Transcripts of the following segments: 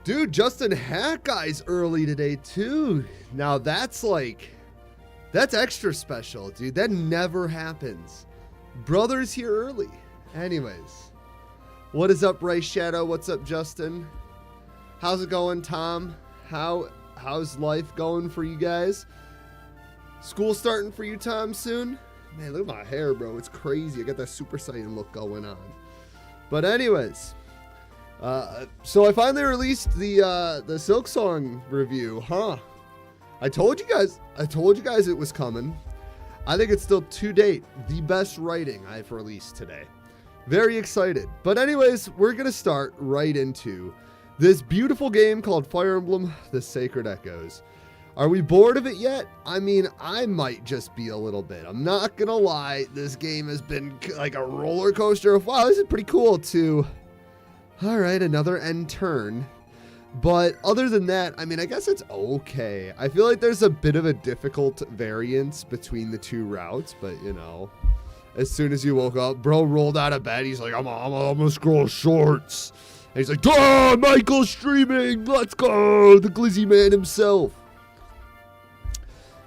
Dude, Justin Hackeyes early today, too. Now, that's extra special, dude. That never happens. Brother's here early. Anyways. What is up, Ray Shadow? What's up, Justin? How's it going, Tom? How's life going for you guys? School starting for you, Tom, soon? Man, look at my hair, bro. It's crazy. I got that Super Saiyan look going on. But anyways... so I finally released the Silk Song review, huh? I told you guys it was coming. I think it's still to date the best writing I've released today. Very excited. But anyways, we're gonna start right into this beautiful game called Fire Emblem: The Sacred Echoes. Are we bored of it yet? I mean, I might just be a little bit. I'm not gonna lie. This game has been like a roller coaster of, wow, this is pretty cool too. All right, another end turn. But other than that, I mean, I guess it's okay. I feel like there's a bit of a difficult variance between the two routes, but you know, as soon as you woke up, bro rolled out of bed. He's like, I'm gonna scroll shorts. And he's like, oh, Michael's streaming. Let's go. The Glizzy man himself.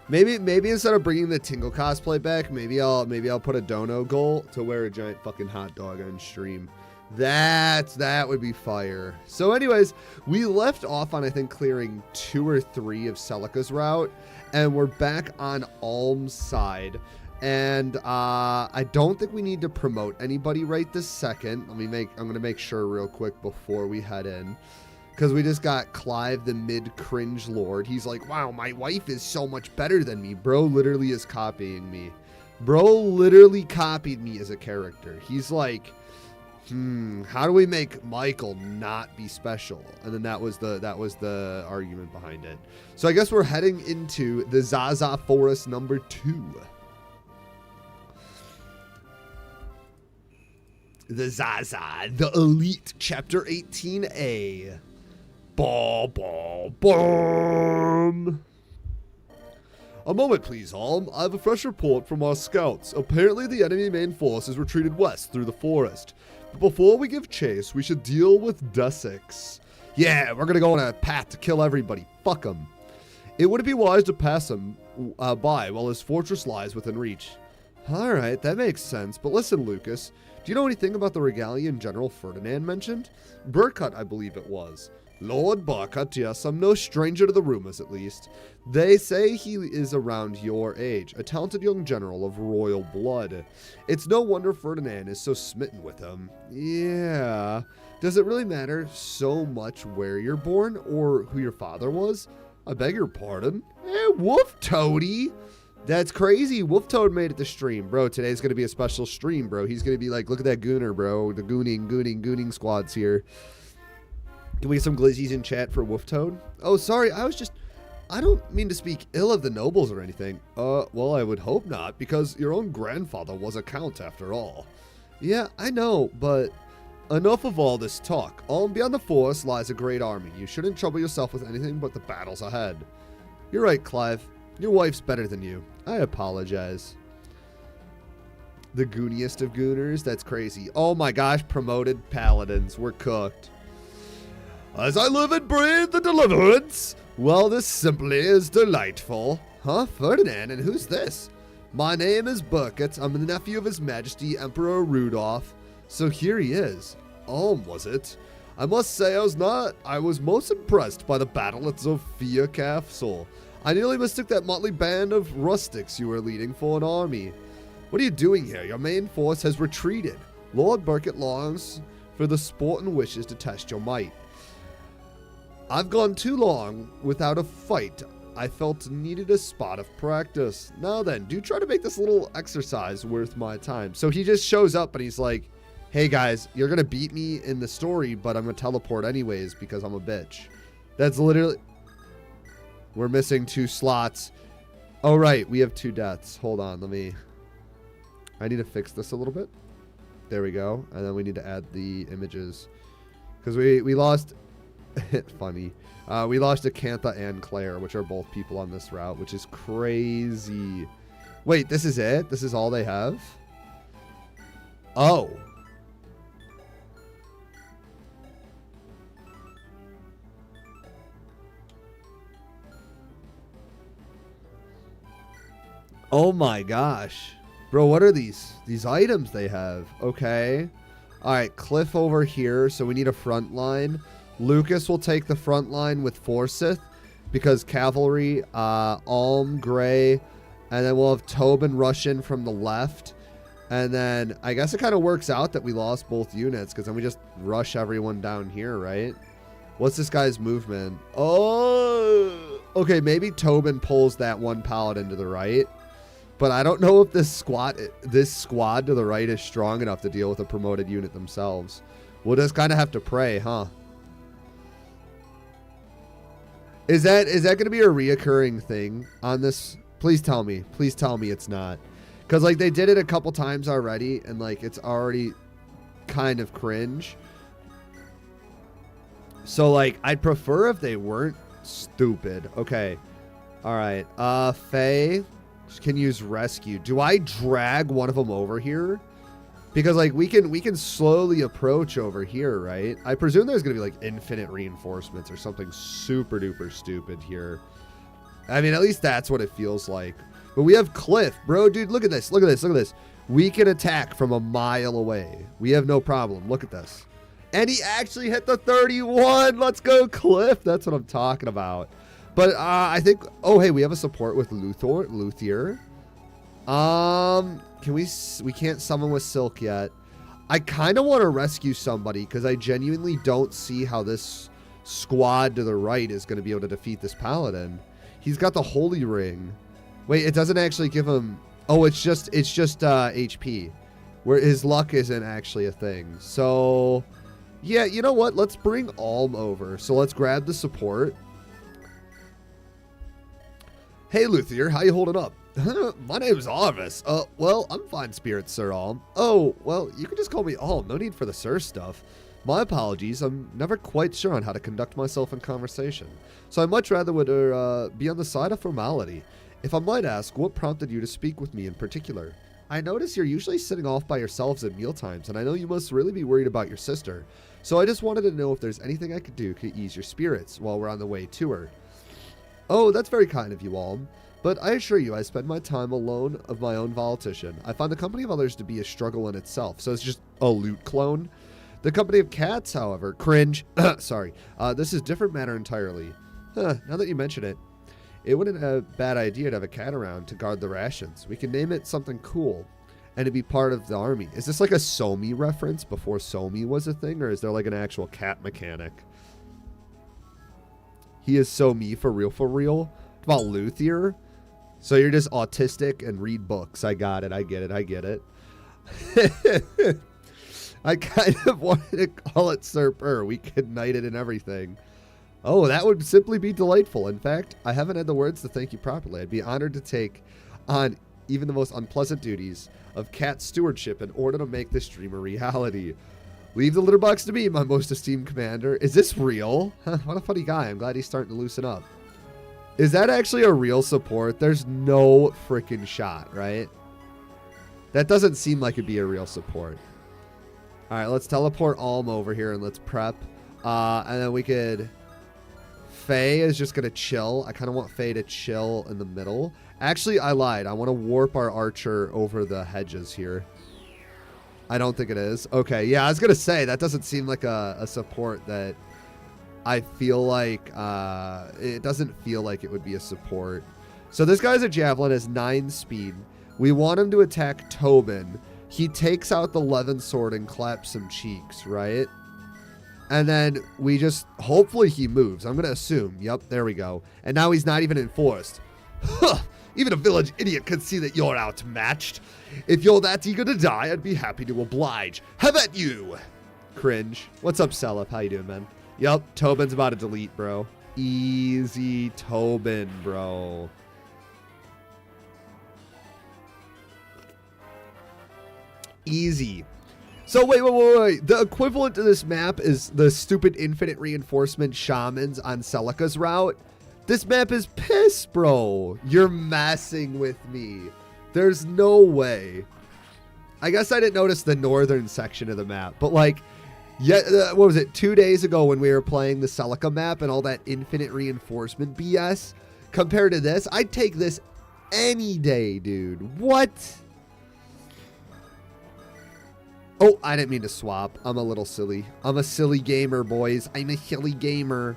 Maybe instead of bringing the Tingle cosplay back, maybe I'll put a dono goal to wear a giant fucking hot dog on stream. That would be fire. So anyways, we left off on, I think, clearing 2 or 3 of Celica's route, and we're back on Alm's side. And I don't think we need to promote anybody right this second. I'm gonna make sure real quick before we head in, because we just got Clive, the mid-cringe lord. He's like, wow, my wife is so much better than me. Bro literally is copying me. Bro literally copied me as a character. He's like, how do we make Michael not be special? And then that was the argument behind it. So I guess we're heading into the Zaza Forest number 2. The Zaza, the Elite, Chapter 18A. Bomb. A moment, please, Alm. I have a fresh report from our scouts. Apparently, the enemy main force has retreated west through the forest. But before we give chase, we should deal with Desix. Yeah, we're gonna go on a path to kill everybody. Fuck them. It wouldn't be wise to pass him by while his fortress lies within reach. Alright, that makes sense. But listen, Lucas, do you know anything about the Regalian General Ferdinand mentioned? Burkut, I believe it was. Lord Burkut, yes, I'm no stranger to the rumors, at least. They say he is around your age, a talented young general of royal blood. It's no wonder Ferdinand is so smitten with him. Yeah. Does it really matter so much where you're born or who your father was? I beg your pardon? Hey, Wolf Toady! That's crazy. Wolf Toad made it to stream. Bro, today's going to be a special stream, bro. He's going to be like, look at that gooner, bro. The gooning squad's here. Can we get some glizzies in chat for Wolf Toad? Oh, sorry. I don't mean to speak ill of the nobles or anything. Well, I would hope not, because your own grandfather was a count after all. Yeah, I know, but enough of all this talk. Beyond the forest lies a great army. You shouldn't trouble yourself with anything but the battles ahead. You're right, Clive. Your wife's better than you. I apologize. The gooniest of gooners? That's crazy. Oh my gosh, promoted paladins. We're cooked. As I live and breathe the deliverance. Well, this simply is delightful. Huh, Ferdinand, and who's this? My name is Burkut. I'm the nephew of His Majesty Emperor Rudolph. So here he is. Was it? I must say I was most impressed by the battle at Zofia Castle. I nearly mistook that motley band of rustics you were leading for an army. What are you doing here? Your main force has retreated. Lord Burkut longs for the sport and wishes to test your might. I've gone too long without a fight. I felt needed a spot of practice. Now then, do try to make this little exercise worth my time. So he just shows up and he's like, hey guys, you're going to beat me in the story, but I'm going to teleport anyways because I'm a bitch. That's literally... We're missing 2 slots. Oh, right. We have 2 deaths. Hold on. I need to fix this a little bit. There we go. And then we need to add the images. Because we lost... Funny. We lost Acantha and Claire, which are both people on this route, which is crazy. Wait, this is it? This is all they have? Oh. Oh my gosh. Bro, what are these items they have? Okay. All right, Cliff over here. So we need a front line. Lucas will take the front line with Forsyth because cavalry, Alm, Gray, and then we'll have Tobin rush in from the left. And then I guess it kind of works out that we lost both units because then we just rush everyone down here, right? What's this guy's movement? Oh, okay, maybe Tobin pulls that one paladin to the right. But I don't know if this squad to the right is strong enough to deal with a promoted unit themselves. We'll just kind of have to pray, huh? Is that going to be a reoccurring thing on this? Please tell me. Please tell me it's not. Because, like, they did it a couple times already, and, like, it's already kind of cringe. So, like, I'd prefer if they weren't stupid. Okay. All right. Faye can use rescue. Do I drag one of them over here? Because, like, we can slowly approach over here, right? I presume there's going to be, like, infinite reinforcements or something super duper stupid here. I mean, at least that's what it feels like. But we have Cliff. Bro, dude, look at this. Look at this. Look at this. We can attack from a mile away. We have no problem. Look at this. And he actually hit the 31. Let's go, Cliff. That's what I'm talking about. But I think... Oh, hey, we have a support with Luthier. Can we can't summon with Silk yet. I kind of want to rescue somebody because I genuinely don't see how this squad to the right is going to be able to defeat this paladin. He's got the Holy Ring. Wait, it doesn't actually give him... Oh, it's just HP. Where his luck isn't actually a thing. So, yeah, you know what? Let's bring Alm over. So let's grab the support. Hey, Luthier, how you holding up? My name's Arvis. Well, I'm fine spirits, Sir Alm. Oh, well, you can just call me Alm. No need for the Sir stuff. My apologies. I'm never quite sure on how to conduct myself in conversation. So I much rather would be on the side of formality. If I might ask, what prompted you to speak with me in particular? I notice you're usually sitting off by yourselves at mealtimes, and I know you must really be worried about your sister. So I just wanted to know if there's anything I could do to ease your spirits while we're on the way to her. Oh, that's very kind of you, Alm. But I assure you, I spend my time alone of my own volition. I find the company of others to be a struggle in itself, so it's just a loot clone. The company of cats, however, cringe. Sorry, this is a different matter entirely. Now that you mention it, it wouldn't be a bad idea to have a cat around to guard the rations. We can name it something cool, and to be part of the army. Is this like a Somi reference before Somi was a thing, or is there like an actual cat mechanic? He is Somi for real, for real. What about Luthier? So you're just autistic and read books. I got it. I get it. I get it. I kind of wanted to call it Sir Purr. We could knight it and everything. Oh, that would simply be delightful. In fact, I haven't had the words to thank you properly. I'd be honored to take on even the most unpleasant duties of cat stewardship in order to make this dream a reality. Leave the litter box to me, my most esteemed commander. Is this real? What a funny guy. I'm glad he's starting to loosen up. Is that actually a real support? There's no freaking shot, right? That doesn't seem like it'd be a real support. All right, let's teleport Alm over here and let's prep. And then we could... Faye is just going to chill. I kind of want Faye to chill in the middle. Actually, I lied. I want to warp our archer over the hedges here. I don't think it is. Okay, yeah, I was going to say, that doesn't seem like a support that I feel like... it doesn't feel like it would be a support. So this guy's a javelin, has 9 speed. We want him to attack Tobin. He takes out the Levin sword and claps some cheeks, right? And then we just... Hopefully he moves. I'm going to assume. Yep, there we go. And now he's not even enforced. Huh! Even a village idiot could see that you're outmatched. If you're that eager to die, I'd be happy to oblige. Have at you! Cringe. What's up, Selip? How you doing, man? Yep, Tobin's about to delete, bro. Easy Tobin, bro. Easy. So wait. The equivalent to this map is the stupid infinite reinforcement shamans on Celica's route. This map is piss, bro. You're messing with me. There's no way. I guess I didn't notice the northern section of the map, but like, yeah, what was it? 2 days ago when we were playing the Celica map and all that infinite reinforcement BS, compared to this, I'd take this any day, dude. What? Oh, I didn't mean to swap. I'm a little silly. I'm a silly gamer, boys. I'm a silly gamer.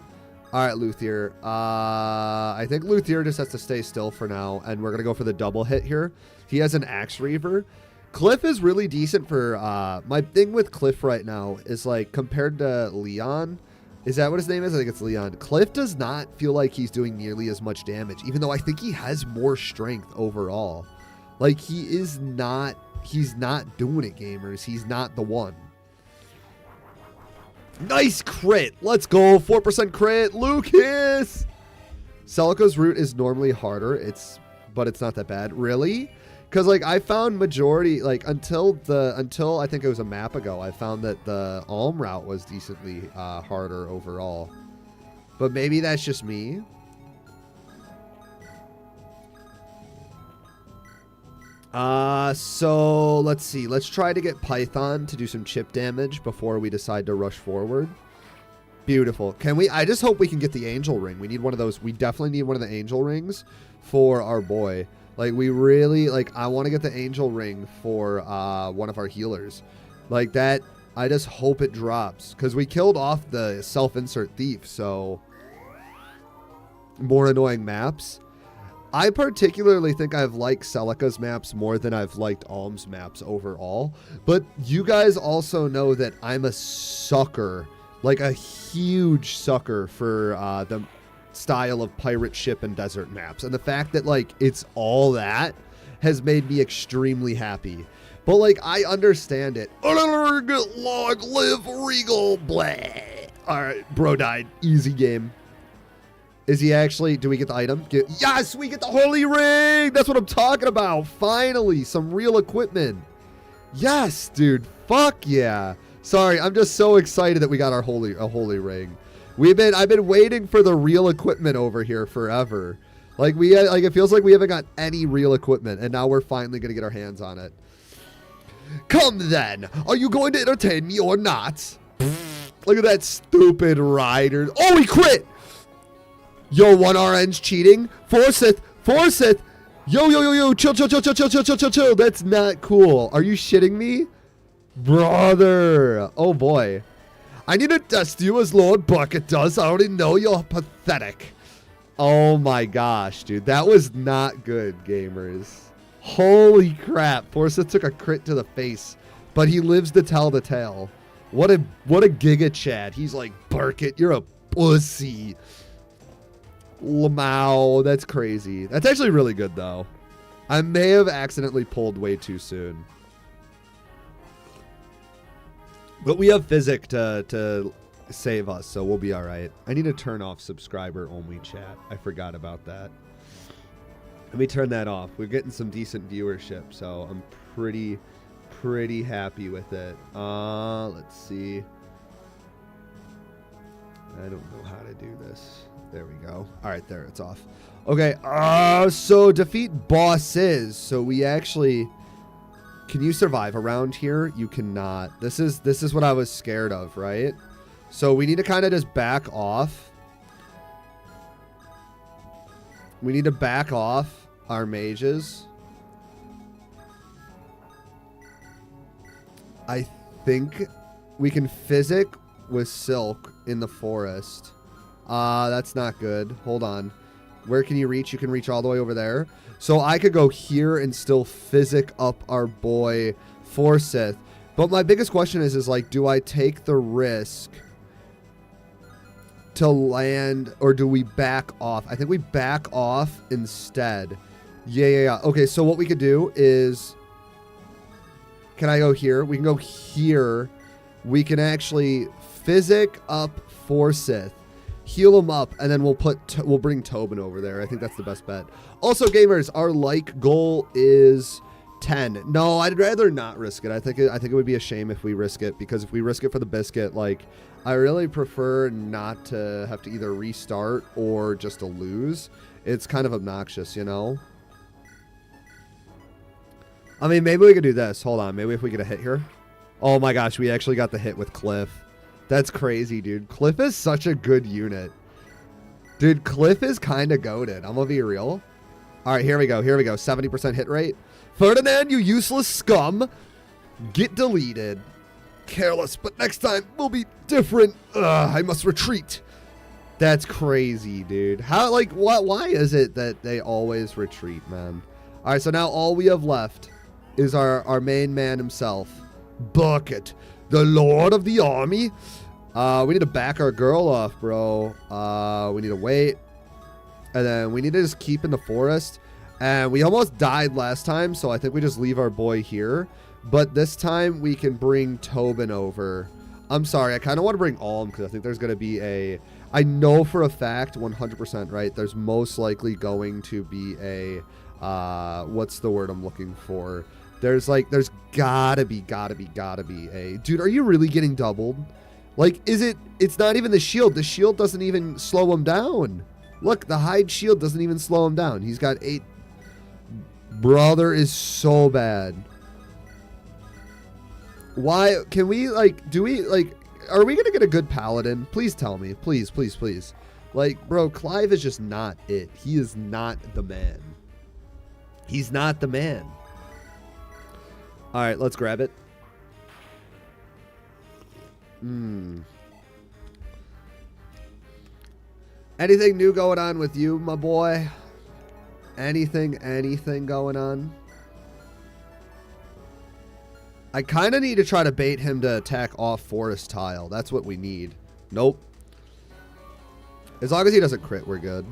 All right, Luthier. I think Luthier just has to stay still for now, and we're going to go for the double hit here. He has an Axe Reaver. Cliff is really decent for... my thing with Cliff right now is, like, compared to Leon... Is that what his name is? I think it's Leon. Cliff does not feel like he's doing nearly as much damage, even though I think he has more strength overall. Like, he's not doing it, gamers. He's not the one. Nice crit. Let's go. 4% crit. Lucas. Celica's route is normally harder. But it's not that bad. Really? Because, like, I found majority, like, until I think it was a map ago, I found that the Alm route was decently harder overall. But maybe that's just me. So, let's see. Let's try to get Python to do some chip damage before we decide to rush forward. Beautiful. Can we? I just hope we can get the Angel Ring. We need one of those. We definitely need one of the Angel Rings for our boy. Like, we really, like, I want to get the Angel Ring for one of our healers. Like, that, I just hope it drops. Because we killed off the self-insert thief, so... More annoying maps. I particularly think I've liked Celica's maps more than I've liked Alm's maps overall. But you guys also know that I'm a sucker, like a huge sucker for the style of pirate ship and desert maps. And the fact that, like, it's all that has made me extremely happy. But, like, I understand it. Long live Regal. Blah. All right, bro died. Easy game. Is he actually... Do we get the item? Yes, we get the Holy Ring! That's what I'm talking about. Finally, some real equipment. Yes, dude. Fuck yeah. Sorry, I'm just so excited that we got our Holy Ring. I've been waiting for the real equipment over here forever. Like, it feels like we haven't got any real equipment, and now we're finally going to get our hands on it. Come then. Are you going to entertain me or not? Look at that stupid rider. Oh, he crit! Yo, 1RN's cheating. Forsyth. Yo. Chill. That's not cool. Are you shitting me? Brother. Oh, boy. I need to test you as Lord Bucket does. I already know you're pathetic. Oh, my gosh, dude. That was not good, gamers. Holy crap. Forsyth took a crit to the face, but he lives to tell the tale. What a giga Chad. He's like, Bucket, you're a pussy. Lamau, that's crazy. That's actually really good, though. I may have accidentally pulled way too soon. But we have Physic to save us, so we'll be all right. I need to turn off subscriber-only chat. I forgot about that. Let me turn that off. We're getting some decent viewership, so I'm pretty happy with it. Let's see. I don't know how to do this. There we go. All right, there, it's off. Okay, so defeat bosses. So we actually... Can you survive around here? You cannot. This is what I was scared of, right? So we need to kind of just back off. We need to back off our mages. I think we can Physic with Silk in the forest. That's not good. Hold on. Where can you reach? You can reach all the way over there. So I could go here and still Physic up our boy Forsyth. But my biggest question is like, do I take the risk to land or do we back off? I think we back off instead. Yeah. Okay, so what we could do is... Can I go here? We can go here. We can actually Physic up Forsyth. Heal him up, and then we'll bring Tobin over there. I think that's the best bet. Also, gamers, our like goal is 10. No, I'd rather not risk it. I think it would be a shame if we risk it, because if we risk it for the biscuit, like, I really prefer not to have to either restart or just to lose. It's kind of obnoxious, you know? I mean, maybe we could do this. Hold on. Maybe if we get a hit here. Oh my gosh, we actually got the hit with Cliff. That's crazy, dude. Cliff is such a good unit. Dude, Cliff is kind of goated. I'm gonna be real. All right, here we go. 70% hit rate. Ferdinand, you useless scum. Get deleted. Careless, but next time will be different. I must retreat. That's crazy, dude. How, like, what? Why is it that they always retreat, man? All right, so now all we have left is our main man himself, Bucket, the Lord of the Army. We need to back our girl off, bro. We need to wait. And then we need to just keep in the forest. And we almost died last time, so I think we just leave our boy here. But this time we can bring Tobin over. I'm sorry, I kind of want to bring Alm because I think there's going to be a... I know for a fact, 100%, right? There's most likely going to be a... what's the word I'm looking for? There's gotta be a... Dude, are you really getting doubled? Like, it's not even the shield. The shield doesn't even slow him down. Look, the hide shield doesn't even slow him down. He's got 8... Brother is so bad. Why can we, like, do we, like, are we gonna get a good paladin? Please tell me. Please, please, please. Like, bro, Clive is just not it. He is not the man. He's not the man. All right, let's grab it. Anything new going on with you, my boy? Anything going on? I kind of need to try to bait him to attack off forest tile. That's what we need. Nope. As long as he doesn't crit, we're good.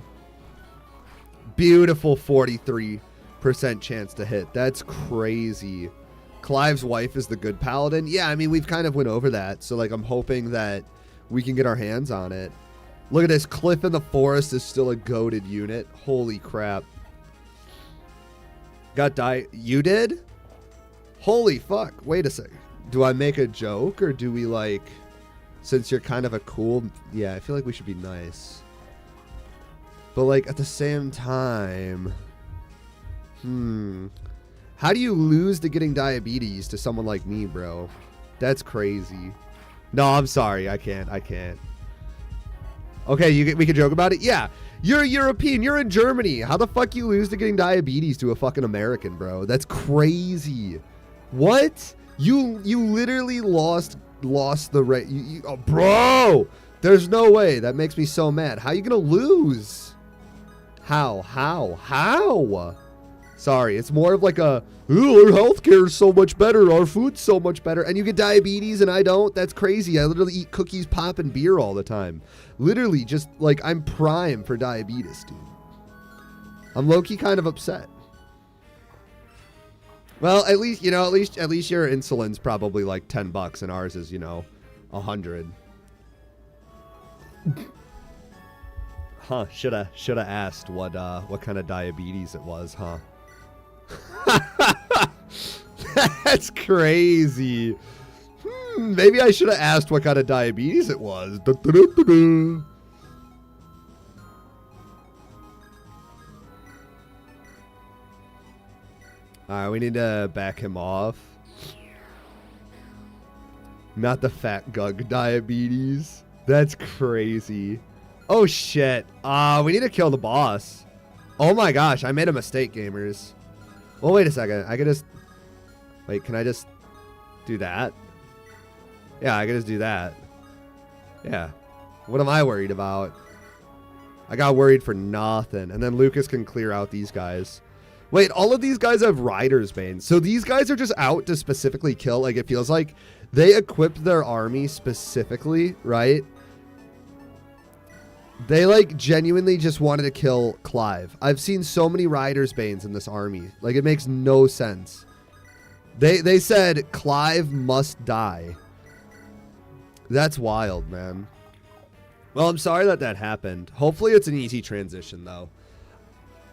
Beautiful 43% chance to hit. That's crazy. Clive's wife is the good paladin. Yeah, I mean, we've kind of went over that. So, like, I'm hoping that we can get our hands on it. Look at this. Cliff in the Forest is still a goated unit. Holy crap. Got You did? Holy fuck. Wait a second. Do I make a joke or do we, like, since you're kind of a cool... Yeah, I feel like we should be nice. But, like, at the same time... How do you lose to getting diabetes to someone like me, bro? That's crazy. No, I'm sorry. I can't. Okay, we can joke about it? Yeah. You're European. You're in Germany. How the fuck you lose to getting diabetes to a fucking American, bro? That's crazy. What? You literally lost the rate. Oh, bro! There's no way. That makes me so mad. How are you going to lose? How? Sorry, it's more of like a, oh, our healthcare is so much better, our food's so much better, and you get diabetes and I don't? That's crazy. I literally eat cookies, pop, and beer all the time. Literally, just like, I'm prime for diabetes, dude. I'm low-key kind of upset. Well, at least your insulin's probably like $10 and ours is, 100. Huh, shoulda asked what kind of diabetes it was, huh? That's crazy. Maybe I should have asked what kind of diabetes it was. Alright, we need to back him off. Not the fat gug diabetes. That's crazy. Oh shit. We need to kill the boss. Oh my gosh, I made a mistake, gamers. Well, wait a second. I could just... Wait, can I just do that? Yeah, I could just do that. Yeah. What am I worried about? I got worried for nothing. And then Lucas can clear out these guys. Wait, all of these guys have Rider's Bane. So these guys are just out to specifically kill. Like, it feels like they equipped their army specifically, right? They, like, genuinely just wanted to kill Clive. I've seen so many Rider's Banes in this army. Like, it makes no sense. They said Clive must die. That's wild, man. Well, I'm sorry that happened. Hopefully it's an easy transition, though.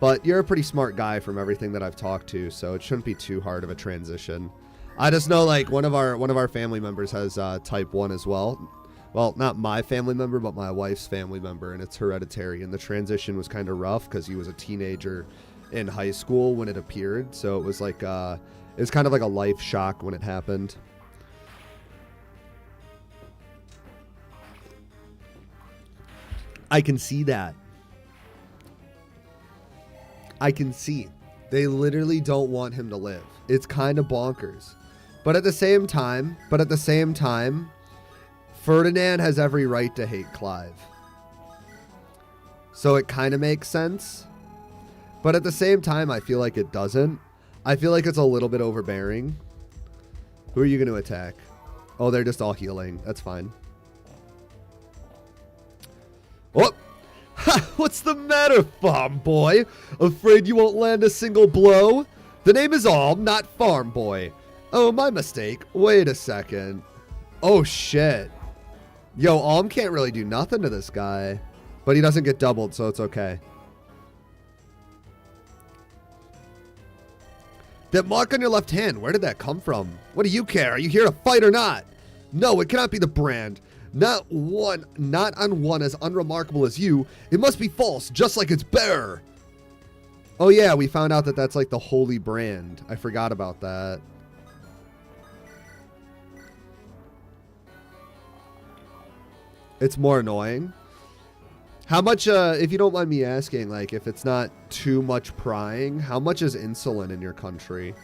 But you're a pretty smart guy from everything that I've talked to, so it shouldn't be too hard of a transition. I just know, like, one of our family members has type 1 as well. Well, not my family member, but my wife's family member, and it's hereditary. And the transition was kind of rough because he was a teenager in high school when it appeared. So it was like, it was kind of like a life shock when it happened. I can see that. I can see. They literally don't want him to live. It's kind of bonkers. But at the same time, Ferdinand has every right to hate Clive. So it kind of makes sense. But at the same time, I feel like it doesn't. I feel like it's a little bit overbearing. Who are you going to attack? Oh, they're just all healing. That's fine. Oh! Ha! What's the matter, farm boy? Afraid you won't land a single blow? The name is Alm, not farm boy. Oh, my mistake. Wait a second. Oh, shit. Yo, Alm can't really do nothing to this guy. But he doesn't get doubled, so it's okay. That mark on your left hand, where did that come from? What do you care? Are you here to fight or not? No, it cannot be the brand. Not on one as unremarkable as you. It must be false, just like its bearer. Oh yeah, we found out that that's like the holy brand. I forgot about that. It's more annoying. How much, if you don't mind me asking, like, if it's not too much prying, how much is insulin in your country?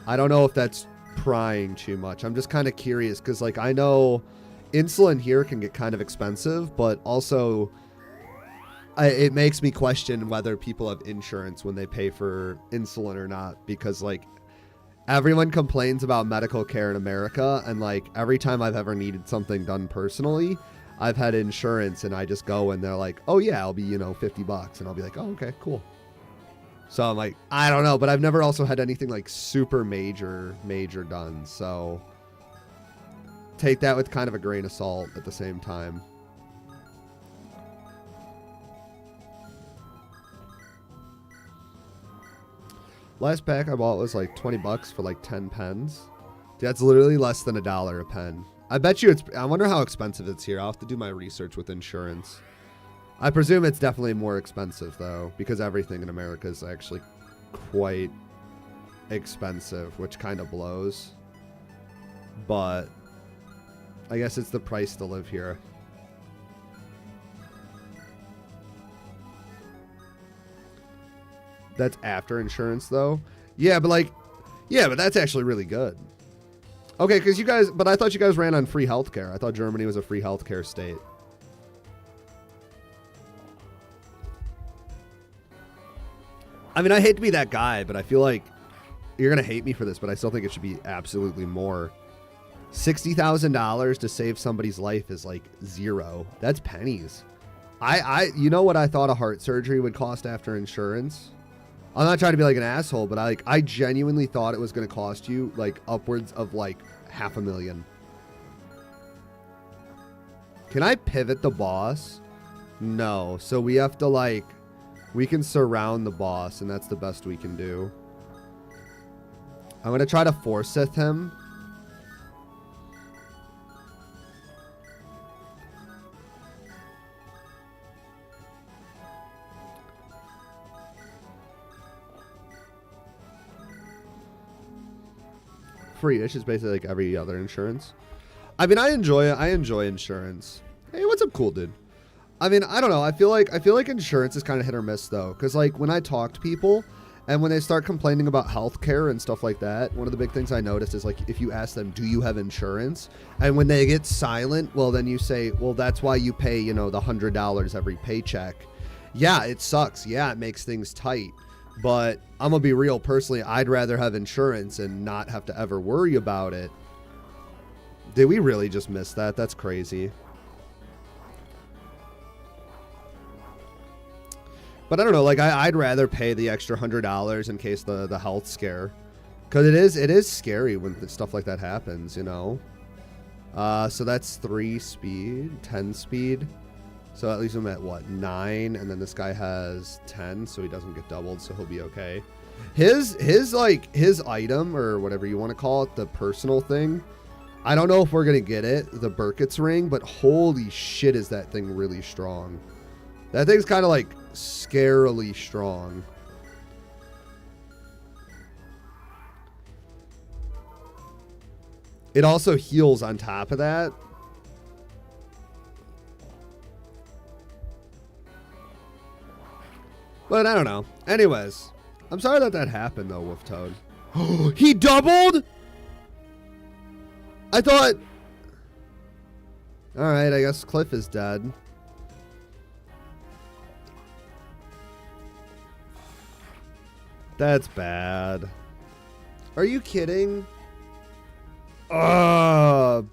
I don't know if that's prying too much. I'm just kind of curious, because, like, I know insulin here can get kind of expensive, but also it makes me question whether people have insurance when they pay for insulin or not, because, like, everyone complains about medical care in America, and, like, every time I've ever needed something done personally, I've had insurance, and I just go and they're like, oh yeah, I'll be, you know, $50. And I'll be like, oh, okay, cool. So I'm like, I don't know, but I've never also had anything like super major done. So take that with kind of a grain of salt at the same time. Last pack I bought was like $20 for like 10 pens. That's literally less than $1 a pen. I bet you I wonder how expensive it's here. I'll have to do my research with insurance. I presume it's definitely more expensive though, because everything in America is actually quite expensive, which kind of blows. But I guess it's the price to live here. That's after insurance though. Yeah, but that's actually really good. Okay, because you guys, but I thought you guys ran on free healthcare. I thought Germany was a free healthcare state. I mean, I hate to be that guy, but I feel like you're going to hate me for this, but I still think it should be absolutely more. $60,000 to save somebody's life is like zero. That's pennies. You know what I thought a heart surgery would cost after insurance? I'm not trying to be like an asshole, but I genuinely thought it was going to cost you like upwards of like $500,000. Can I pivot the boss? No. So we have to like, we can surround the boss, and that's the best we can do. I'm going to try to Forsyth him. Free. It's just basically like every other insurance. I mean, I enjoy it. I enjoy insurance. Hey, what's up, cool dude? I mean, I don't know. I feel like insurance is kind of hit or miss though, because like when I talk to people and when they start complaining about healthcare and stuff like that, one of the big things I noticed is like if you ask them, do you have insurance? And when they get silent, well, then you say, well, that's why you pay, you know, the $100 every paycheck. Yeah, it sucks. Yeah, it makes things tight. But I'm going to be real. Personally, I'd rather have insurance and not have to ever worry about it. Did we really just miss that? That's crazy. But I don't know. Like, I'd rather pay the extra $100 in case the health scare. Because it is scary when stuff like that happens, you know. So that's 3 speed, 10 speed. So at least I'm at, what, 9? And then this guy has 10, so he doesn't get doubled, so he'll be okay. His item, or whatever you want to call it, the personal thing, I don't know if we're going to get it, the Burkitt's ring, but holy shit is that thing really strong. That thing's kind of, like, scarily strong. It also heals on top of that. But I don't know. Anyways, I'm sorry that that happened though, Wolf Toad. He doubled? I thought... Alright, I guess Cliff is dead. That's bad. Are you kidding? Bro.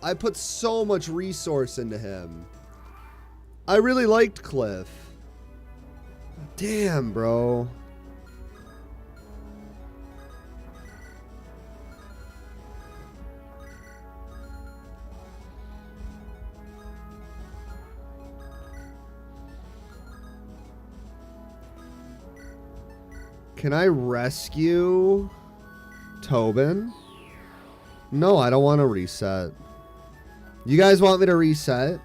I put so much resource into him. I really liked Cliff. Damn, bro. Can I rescue Tobin? No, I don't want to reset. You guys want me to reset?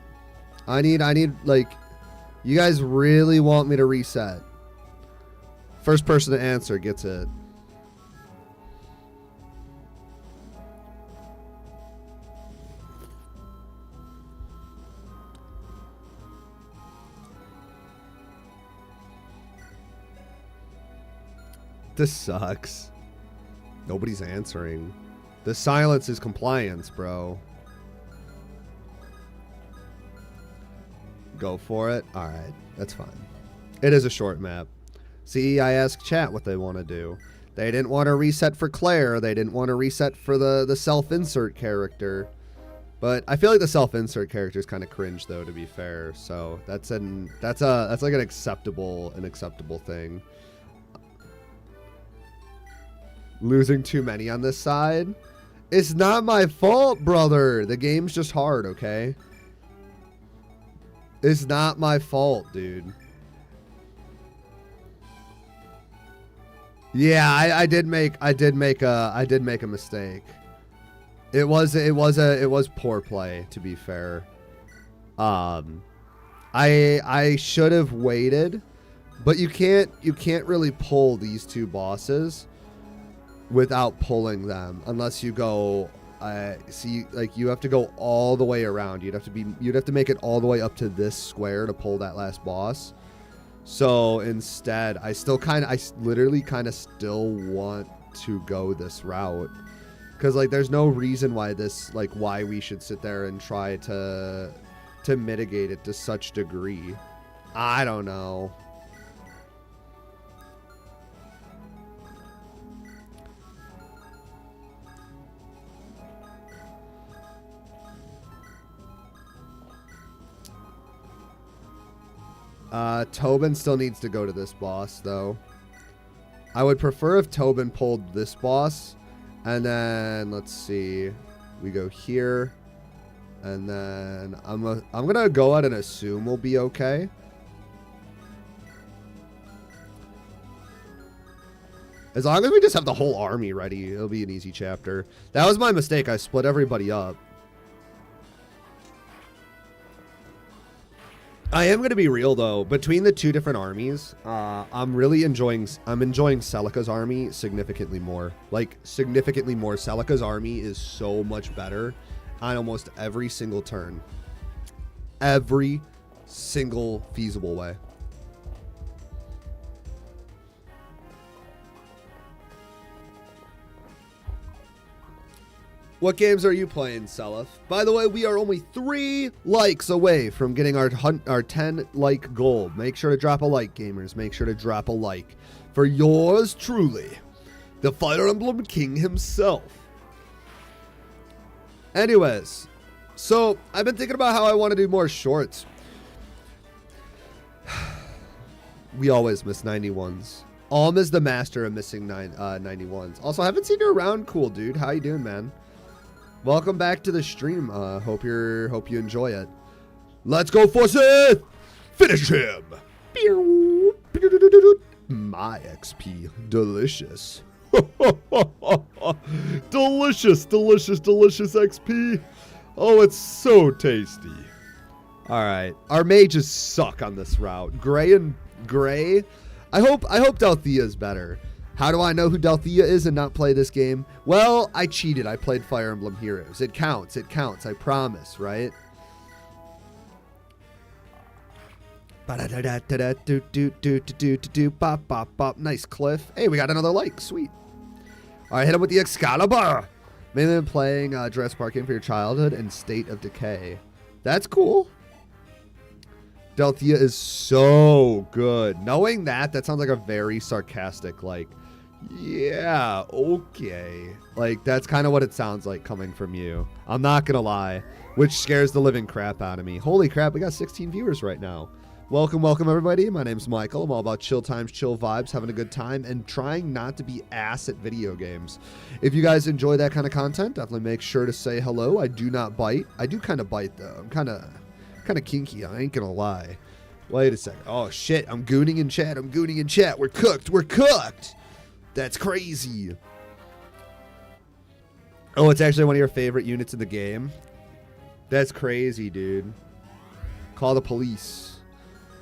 I need, like, you guys really want me to reset? First person to answer gets it. This sucks. Nobody's answering. The silence is compliance, bro. Go for it. All right, that's fine. It is a short map. See, I asked chat what they want to do. They didn't want to reset for Claire. They didn't want to reset for the self-insert character. But I feel like the self-insert character is kind of cringe, though, to be fair. So that's like an acceptable thing. Losing too many on this side? It's not my fault, brother. The game's just hard, okay? It's not my fault, dude. Yeah, I did make a mistake. It was poor play, to be fair. I should have waited, but you can't really pull these two bosses without pulling them unless you go you have to go all the way around. You'd have to make it all the way up to this square to pull that last boss. So instead, I literally kind of still want to go this route, because like there's no reason why we should sit there and try to mitigate it to such degree. I don't know. Tobin still needs to go to this boss, though. I would prefer if Tobin pulled this boss, and then let's see, we go here, and then I'm gonna go ahead and assume we'll be okay. As long as we just have the whole army ready, it'll be an easy chapter. That was my mistake. I split everybody up. I am going to be real, though. Between the two different armies, I'm enjoying Celica's army significantly more. Like, significantly more. Celica's army is so much better on almost every single turn. Every single feasible way. What games are you playing, Selif? By the way, we are only 3 likes away from getting our 10 like goal. Make sure to drop a like, gamers. Make sure to drop a like for yours truly, the Fire Emblem King himself. Anyways, so I've been thinking about how I want to do more shorts. We always miss 91s. Alm is the master of missing 91s. Also, I haven't seen you around, cool dude. How you doing, man? Welcome back to the stream. Hope you enjoy it. Let's go, Forsyth! Finish him! My XP. Delicious. Delicious, delicious, delicious XP. Oh, it's so tasty. Alright. Our mages suck on this route. Gray. I hope Dalthea's better. How do I know who Dalthea is and not play this game? Well, I cheated. I played Fire Emblem Heroes. It counts. It counts. I promise, right? Nice, Cliff. Hey, we got another like. Sweet. All right, hit him with the Excalibur. Mainly been playing Jurassic Park game for your childhood and State of Decay. That's cool. Delthea is so good. Knowing that sounds like a very sarcastic, like, yeah, okay. Like, that's kind of what it sounds like coming from you. I'm not going to lie, which scares the living crap out of me. Holy crap, we got 16 viewers right now. Welcome, everybody. My name's Michael. I'm all about chill times, chill vibes, having a good time, and trying not to be ass at video games. If you guys enjoy that kind of content, definitely make sure to say hello. I do not bite. I do kind of bite, though. I'm kind of kinky. I ain't gonna lie. Wait a second. Oh, shit. I'm gooning in chat. We're cooked. That's crazy. Oh, it's actually one of your favorite units in the game? That's crazy, dude. Call the police.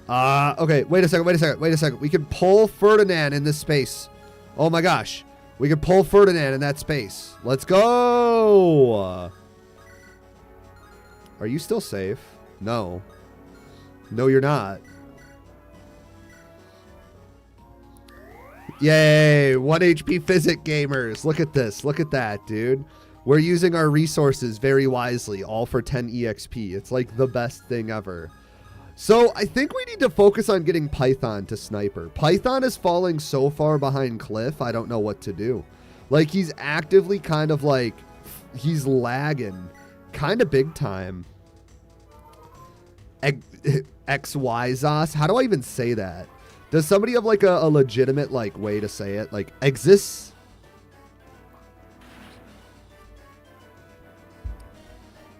Okay, wait a second. We can pull Ferdinand in this space. Oh my gosh. We can pull Ferdinand in that space. Let's go. Are you still safe? No. No, you're not. Yay, 1 HP physic gamers. Look at this. Look at that, dude. We're using our resources very wisely, all for 10 EXP. It's like the best thing ever. So I think we need to focus on getting Python to Sniper. Python is falling so far behind Cliff, I don't know what to do. Like, he's actively kind of like, he's lagging kind of big time. XYZOS? How do I even say that? Does somebody have like a legitimate like way to say it? Like, exists?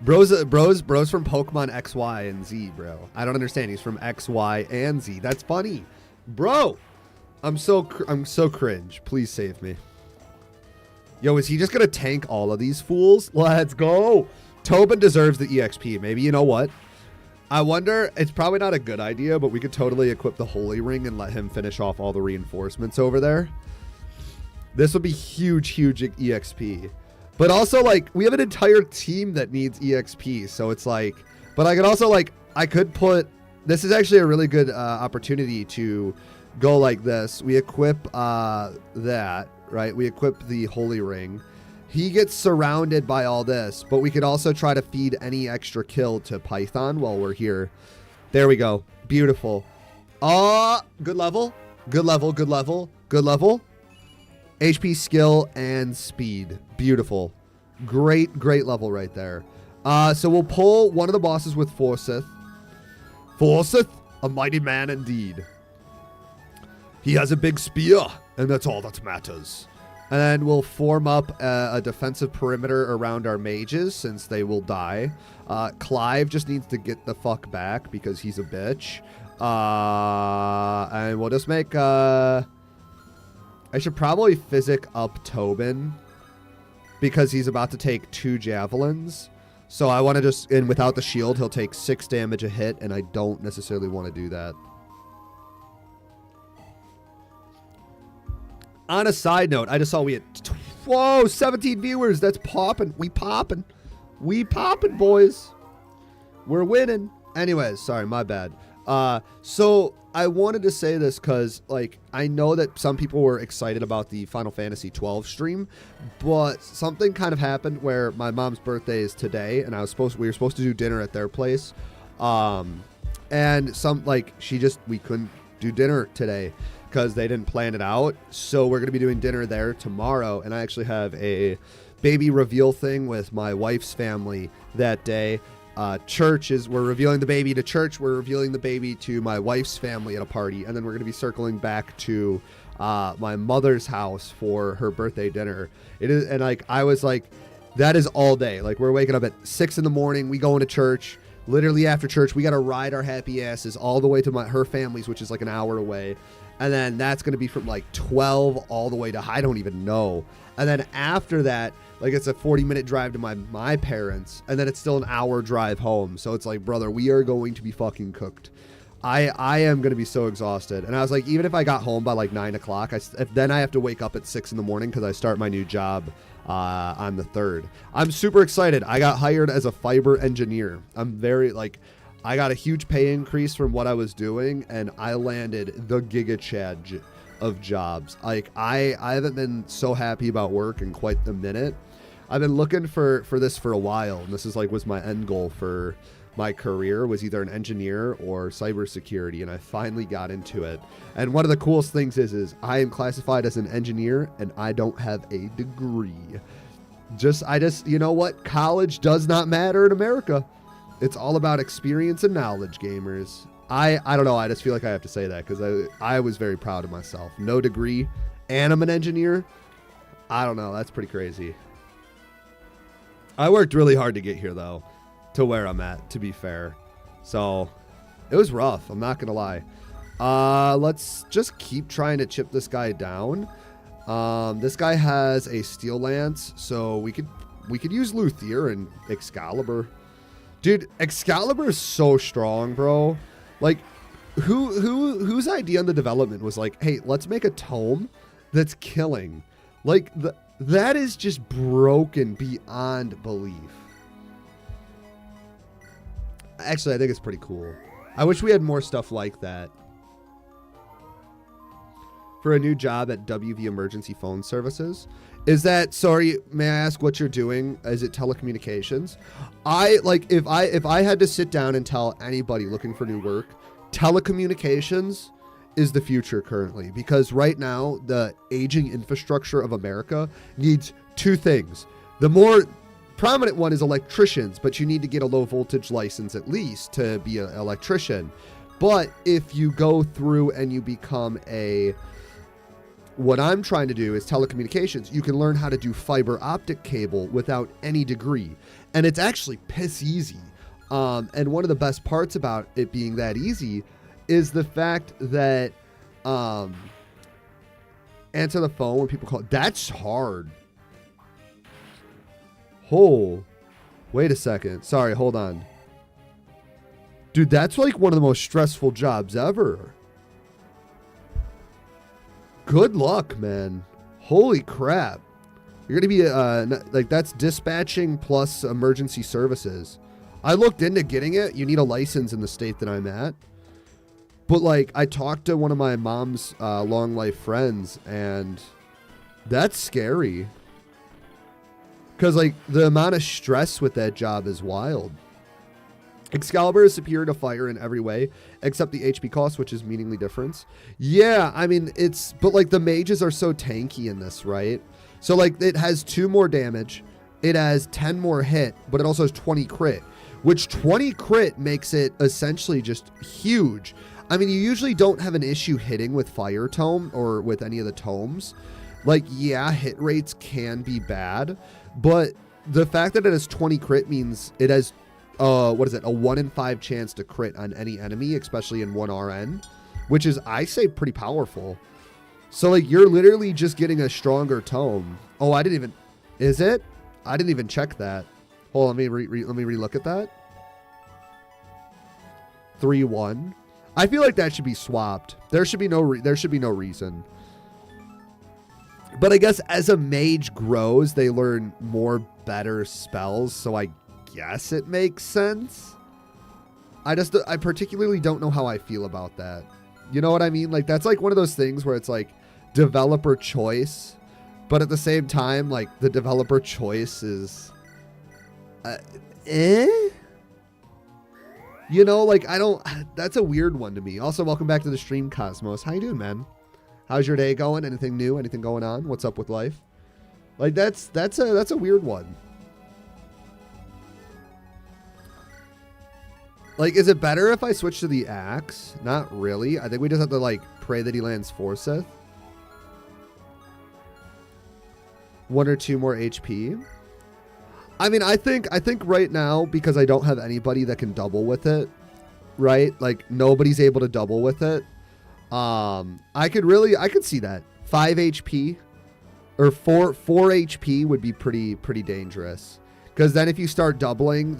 Bro's from Pokemon X, Y, and Z, bro. I don't understand. He's from X, Y, and Z. That's funny. Bro, I'm so cringe. Please save me. Yo, is he just going to tank all of these fools? Let's go. Tobin deserves the EXP. Maybe, you know what? I wonder, it's probably not a good idea, but we could totally equip the Holy Ring and let him finish off all the reinforcements over there. This would be huge EXP. But also, like, we have an entire team that needs EXP, so it's like... But I could also, like, I could put... This is actually a really good opportunity to go like this. We equip that, right? We equip the Holy Ring. He gets surrounded by all this, but we could also try to feed any extra kill to Python while we're here. There we go. Beautiful. Good level. Good level. HP, skill, and speed. Beautiful. Great level right there. So we'll pull one of the bosses with Forsyth. Forsyth, a mighty man indeed. He has a big spear, and that's all that matters. And then we'll form up a defensive perimeter around our mages, since they will die. Clive just needs to get the fuck back, because he's a bitch. And we'll just make... I should probably physic up Tobin because he's about to take 2 javelins. So I want to just, and without the shield, he'll take 6 damage a hit, and I don't necessarily want to do that. On a side note, I just saw we had, whoa, 17 viewers. That's popping. We popping, boys. We're winning. Anyways, sorry, my bad. So I wanted to say this because, like, I know that some people were excited about the Final Fantasy 12 stream, but something kind of happened where my mom's birthday is today, and we were supposed to do dinner at their place, and we couldn't do dinner today because they didn't plan it out. So we're gonna be doing dinner there tomorrow, and I actually have a baby reveal thing with my wife's family that day. We're revealing the baby to church. We're revealing the baby to my wife's family at a party. And then we're going to be circling back to my mother's house for her birthday dinner. It is, and like, I was like, that is all day. Like, we're waking up at 6 in the morning. We go into church. Literally after church, we got to ride our happy asses all the way to her family's, which is like an hour away. And then that's going to be from like 12 all the way to, I don't even know. And then after that, like, it's a 40-minute drive to my parents, and then it's still an hour drive home. So it's like, brother, we are going to be fucking cooked. I am going to be so exhausted. And I was like, even if I got home by like 9 o'clock, then I have to wake up at 6 in the morning because I start my new job on the 3rd. I'm super excited. I got hired as a fiber engineer. I'm very, like, I got a huge pay increase from what I was doing, and I landed the Giga Chad of jobs. Like, I haven't been so happy about work in quite the minute. I've been looking for this for a while, and this is like was my end goal for my career, was either an engineer or cybersecurity, and I finally got into it. And one of the coolest things is I am classified as an engineer, and I don't have a degree. You know what? College does not matter in America. It's all about experience and knowledge, gamers. I don't know. I just feel like I have to say that because I was very proud of myself. No degree, and I'm an engineer. I don't know. That's pretty crazy. I worked really hard to get here, though, to where I'm at, to be fair. So it was rough. I'm not going to lie. Let's just keep trying to chip this guy down. This guy has a steel lance, so we could use Luthier and Excalibur. Dude, Excalibur is so strong, bro. Like, whose idea on the development was like, hey, let's make a tome that's killing. Like, that is just broken beyond belief. Actually, I think it's pretty cool. I wish we had more stuff like that. For a new job at WV Emergency Phone Services. Is that, sorry, may I ask what you're doing? Is it telecommunications? If I had to sit down and tell anybody looking for new work, telecommunications is the future currently, because right now the aging infrastructure of America needs two things. The more prominent one is electricians, but you need to get a low voltage license at least to be an electrician. But if you go through and you become what I'm trying to do is telecommunications, you can learn how to do fiber optic cable without any degree. And it's actually piss easy. And one of the best parts about it being that easy is the fact that answer the phone when people call. That's hard. Oh, wait a second. Sorry, hold on. Dude, that's like one of the most stressful jobs ever. Good luck, man. Holy crap. You're going to be, that's dispatching plus emergency services. I looked into getting it. You need a license in the state that I'm at. But, like, I talked to one of my mom's long life friends, and that's scary. Because, like, the amount of stress with that job is wild. Excalibur is superior to fire in every way, except the HP cost, which is meaningfully different. Yeah, I mean, but, like, the mages are so tanky in this, right? So, like, it has 2 more damage. It has 10 more hit, but it also has 20 crit, which 20 crit makes it essentially just huge. I mean, you usually don't have an issue hitting with Fire Tome or with any of the tomes. Like, yeah, hit rates can be bad, but the fact that it has 20 crit means it has, a 1 in 5 chance to crit on any enemy, especially in 1 RN, which is, I say, pretty powerful. So, like, you're literally just getting a stronger tome. Oh, is it? I didn't even check that. Hold on, let me relook at that. 3-1. I feel like that should be swapped. There should be no reason. But I guess as a mage grows, they learn more better spells, so I guess it makes sense. I particularly don't know how I feel about that. You know what I mean? Like, that's like one of those things where it's like developer choice, but at the same time, like, the developer choice is you know, like, that's a weird one to me. Also, welcome back to the stream, Cosmos. How you doing, man? How's your day going? Anything new? Anything going on? What's up with life? Like, that's a weird one. Like, is it better if I switch to the axe? Not really. I think we just have to, like, pray that he lands Forsyth. 1 or 2 more HP. I mean, I think right now, because I don't have anybody that can double with it, right? Like, nobody's able to double with it. I could see that 5 HP or 4 HP would be pretty dangerous. Because then if you start doubling,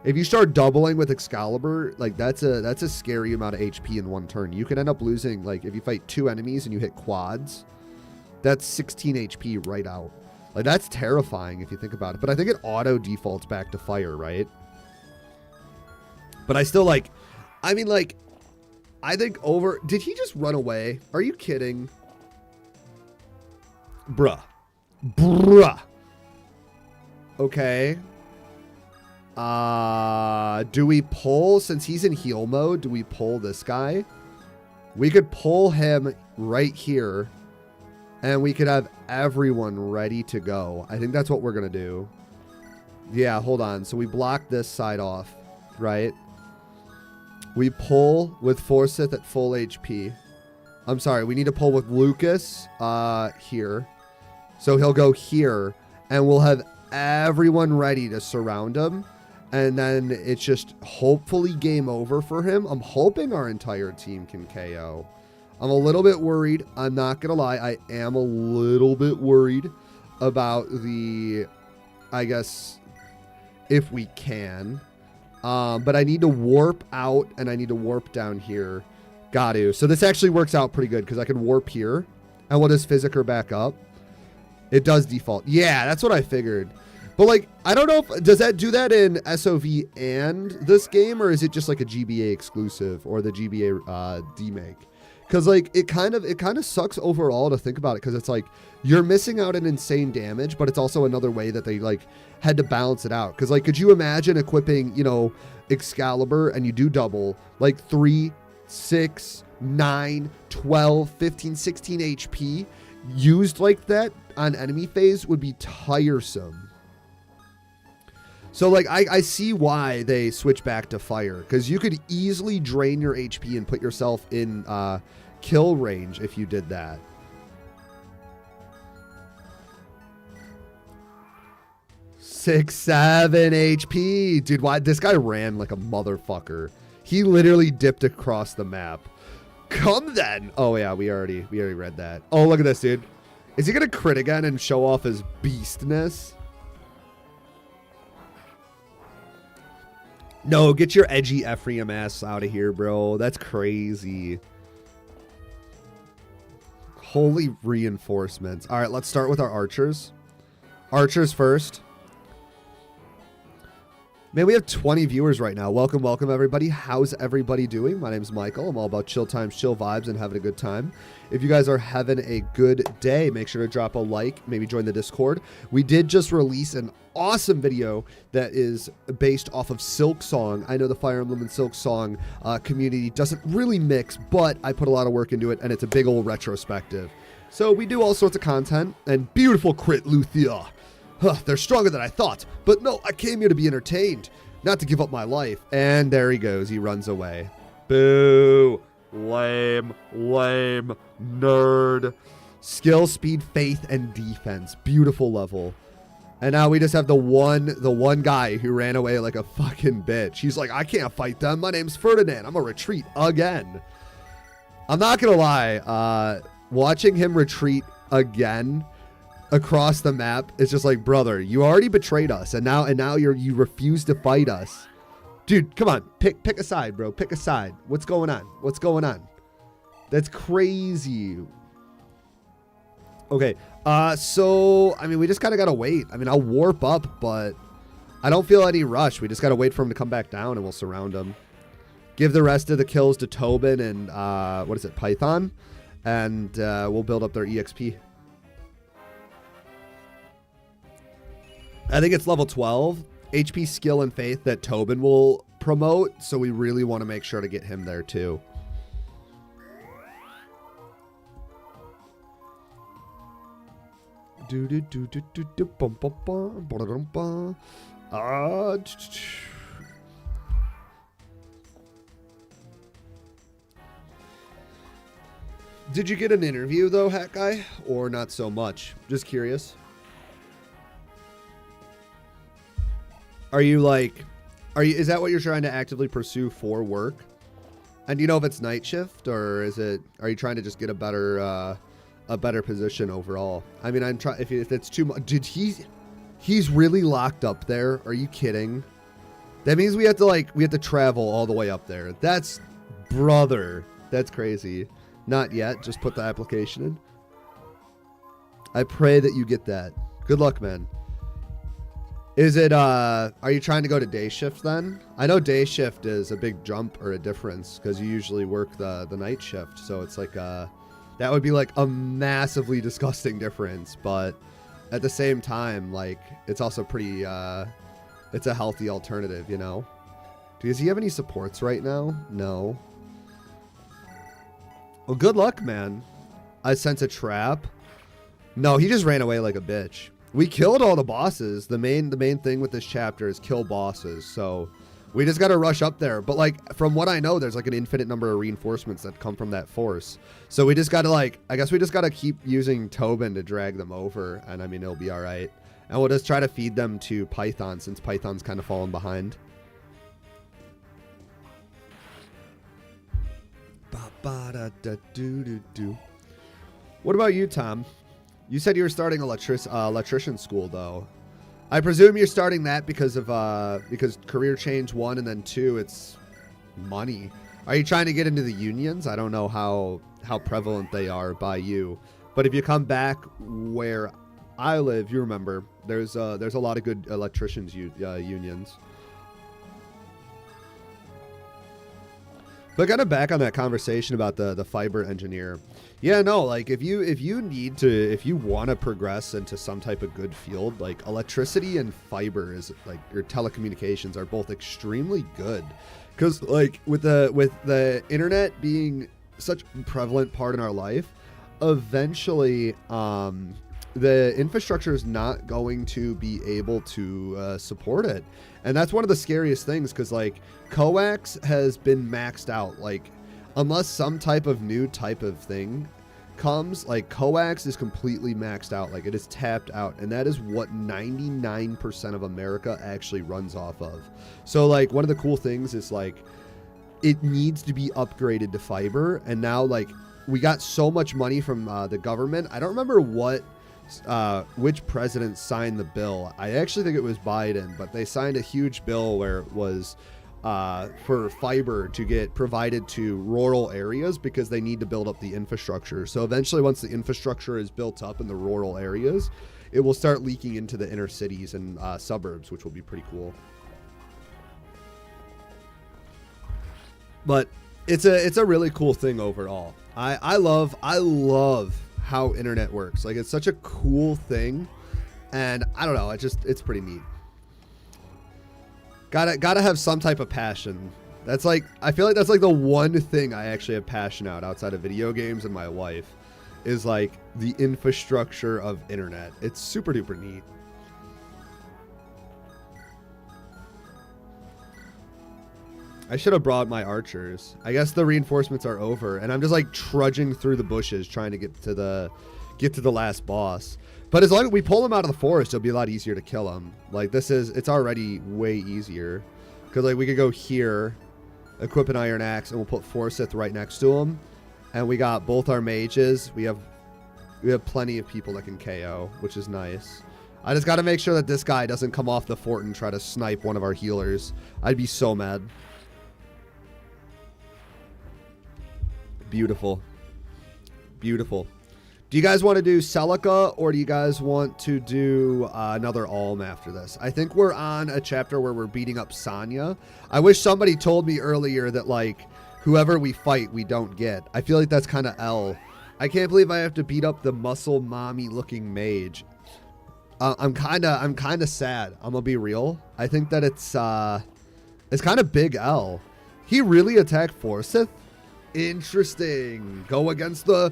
if you start doubling with Excalibur, like, that's a scary amount of HP in 1 turn. You can end up losing, like, if you fight 2 enemies and you hit quads, that's 16 HP right out. Like, that's terrifying if you think about it. But I think it auto defaults back to fire, right? But I still like, I mean, like, I think over, did he just run away? Are you kidding? Bruh. Okay. Do we pull, since he's in heal mode, do we pull this guy? We could pull him right here, and we could have everyone ready to go. I think that's what we're going to do. Yeah, hold on. So we block this side off, right? We pull with Forsyth at full HP. I'm sorry, we need to pull with Lucas here. So he'll go here, and we'll have everyone ready to surround him. And then it's just hopefully game over for him. I'm hoping our entire team can KO. I'm a little bit worried. I'm not going to lie. I am a little bit worried about the, I guess, if we can. But I need to warp out and I need to warp down here. Got to. So this actually works out pretty good because I can warp here and we'll just physic her back up. It does default. Yeah, that's what I figured. But, like, I don't know if, does that do that in SOV and this game, or is it just like a GBA exclusive or the GBA demake? Because, like, it kind of sucks overall to think about it, because it's like you're missing out on insane damage, but it's also another way that they, like, had to balance it out. Because, like, could you imagine equipping, you know, Excalibur and you do double, like 3, 6, 9, 12, 15, 16 HP used like that on enemy phase would be tiresome. So, like, I see why they switch back to fire, because you could easily drain your HP and put yourself in kill range if you did that. Six, 7 HP. Dude, why? This guy ran like a motherfucker. He literally dipped across the map. Come then. Oh, yeah, we already read that. Oh, look at this, dude. Is he going to crit again and show off his beastness? No, get your edgy Ephraim ass out of here, bro. That's crazy. Holy reinforcements. All right, let's start with our archers. Archers first. Man, we have 20 viewers right now. Welcome, welcome, everybody. How's everybody doing? My name's Michael. I'm all about chill times, chill vibes, and having a good time. If you guys are having a good day, make sure to drop a like, maybe join the Discord. We did just release an awesome video that is based off of Silk Song. I know the Fire Emblem and Silk Song community doesn't really mix, but I put a lot of work into it, and it's a big old retrospective. So we do all sorts of content, and beautiful crit, Luthia. Huh, they're stronger than I thought, but no, I came here to be entertained, not to give up my life. And there he goes. He runs away. Boo. Lame, lame, nerd. Skill, speed, faith, and defense. Beautiful level. And now we just have the one guy who ran away like a fucking bitch. He's like, I can't fight them. My name's Ferdinand. I'm gonna retreat again. I'm not gonna lie. Watching him retreat again across the map, it's just like, brother, you already betrayed us, and now you refuse to fight us. Dude, come on, pick a side, bro. Pick a side. What's going on? What's going on? That's crazy. Okay, so I mean, we just kind of gotta wait. I mean, I'll warp up, but I don't feel any rush. We just gotta wait for him to come back down, and we'll surround him. Give the rest of the kills to Tobin and what is it, Python, and we'll build up their EXP. I think it's level 12, HP, skill, and faith that Tobin will promote, so we really want to make sure to get him there too. Did you get an interview though, Hat Guy, or not so much? Just curious. Is that what you're trying to actively pursue for work? And do you know if it's night shift, or are you trying to just get a better position overall? I mean, if it's too much. Dude, he's really locked up there. Are you kidding? That means we have to travel all the way up there. That's crazy. Not yet. Just put the application in. I pray that you get that. Good luck, man. Is it, are you trying to go to day shift then? I know day shift is a big jump or a difference because you usually work the night shift. So it's like, that would be like a massively disgusting difference. But at the same time, like, it's also pretty, it's a healthy alternative, you know? Does he have any supports right now? No. Well, good luck, man. I sense a trap. No, he just ran away like a bitch. We killed all the bosses. The main thing with this chapter is kill bosses. So we just got to rush up there. But like, from what I know, there's like an infinite number of reinforcements that come from that force. So we just got to like, I guess we just got to keep using Tobin to drag them over. And I mean, it'll be all right. And we'll just try to feed them to Python since Python's kind of fallen behind. What about you, Tom? You said you were starting electrician school, though. I presume you're starting that because of because career change 1 and then 2, it's money. Are you trying to get into the unions? I don't know how prevalent they are by you, but if you come back where I live, you remember there's a lot of good electricians unions. But kind of back on that conversation about the fiber engineer. Yeah, no, like if you want to progress into some type of good field, like electricity and fiber is like, your telecommunications are both extremely good. Cause like with the internet being such a prevalent part in our life, eventually, the infrastructure is not going to be able to support it. And that's one of the scariest things because like coax has been maxed out. Like unless some type of new type of thing comes, like coax is completely maxed out. Like it is tapped out. And that is what 99% of America actually runs off of. So like one of the cool things is like it needs to be upgraded to fiber. And now like we got so much money from the government. I don't remember which president signed the bill. I actually think it was Biden, but they signed a huge bill where it was for fiber to get provided to rural areas because they need to build up the infrastructure. So eventually, once the infrastructure is built up in the rural areas, it will start leaking into the inner cities and suburbs, which will be pretty cool. But it's a really cool thing overall. I love how internet works. Like it's such a cool thing, and I don't know, it's pretty neat. Gotta have some type of passion. That's like, I feel like that's like the one thing I actually have passion out outside of video games and my wife is like the infrastructure of internet. It's super duper neat. I should have brought my archers. I guess the reinforcements are over, and I'm just like trudging through the bushes trying to get to the last boss. But as long as we pull him out of the forest, it'll be a lot easier to kill him. Like it's already way easier. Because like we could go here, equip an iron axe, and we'll put Forsyth right next to him. And we got both our mages. We have plenty of people that can KO, which is nice. I just got to make sure that this guy doesn't come off the fort and try to snipe one of our healers. I'd be so mad. Beautiful. Beautiful. Do you guys want to do Celica, or do you guys want to do another Alm after this? I think we're on a chapter where we're beating up Sonya. I wish somebody told me earlier that, like, whoever we fight, we don't get. I feel like that's kind of L. I can't believe I have to beat up the muscle mommy-looking mage. I'm kind of sad. I'm gonna be real. I think that it's kind of big L. He really attacked Forsyth? Interesting. Go against the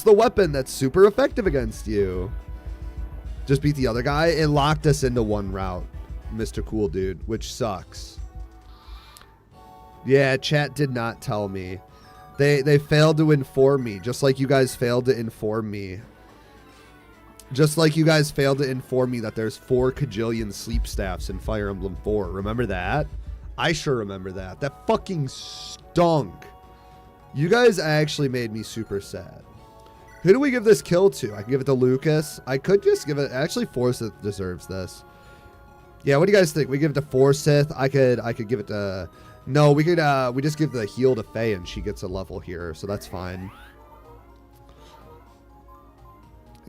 weapon that's super effective against you. Just beat the other guy. It locked us into one route, Mr. Cool Dude, which sucks. Yeah, chat did not tell me. They failed to inform me, just like you guys failed to inform me. Just like you guys failed to inform me that there's 4 kajillion sleep staffs in Fire Emblem 4. Remember that? I sure remember that. That fucking stunk. You guys actually made me super sad. Who do we give this kill to? I can give it to Lucas. I could just give it... Actually, Forsyth deserves this. Yeah, what do you guys think? We give it to Forsyth. I could give it to... No, we could... we just give the heal to Faye and she gets a level here, so that's fine.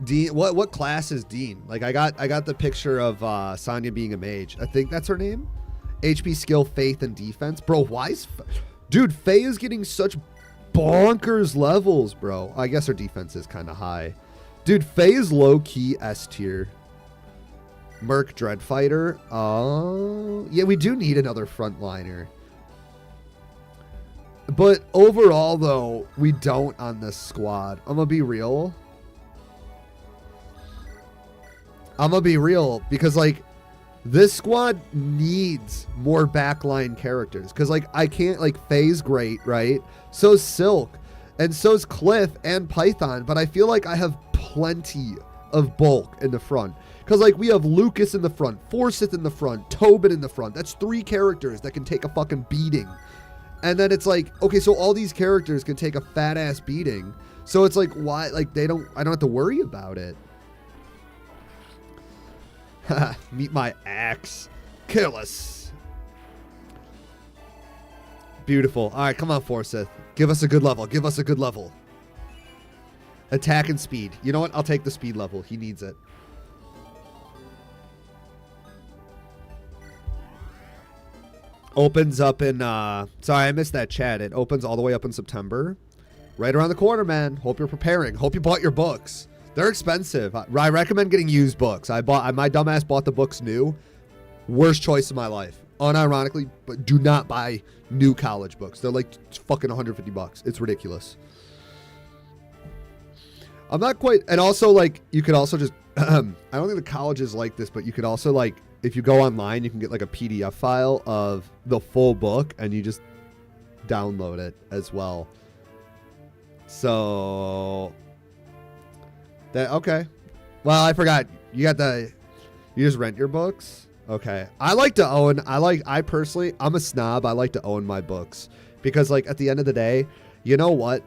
Dean, what class is Dean? Like I got the picture of Sonya being a mage. I think that's her name. HP, skill, faith, and defense. Bro, why is dude, Faye is getting such bonkers levels, bro. I guess her defense is kind of high. Dude, Faye is low-key S tier. Merc Dreadfighter. Oh, yeah, we do need another frontliner. But overall, though, we don't on this squad. I'm gonna be real. Because, like, this squad needs more backline characters. Because, like, I can't, like, Faye's great, right? So's Silk. And so's Cliff and Python. But I feel like I have plenty of bulk in the front. Because, like, we have Lucas in the front, Forsyth in the front, Tobin in the front. That's 3 characters that can take a fucking beating. And then it's like, okay, so all these characters can take a fat-ass beating. So it's like, why? Like, I don't have to worry about it. Meet my axe. Kill us. Beautiful. All right, come on, Forsyth. Give us a good level. Give us a good level. Attack and speed. You know what? I'll take the speed level. He needs it. Opens up in, sorry, I missed that chat. It opens all the way up in September. Right around the corner, man. Hope you're preparing. Hope you bought your books. They're expensive. I recommend getting used books. My dumbass bought the books new. Worst choice of my life. Unironically, but do not buy new college books. They're like fucking $150. It's ridiculous. I'm not quite, and also like, you could also just, I don't think the college is like this, but you could also like, if you go online, you can get like a PDF file of the full book and you just download it as well. So that, okay. Well, I forgot. You just rent your books? Okay. I like to own, I personally, I'm a snob. I like to own my books because like at the end of the day, you know what?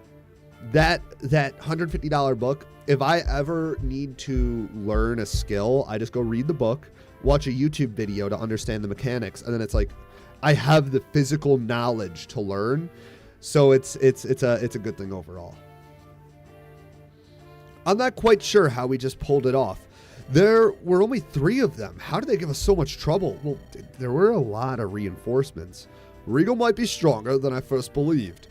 That $150 book, if I ever need to learn a skill, I just go read the book, watch a YouTube video to understand the mechanics, and then it's like I have the physical knowledge to learn. So it's a good thing overall. I'm not quite sure how we just pulled it off. There were only 3 of them. How did they give us so much trouble? Well, there were a lot of reinforcements. Regal might be stronger than I first believed.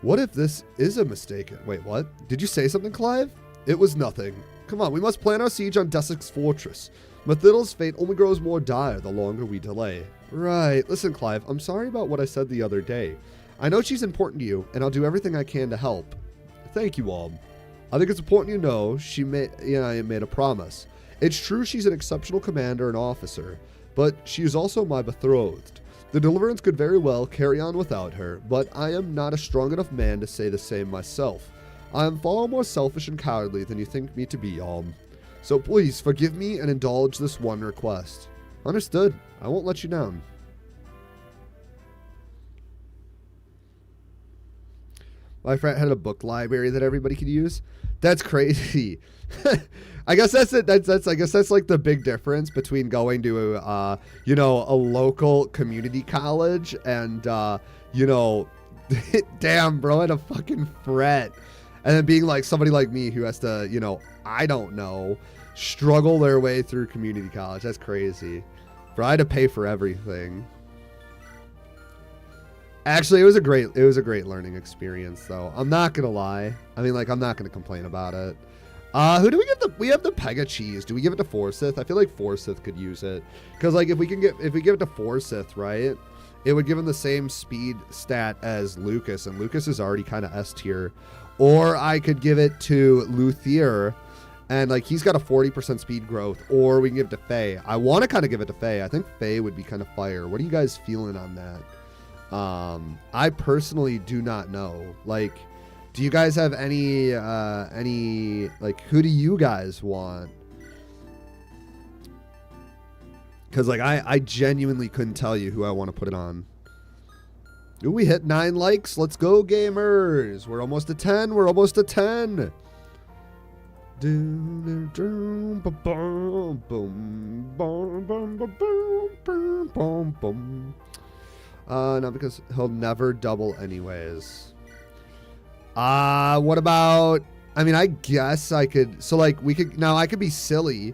What if this is a mistake? Wait, what? Did you say something, Clive? It was nothing. Come on, we must plan our siege on Desic's fortress. Mathilda's fate only grows more dire the longer we delay. Right. Listen, Clive, I'm sorry about what I said the other day. I know she's important to you, and I'll do everything I can to help. Thank you, Alm. I think it's important you know she made a promise. It's true she's an exceptional commander and officer, but she is also my betrothed. The Deliverance could very well carry on without her, but I am not a strong enough man to say the same myself. I am far more selfish and cowardly than you think me to be, Alm. So please forgive me and indulge this one request. Understood. I won't let you down. My friend had a book library that everybody could use. That's crazy. I guess that's it. I guess that's like the big difference between going to a local community college and damn, bro, I had a fucking fret. And then being like somebody like me who has to, I don't know, struggle their way through community college. That's crazy. Bro, I had to pay for everything. Actually, it was a great learning experience, though. I'm not gonna lie. I mean, like, I'm not gonna complain about it. Who do we give we have the Pega Cheese. Do we give it to Forsyth? I feel like Forsyth could use it. Because, like, if we give it to Forsyth, right, it would give him the same speed stat as Lucas, and Lucas is already kind of S tier. Or I could give it to Luthier, and, like, he's got a 40% speed growth. Or we can give it to Faye. I want to kind of give it to Faye. I think Faye would be kind of fire. What are you guys feeling on that? I personally do not know. Like, do you guys have any, like, who do you guys want? Because, like, I genuinely couldn't tell you who I want to put it on. Ooh, we hit 9 likes. Let's go, gamers. We're almost to 10. We're almost to 10. No, because he'll never double anyways. What about I mean, I guess I could. So, like, I could be silly.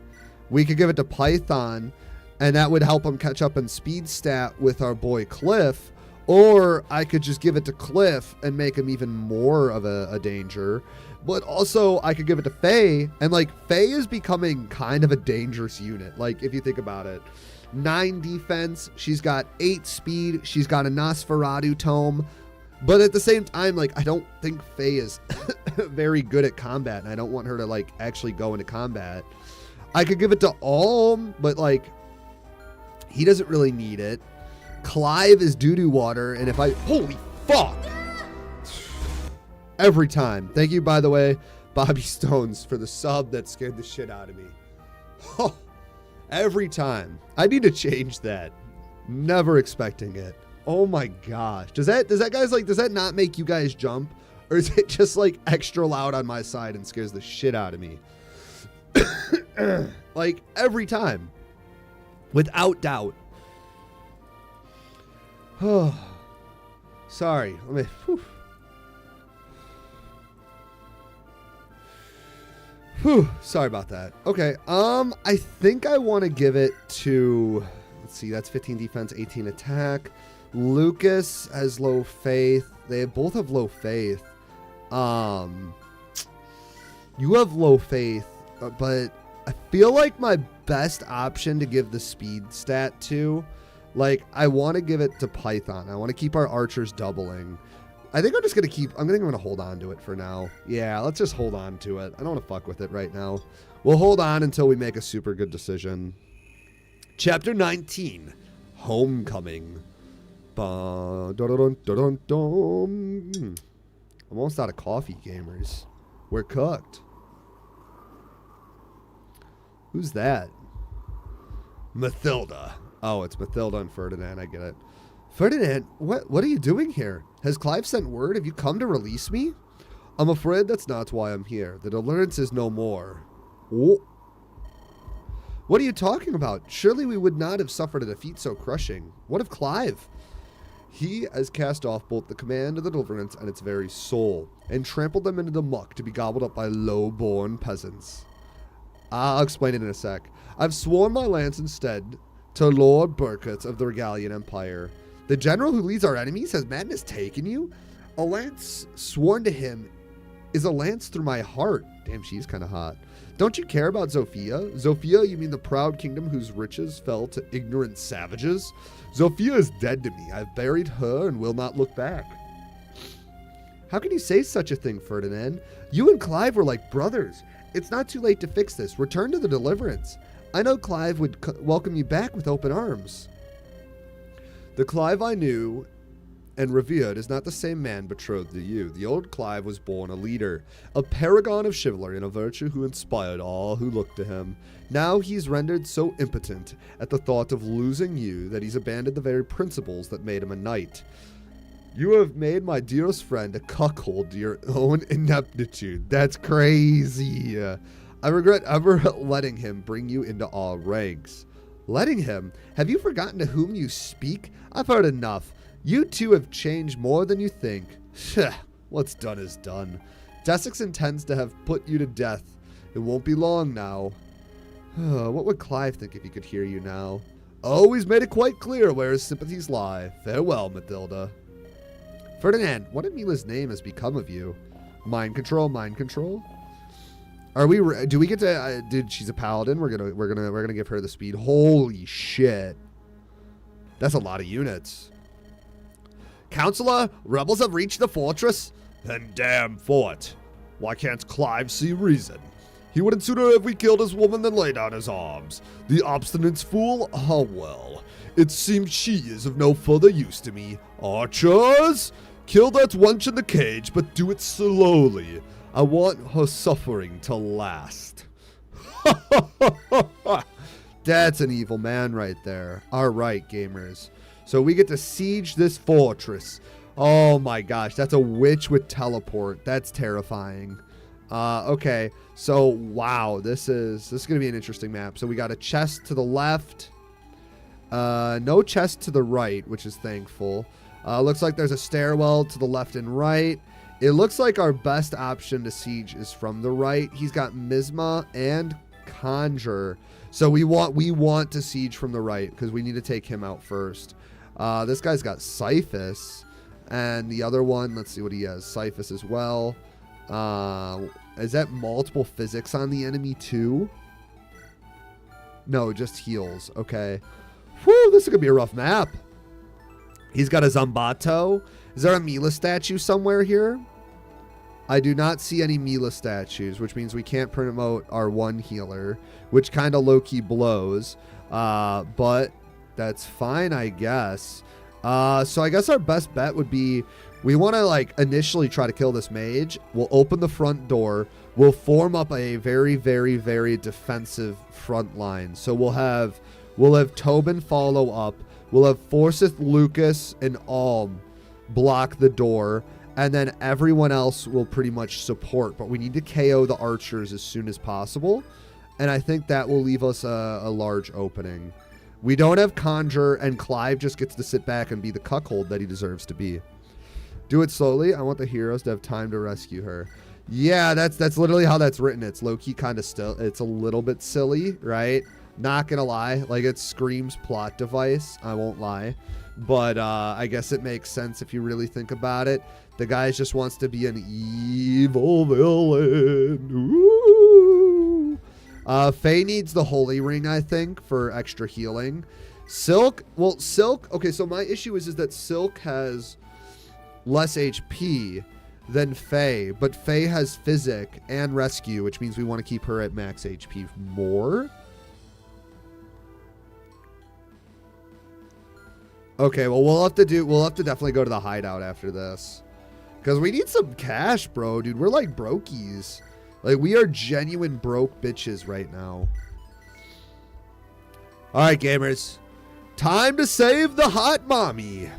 We could give it to Python, and that would help him catch up in speed stat with our boy Cliff. Or I could just give it to Cliff and make him even more of a danger. But also, I could give it to Faye, and, like, Faye is becoming kind of a dangerous unit. Like, if you think about it. 9 defense, she's got 8 speed, she's got a Nosferatu tome. But at the same time, like, I don't think Faye is very good at combat, and I don't want her to, like, actually go into combat. I could give it to Alm, but, like, he doesn't really need it. Clive is doo-doo water, and if I... Holy fuck! Every time. Thank you, by the way, Bobby Stones, for the sub that scared the shit out of me. Oh, every time. I need to change that. Never expecting it. Oh my gosh. Does that guys, like, does that not make you guys jump? Or is it just, like, extra loud on my side and scares the shit out of me? Like, every time. Without doubt. Oh. Sorry. Let me... Whew. Whew. Sorry about that. Okay. I think I want to give it to... Let's see. That's 15 defense, 18 attack. Lucas has low faith. They both have low faith. You have low faith, but I feel like my best option to give the speed stat to, like, I want to give it to Python. I want to keep our archers doubling. I think I'm just going to I'm going to hold on to it for now. Yeah, let's just hold on to it. I don't want to fuck with it right now. We'll hold on until we make a super good decision. Chapter 19, Homecoming. I'm almost out of coffee, gamers. We're cooked. Who's that? Mathilda. Oh, it's Mathilda and Ferdinand. I get it. Ferdinand, what are you doing here? Has Clive sent word? Have you come to release me? I'm afraid that's not why I'm here. The Desolance is no more. Oh. What are you talking about? Surely we would not have suffered a defeat so crushing. What of Clive? He has cast off both the command of the Deliverance and its very soul, and trampled them into the muck to be gobbled up by low-born peasants. I'll explain it in a sec. I've sworn my lance instead to Lord Burkett of the Regalian Empire. The general who leads our enemies, has madness taken you? A lance sworn to him is a lance through my heart. Damn, she's kind of hot. Don't you care about Zofia? Zofia, you mean the proud kingdom whose riches fell to ignorant savages? Zofia is dead to me. I've buried her and will not look back. How can you say such a thing, Ferdinand? You and Clive were like brothers. It's not too late to fix this. Return to the Deliverance. I know Clive would welcome you back with open arms. The Clive I knew and revered is not the same man betrothed to you. The old Clive was born a leader, a paragon of chivalry and a virtue who inspired all who looked to him. Now he's rendered so impotent at the thought of losing you that he's abandoned the very principles that made him a knight. You have made my dearest friend a cuckold to your own ineptitude. That's crazy. I regret ever letting him bring you into our ranks. Letting him? Have you forgotten to whom you speak? I've heard enough. You two have changed more than you think. What's done is done. Desix intends to have put you to death. It won't be long now. What would Clive think if he could hear you now? Oh, he's made it quite clear where his sympathies lie. Farewell, Mathilda. Ferdinand, what in Mila's name has become of you? Mind control, mind control? Are we? Do we get to? Dude, she's a paladin. We're gonna give her the speed. Holy shit! That's a lot of units. Counselor, rebels have reached the fortress. Then damn fort. Why can't Clive see reason? He wouldn't sooner have we killed his woman than lay down his arms. The obstinate fool. Oh well. It seems she is of no further use to me. Archers, kill that wench in the cage, but do it slowly. I want her suffering to last. That's an evil man right there. All right, gamers. So we get to siege this fortress. Oh my gosh, that's a witch with teleport. That's terrifying. Okay, so wow, this is gonna be an interesting map. So we got a chest to the left. No chest to the right, which is thankful. Looks like there's a stairwell to the left and right. It looks like our best option to siege is from the right. He's got Misma and Conjure. So we want to siege from the right because we need to take him out first. This guy's got Syphus. And the other one, let's see what he has. Syphus as well. Is that multiple physics on the enemy too? No, just heals. Okay. Whew, this is going to be a rough map. He's got a Zombato. Is there a Mila statue somewhere here? I do not see any Mila statues, which means we can't promote our one healer, which kind of low-key blows. But that's fine, I guess. So I guess our best bet would be we want to like initially try to kill this mage. We'll open the front door. We'll form up a very, very, very defensive front line. So we'll have Tobin follow up. We'll have Forsyth, Lucas, and Alm block the door. And then everyone else will pretty much support. But we need to KO the archers as soon as possible. And I think that will leave us a large opening. We don't have Conjure, and Clive just gets to sit back and be the cuckold that he deserves to be. Do it slowly. I want the heroes to have time to rescue her. Yeah, that's literally how that's written. It's low-key kind of still. It's a little bit silly, right? Not gonna lie. Like, it screams plot device. I won't lie. But I guess it makes sense if you really think about it. The guy just wants to be an evil villain. Ooh. Faye needs the Holy Ring, I think, for extra healing. Silk, well, Silk, okay, so my issue is that Silk has less HP than Faye, but Faye has Physic and Rescue, which means we want to keep her at max HP more. Okay, well, we'll have to definitely go to the hideout after this. Because we need some cash, bro, dude. We're like brokies. Like, we are genuine broke bitches right now. All right, gamers. Time to save the hot mommy.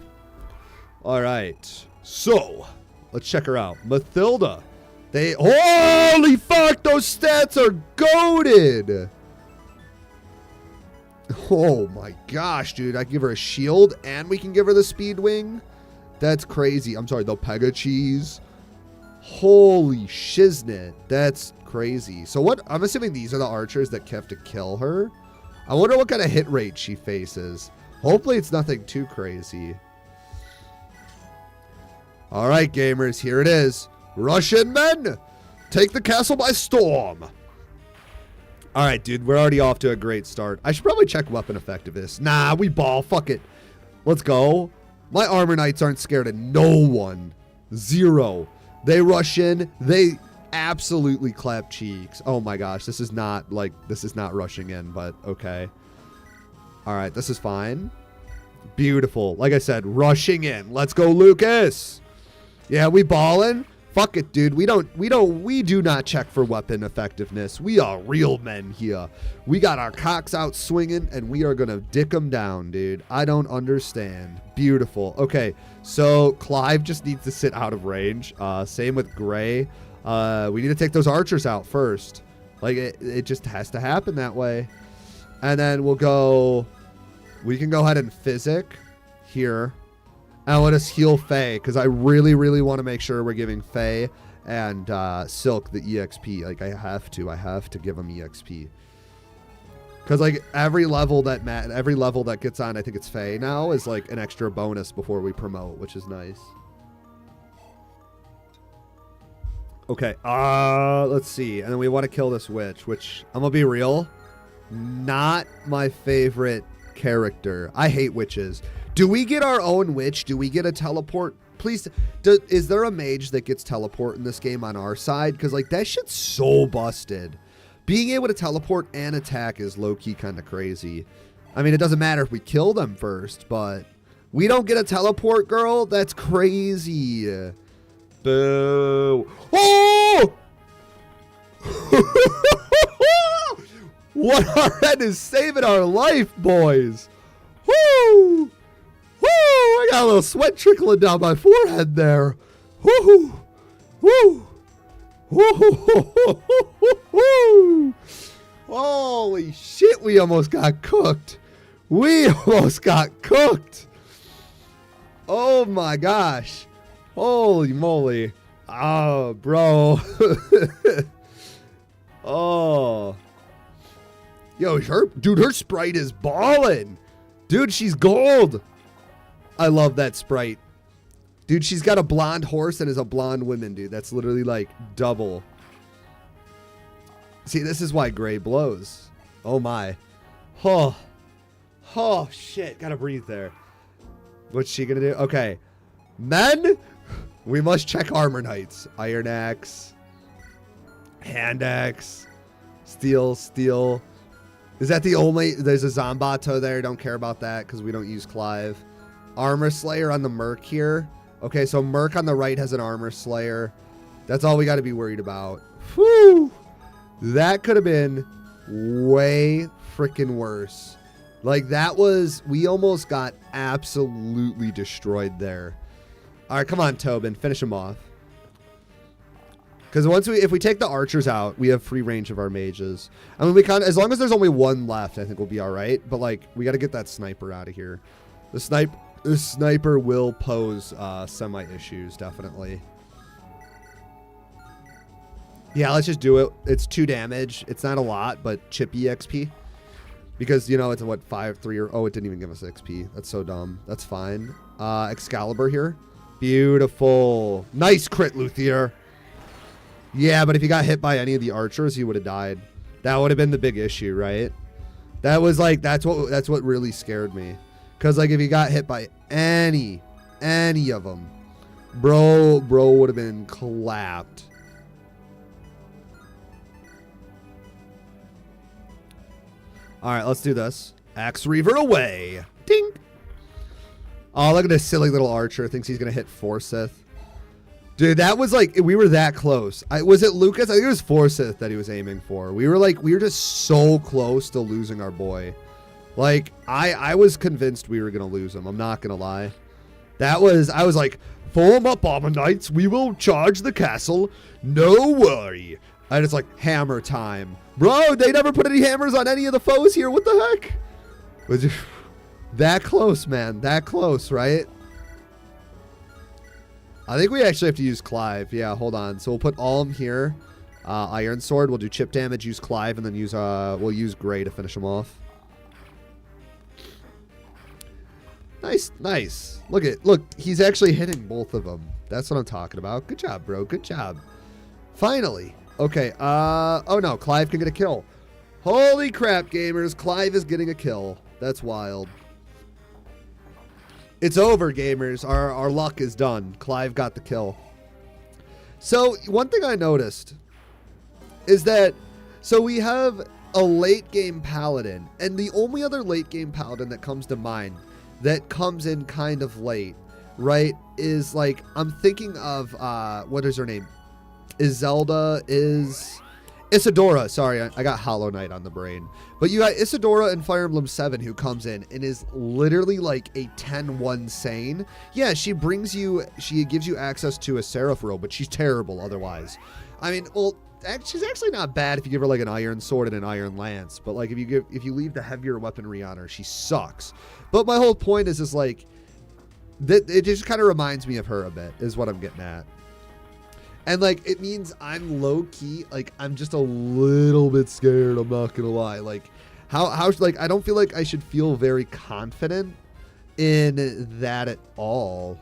All right. So, let's check her out. Mathilda. Holy fuck, those stats are goated. Oh my gosh, dude. I can give her a shield and we can give her the speed wing. That's crazy. I'm sorry, the Pega cheese. Holy shiznit. That's crazy. So what? I'm assuming these are the archers that have to kill her. I wonder what kind of hit rate she faces. Hopefully it's nothing too crazy. All right, gamers, here it is. Russian men, take the castle by storm. All right, dude, we're already off to a great start. I should probably check weapon effectiveness. Nah, we ball. Fuck it. Let's go. My armor knights aren't scared of no one. Zero. They rush in. They absolutely clap cheeks. Oh my gosh, this is not rushing in, but okay. All right, this is fine. Beautiful. Like I said, rushing in. Let's go, Lucas. Yeah, we ballin'. Fuck it, dude. We do not check for weapon effectiveness. We are real men here. We got our cocks out swinging, and we are gonna dick them down, dude. I don't understand. Beautiful. Okay, so Clive just needs to sit out of range. Same with Gray. We need to take those archers out first. Like, it just has to happen that way. And then we can go ahead and Physic here. And let us heal Faye, because I really, really want to make sure we're giving Faye and Silk the EXP. Like, I have to give them EXP. Because, like, every level that gets on, I think it's Faye now, is, like, an extra bonus before we promote, which is nice. Okay, let's see. And then we want to kill this witch, which, I'm going to be real, not my favorite character. I hate witches. Do we get our own witch? Do we get a teleport? Please, is there a mage that gets teleport in this game on our side? Because, like, that shit's so busted. Being able to teleport and attack is low-key kind of crazy. I mean, it doesn't matter if we kill them first, but we don't get a teleport, girl? That's crazy. Boo. Oh! What our head is saving our life, boys. Woo! Woo! I got a little sweat trickling down my forehead there. Woo! Woo! Woo! Holy shit, we almost got cooked. We almost got cooked. Oh my gosh. Holy moly. Oh, bro. Oh. Yo, her Sprite is ballin'. Dude, she's gold. I love that Sprite. Dude, she's got a blonde horse and is a blonde woman, dude. That's literally like double. See, this is why gray blows. Oh my. Oh. Oh, shit. Gotta breathe there. What's she gonna do? Okay. Men, we must check armor knights. Iron axe. Hand axe. Steel. Is that the only... There's a Zombato there. Don't care about that because we don't use Clive. Armor Slayer on the Merc here. Okay, so Merc on the right has an Armor Slayer. That's all we got to be worried about. Whew! That could have been way freaking worse. Like, that was... We almost got absolutely destroyed there. All right, come on, Tobin. Finish him off. Because if we take the archers out, we have free range of our mages. I mean, as long as there's only one left, I think we'll be all right. But, like, we got to get that sniper out of here. The sniper will pose semi-issues, definitely. Yeah, let's just do it. It's 2 damage. It's not a lot, but chippy XP. Because, you know, it's what, 5-3 or... Oh, it didn't even give us XP. That's so dumb. That's fine. Excalibur here. Beautiful. Nice crit, Luthier. Yeah, but if he got hit by any of the archers, he would have died. That would have been the big issue, right? That was like... That's what really scared me. Because, like, if he got hit by any of them, bro would have been clapped. All right, let's do this. Axe Reaver away. Ding. Oh, look at this silly little archer. Thinks he's going to hit Forsyth. Dude, that was like, we were that close. Was it Lucas? I think it was Forsyth that he was aiming for. We were just so close to losing our boy. Like, I was convinced we were going to lose him. I'm not going to lie. I was like, form up, Armor Knights. We will charge the castle. No worry. And it's like, hammer time. Bro, they never put any hammers on any of the foes here. What the heck? Was it that close, man? That close, right? I think we actually have to use Clive. Yeah, hold on. So we'll put Alm here. Iron Sword. We'll do chip damage, use Clive, and then we'll use Gray to finish him off. Nice. Look, he's actually hitting both of them. That's what I'm talking about. Good job, bro. Good job. Finally. Okay, oh no, Clive can get a kill. Holy crap, gamers. Clive is getting a kill. That's wild. It's over, gamers. Our luck is done. Clive got the kill. So, one thing I noticed is that, so we have a late game paladin, and the only other late game paladin that comes to mind that comes in kind of late, right, is like, I'm thinking of, what is her name? Isadora. Sorry, I got Hollow Knight on the brain. But you got Isadora in Fire Emblem 7 who comes in and is literally like a 10-1 Sane. Yeah, she gives you access to a Seraph Robe, but she's terrible otherwise. I mean, well, she's actually not bad if you give her like an Iron Sword and an Iron Lance. But like if you leave the heavier weaponry on her, she sucks. But my whole point is like, that it just kind of reminds me of her a bit, is what I'm getting at. And, like, it means I'm low-key, like, I'm just a little bit scared, I'm not gonna lie. Like, like, I don't feel like I should feel very confident in that at all.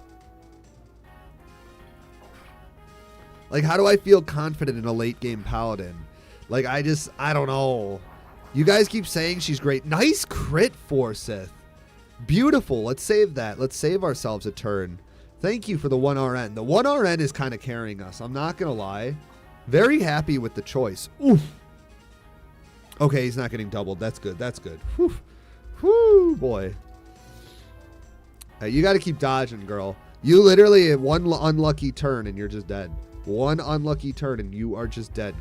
Like, how do I feel confident in a late-game paladin? Like, I don't know. You guys keep saying she's great. Nice crit, Forsyth. Beautiful. Let's save that. Let's save ourselves a turn. Thank you for the 1RN. The 1RN is kind of carrying us. I'm not going to lie. Very happy with the choice. Oof. Okay, he's not getting doubled. That's good. That's good. Whew. Whew, boy. Hey, you got to keep dodging, girl. You literally have one unlucky turn and you're just dead. One unlucky turn and you are just dead.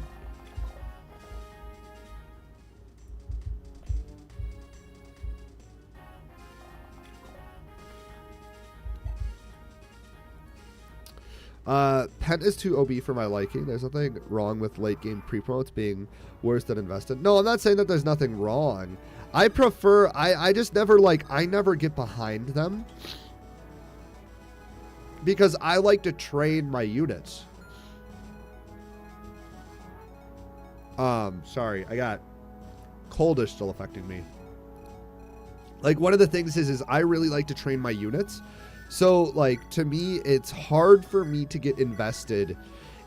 Pent is too OB for my liking. There's nothing wrong with late game pre-promotes being worse than invested. No, I'm not saying that there's nothing wrong. I prefer, I just never I never get behind them. Because I like to train my units. Sorry, I got coldish still affecting me. Like, one of the things is I really like to train my units. So, like, to me, it's hard for me to get invested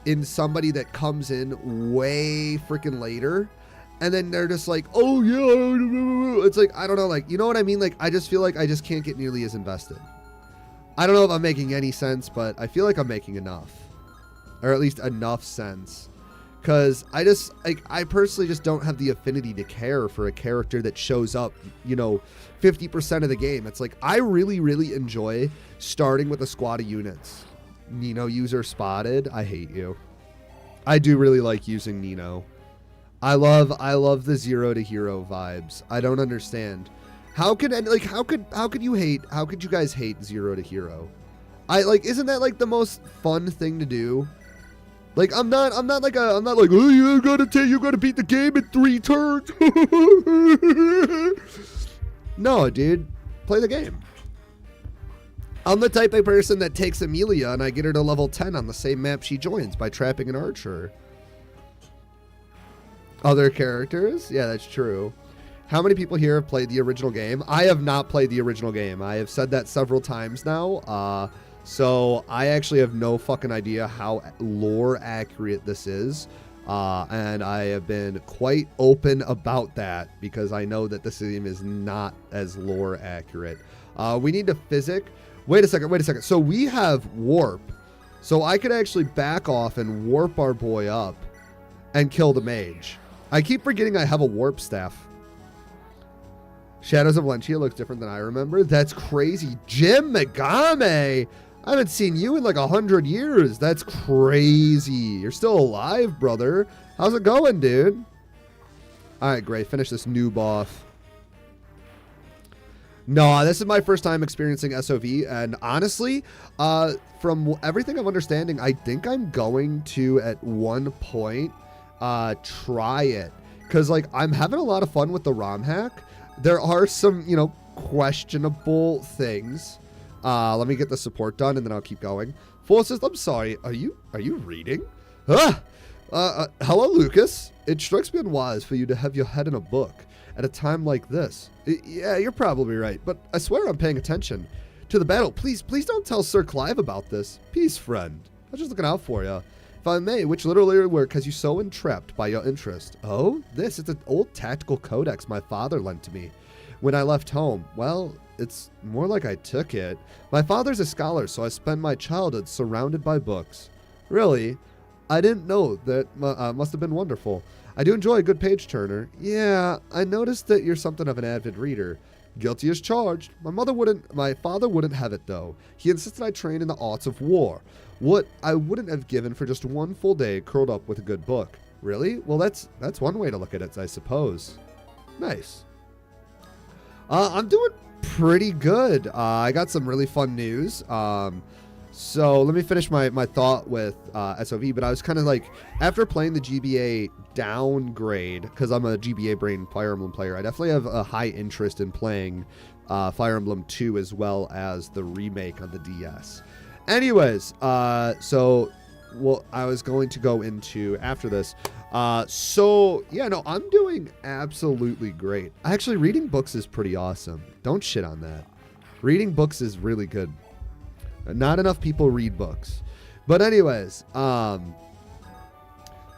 in somebody that comes in way freaking later. And then they're just like, oh, yeah. It's like, I don't know. Like, you know what I mean? Like, I just feel like I just can't get nearly as invested. I don't know if I'm making any sense, but I feel like I'm making enough. Or at least enough sense. Because I personally just don't have the affinity to care for a character that shows up, 50% of the game. It's like, I really, really enjoy starting with a squad of units. Nino user spotted. I hate you. I do really like using Nino. I love the 0 to hero vibes. I don't understand. How could you guys hate 0 to hero? Isn't that like the most fun thing to do? Like, I'm not like, oh, you gotta beat the game in 3 turns. No, dude, play the game. I'm the type of person that takes Amelia and I get her to level 10 on the same map she joins by trapping an archer. Other characters? Yeah, that's true. How many people here have played the original game? I have not played the original game. I have said that several times now. So I actually have no fucking idea how lore accurate this is. And I have been quite open about that because I know that this game is not as lore accurate. We need to physic. Wait a second. So we have warp. So I could actually back off and warp our boy up and kill the mage. I keep forgetting I have a warp staff. Shadows of Lentia looks different than I remember. That's crazy. Jim Megame! I haven't seen you in like 100 years. That's crazy. You're still alive, brother. How's it going, dude? All right, great. Finish this noob off. No, this is my first time experiencing SOV, and honestly, from everything I'm understanding, I think I'm going to, at one point, try it. Because, like, I'm having a lot of fun with the ROM hack. There are some, questionable things. Let me get the support done, and then I'll keep going. Forces, I'm sorry. Are you reading? Hello, Lucas. It strikes me unwise for you to have your head in a book at a time like this. Yeah, you're probably right, but I swear I'm paying attention to the battle. Please don't tell Sir Clive about this. Peace, friend. I was just looking out for you. If I may, which literary work has you so entrapped by your interest? Oh, it's an old tactical codex my father lent to me when I left home. Well, it's more like I took it. My father's a scholar, so I spent my childhood surrounded by books. Really? I didn't know that. Must have been wonderful. I do enjoy a good page turner. Yeah, I noticed that you're something of an avid reader. Guilty as charged. My father wouldn't have it though. He insisted I train in the arts of war. What I wouldn't have given for just one full day curled up with a good book. Really? Well, that's one way to look at it, I suppose. Nice. I'm doing pretty good. I got some really fun news. So let me finish my thought with SOV, but I was kind of like, after playing the GBA downgrade, because I'm a GBA brain Fire Emblem player, I definitely have a high interest in playing Fire Emblem 2 as well as the remake on the DS. Anyways, so what I was going to go into after this. So yeah, no, I'm doing absolutely great. Actually, reading books is pretty awesome. Don't shit on that. Reading books is really good. Not enough people read books. But anyways,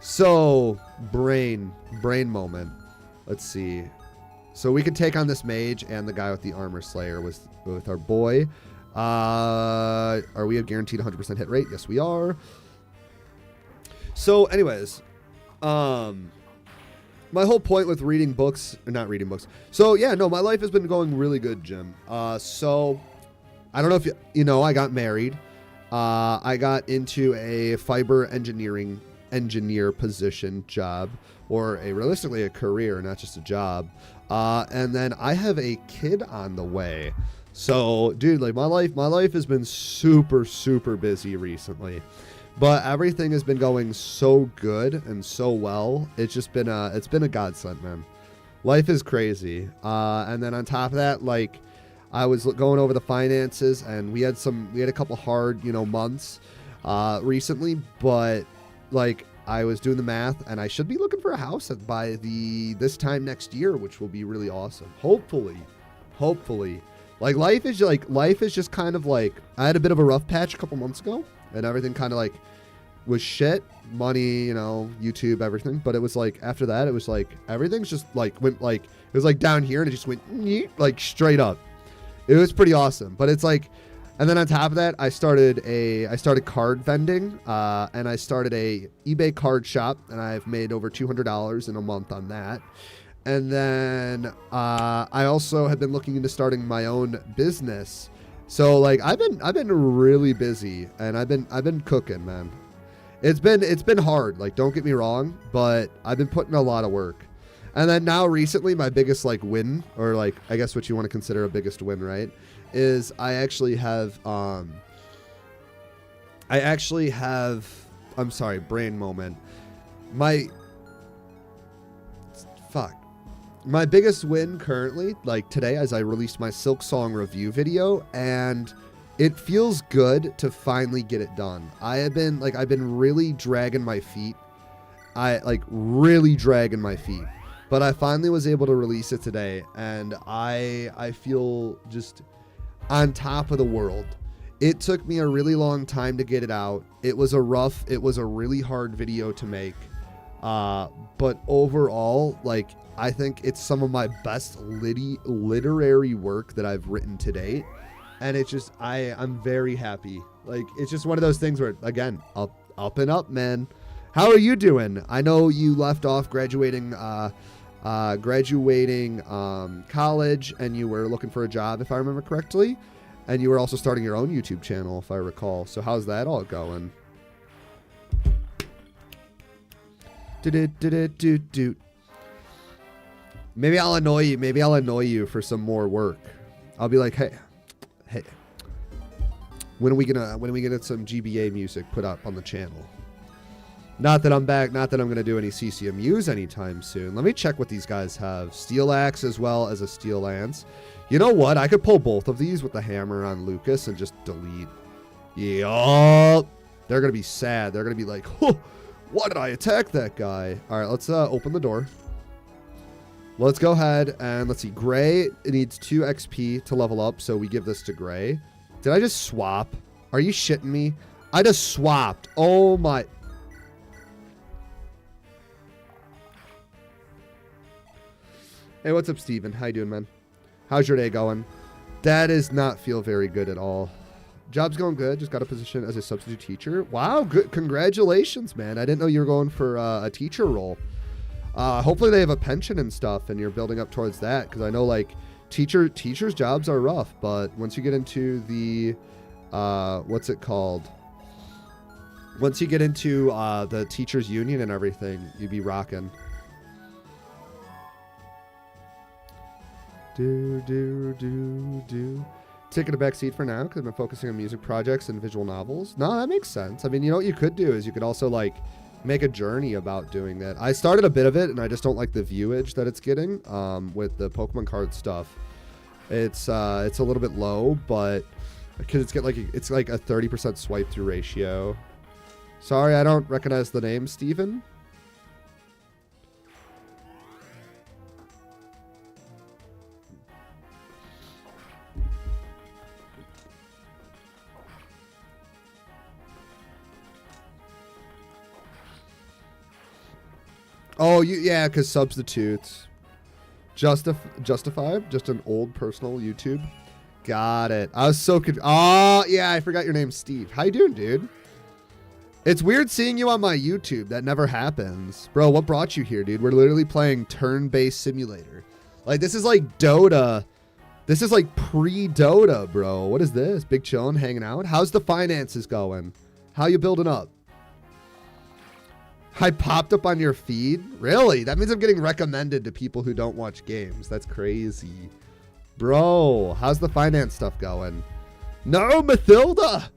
so brain moment. Let's see. So we can take on this mage and the guy with the armor slayer with our boy. Are we a guaranteed 100% hit rate? Yes, we are. So anyways, my whole point with reading books, or not reading books. So yeah, no, my life has been going really good, Jim. So I don't know if you know, I got married. I got into a fiber engineer position job, or realistically a career, not just a job. And then I have a kid on the way. So dude, like my life has been super, super busy recently, but everything has been going so good and so well. It's just been it's been a godsend, man. Life is crazy. And then on top of that, like, I was going over the finances, and we had a couple hard, months recently, but like I was doing the math, and I should be looking for a house by this time next year, which will be really awesome. Hopefully. Like life is just kind of like, I had a bit of a rough patch a couple months ago, and everything kind of like was shit, money, you know, YouTube, everything. But it was like after that, it was like everything's just like went like, it was like down here and it just went like straight up. It was pretty awesome. But it's like, and then on top of that, I started card vending, and I started a eBay card shop, and I've made over $200 in a month on that. And then I also have been looking into starting my own business. So like I've been really busy, and I've been cooking, man. It's been hard, like don't get me wrong, but I've been putting a lot of work. And then now recently my biggest like win, or like I guess what you want to consider a biggest win, right, is I actually have I'm sorry, brain moment. My biggest win currently, like today, as I released my Silk Song review video, and it feels good to finally get it done. I've been really dragging my feet. But I finally was able to release it today, and I feel just on top of the world. It took me a really long time to get it out. It was a really hard video to make. But overall, like, I think it's some of my best literary work that I've written to date. And it's just, I'm very happy. Like, it's just one of those things where, again, up and up, man. How are you doing? I know you left off graduating college, and you were looking for a job, if I remember correctly. And you were also starting your own YouTube channel, if I recall. So how's that all going? Maybe I'll annoy you. Maybe I'll annoy you for some more work. I'll be like, hey, when are we gonna get some GBA music put up on the channel? Not that I'm back. Not that I'm gonna do any CCMUs anytime soon. Let me check what these guys have. Steel Axe as well as a Steel Lance. You know what? I could pull both of these with the hammer on Lucas and just delete. Yup. They're gonna be sad. They're gonna be like, oh, why did I attack that guy? All right, let's open the door. Let's go ahead and let's see. Gray, it needs 2 XP to level up, so we give this to Gray. Did I just swap? Are you shitting me? I just swapped. Oh my. Hey, what's up, Steven? How you doing, man? How's your day going? That does not feel very good at all. Job's going good. Just got a position as a substitute teacher. Wow, good. Congratulations, man. I didn't know you were going for a teacher role. Hopefully they have a pension and stuff, and you're building up towards that, because I know, like, teachers' jobs are rough, but once you get into the, what's it called? Once you get into the teachers' union and everything, you'd be rocking. Taking a back seat for now because I've been focusing on music projects and visual novels. No, that makes sense. I mean, you know what you could do is you could also like make a journey about doing that. I started a bit of it, and I just don't like the viewage that it's getting with the Pokemon card stuff. It's a little bit low, but because it's like a 30% swipe through ratio. Sorry, I don't recognize the name, Steven. Oh, yeah, because substitutes. Justified? Just an old personal YouTube? Got it. I was so confused. Oh, yeah, I forgot your name, Steve. How you doing, dude? It's weird seeing you on my YouTube. That never happens. Bro, what brought you here, dude? We're literally playing turn-based simulator. Like, this is like Dota. This is like pre-Dota, bro. What is this? Big chillin', hanging out? How's the finances going? How you building up? I popped up on your feed? Really? That means I'm getting recommended to people who don't watch games. That's crazy. Bro, how's the finance stuff going? No, Mathilda!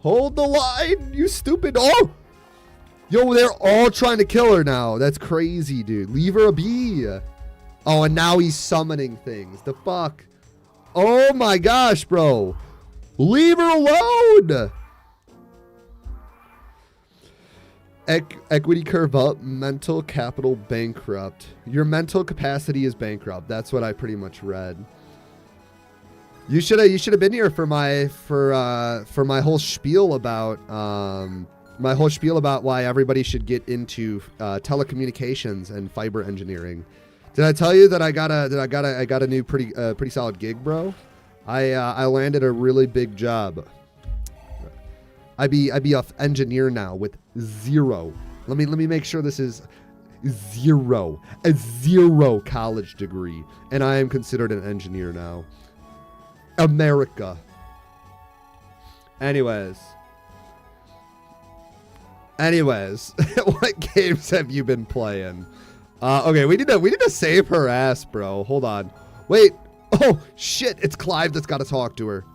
Hold the line, you stupid. Oh! Yo, they're all trying to kill her now. That's crazy, dude. Leave her a be. Oh, and now he's summoning things. The fuck? Oh my gosh, bro. Leave her alone! Equity curve up, mental capital bankrupt. Your mental capacity is bankrupt. That's what I pretty much read. You should have been here for my whole spiel about why everybody should get into telecommunications and fiber engineering. Did I tell you that I got a new pretty solid gig, bro? I landed a really big job. I be a engineer now with zero. Let me make sure this is a zero college degree, and I am considered an engineer now. America. Anyways, what games have you been playing? Okay, we need to save her ass, bro. Hold on. Wait. Oh shit! It's Clive that's got to talk to her.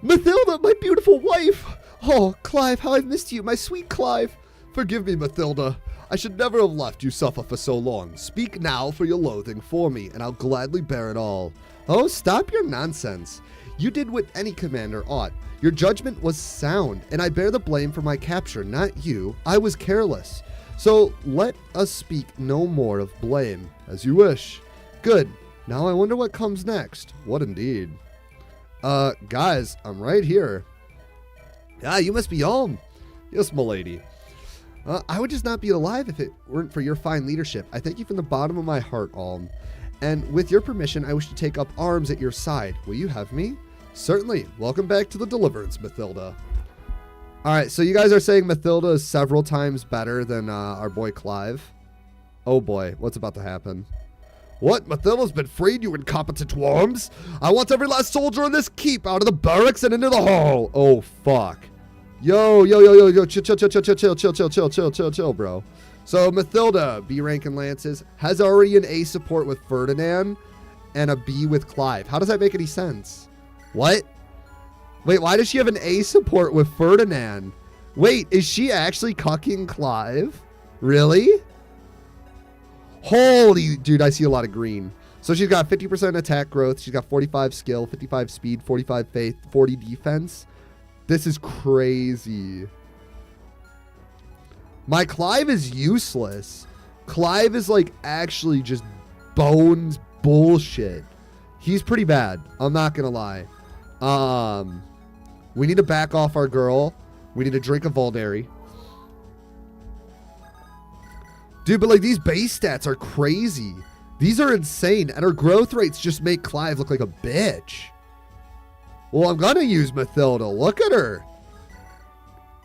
Mathilda, my beautiful wife! Oh, Clive, how I've missed you, my sweet Clive. Forgive me, Mathilda. I should never have left you suffer for so long. Speak now for your loathing for me, and I'll gladly bear it all. Oh, stop your nonsense. You did what any commander ought. Your judgment was sound, and I bear the blame for my capture, not you. I was careless. So let us speak no more of blame, as you wish. Good. Now I wonder what comes next. What indeed? Guys, I'm right here. Ah, you must be home. Yes, m'lady. I would just not be alive if it weren't for your fine leadership. I thank you from the bottom of my heart, Alm. And with your permission, I wish to take up arms at your side. Will you have me? Certainly. Welcome back to the Deliverance, Mathilda. Alright, so you guys are saying Mathilda is several times better than our boy Clive. Oh boy, what's about to happen? What? Mathilda's been freed, you incompetent worms? I want every last soldier in this keep out of the barracks and into the hall. Oh, fuck. Yo, chill, bro. So Mathilda, B rank and Lances, has already an A support with Ferdinand and a B with Clive. How does that make any sense? What? Wait, why does she have an A support with Ferdinand? Wait, is she actually cucking Clive? Really? Holy, dude, I see a lot of green. So she's got 50% attack growth. She's got 45 skill, 55 speed, 45 faith, 40 defense. This is crazy. My Clive is useless. Clive is like actually just bones bullshit. He's pretty bad. I'm not going to lie. We need to back off our girl. We need to drink a Voldary. Dude, but like these base stats are crazy. These are insane. And her growth rates just make Clive look like a bitch. Well, I'm going to use Mathilda. Look at her.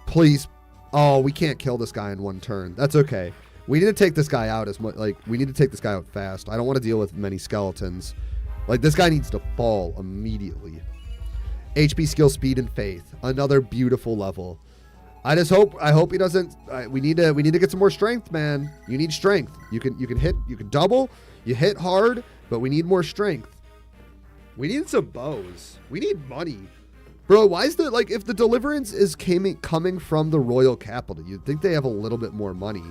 Please. Oh, we can't kill this guy in one turn. That's okay. We need to take this guy out as much. Like, we need to take this guy out fast. I don't want to deal with many skeletons. Like, this guy needs to fall immediately. HP, skill, speed, and faith. Another beautiful level. I hope he doesn't. We need to get some more strength, man. You need strength. You can double, you hit hard, but we need more strength. We need some bows. We need money. Bro, why is that, like, if the Deliverance is coming from the royal capital, you'd think they have a little bit more money.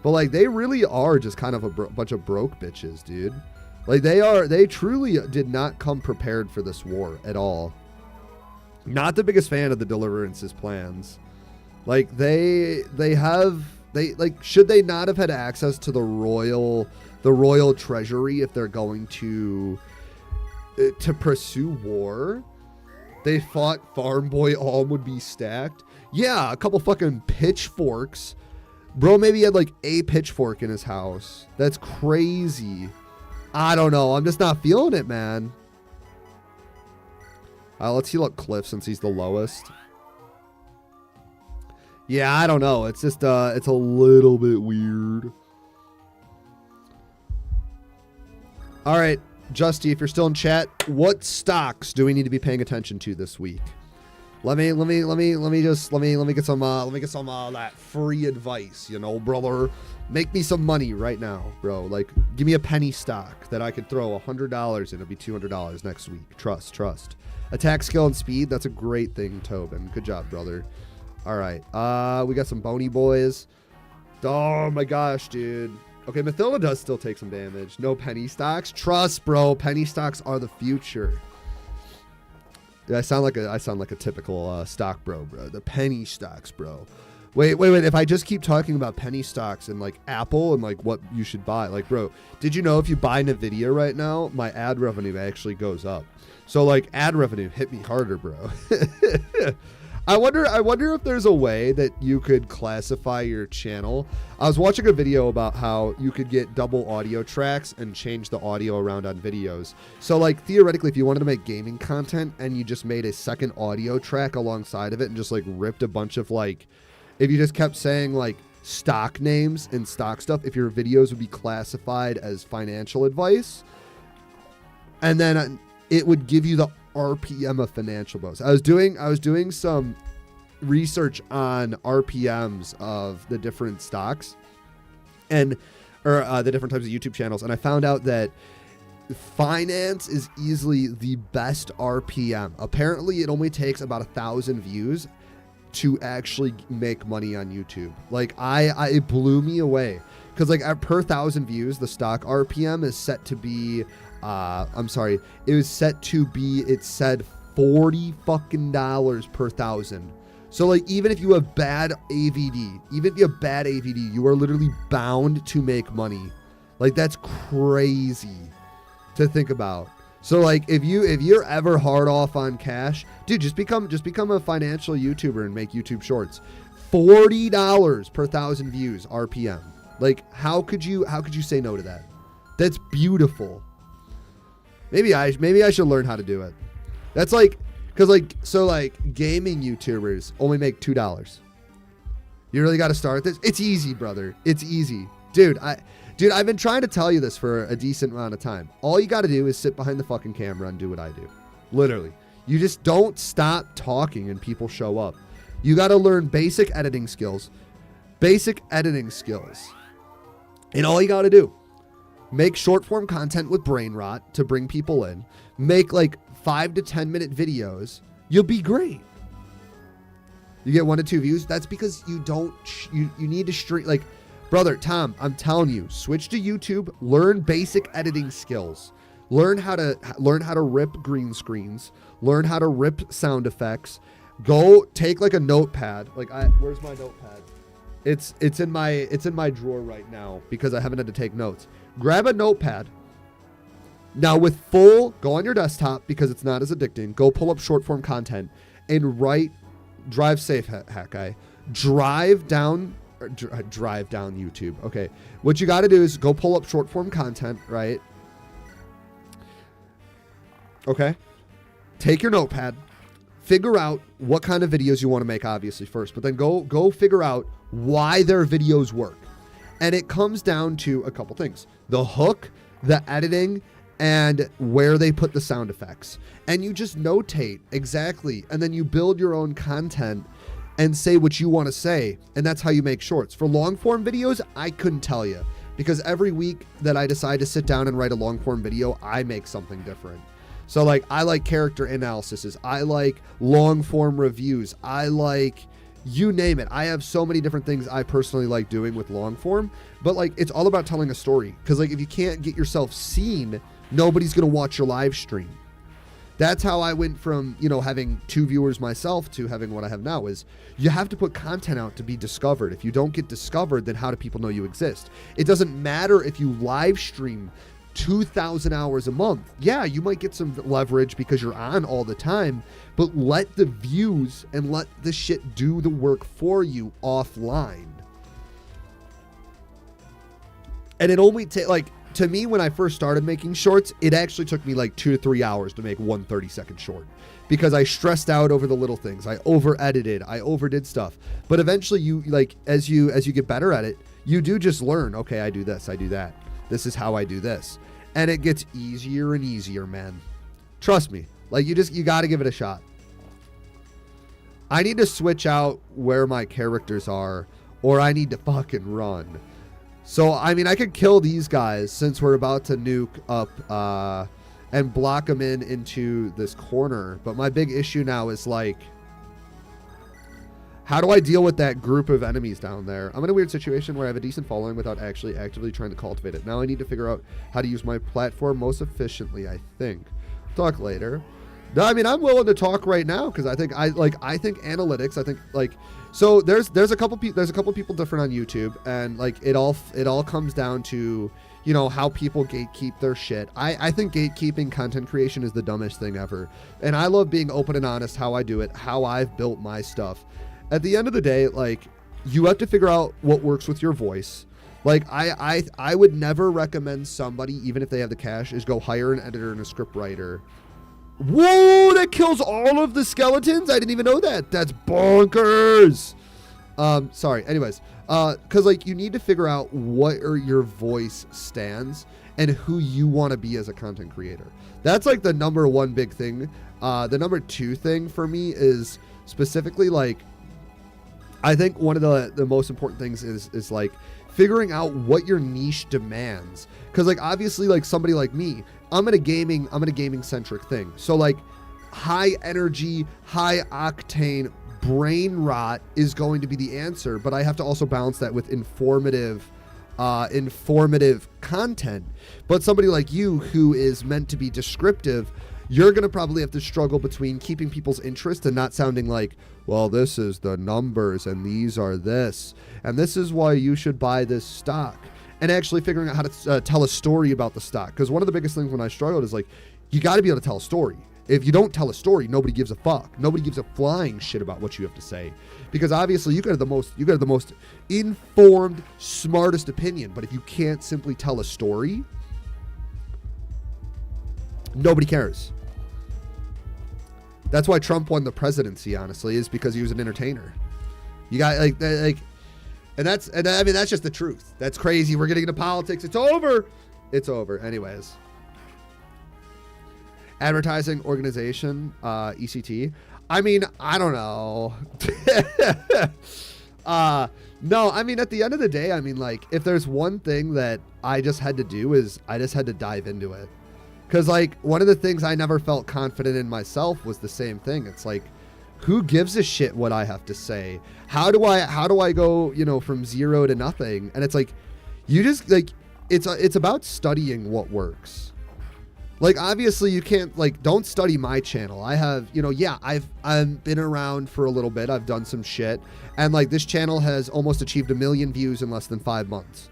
But, like, they really are just kind of a bunch of broke bitches, dude. Like, they truly did not come prepared for this war at all. Not the biggest fan of the Deliverance's plans. Like, should they not have had access to the royal treasury if they're going to pursue war? They thought Farm Boy Alm would be stacked. Yeah, a couple fucking pitchforks. Bro maybe had like a pitchfork in his house. That's crazy. I don't know. I'm just not feeling it, man. Let's heal up Cliff since he's the lowest. Yeah, I don't know. It's just, it's a little bit weird. All right, Justy, if you're still in chat, what stocks do we need to be paying attention to this week? Let me get some that free advice, you know, brother. Make me some money right now, bro. Like, give me a penny stock that I could throw $100 in. It'll be $200 next week. Trust. Attack, skill, and speed. That's a great thing, Tobin. Good job, brother. All right. We got some bony boys. Oh my gosh, dude. Okay, Mathilda does still take some damage. No penny stocks. Trust, bro. Penny stocks are the future. I sound like a typical stock bro. The penny stocks, bro. Wait. If I just keep talking about penny stocks and like Apple and like what you should buy, like, bro, did you know if you buy Nvidia right now, my ad revenue actually goes up? So like ad revenue hit me harder, bro. I wonder if there's a way that you could classify your channel. I was watching a video about how you could get double audio tracks and change the audio around on videos. So like theoretically, if you wanted to make gaming content and you just made a second audio track alongside of it and just like ripped a bunch of like, if you just kept saying like stock names and stock stuff, if your videos would be classified as financial advice, and then it would give you the RPM of financial bros. I was doing some research on RPMs of the different stocks and the different types of YouTube channels, and I found out that finance is easily the best RPM. Apparently, it only takes about 1,000 views to actually make money on YouTube. Like it blew me away because like per 1,000 views, the stock RPM is set to be it said $40 fucking per 1,000. So like even if you have bad AVD, you are literally bound to make money. Like that's crazy to think about. So like if you're ever hard off on cash, dude, just become a financial YouTuber and make YouTube shorts. $40 per 1,000 views RPM. Like how could you say no to that? That's beautiful. Maybe I should learn how to do it. That's like, cause like, so like gaming YouTubers only make $2. You really got to start this. It's easy, brother. It's easy. Dude, I've been trying to tell you this for a decent amount of time. All you got to do is sit behind the fucking camera and do what I do. Literally. You just don't stop talking and people show up. You got to learn basic editing skills. And all you got to do, make short form content with brain rot to bring people in. Make like 5 to 10 minute videos. You'll be great. You get 1 to 2 views. That's because you need to stream. Like, brother, Tom, I'm telling you, switch to YouTube, learn basic editing skills. Learn how to rip green screens, learn how to rip sound effects. Go take like a notepad. Like where's my notepad? It's in my drawer right now because I haven't had to take notes. Grab a notepad. Now go on your desktop because it's not as addicting. Go pull up short form content and drive safe, hack guy. Drive down YouTube. Okay. What you got to do is go pull up short form content, right? Okay. Take your notepad, figure out what kind of videos you want to make, obviously first, but then go figure out why their videos work. And it comes down to a couple things: the hook, the editing, and where they put the sound effects. And you just notate exactly, and then you build your own content and say what you want to say. And that's how you make shorts. For long form videos, I couldn't tell you, because every week that I decide to sit down and write a long form video, I make something different. So like, I like character analyses. I like long form reviews. I like, you name it. I have so many different things I personally like doing with long form, but like, it's all about telling a story. Cause like, if you can't get yourself seen, nobody's going to watch your live stream. That's how I went from, having 2 viewers myself to having what I have now. Is you have to put content out to be discovered. If you don't get discovered, then how do people know you exist? It doesn't matter if you live stream 2,000 hours a month. Yeah, you might get some leverage because you're on all the time, but let the views and let the shit do the work for you offline. And it only to me, when I first started making shorts, it actually took me like 2 to 3 hours to make one 30-second short because I stressed out over the little things. I over edited, I overdid stuff. But eventually as you get better at it, you do just learn, okay, I do this, I do that. This is how I do this. And it gets easier and easier, man. Trust me. Like, you got to give it a shot. I need to switch out where my characters are, or I need to fucking run. So, I mean, I could kill these guys since we're about to nuke up and block them into this corner. But my big issue now is, like, how do I deal with that group of enemies down there? I'm in a weird situation where I have a decent following without actually actively trying to cultivate it. Now I need to figure out how to use my platform most efficiently, I think. Talk later. No, I mean, I'm willing to talk right now because I think analytics. I think like, so there's a couple people different on YouTube, and like it all comes down to, you know, how people gatekeep their shit. I think gatekeeping content creation is the dumbest thing ever, and I love being open and honest how I do it, how I've built my stuff. At the end of the day, like, you have to figure out what works with your voice. Like, I would never recommend somebody, even if they have the cash, is go hire an editor and a script writer. Whoa, that kills all of the skeletons? I didn't even know that. That's bonkers. Sorry. Anyways, because like you need to figure out what your voice stands and who you want to be as a content creator. That's like the number one big thing. The number two thing for me is specifically like, I think one of the most important things is like figuring out what your niche demands. Because like obviously like somebody like me, I'm in a gaming centric thing. So like high energy, high octane brain rot is going to be the answer, but I have to also balance that with informative content. But somebody like you who is meant to be descriptive, you're going to probably have to struggle between keeping people's interest and not sounding like, well, this is the numbers and these are this, and this is why you should buy this stock. And actually figuring out how to tell a story about the stock. Because one of the biggest things when I struggled is like, you got to be able to tell a story. If you don't tell a story, nobody gives a fuck. Nobody gives a flying shit about what you have to say. Because obviously you got the most informed, smartest opinion. But if you can't simply tell a story, nobody cares. That's why Trump won the presidency, honestly, is because he was an entertainer. You got like. And I mean, that's just the truth. That's crazy. We're getting into politics. It's over. It's over. Anyways. Advertising organization, ECT. I mean, I don't know. No, I mean, at the end of the day, I mean, like, if there's one thing that I just had to do is I just had to dive into it. Because, like, one of the things I never felt confident in myself was the same thing. It's like, who gives a shit what I have to say? How do I go, you know, from zero to nothing? And it's like, you just like, it's about studying what works. Like, obviously you can't, like, don't study my channel. I have, you know, yeah, I've been around for a little bit. I've done some shit. And like, this channel has almost achieved 1 million views in less than 5 months.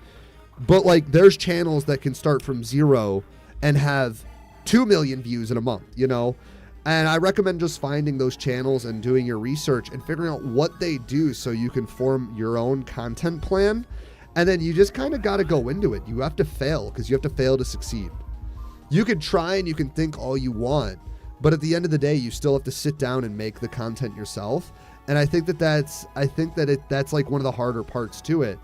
But like, there's channels that can start from zero and have 2 million views in a month, you know? And I recommend just finding those channels and doing your research and figuring out what they do so you can form your own content plan. And then you just kind of got to go into it. You have to fail because you have to fail to succeed. You can try and you can think all you want, but at the end of the day, you still have to sit down and make the content yourself. And I think that's like one of the harder parts to it.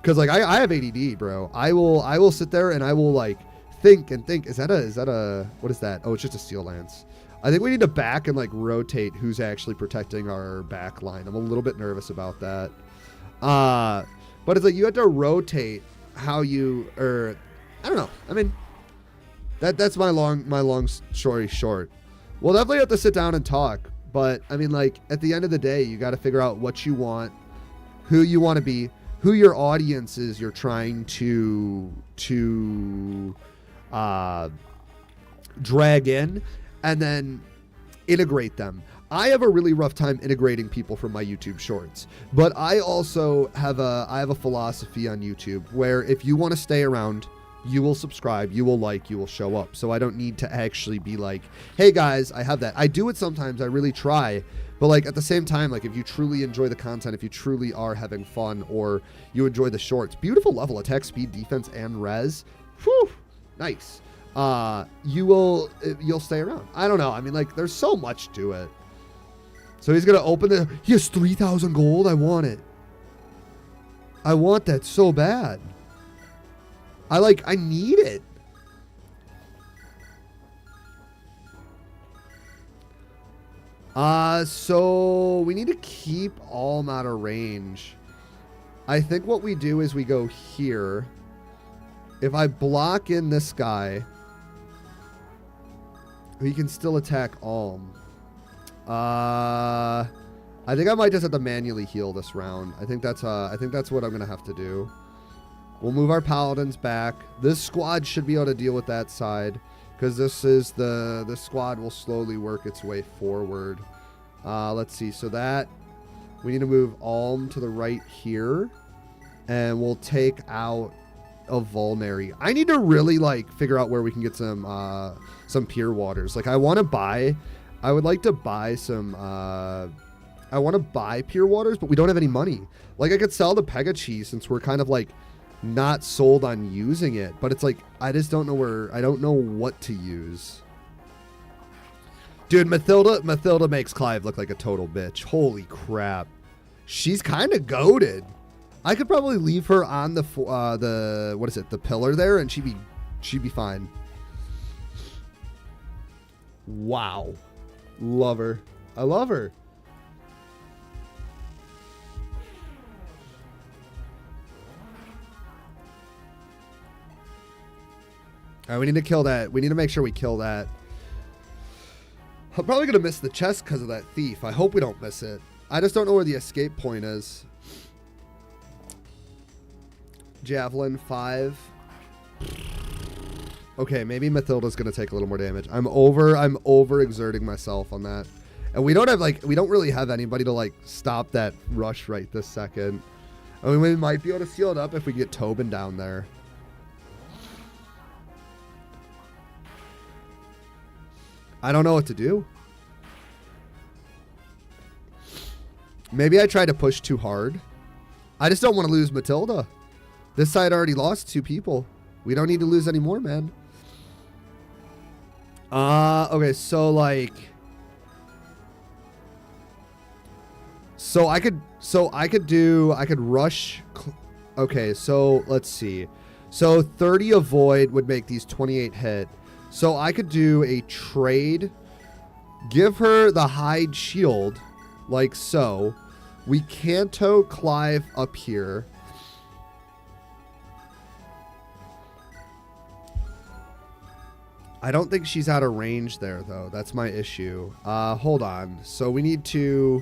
Cause like I have ADD, bro. I will sit there and I will like think. Is that a, what is that? Oh, it's just a steel lance. I think we need to back and like rotate who's actually protecting our back line. I'm a little bit nervous about that. But it's like you have to rotate how you, or I don't know. I mean, that's my long story short. We'll definitely have to sit down and talk. But I mean, like at the end of the day, you got to figure out what you want, who you want to be, who your audience is you're trying to drag in, and then integrate them. I have a really rough time integrating people from my YouTube shorts, but I also have a philosophy on YouTube where if you want to stay around, you will subscribe, you will like, you will show up. So I don't need to actually be like, hey guys, I have that. I do it sometimes, I really try, but like at the same time, like if you truly enjoy the content, if you truly are having fun, or you enjoy the shorts, beautiful level, attack, speed, defense, and res, whew, nice. You'll stay around. I don't know. I mean, like, there's so much to it. So he's going to open he has 3,000 gold. I want it. I want that so bad. I need it. So we need to keep Alm out of range. I think what we do is we go here. If I block in this guy, he can still attack Alm. I think I might just have to manually heal this round. I think that's what I'm gonna have to do. We'll move our paladins back. This squad should be able to deal with that side. because the squad will slowly work its way forward. Let's see. So that we need to move Alm to the right here, and we'll take out a Vulnary. I need to really like figure out where we can get some pure waters. Like I would like to buy some. I want to buy pure waters, but we don't have any money. Like I could sell the Pegachi since we're kind of like not sold on using it, but it's like I just don't know I don't know what to use. Dude, Mathilda makes Clive look like a total bitch. Holy crap. She's kind of goated. I could probably leave her on the what is it? The pillar there, and she'd be fine. Wow. Love her. I love her. All right, we need to kill that. We need to make sure we kill that. I'm probably going to miss the chest because of that thief. I hope we don't miss it. I just don't know where the escape point is. Javelin 5. Okay, maybe Mathilda's going to take a little more damage. I'm over exerting myself on that. And we don't really have anybody to like stop that rush right this second. I mean, we might be able to seal it up if we get Tobin down there. I don't know what to do. Maybe I try to push too hard. I just don't want to lose Matilda. This side already lost 2 people. We don't need to lose any more, man. Okay, so like... I could rush... Okay, so let's see. So 30 avoid would make these 28 hit. So I could do a trade, give her the hide shield, like so. We Canto Clive up here. I don't think she's out of range there, though. That's my issue. Hold on. So we need to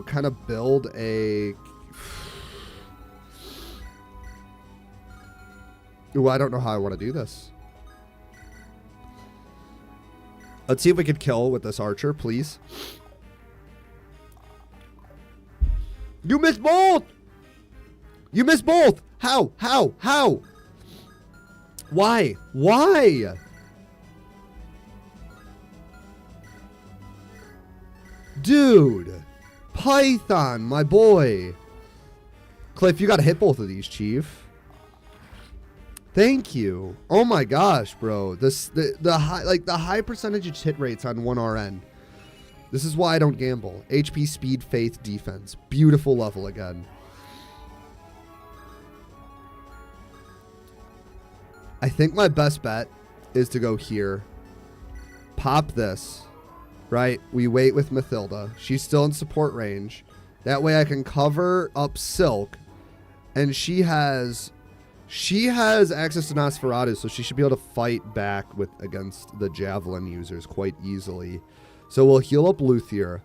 kind of build a... Ooh, I don't know how I want to do this. Let's see if we could kill with this archer, please. You missed both! You missed both! How? How? How? Why? Why? Dude. Python, my boy. Cliff, you gotta hit both of these, Chief. Thank you. Oh my gosh, bro. The high percentage hit rates on 1RN. This is why I don't gamble. HP, speed, faith, defense. Beautiful level again. I think my best bet is to go here. Pop this. Right? We wait with Mathilda. She's still in support range. That way I can cover up Silk. And she has access to Nosferatu, so she should be able to fight back against the Javelin users quite easily. So we'll heal up Luthier.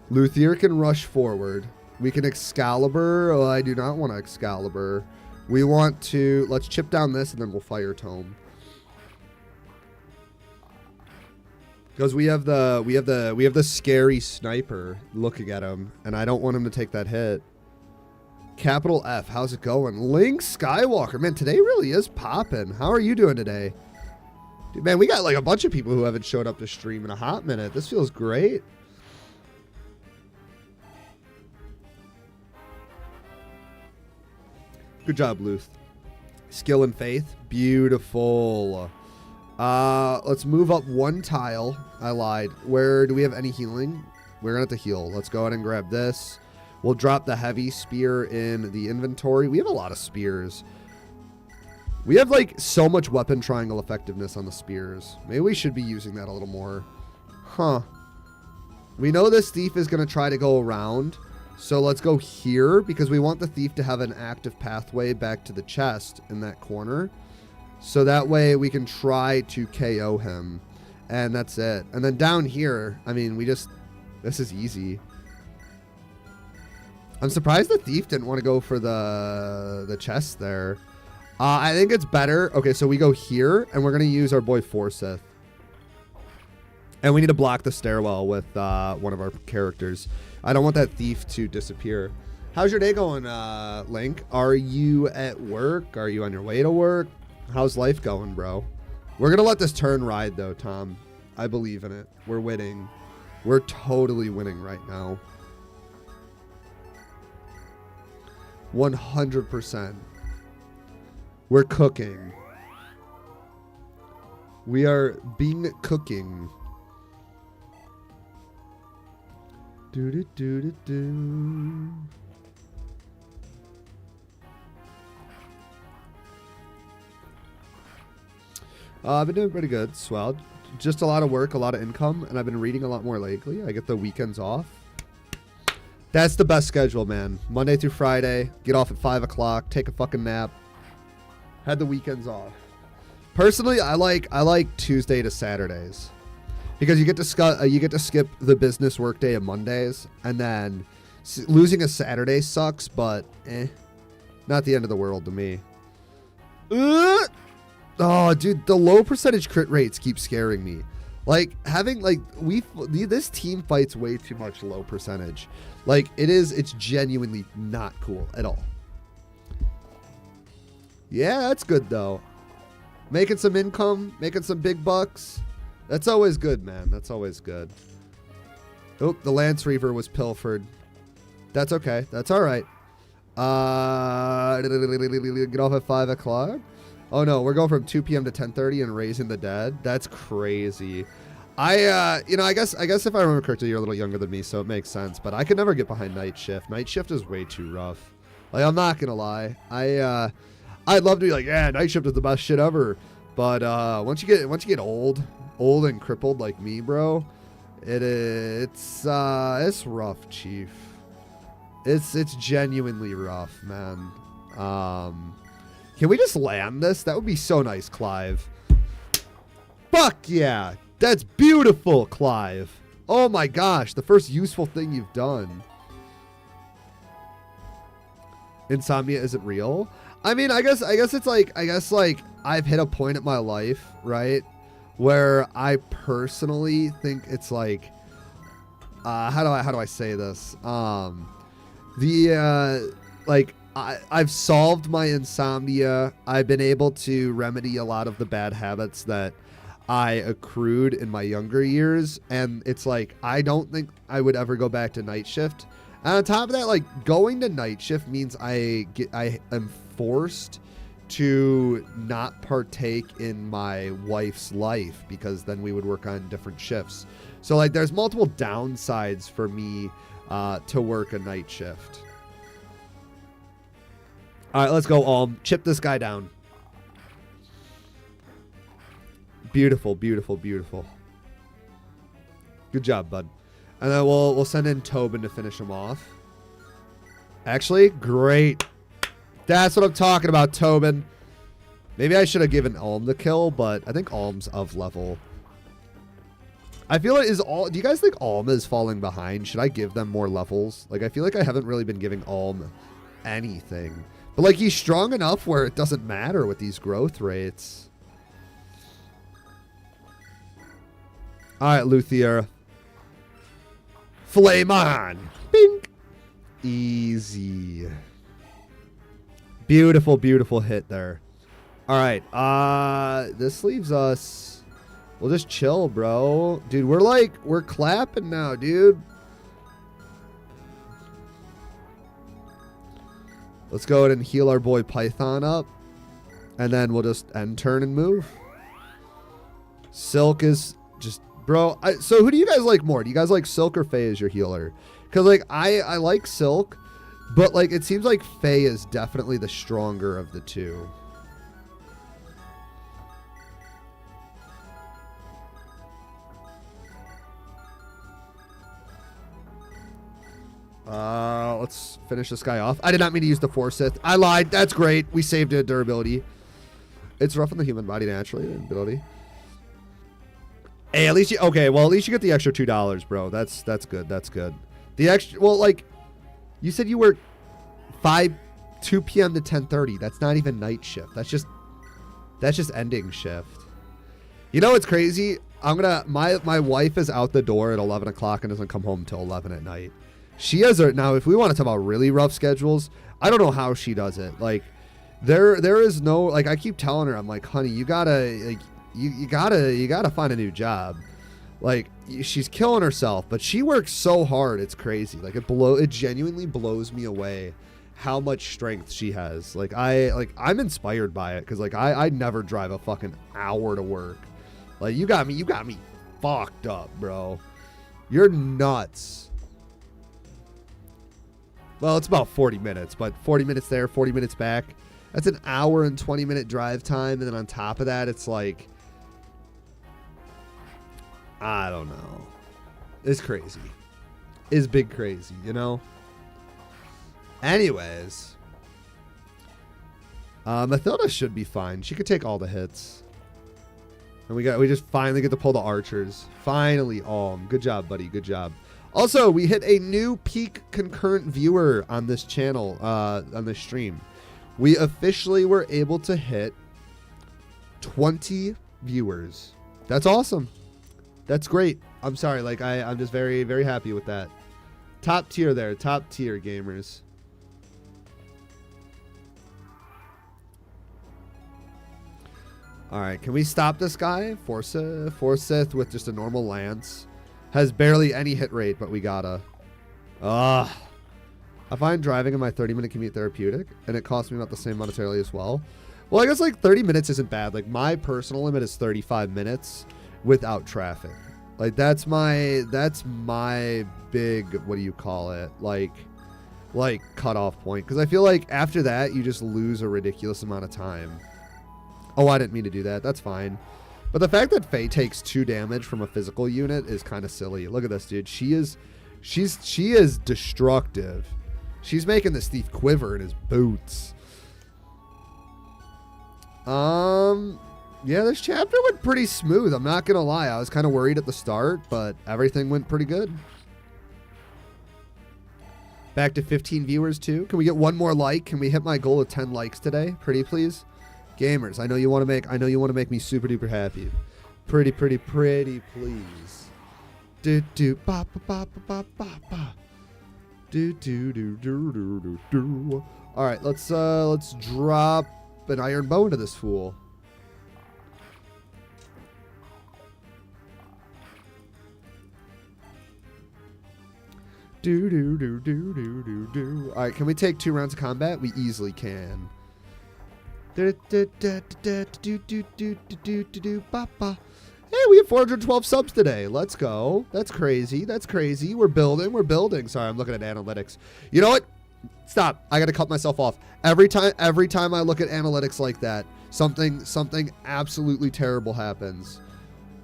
Luthier can rush forward. We can Excalibur. Oh, I do not want to Excalibur. We want to... Let's chip down this, and then we'll Fire Tome. Because we have the scary sniper looking at him, and I don't want him to take that hit. Capital F, how's it going? Link Skywalker, man, today really is popping. How are you doing today? Dude, man, we got like a bunch of people who haven't showed up to stream in a hot minute. This feels great. Good job, Luth. Skill and faith, beautiful. Let's move up 1 tile. I lied. Where do we have any healing? We're gonna have to heal. Let's go ahead and grab this. We'll drop the heavy spear in the inventory. We have a lot of spears. We have like so much weapon triangle effectiveness on the spears. Maybe we should be using that a little more. Huh. We know this thief is going to try to go around. So let's go here because we want the thief to have an active pathway back to the chest in that corner. So that way we can try to KO him. And that's it. And then down here, I mean, this is easy. I'm surprised the thief didn't want to go for the chest there. I think it's better. Okay, so we go here, and we're going to use our boy Forsyth. And we need to block the stairwell with one of our characters. I don't want that thief to disappear. How's your day going, Link? Are you at work? Are you on your way to work? How's life going, bro? We're going to let this turn ride, though, Tom. I believe in it. We're winning. We're totally winning right now. 100%. We're cooking. We are being cooking. Do do do do do. I've been doing pretty good. Swell. Just a lot of work, a lot of income, and I've been reading a lot more lately. I get the weekends off. That's the best schedule, man. Monday through Friday, get off at 5 o'clock, take a fucking nap. Had the weekends off. Personally, I like Tuesday to Saturdays because you get to skip the business workday of Mondays, and then losing a Saturday sucks, but not the end of the world to me. Oh, dude, the low percentage crit rates keep scaring me. Like having this team fights way too much low percentage. Like it's genuinely not cool at all. Yeah, that's good though. Making some income, making some big bucks. That's always good, man. That's always good. Oh, the Lance Reaver was pilfered. That's okay. That's all right. Get off at 5 o'clock. Oh no, we're going from 2 p.m. to 10:30 and raising the dead. That's crazy. I guess if I remember correctly, you're a little younger than me, so it makes sense. But I could never get behind night shift. Night shift is way too rough. Like, I'm not gonna lie. I'd love to be like, yeah, night shift is the best shit ever. But once you get old and crippled like me, bro, it's rough, Chief. It's genuinely rough, man. Can we just land this? That would be so nice, Clive. Fuck yeah. That's beautiful, Clive. Oh my gosh, the first useful thing you've done. Insomnia isn't real. I mean, I guess it's like I've hit a point in my life, right, where I personally think it's like how do I say this? I've solved my insomnia. I've been able to remedy a lot of the bad habits that I accrued in my younger years. And it's like, I don't think I would ever go back to night shift. And on top of that, like, going to night shift means I am forced to not partake in my wife's life because then we would work on different shifts. So like, there's multiple downsides for me to work a night shift. All right, let's go, Alm. Chip this guy down. Beautiful, beautiful, beautiful. Good job, bud. And then we'll send in Tobin to finish him off. Actually, great. That's what I'm talking about, Tobin. Maybe I should have given Alm the kill, but I think Alm's of level. I feel like do you guys think Alm is falling behind? Should I give them more levels? Like, I feel like I haven't really been giving Alm anything. But like, he's strong enough where it doesn't matter with these growth rates. All right, Luthier. Flame on. Bing. Easy. Beautiful, beautiful hit there. All right. This leaves us. We'll just chill, bro. Dude, we're clapping now, dude. Let's go ahead and heal our boy Python up. And then we'll just end turn and move. Silk is just... Bro, so who do you guys like more? Do you guys like Silk or Faye as your healer? Because, like, I like Silk, but, like, it seems like Faye is definitely the stronger of the two. Let's finish this guy off. I did not mean to use the Forsyth. I lied. That's great. We saved it. Durability. It's rough on the human body naturally. Ability. Hey, at least you... Okay, well, at least you get the extra $2, bro. That's good. That's good. The extra... Well, like... You said you work 2 p.m. to 10:30. That's not even night shift. That's just ending shift. You know what's crazy? My wife is out the door at 11 o'clock and doesn't come home till 11 at night. She has now, if we want to talk about really rough schedules, I don't know how she does it. Like, there is no, like, I keep telling her, I'm like, honey, you gotta, like, you gotta find a new job. Like, she's killing herself, but she works so hard, it's crazy. Like, it genuinely blows me away how much strength she has. Like, I'm inspired by it, because, like, I'd never drive a fucking hour to work. Like, you got me fucked up, bro. You're nuts. Well, it's about 40 minutes, but 40 minutes there, 40 minutes back. That's an hour and 20-minute drive time, and then on top of that, it's like, I don't know. It's crazy. It's big crazy, you know? Anyways. Mathilda should be fine. She could take all the hits. And we just finally get to pull the archers. Finally, good job, buddy. Good job. Also, we hit a new peak concurrent viewer on this channel, on this stream. We officially were able to hit 20 viewers. That's awesome. That's great. I'm sorry. Like, I'm just very, very happy with that. Top tier there. Top tier, gamers. All right. Can we stop this guy? Forsyth with just a normal lance. Has barely any hit rate, but we gotta. I find driving in my 30-minute commute therapeutic, and it costs me about the same monetarily as well. Well, I guess like 30 minutes isn't bad. Like, my personal limit is 35 minutes without traffic. Like, that's my big, what do you call it? Like cutoff point. Because I feel like after that, you just lose a ridiculous amount of time. Oh, I didn't mean to do that. That's fine. But the fact that Faye takes 2 damage from a physical unit is kind of silly. Look at this, dude. She is destructive. She's making this thief quiver in his boots. Yeah, this chapter went pretty smooth. I'm not gonna lie. I was kind of worried at the start, but everything went pretty good. Back to 15 viewers too. Can we get one more like? Can we hit my goal of 10 likes today? Pretty please. Gamers, I know you want to make me super duper happy. Pretty please. Do ba ba ba ba ba ba. Do. All right, let's drop an iron bow into this fool. Do. All right, can we take 2 rounds of combat? We easily can. Hey, we have 412 subs today. Let's go. That's crazy. We're building. Sorry, I'm looking at analytics. You know what? Stop. I got to cut myself off. Every time I look at analytics like that, something absolutely terrible happens.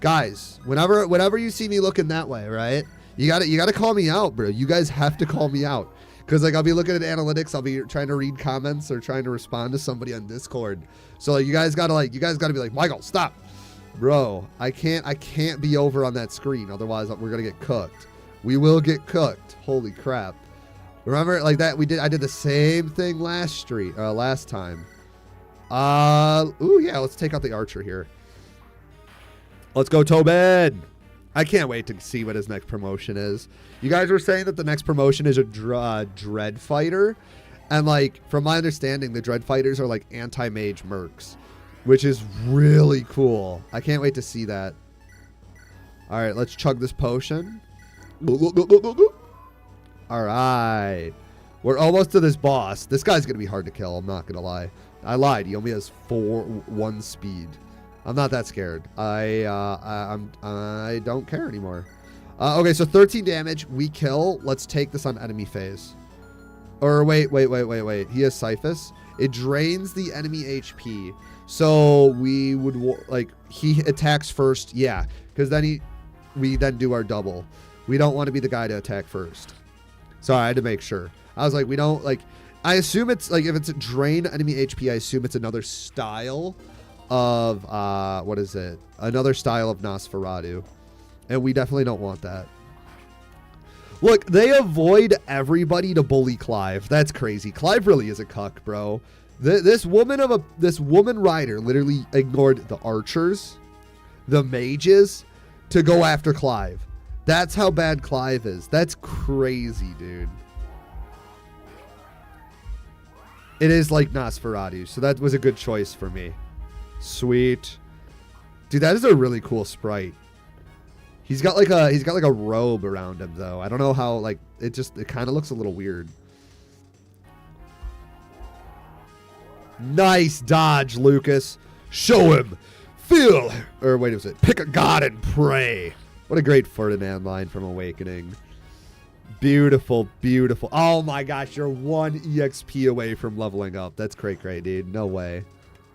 Guys, whenever you see me looking that way, right? You got to call me out, bro. You guys have to call me out. Because, like, I'll be looking at analytics, I'll be trying to read comments or trying to respond to somebody on Discord. So, like, you guys gotta be like, Michael, stop. Bro, I can't be over on that screen. Otherwise, we're gonna get cooked. We will get cooked. Holy crap. Remember, like that, I did the same thing last time. Ooh, yeah, let's take out the archer here. Let's go, Tobin. I can't wait to see what his next promotion is. You guys were saying that the next promotion is a Dread Fighter. And, like, from my understanding, the Dread Fighters are, like, anti-mage mercs. Which is really cool. I can't wait to see that. All right, let's chug this potion. All right. We're almost to this boss. This guy's going to be hard to kill. I'm not going to lie. I lied. He only has 1 speed. I'm not that scared. I don't care anymore. Okay, so 13 damage. We kill. Let's take this on enemy phase. Or wait. He has Siphus. It drains the enemy HP. So we would, like, he attacks first. Yeah, because then we then do our double. We don't want to be the guy to attack first. Sorry, I had to make sure. I was like, we don't, like, I assume it's, like, if it's a drain enemy HP, I assume it's another style of what is it? Another style of Nosferatu. And we definitely don't want that. Look, they avoid everybody to bully Clive. That's crazy. Clive really is a cuck, bro. This woman rider literally ignored the archers, the mages, to go after Clive. That's how bad Clive is. That's crazy, dude. It is like Nosferatu, so that was a good choice for me. Sweet. Dude, that is a really cool sprite. He's got like a robe around him though. I don't know how, like, it kind of looks a little weird. Nice dodge, Lucas. Show him. Feel, or wait, was it? Pick a god and pray. What a great Ferdinand line from Awakening. Beautiful, beautiful. Oh my gosh, you're 1 EXP away from leveling up. That's great, dude. No way.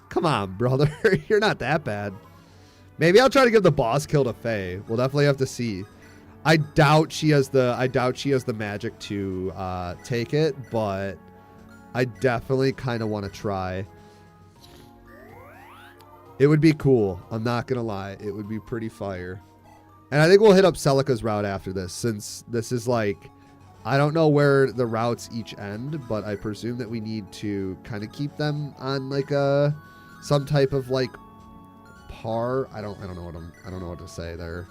Come on, brother. You're not that bad. Maybe I'll try to give the boss kill to Faye. We'll definitely have to see. I doubt she has the magic to take it, but I definitely kind of want to try. It would be cool. I'm not gonna lie. It would be pretty fire. And I think we'll hit up Celica's route after this, since this is like, I don't know where the routes each end, but I presume that we need to kind of keep them on like some type of like par. I don't know what to say there.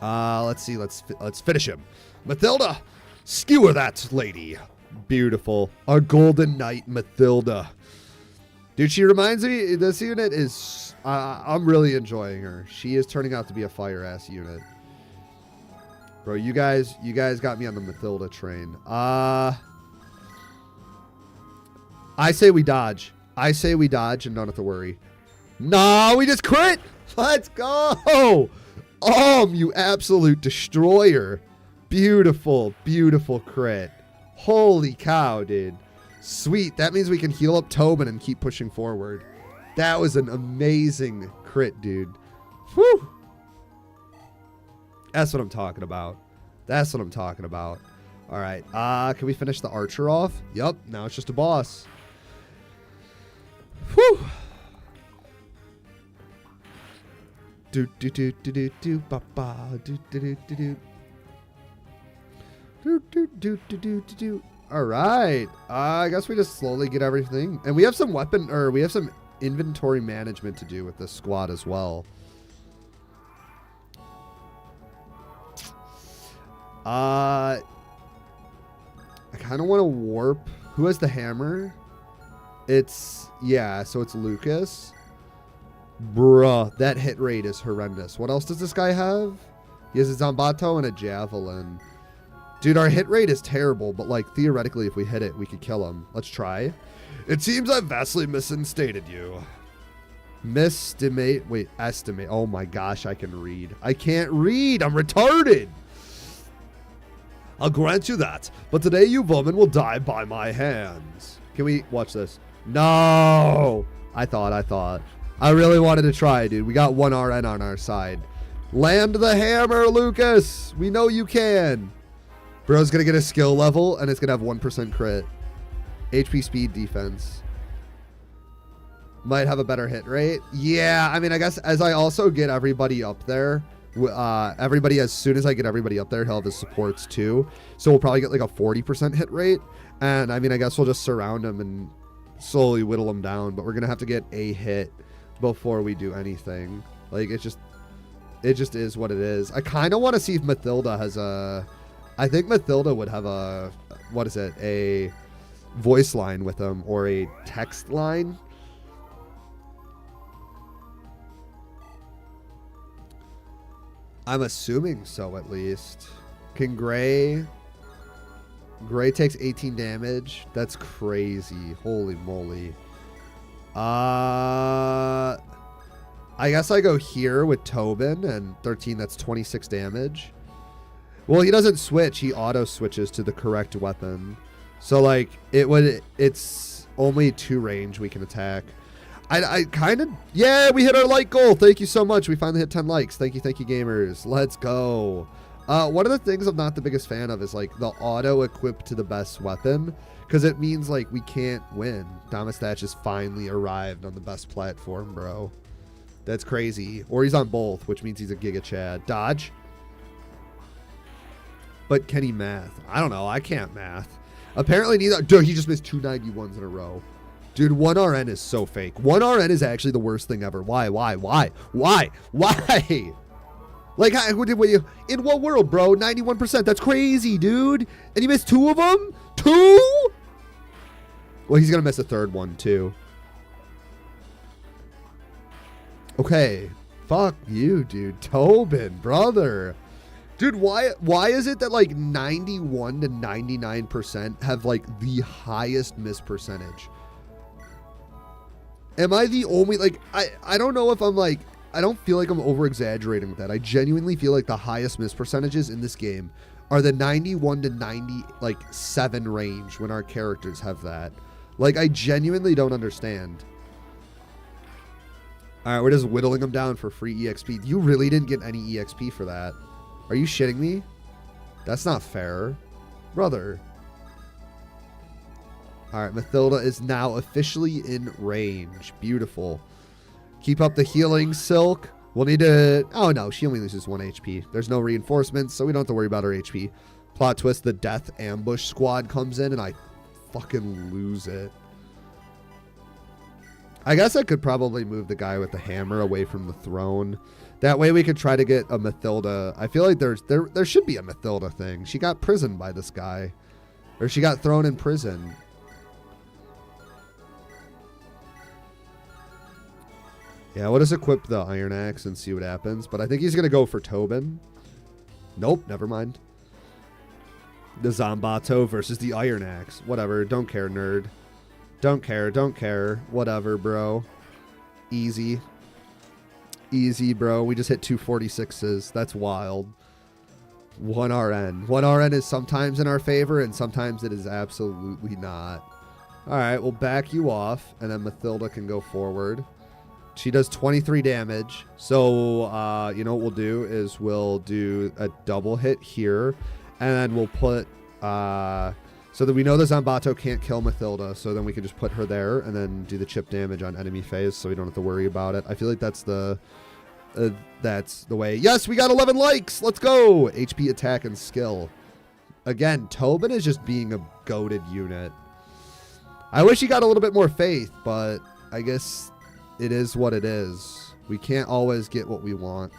Let's see. Let's finish him. Mathilda, skewer that lady. Beautiful. Our golden knight, Mathilda. Dude, she reminds me, this unit is, I'm really enjoying her. She is turning out to be a fire-ass unit. Bro, you guys got me on the Mathilda train. I say we dodge. I say we dodge and don't have to worry. No, we just crit! Let's go! You absolute destroyer. Beautiful, beautiful crit. Holy cow, dude. Sweet. That means we can heal up Tobin and keep pushing forward. That was an amazing crit, dude. Whew. That's what I'm talking about. That's what I'm talking about. All right. Can we finish the archer off? Yep. Now it's just a boss. Whew. Do do do do do do ba ba do do do do do do do do do do do. All right. I guess we just slowly get everything, and we have some inventory management to do with this squad as well. I kind of want to warp. Who has the hammer? So it's Lucas. Bruh, that hit rate is horrendous. What else does this guy have? He has a Zambato and a Javelin. Dude, our hit rate is terrible, but like theoretically if we hit it, we could kill him. Let's try. It seems I've vastly misstated you. Estimate. Oh my gosh, I can read. I can't read. I'm retarded. I'll grant you that, but today you vermin will die by my hands. Can we watch this? No! I thought. I really wanted to try, dude. We got 1 RN on our side. Land the hammer, Lucas! We know you can. Bro's gonna get a skill level, and it's gonna have 1% crit. HP, speed, defense. Might have a better hit rate. Yeah, I mean, I guess as I also get everybody up there, as soon as I get everybody up there, he'll have his supports too. So we'll probably get like a 40% hit rate. And I mean, I guess we'll just surround him and slowly whittle him down. But we're going to have to get a hit before we do anything. Like, it just is what it is. I kind of want to see if Mathilda has I think Mathilda would have a voice line with him or a text line. I'm assuming so, at least. Can Gray takes 18 damage. That's crazy. Holy moly. I guess I go here with Tobin and 13. That's 26 damage. Well, he doesn't switch. He auto switches to the correct weapon. So like it's only 2 range we can attack. Yeah, we hit our like goal. Thank you so much. We finally hit 10 likes. Thank you, gamers. Let's go. One of the things I'm not the biggest fan of is like the auto equip to the best weapon, because it means like we can't win. Damastach has finally arrived on the best platform, bro. That's crazy. Or he's on both, which means he's a Giga Chad. Dodge. But can he math? I don't know. I can't math. Apparently neither. Dude, he just missed 2 91s in a row. Dude, 1RN is so fake. 1RN is actually the worst thing ever. Why? Like, in what world, bro? 91%. That's crazy, dude. And you missed 2 of them? 2? Well, he's going to miss a 3rd one, too. Okay. Fuck you, dude. Tobin, brother. Dude, why is it that, like, 91 to 99% have, like, the highest miss percentage? Am I the only, like, I don't know if I'm, like, I don't feel like I'm over-exaggerating with that. I genuinely feel like the highest miss percentages in this game are the 91 to 97 range when our characters have that. Like, I genuinely don't understand. All right, we're just whittling them down for free EXP. You really didn't get any EXP for that. Are you shitting me? That's not fair. Brother. All right, Mathilda is now officially in range. Beautiful. Keep up the healing, Silk. We'll need to... Oh, no. She only loses 1 HP. There's no reinforcements, so we don't have to worry about her HP. Plot twist, the Death Ambush Squad comes in, and I fucking lose it. I guess I could probably move the guy with the hammer away from the throne. That way we could try to get a Mathilda. I feel like there should be a Mathilda thing. She got prisoned by this guy. Or she got thrown in prison. Yeah, we'll just equip the Iron Axe and see what happens. But I think he's going to go for Tobin. Nope, never mind. The Zombato versus the Iron Axe. Whatever, don't care, nerd. Don't care. Whatever, bro. Easy. Easy, bro. We just hit 246s. That's wild. 1RN. 1RN is sometimes in our favor, and sometimes it is absolutely not. All right, we'll back you off, and then Mathilda can go forward. She does 23 damage. So, you know what we'll do is we'll do a double hit here. And then we'll put... so that we know the Zombato can't kill Mathilda. So then we can just put her there and then do the chip damage on enemy phase so we don't have to worry about it. I feel like that's the way. Yes, we got 11 likes. Let's go. HP, attack, and skill. Again, Tobin is just being a goated unit. I wish he got a little bit more faith, but I guess... it is what it is. We can't always get what we want.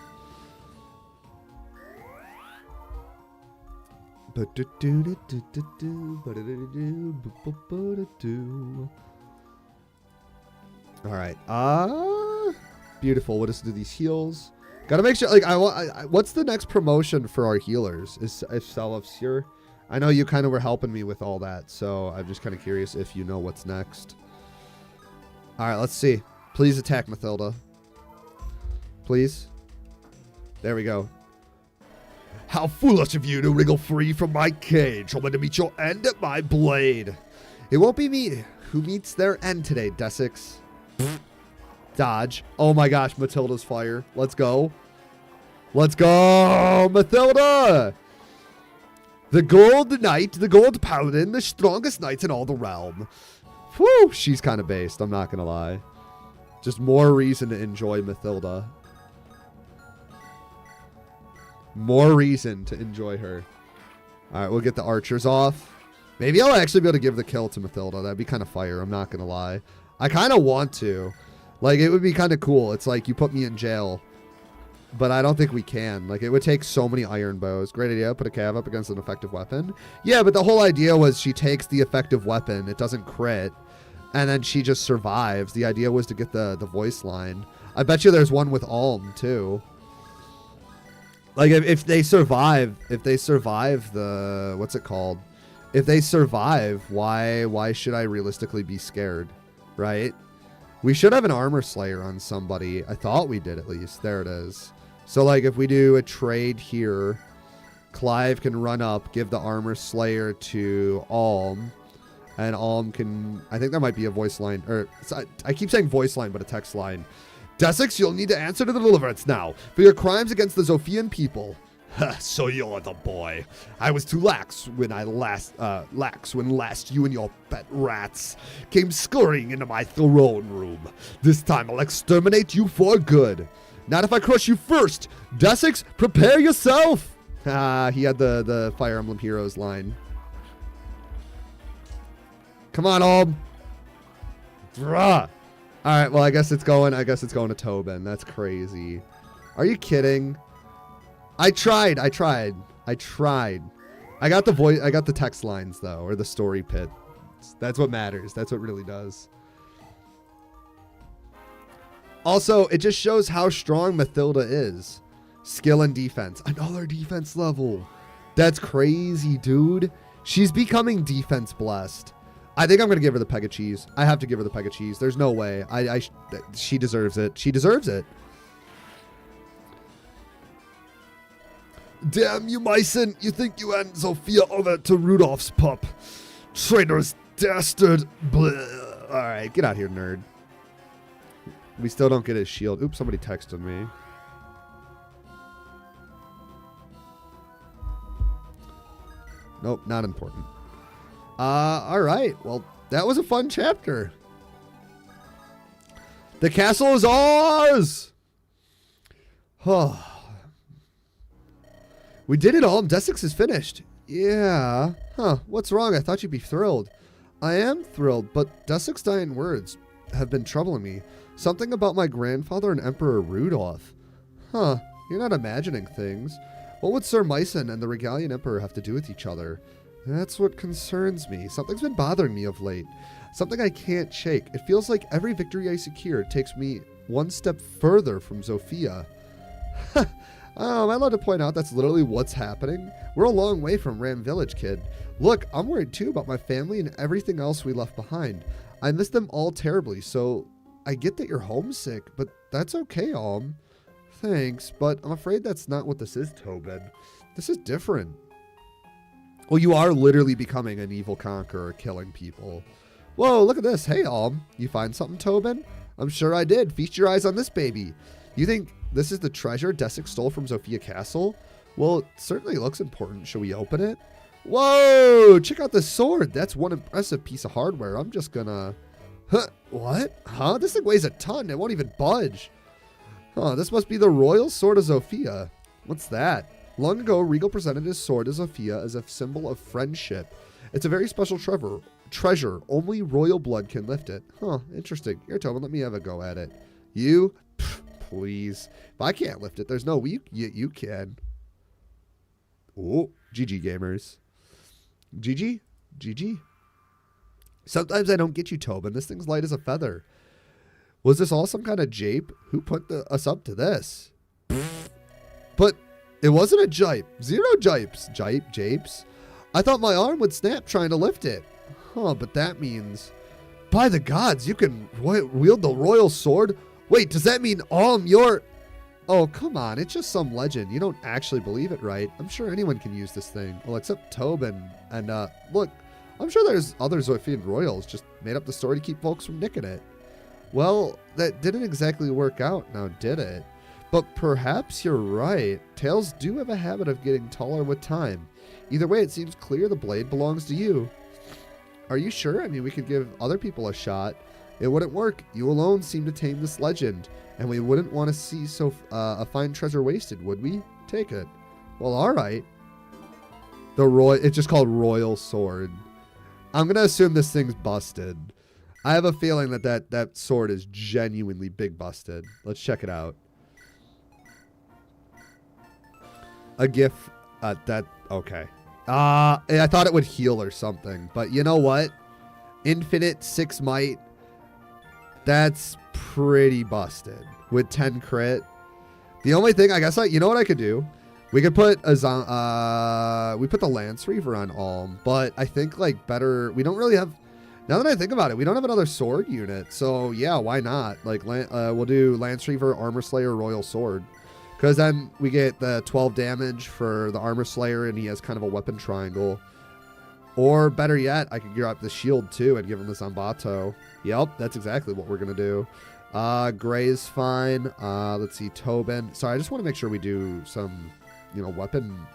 Alright. Beautiful. We'll just do these heals. Gotta make sure, like, what's the next promotion for our healers? Is Selef's here? I know you kind of were helping me with all that, so I'm just kind of curious if you know what's next. Alright, let's see. Please attack Mathilda. Please. There we go. How foolish of you to wriggle free from my cage, only to meet your end at my blade. It won't be me who meets their end today, Desix. Dodge. Oh my gosh, Mathilda's fire. Let's go. Let's go, Mathilda! The Gold Knight, the Gold Paladin, the strongest knights in all the realm. Whew, she's kind of based, I'm not going to lie. Just more reason to enjoy Mathilda. More reason to enjoy her. Alright, we'll get the archers off. Maybe I'll actually be able to give the kill to Mathilda. That'd be kind of fire, I'm not going to lie. I kind of want to. Like, it would be kind of cool. It's like, you put me in jail. But I don't think we can. Like, it would take so many iron bows. Great idea, put a cav up against an effective weapon. Yeah, but the whole idea was she takes the effective weapon. It doesn't crit. And then she just survives. The idea was to get the voice line. I bet you there's one with Alm, too. Like, if they survive the... What's it called? If they survive, why should I realistically be scared? Right? We should have an Armor Slayer on somebody. I thought we did, at least. There it is. So, like, if we do a trade here, Clive can run up, give the Armor Slayer to Alm. And Alm can... I think there might be a voice line. Or I keep saying voice line, but a text line. Desix, you'll need to answer to the deliverance now for your crimes against the Zophian people. So you're the boy. I was too lax when last you and your pet rats came scurrying into my throne room. This time I'll exterminate you for good. Not if I crush you first. Desix, prepare yourself. He had the Fire Emblem Heroes line. Come on, Alm. Bruh. All right, well, I guess it's going to Tobin. That's crazy. Are you kidding? I tried. I got the voice. I got the text lines though, or the story pit. That's what matters. That's what really does. Also, it just shows how strong Mathilda is. Skill and defense. Another defense level. That's crazy, dude. She's becoming defense blessed. I think I'm going to give her the Pega Cheese. I have to give her the Pega Cheese. There's no way. She deserves it. She deserves it. Damn you, Myson. You think you hand Sophia over to Rudolph's pup. Traitorous dastard. Bleh. All right, get out here, nerd. We still don't get his shield. Oops, somebody texted me. Nope, not important. All right. Well, that was a fun chapter. The castle is ours. Oh. We did it all. Desix is finished. Yeah. Huh. What's wrong? I thought you'd be thrilled. I am thrilled, but Desix's dying words have been troubling me. Something about my grandfather and Emperor Rudolph. Huh. You're not imagining things. What would Sir Myson and the Regalian Emperor have to do with each other? That's what concerns me. Something's been bothering me of late. Something I can't shake. It feels like every victory I secure takes me one step further from Sophia. Am I allowed to point out that's literally what's happening? We're a long way from Ram Village, kid. Look, I'm worried too about my family and everything else we left behind. I miss them all terribly, so I get that you're homesick, but that's okay, Alm. Thanks, but I'm afraid that's not what this is, Tobin. This is different. Well, you are literally becoming an evil conqueror, killing people. Whoa, look at this. Hey, Alm. You find something, Tobin? I'm sure I did. Feast your eyes on this baby. You think this is the treasure Desix stole from Sophia Castle? Well, it certainly looks important. Shall we open it? Whoa! Check out this sword. That's one impressive piece of hardware. I'm just gonna... Huh? What? Huh? This thing weighs a ton. It won't even budge. Huh, this must be the royal sword of Sophia. What's that? Long ago, Regal presented his sword to Sophia as a symbol of friendship. It's a very special treasure. Only royal blood can lift it. Huh, interesting. Here, Tobin, let me have a go at it. You? Pff, please. If I can't lift it, there's no way you can. Oh, GG, gamers. GG? GG? Sometimes I don't get you, Tobin. This thing's light as a feather. Was this all some kind of jape? Who put us up to this? But it wasn't a jipe. Zero jipes. Japes? I thought my arm would snap trying to lift it. Huh, but that means... By the gods, you can wield the royal sword? Wait, does that mean you're... Oh, come on. It's just some legend. You don't actually believe it, right? I'm sure anyone can use this thing. Well, except Tobin. And, look, I'm sure there's other Zophian royals just made up the story to keep folks from nicking it. Well, that didn't exactly work out, now did it? But perhaps you're right. Tails do have a habit of getting taller with time. Either way, it seems clear the blade belongs to you. Are you sure? I mean, we could give other people a shot. It wouldn't work. You alone seem to tame this legend, and we wouldn't want to see a fine treasure wasted, would we? Take it. Well, all right. It's just called Royal Sword. I'm gonna assume this thing's busted. I have a feeling that sword is genuinely big busted. Let's check it out. A GIF. Okay. I thought it would heal or something, but you know what? Infinite 6 might. That's pretty busted with 10 crit. The only thing, I guess, you know what I could do? We could put we put the Lance Reaver on Alm, but I think like better. We don't really have. Now that I think about it, we don't have another sword unit, so yeah, why not? Like, we'll do Lance Reaver, Armor Slayer, Royal Sword. Because then we get the 12 damage for the Armor Slayer, and he has kind of a weapon triangle. Or better yet, I could grab the shield too and give him the Zambato. Yep, that's exactly what we're going to do. Gray's fine. Let's see, Tobin. Sorry, I just want to make sure we do some, weapon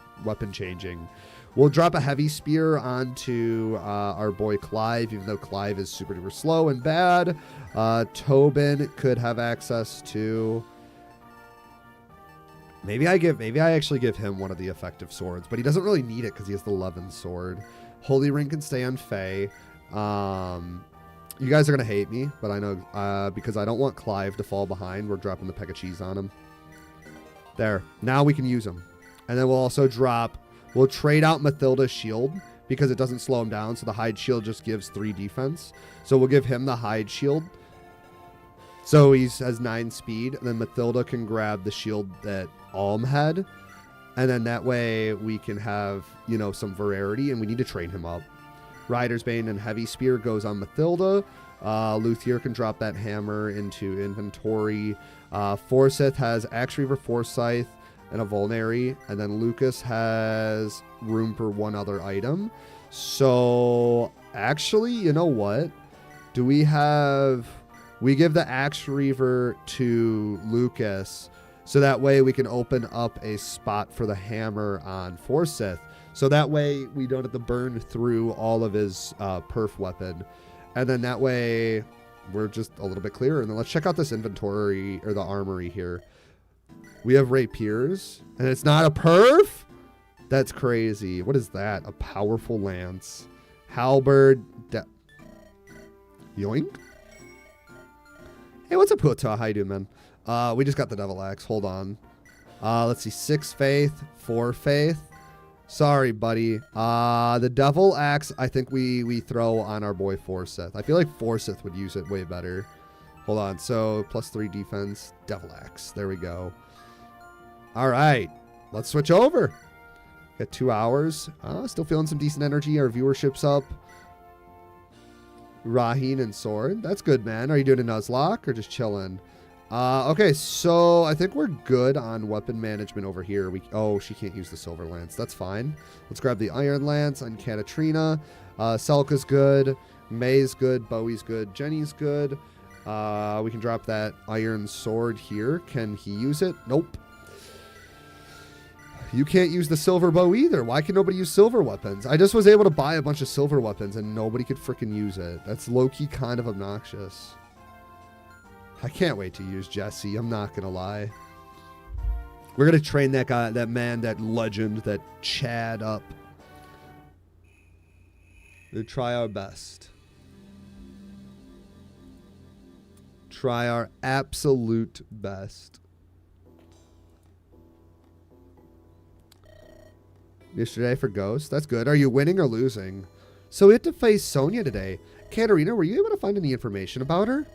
changing. We'll drop a heavy spear onto our boy Clive, even though Clive is super duper slow and bad. Tobin could have access to... Maybe I actually give him one of the effective swords, but he doesn't really need it because he has the 11 sword. Holy Ring can stay on Faye. You guys are going to hate me, but I know because I don't want Clive to fall behind. We're dropping the peck of cheese on him. There. Now we can use him. And then we'll also we'll trade out Mathilda's shield because it doesn't slow him down. So the hide shield just gives 3 defense. So we'll give him the hide shield. So he has 9 speed. And then Mathilda can grab the shield that Alm had. And then that way we can have, you know, some variety. And we need to train him up. Rider's Bane and Heavy Spear goes on Mathilda. Luthier can drop that hammer into inventory. Forsyth has Axe Reaver, Forsyth, and a Vulnerary. And then Lucas has room for 1 other item. So, actually, you know what? We give the Axe Reaver to Lucas. So that way we can open up a spot for the hammer on Forsyth. So that way we don't have to burn through all of his perf weapon. And then that way we're just a little bit clearer. And then let's check out this inventory or the armory here. We have rapiers and it's not a perf? That's crazy. What is that? A powerful lance. Halberd. Yoink. Hey, what's up, Kota? How you doing, man? We just got the Devil Axe. Hold on. Let's see. 6 faith, 4 faith. Sorry, buddy. The Devil Axe, I think we throw on our boy Forsyth. I feel like Forsyth would use it way better. Hold on. So, +3 defense, Devil Axe. There we go. All right. Let's switch over. Got 2 hours. Still feeling some decent energy. Our viewership's up. Raheen and Sword. That's good, man. Are you doing a Nuzlocke or just chilling? Okay, so I think we're good on weapon management over here. Oh, she can't use the Silver Lance. That's fine. Let's grab the Iron Lance on Katatrina. Selka's good. May's good. Bowie's good. Jenny's good. We can drop that Iron Sword here. Can he use it? Nope. You can't use the silver bow either. Why can nobody use silver weapons? I just was able to buy a bunch of silver weapons and nobody could freaking use it. That's low-key kind of obnoxious. I can't wait to use Jesse. I'm not going to lie. We're going to train that guy, that man, that legend, that Chad up. We'll try our best. Try our absolute best. Yesterday for Ghost. That's good. Are you winning or losing? So we had to face Sonia today. Katarina, were you able to find any information about her?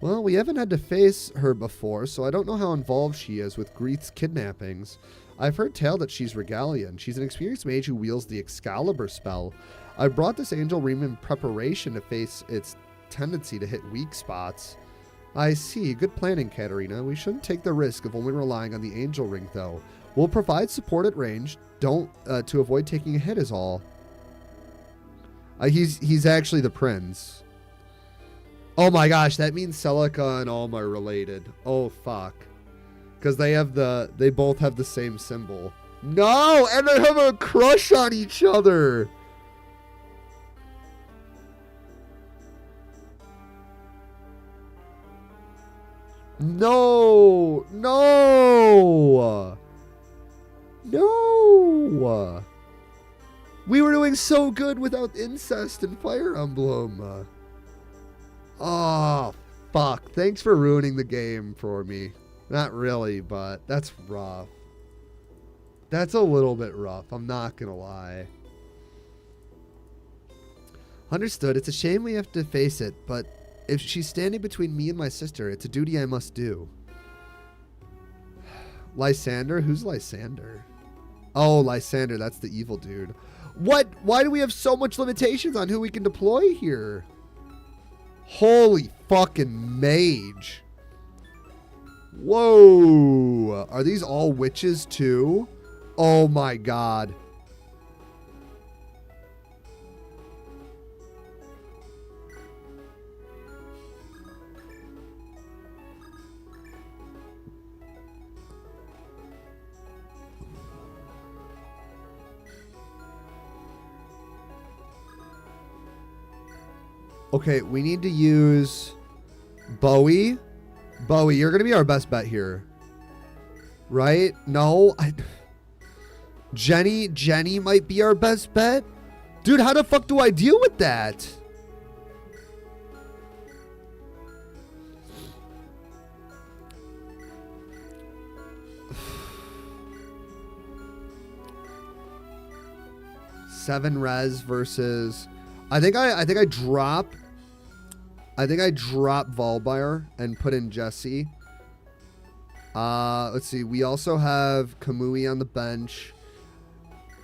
Well, we haven't had to face her before, so I don't know how involved she is with Greeth's kidnappings. I've heard tell that she's Regalian. She's an experienced mage who wields the Excalibur spell. I brought this Angel Ream in preparation to face its tendency to hit weak spots. I see. Good planning, Katarina. We shouldn't take the risk of only relying on the Angel Ring, though. We'll provide support at range. Don't to avoid taking a hit is all. He's actually the prince. Oh my gosh, that means Celica and Alma are related. Oh fuck. Because they both have the same symbol. No, and they have a crush on each other. No, no, no. We were doing so good without incest and Fire Emblem. Oh, fuck. Thanks for ruining the game for me. Not really, but that's rough. That's a little bit rough. I'm not gonna lie. Understood. It's a shame we have to face it, but if she's standing between me and my sister, it's a duty I must do. Lysander? Who's Lysander? Oh, Lysander. That's the evil dude. What? Why do we have so much limitations on who we can deploy here? Holy fucking mage. Whoa. Are these all witches too? Oh my god. Okay, we need to use Bowie. Bowie, you're going to be our best bet here. Right? No. Jenny might be our best bet. Dude, how the fuck do I deal with that? Seven res versus... I think I drop Volbear and put in Jesse. Let's see. We also have Kamui on the bench.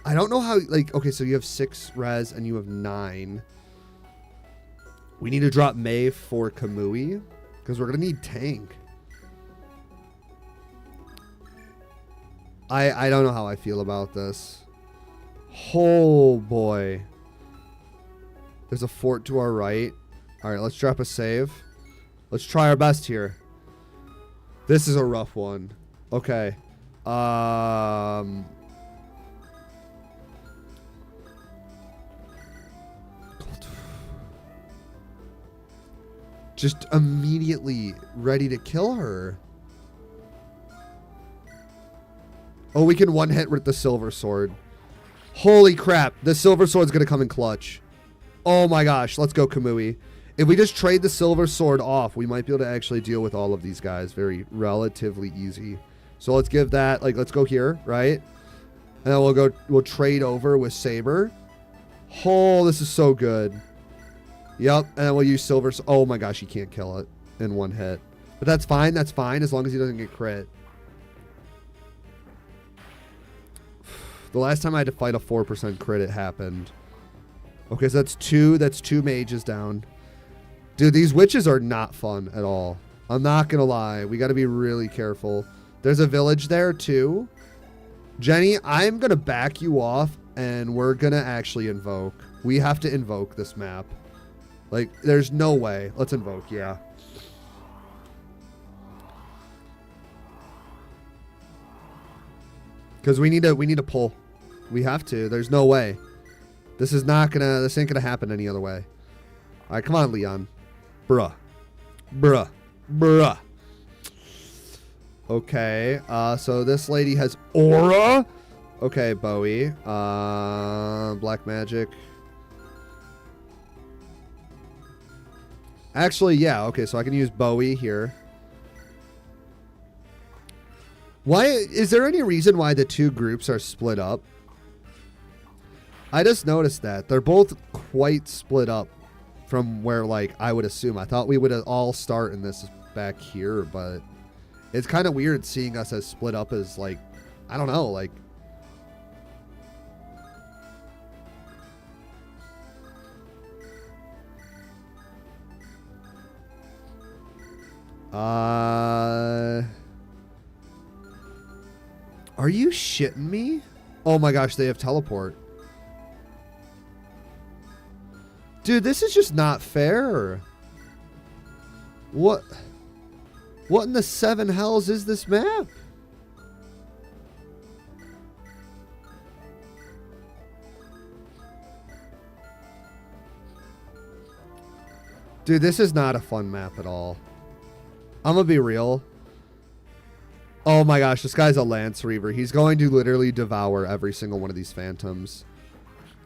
I don't know how, like, okay, so you have 6 res and you have 9. We need to drop May for Kamui because we're going to need tank. I don't know how I feel about this. Oh, boy. There's a fort to our right. All right, let's drop a save. Let's try our best here. This is a rough one. Okay. Just immediately ready to kill her. Oh, we can one hit with the silver sword. Holy crap. The silver sword's going to come in clutch. Oh my gosh. Let's go, Kamui. If we just trade the silver sword off, we might be able to actually deal with all of these guys very relatively easy. So let's give that, like, let's go here, right? And then we'll trade over with Saber. Oh, this is so good. Yep, and then we'll use silver. Oh my gosh, he can't kill it in one hit. But that's fine, as long as he doesn't get crit. The last time I had to fight a 4% crit, it happened. Okay, so that's two mages down. Dude, these witches are not fun at all. I'm not gonna lie. We gotta be really careful. There's a village there too. Jenny, I'm gonna back you off and we're gonna actually invoke. We have to invoke this map. Like, there's no way. Let's invoke, yeah. Because we need to pull. We have to. There's no way. This ain't gonna happen any other way. Alright, come on, Leon. Bruh. Okay, so this lady has aura. Okay, Bowie. Black magic. Actually, yeah, okay, so I can use Bowie here. Why is there any reason why the two groups are split up? I just noticed that. They're both quite split up from where, like, I would assume. I thought we would all start in this back here, but it's kind of weird seeing us as split up as, like, I don't know, like... Are you shitting me? Oh my gosh, they have teleport. Dude, this is just not fair. What in the 7 hells is this map? Dude, this is not a fun map at all. I'm gonna be real. Oh my gosh, this guy's a Lance Reaver. He's going to literally devour every single one of these phantoms.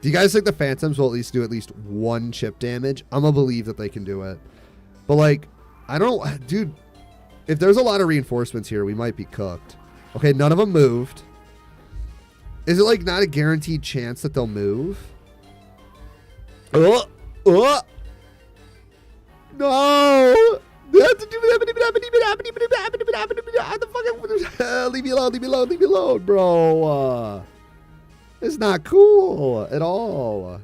Do you guys think the phantoms will at least do at least 1 chip damage? I'm gonna believe that they can do it. But like, I don't, dude, if there's a lot of reinforcements here, we might be cooked. Okay, none of them moved. Is it like not a guaranteed chance that they'll move? No! Leave me alone, bro. It's not cool at all.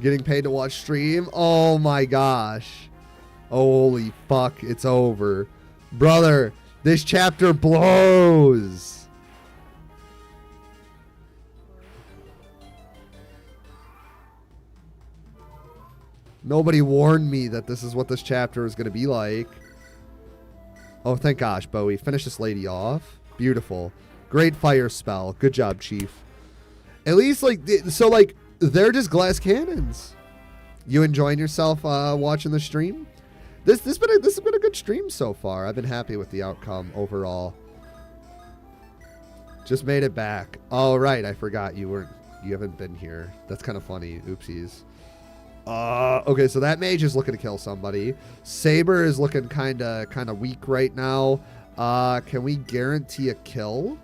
Getting paid to watch stream? Oh my gosh. Holy fuck, it's over. Brother, this chapter blows. Nobody warned me that this is what this chapter is going to be like. Oh, thank gosh, Bowie. Finish this lady off. Beautiful. Great fire spell. Good job, Chief. At least, like, so, like, they're just glass cannons. You enjoying yourself watching the stream? This has been a good stream so far. I've been happy with the outcome overall. Just made it back. Oh, right. I forgot you haven't been here. That's kind of funny. Oopsies. Okay, so that mage is looking to kill somebody. Saber is looking kind of weak right now. Can we guarantee a kill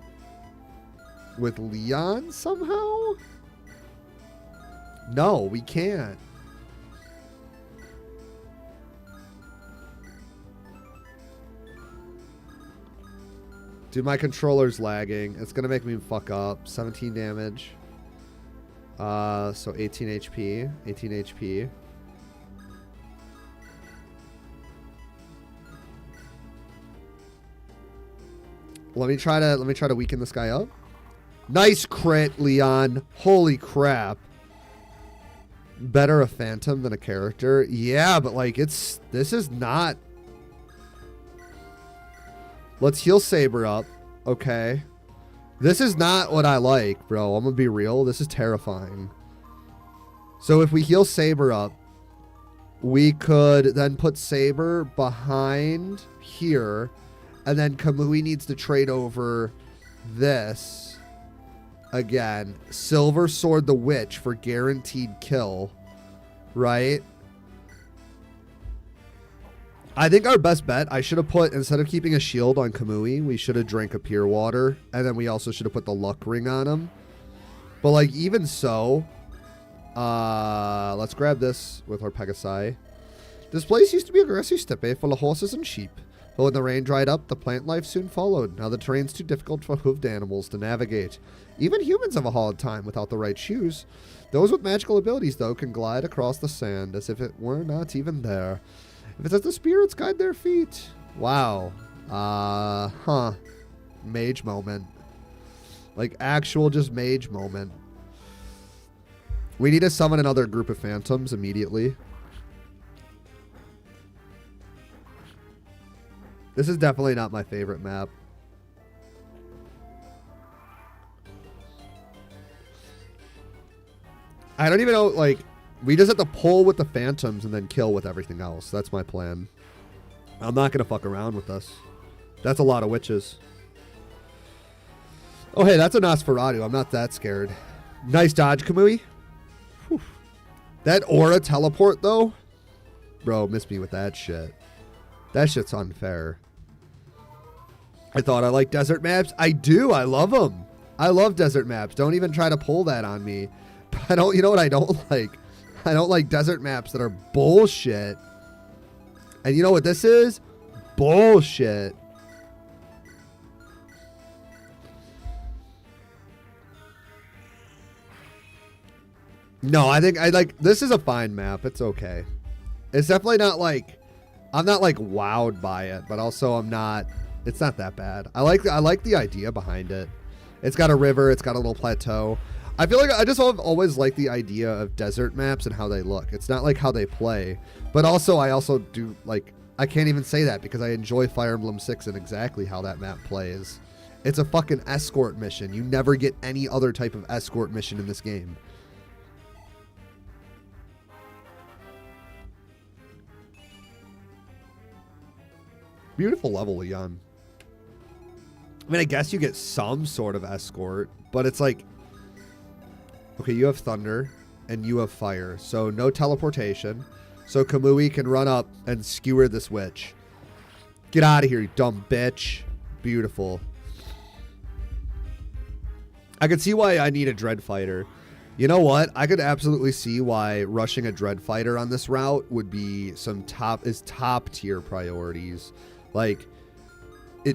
with Leon somehow? No, we can't. Dude, my controller's lagging. It's gonna make me fuck up. 17 damage. So 18 HP. 18 HP. Let me try to weaken this guy up. Nice crit, Leon. Holy crap. Better a phantom than a character. Yeah, but like this is not. Let's heal Saber up. Okay. This is not what I like, bro. I'm gonna be real. This is terrifying. So if we heal Saber up, we could then put Saber behind here, and then Kamui needs to trade over this again. Silver Sword the Witch for guaranteed kill, right? I think our best bet, I should have put, instead of keeping a shield on Kamui, we should have drank a pure water. And then we also should have put the luck ring on him. But like, even so, let's grab this with our Pegasi. This place used to be a grassy steppe full of horses and sheep. But when the rain dried up, the plant life soon followed. Now the terrain's too difficult for hoofed animals to navigate. Even humans have a hard time without the right shoes. Those with magical abilities, though, can glide across the sand as if it were not even there. If it says the spirits guide their feet. Wow. Mage moment. Like, actual just mage moment. We need to summon another group of phantoms immediately. This is definitely not my favorite map. I don't even know, like, we just have to pull with the phantoms and then kill with everything else. That's my plan. I'm not going to fuck around with this. That's a lot of witches. Oh, hey, that's a Nosferatu. I'm not that scared. Nice dodge, Kamui. Whew. That aura teleport, though? Bro, miss me with that shit. That shit's unfair. I thought I liked desert maps. I do. I love them. I love desert maps. Don't even try to pull that on me. But I don't, you know what I don't like? I don't like desert maps that are bullshit. And you know what this is? Bullshit. No, I think this is a fine map. It's okay. It's definitely not like, I'm not like wowed by it, but also it's not that bad. I like the idea behind it. It's got a river, it's got a little plateau. I feel like I just always like the idea of desert maps and how they look. It's not like how they play, but also I also do like, I can't even say that because I enjoy Fire Emblem 6 and exactly how that map plays. It's a fucking escort mission. You never get any other type of escort mission in this game. Beautiful level, Leon. I mean, I guess you get some sort of escort, but it's like, okay, you have thunder and you have fire, so no teleportation. So Kamui can run up and skewer this witch. Get out of here, you dumb bitch. Beautiful. I could see why I need a Dread Fighter. You know what? I could absolutely see why rushing a Dread Fighter on this route would be top tier priorities. Like,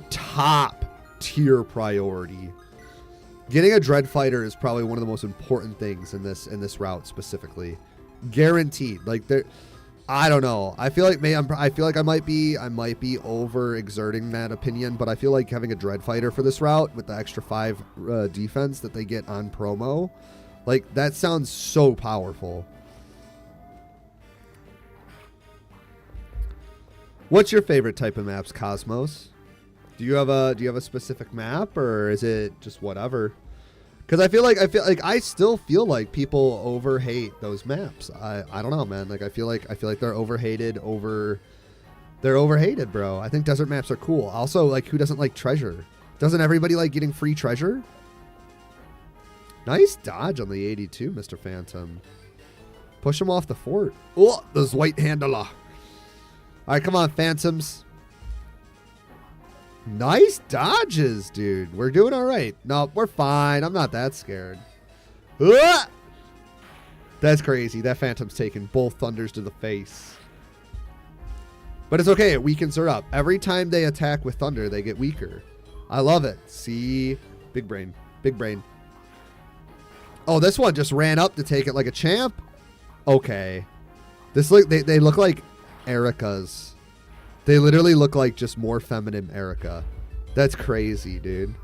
top tier priority. Getting a Dread Fighter is probably one of the most important things in this route specifically. Guaranteed. Like, I don't know. I feel like I might be overexerting that opinion, but I feel like having a Dread Fighter for this route with the extra 5 defense that they get on promo, like, that sounds so powerful. What's your favorite type of maps, Cosmos? Do you have a specific map, or is it just whatever? Because I feel like I still feel like people overhate those maps. I don't know, man. Like I feel like they're overhated. They're overhated, bro. I think desert maps are cool. Also, like, who doesn't like treasure? Doesn't everybody like getting free treasure? Nice dodge on the 82, Mr. Phantom. Push him off the fort. Oh, those white handler. All right, come on, Phantoms. Nice dodges, dude. We're doing all right. No, we're fine. I'm not that scared. Ah! That's crazy. That Phantom's taking both thunders to the face. But it's okay. It weakens her up. Every time they attack with thunder, they get weaker. I love it. See? Big brain. Big brain. Oh, this one just ran up to take it like a champ. Okay. This look they look like Erica's. They literally look like just more feminine Erica. That's crazy, dude.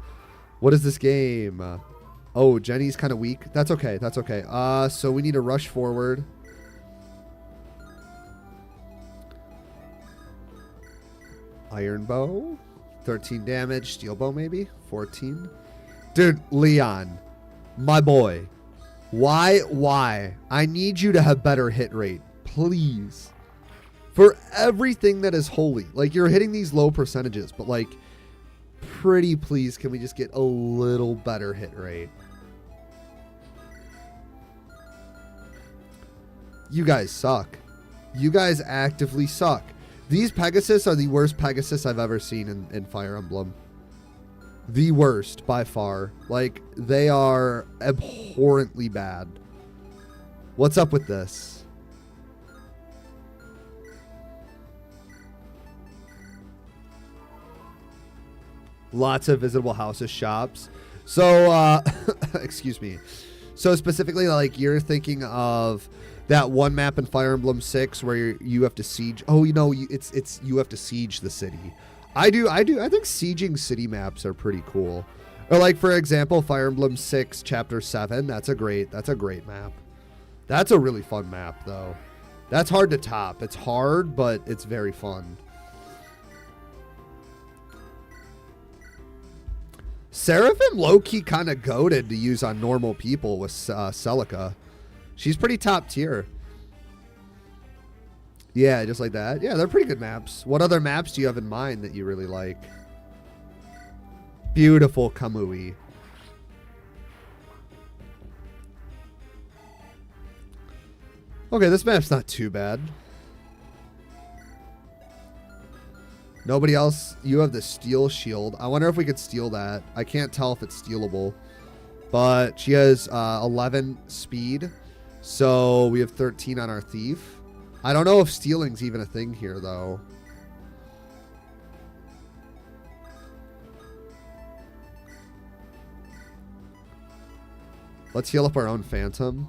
What is this game? Oh, Jenny's kind of weak. That's okay. That's okay. So we need to rush forward. Iron bow. 13 damage. Steel bow maybe? 14. Dude, Leon. My boy. Why? I need you to have better hit rate. Please. For everything that is holy. Like, you're hitting these low percentages, but like, pretty please, can we just get a little better hit rate? You guys suck. You guys actively suck. These Pegasus are the worst Pegasus I've ever seen in Fire Emblem. The worst, by far. Like, they are abhorrently bad. What's up with this? Lots of visitable houses, shops. So, excuse me. So specifically, like, you're thinking of that one map in Fire Emblem 6 where you have to siege. Oh, you know, it's you have to siege the city. I think sieging city maps are pretty cool. Or like, for example, Fire Emblem 6 Chapter 7. That's a great map. That's a really fun map, though. That's hard to top. It's hard, but it's very fun. Seraphim low-key kind of goated to use on normal people with Celica. She's pretty top tier. Yeah, just like that. Yeah, they're pretty good maps. What other maps do you have in mind that you really like? Beautiful Kamui. Okay, this map's not too bad. Nobody else. You have the steel shield. I wonder if we could steal that. I can't tell if it's stealable. But she has 11 speed. So we have 13 on our thief. I don't know if stealing's even a thing here, though. Let's heal up our own Phantom.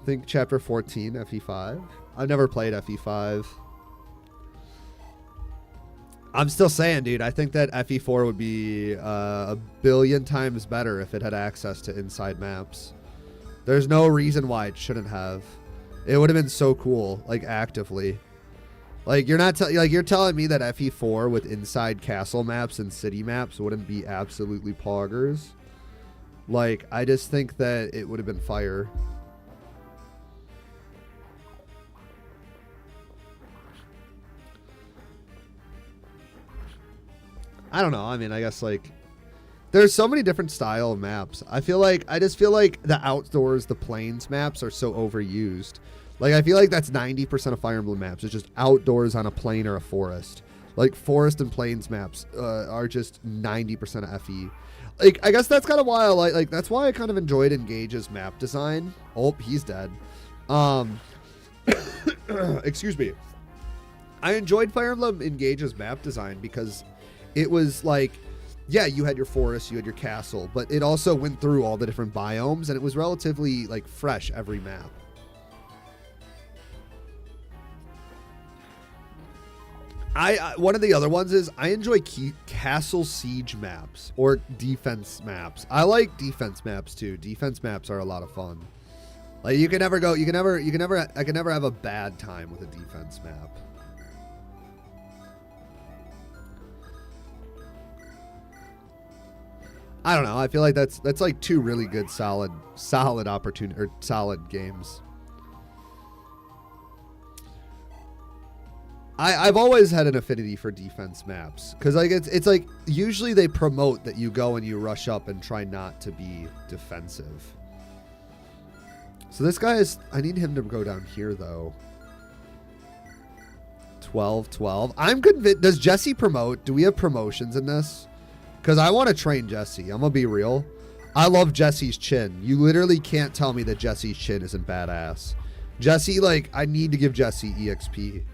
I think Chapter 14, FE5. I've never played FE5. I'm still saying, dude, I think that FE4 would be a billion times better if it had access to inside maps. There's no reason why it shouldn't have. It would have been so cool, like, actively. Like, you're telling me that FE4 with inside castle maps and city maps wouldn't be absolutely poggers? Like, I just think that it would have been fire. I don't know. I mean, I guess, like, there's so many different style of maps. I just feel like the outdoors, the plains maps are so overused. Like, I feel like that's 90% of Fire Emblem maps. It's just outdoors on a plain or a forest. Like, forest and plains maps are just 90% of FE. Like, I guess that's kind of why I like, that's why I kind of enjoyed Engage's map design. Oh, he's dead. Excuse me. I enjoyed Fire Emblem Engage's map design because it was like, yeah, you had your forest, you had your castle, but it also went through all the different biomes, and it was relatively, like, fresh every map. One of the other ones is I enjoy castle siege maps or defense maps. I like defense maps too. Defense maps are a lot of fun. Like, I can never have a bad time with a defense map. I don't know. I feel like that's like two really good solid opportunity or solid games. I've always had an affinity for defense maps because like it's like usually they promote that you go and you rush up and try not to be defensive. So this guy is, I need him to go down here though. 12. I'm convinced. Does Jesse promote? Do we have promotions in this? Because I want to train Jesse. I'm gonna be real. I love Jesse's chin. You literally can't tell me that Jesse's chin isn't badass. Jesse, like, I need to give Jesse EXP.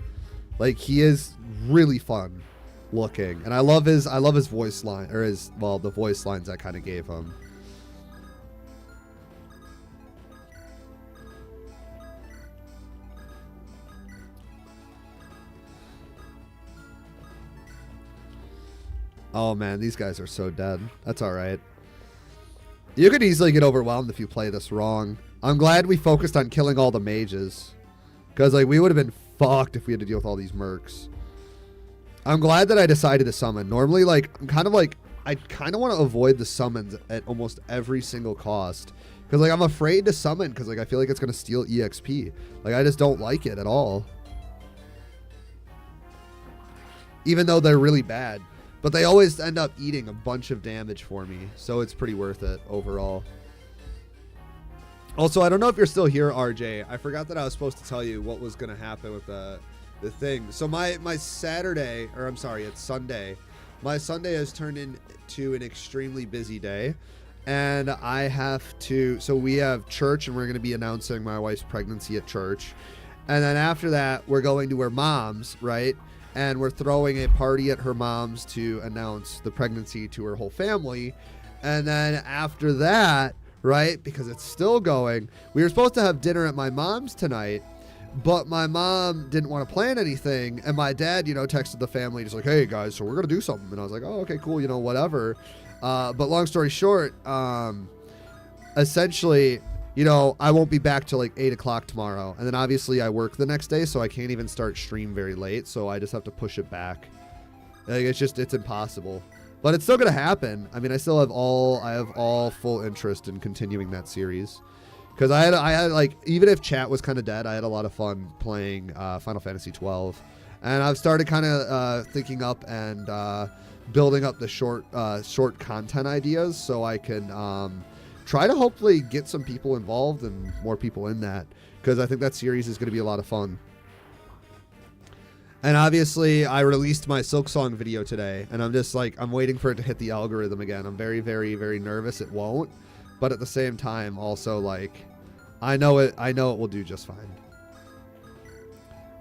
Like, he is really fun looking. And I love his voice line, or the voice lines I kind of gave him. Oh man, these guys are so dead. That's all right. You could easily get overwhelmed if you play this wrong. I'm glad we focused on killing all the mages. Because like we would have been fucked if we had to deal with all these mercs. I'm glad that I decided to summon. Normally, like, I kind of want to avoid the summons at almost every single cost. Because like I'm afraid to summon because like I feel like it's going to steal EXP. Like I just don't like it at all. Even though they're really bad. But they always end up eating a bunch of damage for me. So it's pretty worth it overall. Also, I don't know if you're still here, RJ. I forgot that I was supposed to tell you what was going to happen with the thing. So my Saturday, or I'm sorry, it's Sunday. My Sunday has turned into an extremely busy day. And I have to, so we have church and we're going to be announcing my wife's pregnancy at church. And then after that, we're going to her mom's, right? And we're throwing a party at her mom's to announce the pregnancy to her whole family. And then after that, right, because it's still going, we were supposed to have dinner at my mom's tonight, but my mom didn't want to plan anything. And my dad, you know, texted the family just like, hey guys, so we're going to do something. And I was like, oh, okay, cool, you know, whatever. But long story short, essentially, you know, I won't be back till like 8 o'clock tomorrow. And then obviously I work the next day, so I can't even start stream very late. So I just have to push it back. Like, it's impossible. But it's still going to happen. I mean, I have all full interest in continuing that series. Because I had like, even if chat was kind of dead, I had a lot of fun playing Final Fantasy 12. And I've started kind of thinking up and building up the short content ideas so I can try to hopefully get some people involved and more people in that, because I think that series is going to be a lot of fun. And obviously I released my Silksong video today, and I'm just like, I'm waiting for it to hit the algorithm again. I'm very, very, very nervous it won't, but at the same time also like, I know it will do just fine.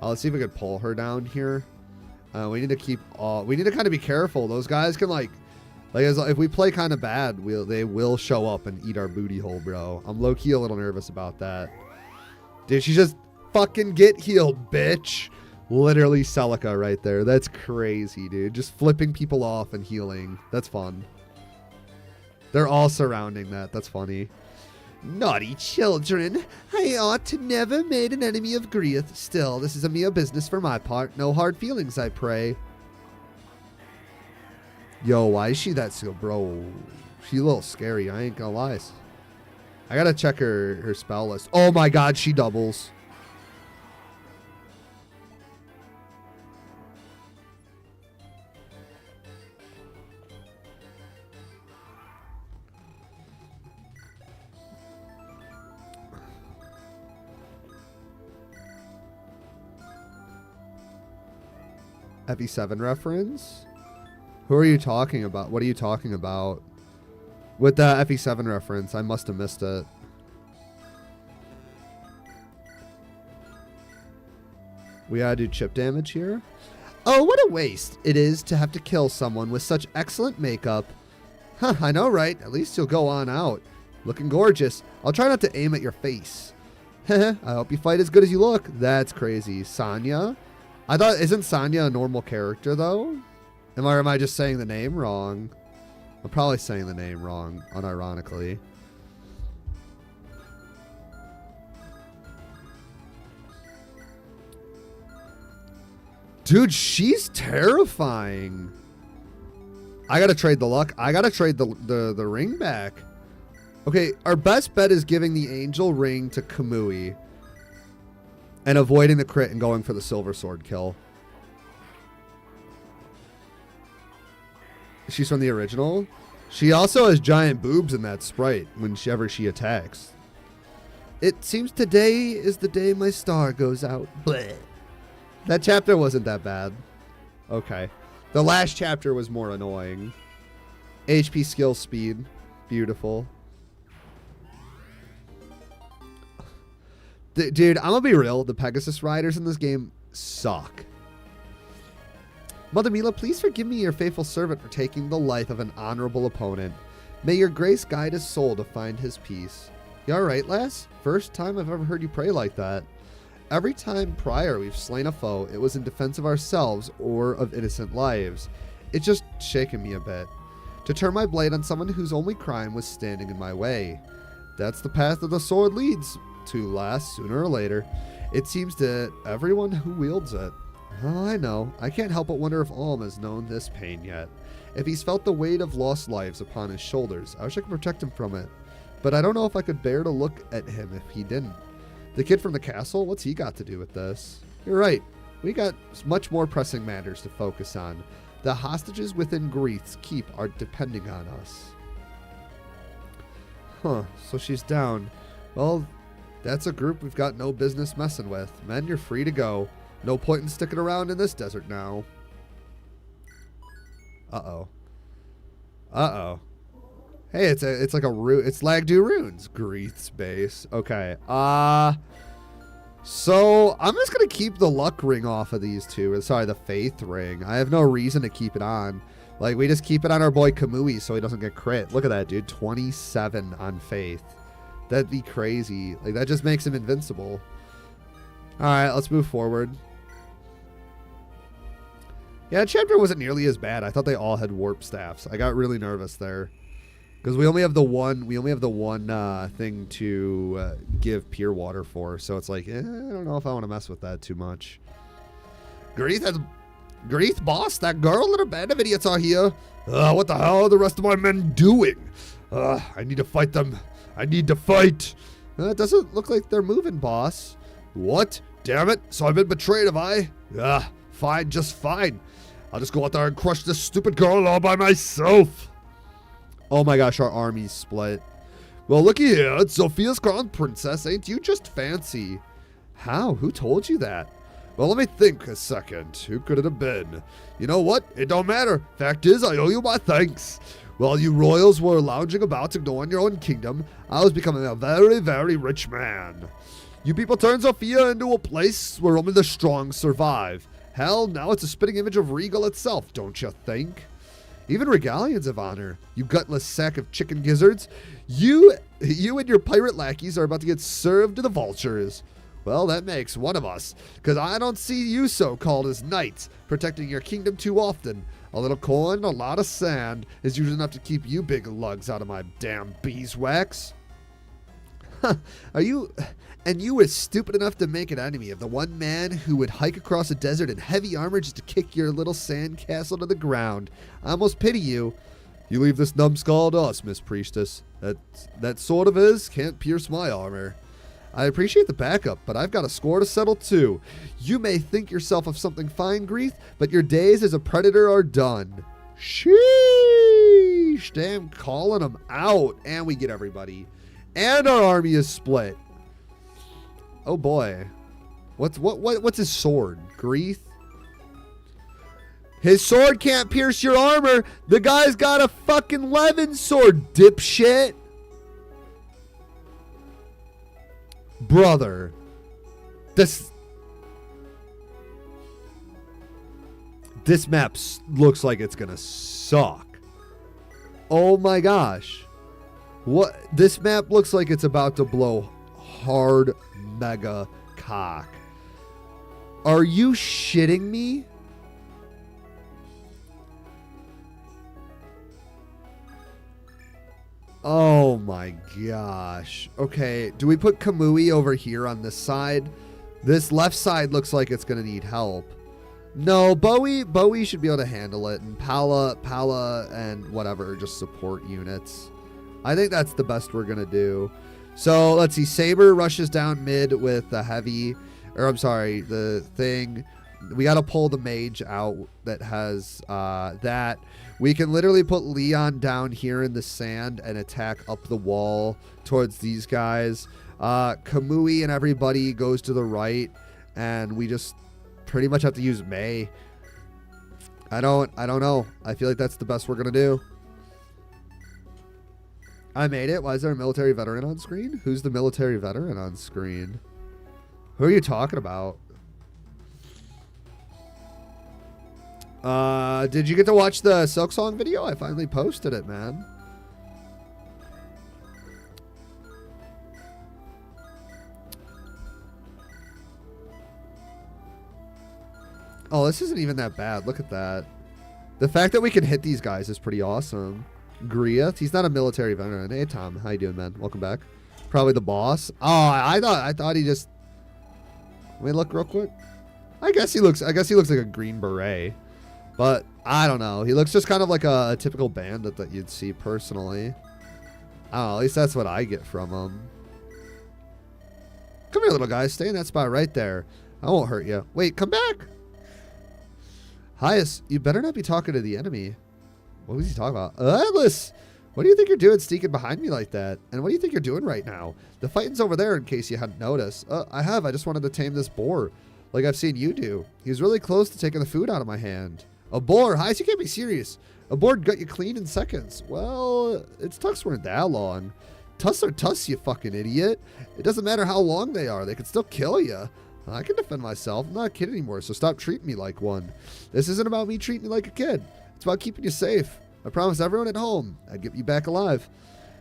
Let's see if we could pull her down here. We need to kind of be careful. Those guys can like if we play kind of bad, they will show up and eat our booty hole, bro. I'm low-key a little nervous about that. Did she just fucking get healed, bitch? Literally Celica right there. That's crazy, dude. Just flipping people off and healing. That's fun. They're all surrounding that. That's funny. Naughty children. I ought to never made an enemy of Grieth. Still, this is a mere business for my part. No hard feelings, I pray. Yo, why is she that skill? Bro, she's a little scary. I ain't gonna lie. I gotta check her spell list. Oh my god, she doubles. Ep9 reference? Who are you talking about? What are you talking about? With the Ep9 reference, I must have missed it. We gotta do chip damage here. Oh, what a waste it is to have to kill someone with such excellent makeup. Huh, I know, right? At least you'll go on out. Looking gorgeous. I'll try not to aim at your face. I hope you fight as good as you look. That's crazy. Sonya? I thought, isn't Sonya a normal character, though? Or am I just saying the name wrong? I'm probably saying the name wrong, unironically. Dude, she's terrifying. I gotta trade the luck. I gotta trade the ring back. Okay, our best bet is giving the angel ring to Kamui and avoiding the crit and going for the silver sword kill. She's from the original. She also has giant boobs in that sprite whenever she attacks. It seems today is the day my star goes out. Bleh. That chapter wasn't that bad. Okay. The last chapter was more annoying. HP skill speed. Beautiful. Dude, I'm gonna be real. The Pegasus riders in this game suck. Mother Mila, please forgive me, your faithful servant, for taking the life of an honorable opponent. May your grace guide his soul to find his peace. You alright, lass? First time I've ever heard you pray like that. Every time prior we've slain a foe, it was in defense of ourselves or of innocent lives. It's just shaken me a bit. To turn my blade on someone whose only crime was standing in my way. That's the path that the sword leads to, lass, sooner or later. It seems to everyone who wields it. Oh, I know. I can't help but wonder if Alm has known this pain yet. If he's felt the weight of lost lives upon his shoulders, I wish I could protect him from it. But I don't know if I could bear to look at him if he didn't. The kid from the castle, what's he got to do with this? You're right. We got much more pressing matters to focus on. The hostages within Greeth's keep are depending on us. Huh, so she's down. Well, that's a group we've got no business messing with. Men, you're free to go. No point in sticking around in this desert now. Uh-oh. Uh-oh. Hey, it's like a rune. It's Lagdu Runes. Greeth's base. Okay. So I'm just gonna keep the luck ring off of these two. Sorry, the faith ring. I have no reason to keep it on. Like, we just keep it on our boy Kamui so he doesn't get crit. Look at that, dude. 27 on faith. That'd be crazy. Like, that just makes him invincible. All right, let's move forward. Yeah, chapter wasn't nearly as bad. I thought they all had warp staffs. I got really nervous there because we only have the one. We only have the one thing to give pure water for. So it's like, I don't know if I want to mess with that too much. Greeth, boss, that girl and her band of idiots are here. What the hell are the rest of my men doing? I need to fight them. I need to fight. It doesn't look like they're moving, boss. What? Damn it. So I've been betrayed, have I? Fine, just fine. I'll just go out there and crush this stupid girl all by myself. Oh my gosh, our army's split. Well, looky here. It's Sophia's crown princess. Ain't you just fancy? How? Who told you that? Well, let me think a second. Who could it have been? You know what? It don't matter. Fact is, I owe you my thanks. While you royals were lounging about ignoring your own kingdom, I was becoming a very, very rich man. You people turned Sophia into a place where only the strong survive. Hell, now it's a spitting image of Regal itself, don't you think? Even regalions of honor, you gutless sack of chicken gizzards. You and your pirate lackeys are about to get served to the vultures. Well, that makes one of us, because I don't see you so-called as knights protecting your kingdom too often. A little corn, a lot of sand is usually enough to keep you big lugs out of my damn beeswax. Are you... And you were stupid enough to make an enemy of the one man who would hike across a desert in heavy armor just to kick your little sand castle to the ground. I almost pity you. You leave this numbskull to us, Miss Priestess. That sword of his can't pierce my armor. I appreciate the backup, but I've got a score to settle too. You may think yourself of something fine, Greeth, but your days as a predator are done. Sheesh. Damn, calling them out. And we get everybody. And our army is split. Oh boy. What's his sword? Greeth? His sword can't pierce your armor. The guy's got a fucking Levin sword, dipshit. Brother. This map looks like it's gonna suck. Oh my gosh. What? This map looks like it's about to blow hard mega cock. Are you shitting me? Oh my gosh. Okay, do we put Kamui over here on this side? This left side looks like it's gonna need help. No, Bowie should be able to handle it, and Pala and whatever, just support units. I think that's the best we're gonna do. So let's see. Saber rushes down mid with the heavy, or I'm sorry, the thing. We got to pull the mage out that has that. We can literally put Leon down here in the sand and attack up the wall towards these guys. Kamui and everybody goes to the right, and we just pretty much have to use Mei. I don't know. I feel like that's the best we're gonna do. I made it. Why is there a military veteran on screen? Who's the military veteran on screen? Who are you talking about? Did you get to watch the Silk Song video? I finally posted it, man. Oh, this isn't even that bad. Look at that. The fact that we can hit these guys is pretty awesome. Grieth, he's not a military veteran. Hey, Tom, how you doing, man? Welcome back. Probably the boss. Oh, I thought he just. Let me look real quick. I guess he looks like a green beret, but I don't know. He looks just kind of like a typical bandit that you'd see personally. I don't know. At least that's what I get from him. Come here, little guy. Stay in that spot right there. I won't hurt you. Wait, come back. Hyas, you better not be talking to the enemy. What was he talking about? Atlas, what do you think you're doing sneaking behind me like that? And what do you think you're doing right now? The fighting's over there in case you hadn't noticed. I just wanted to tame this boar like I've seen you do. He was really close to taking the food out of my hand. A boar? Hyas, you can't be serious. A boar got you clean in seconds. Well, its tusks weren't that long. Tusks are tusks, you fucking idiot. It doesn't matter how long they are. They can still kill you. I can defend myself. I'm not a kid anymore, so stop treating me like one. This isn't about me treating you like a kid. It's about keeping you safe. I promised everyone at home I'd get you back alive.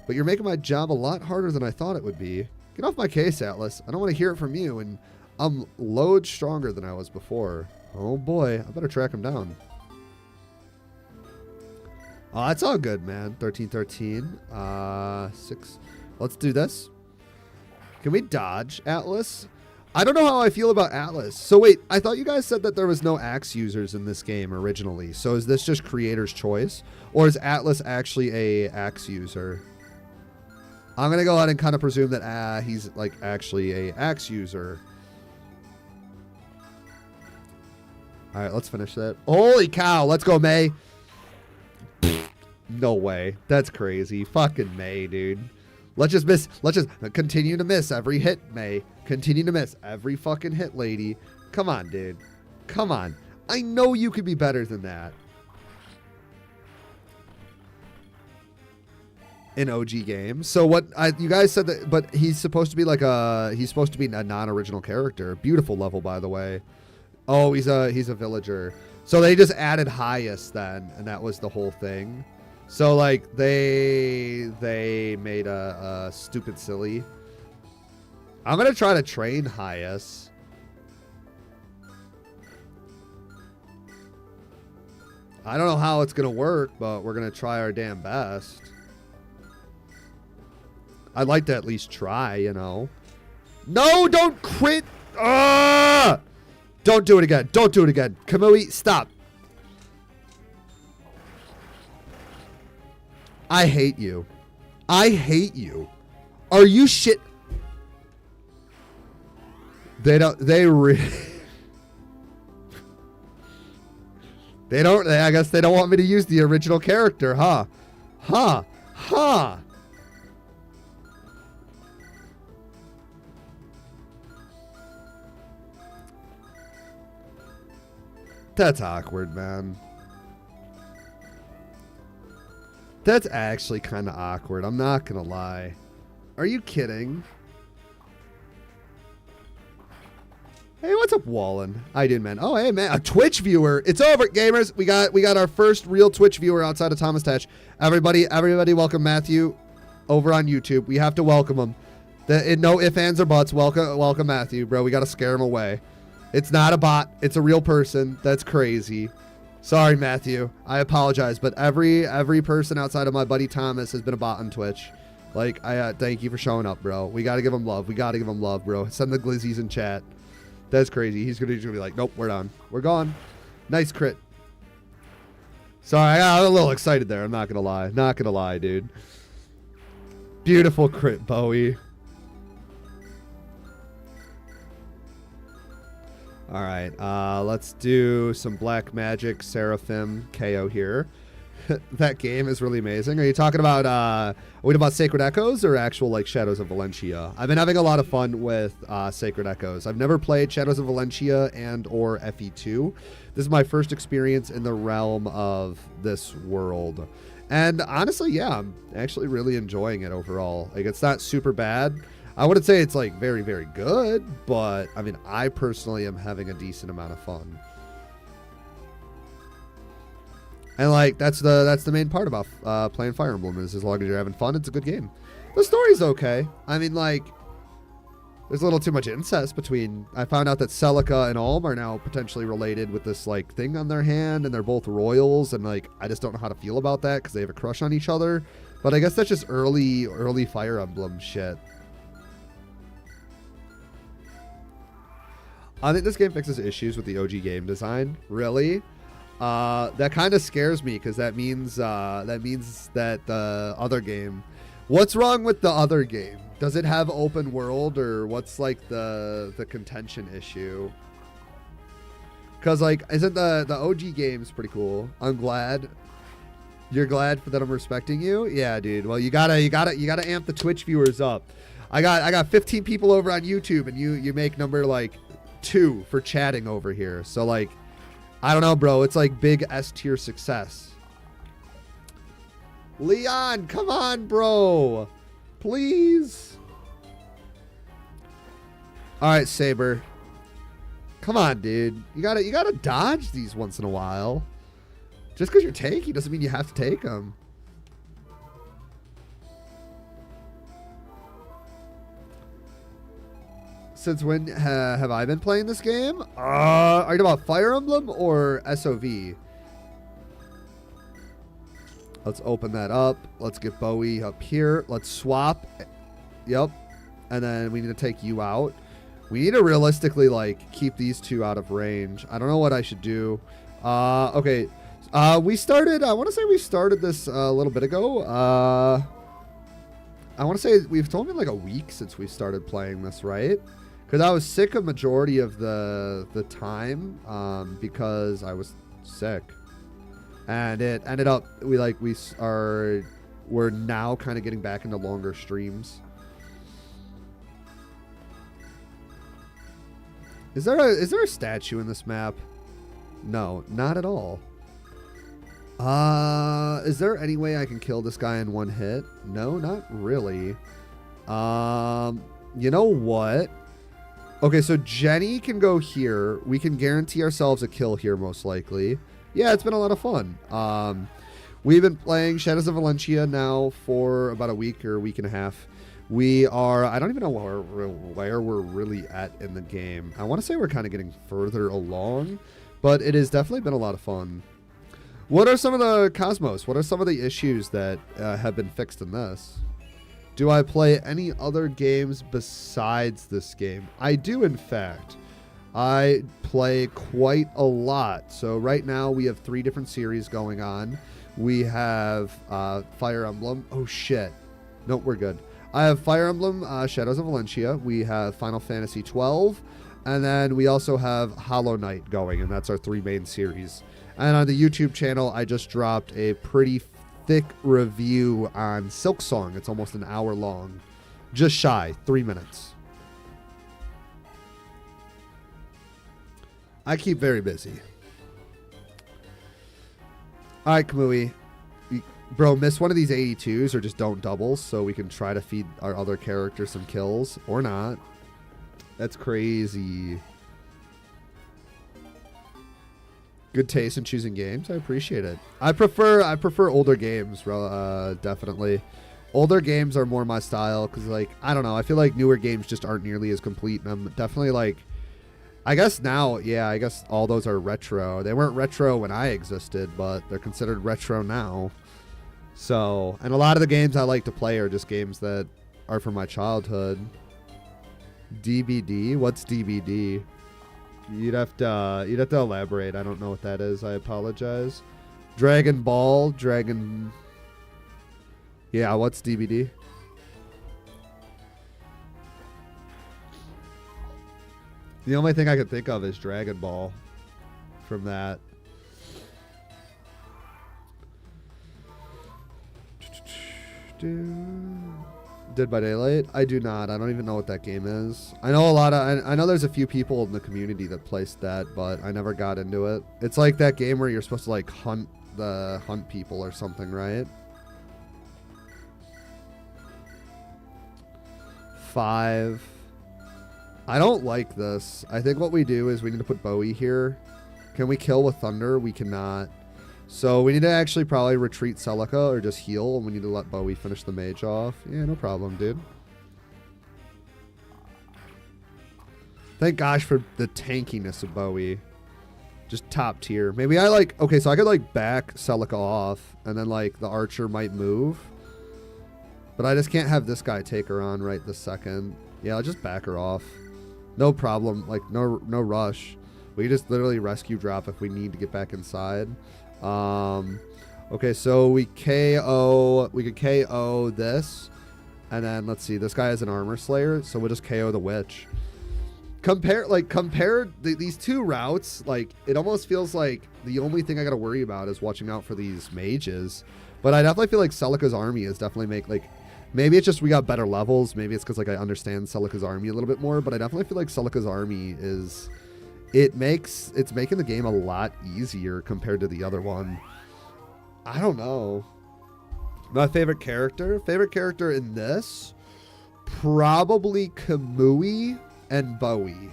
But you're making my job a lot harder than I thought it would be. Get off my case, Atlas. I don't want to hear it from you, and I'm loads stronger than I was before. Oh boy, I better track him down. Oh, that's all good, man. 13-13. 6. Let's do this. Can we dodge, Atlas? I don't know how I feel about Atlas. So wait, I thought you guys said that there was no axe users in this game originally. So is this just creator's choice? Or is Atlas actually a axe user? I'm going to go ahead and kind of presume that he's like actually a axe user. All right, let's finish that. Holy cow, let's go, Mei. No way. That's crazy. Fucking Mei, dude. Let's just miss. Let's just continue to miss every hit, Mei. Continue to miss every fucking hit, lady. Come on, dude. Come on. I know you could be better than that. In OG games. So what you guys said that, but he's supposed to be like he's supposed to be a non-original character. Beautiful level, by the way. Oh, he's a villager. So they just added Hyas then, and that was the whole thing. So like they made a stupid silly. I'm gonna try to train Hyas. I don't know how it's gonna work, but we're gonna try our damn best. I'd like to at least try, you know. No, don't crit. Don't do it again. Don't do it again. Kamui, stop. I hate you. I hate you. Are you shit? They don't, they don't, I guess they don't want me to use the original character, huh? Huh? Huh? That's awkward, man. That's actually kind of awkward. I'm not going to lie. Are you kidding? Hey, what's up, Wallen? I did, man. Oh, hey, man. A Twitch viewer. It's over, gamers. We got our first real Twitch viewer outside of Thomas Tatch. Everybody welcome Matthew over on YouTube. We have to welcome him. No ifs, ands, or buts. Welcome Matthew, bro. We got to scare him away. It's not a bot. It's a real person. That's crazy. Sorry, Matthew. I apologize, but every person outside of my buddy Thomas has been a bot on Twitch. Like, I thank you for showing up, bro. We got to give him love. We got to give him love, bro. Send the glizzies in chat. That's crazy. He's gonna be like, nope, we're done. We're gone. Nice crit. Sorry, I got a little excited there. I'm not gonna lie. Not gonna lie, dude. Beautiful crit, Bowie. All right, let's do some Black Magic Seraphim KO here. That game is really amazing. Are you talking about, are we talking about Sacred Echoes or actual, like, Shadows of Valencia? I've been having a lot of fun with Sacred Echoes. I've never played Shadows of Valencia and or FE2. This is my first experience in the realm of this world. And honestly, yeah, I'm actually really enjoying it overall. Like, it's not super bad. I wouldn't say it's, like, very, very good, but, I mean, I personally am having a decent amount of fun. And, like, that's the main part about playing Fire Emblem is as long as you're having fun, it's a good game. The story's okay. I mean, like, there's a little too much incest between... I found out that Celica and Alm are now potentially related with this, like, thing on their hand, and they're both royals, and, like, I just don't know how to feel about that because they have a crush on each other. But I guess that's just early Fire Emblem shit. I think this game fixes issues with the OG game design. Really? That kind of scares me because that means that the other game... What's wrong with the other game? Does it have open world, or what's, like, the contention issue? Because, like, isn't the OG game's pretty cool? I'm glad. You're glad that I'm respecting you? Yeah, dude. Well, you gotta amp the Twitch viewers up. I got 15 people over on YouTube, and you make number, like, 2 for chatting over here. So, like, I don't know, bro. It's like big S tier success. Leon, come on, bro. Please. All right, Saber. Come on, dude. You gotta dodge these once in a while. Just because you're tanky doesn't mean you have to take them. Since when have I been playing this game? Are you talking about Fire Emblem or SOV? Let's open that up. Let's get Bowie up here. Let's swap. Yep. And then we need to take you out. We need to realistically, like, keep these two out of range. I don't know what I should do. Okay. We started, I want to say we started this a little bit ago. I want to say we've only been like a week since we started playing this, right? Because I was sick a majority of the time because I was sick, and it ended up we're now kind of getting back into longer streams. Is there a statue in this map? No, not at all. Is there any way I can kill this guy in one hit? No, not really. You know what? Okay, so Jenny can go here. We can guarantee ourselves a kill here, most likely. Yeah, it's been a lot of fun. We've been playing Shadows of Valencia now for about a week or a week and a half. We are, I don't even know where we're really at in the game. I want to say we're kind of getting further along, but it has definitely been a lot of fun. What are some of the Cosmos? What are some of the issues that have been fixed in this? Do I play any other games besides this game? I do, in fact. I play quite a lot. So right now we have 3 different series going on. We have Fire Emblem. Oh, shit. No, we're good. I have Fire Emblem Shadows of Valencia. We have Final Fantasy 12. And then we also have Hollow Knight going, and that's our 3 main series. And on the YouTube channel, I just dropped a pretty thick review on Silksong. It's almost an hour long. Just shy, 3 minutes. I keep very busy. All right, Kamui. Bro, miss one of these 82s or just don't double so we can try to feed our other character some kills. Or not. That's crazy. Good taste in choosing games. I appreciate it. I prefer older games, definitely. Older games are more my style because, like, I don't know. I feel like newer games just aren't nearly as complete. And I'm definitely, like, I guess now, yeah, I guess all those are retro. They weren't retro when I existed, but they're considered retro now. So, and a lot of the games I like to play are just games that are from my childhood. DBD? What's DBD? You'd have to elaborate. I don't know what that is. I apologize. Dragon Ball, Dragon. Yeah, what's DBD? The only thing I could think of is Dragon Ball from that. Dead by Daylight? I do not. I don't even know what that game is. I know I know there's a few people in the community that placed that, but I never got into it. It's like that game where you're supposed to like hunt people or something, right? 5. I don't like this. I think what we do is we need to put Bowie here. Can we kill with Thunder? We cannot. So we need to actually probably retreat Celica or just heal, and we need to let Bowie finish the mage off. Yeah, no problem, dude. Thank gosh for the tankiness of Bowie. Just top tier. Maybe I like... Okay, so I could like back Celica off, and then like the archer might move. But I just can't have this guy take her on right this second. Yeah, I'll just back her off. No problem. Like, no rush. We just literally rescue drop if we need to get back inside. Okay, so we could KO this, and then let's see, this guy has an armor slayer, so we'll just KO the witch. Compare these two routes, like it almost feels like the only thing I gotta worry about is watching out for these mages. But I definitely feel like Celica's army is definitely maybe it's just we got better levels, maybe it's because like I understand Celica's army a little bit more, but I definitely feel like Celica's army is... It's making the game a lot easier compared to the other one. I don't know. My favorite character in this, probably Kamui and Bowie.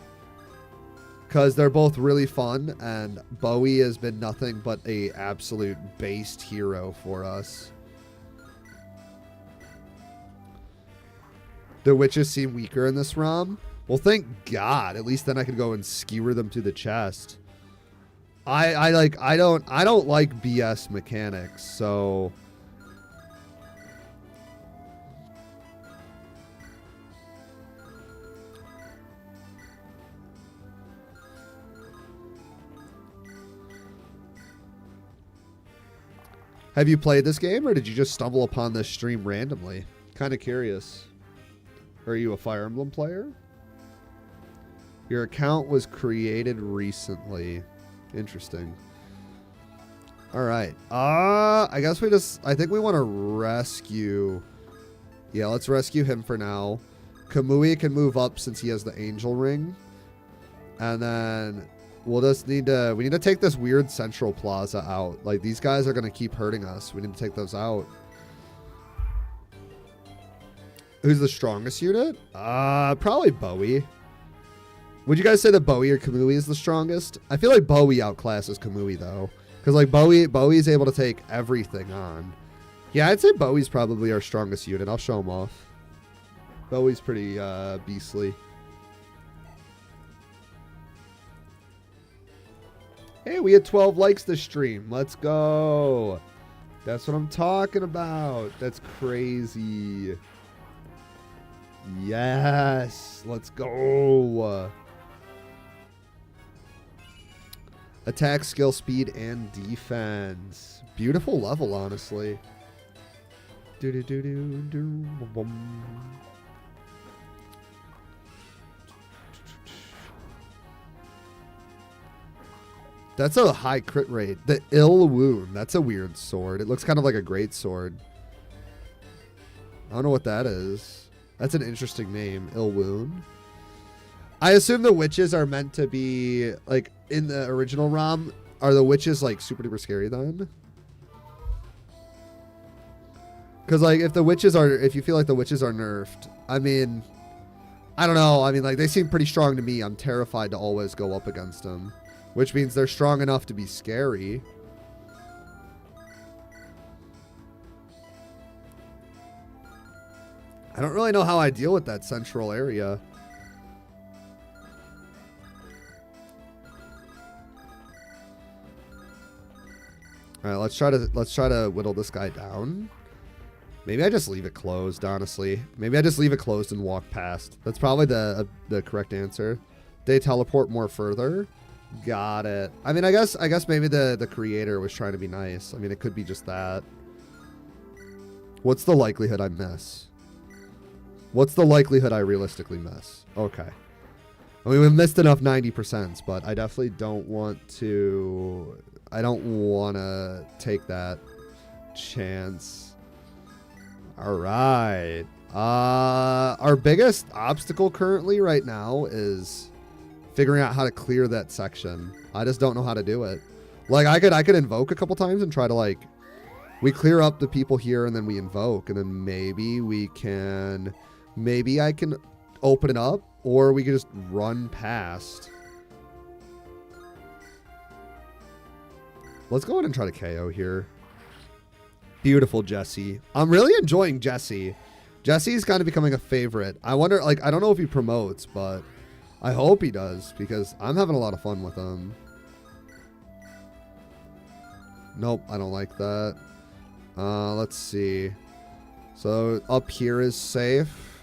Because they're both really fun, and Bowie has been nothing but a absolute based hero for us. The witches seem weaker in this ROM. Well, thank God. At least then I can go and skewer them to the chest. I don't like BS mechanics, so have you played this game, or did you just stumble upon this stream randomly? Kind of curious. Are you a Fire Emblem player? Your account was created recently. Interesting. All right. I guess I think we want to rescue. Yeah, let's rescue him for now. Kamui can move up since he has the angel ring. And then we need to take this weird central plaza out. Like, these guys are going to keep hurting us. We need to take those out. Who's the strongest unit? Probably Bowie. Would you guys say that Bowie or Kamui is the strongest? I feel like Bowie outclasses Kamui, though. Because, like, Bowie's able to take everything on. Yeah, I'd say Bowie's probably our strongest unit. I'll show him off. Bowie's pretty beastly. Hey, we had 12 likes this stream. Let's go. That's what I'm talking about. That's crazy. Yes. Let's go. Attack, skill, speed, and defense. Beautiful level, honestly. That's a high crit rate. The Ill Wound. That's a weird sword. It looks kind of like a great sword. I don't know what that is. That's an interesting name. Ill Wound. I assume the witches are meant to be, like, in the original ROM, are the witches, like, super duper scary then? Because, like, if you feel like the witches are nerfed, I mean, I don't know. I mean, like, they seem pretty strong to me. I'm terrified to always go up against them, which means they're strong enough to be scary. I don't really know how I deal with that central area. All right, let's try to whittle this guy down. Maybe I just leave it closed, honestly. Maybe I just leave it closed and walk past. That's probably the correct answer. They teleport more further. Got it. I mean, I guess maybe the creator was trying to be nice. I mean, it could be just that. What's the likelihood I miss? What's the likelihood I realistically miss? Okay. I mean, we've missed enough 90%, but I definitely don't want to... I don't want to take that chance. All right. Our biggest obstacle currently right now is figuring out how to clear that section. I just don't know how to do it. Like, I could invoke a couple times and try to, like... We clear up the people here, and then we invoke, and then maybe we can... Maybe I can open it up, or we can just run past. Let's go ahead and try to KO here. Beautiful Jesse. I'm really enjoying Jesse. Jesse's kind of becoming a favorite. I wonder, like, I don't know if he promotes, but I hope he does, because I'm having a lot of fun with him. Nope, I don't like that. Let's see. So up here is safe.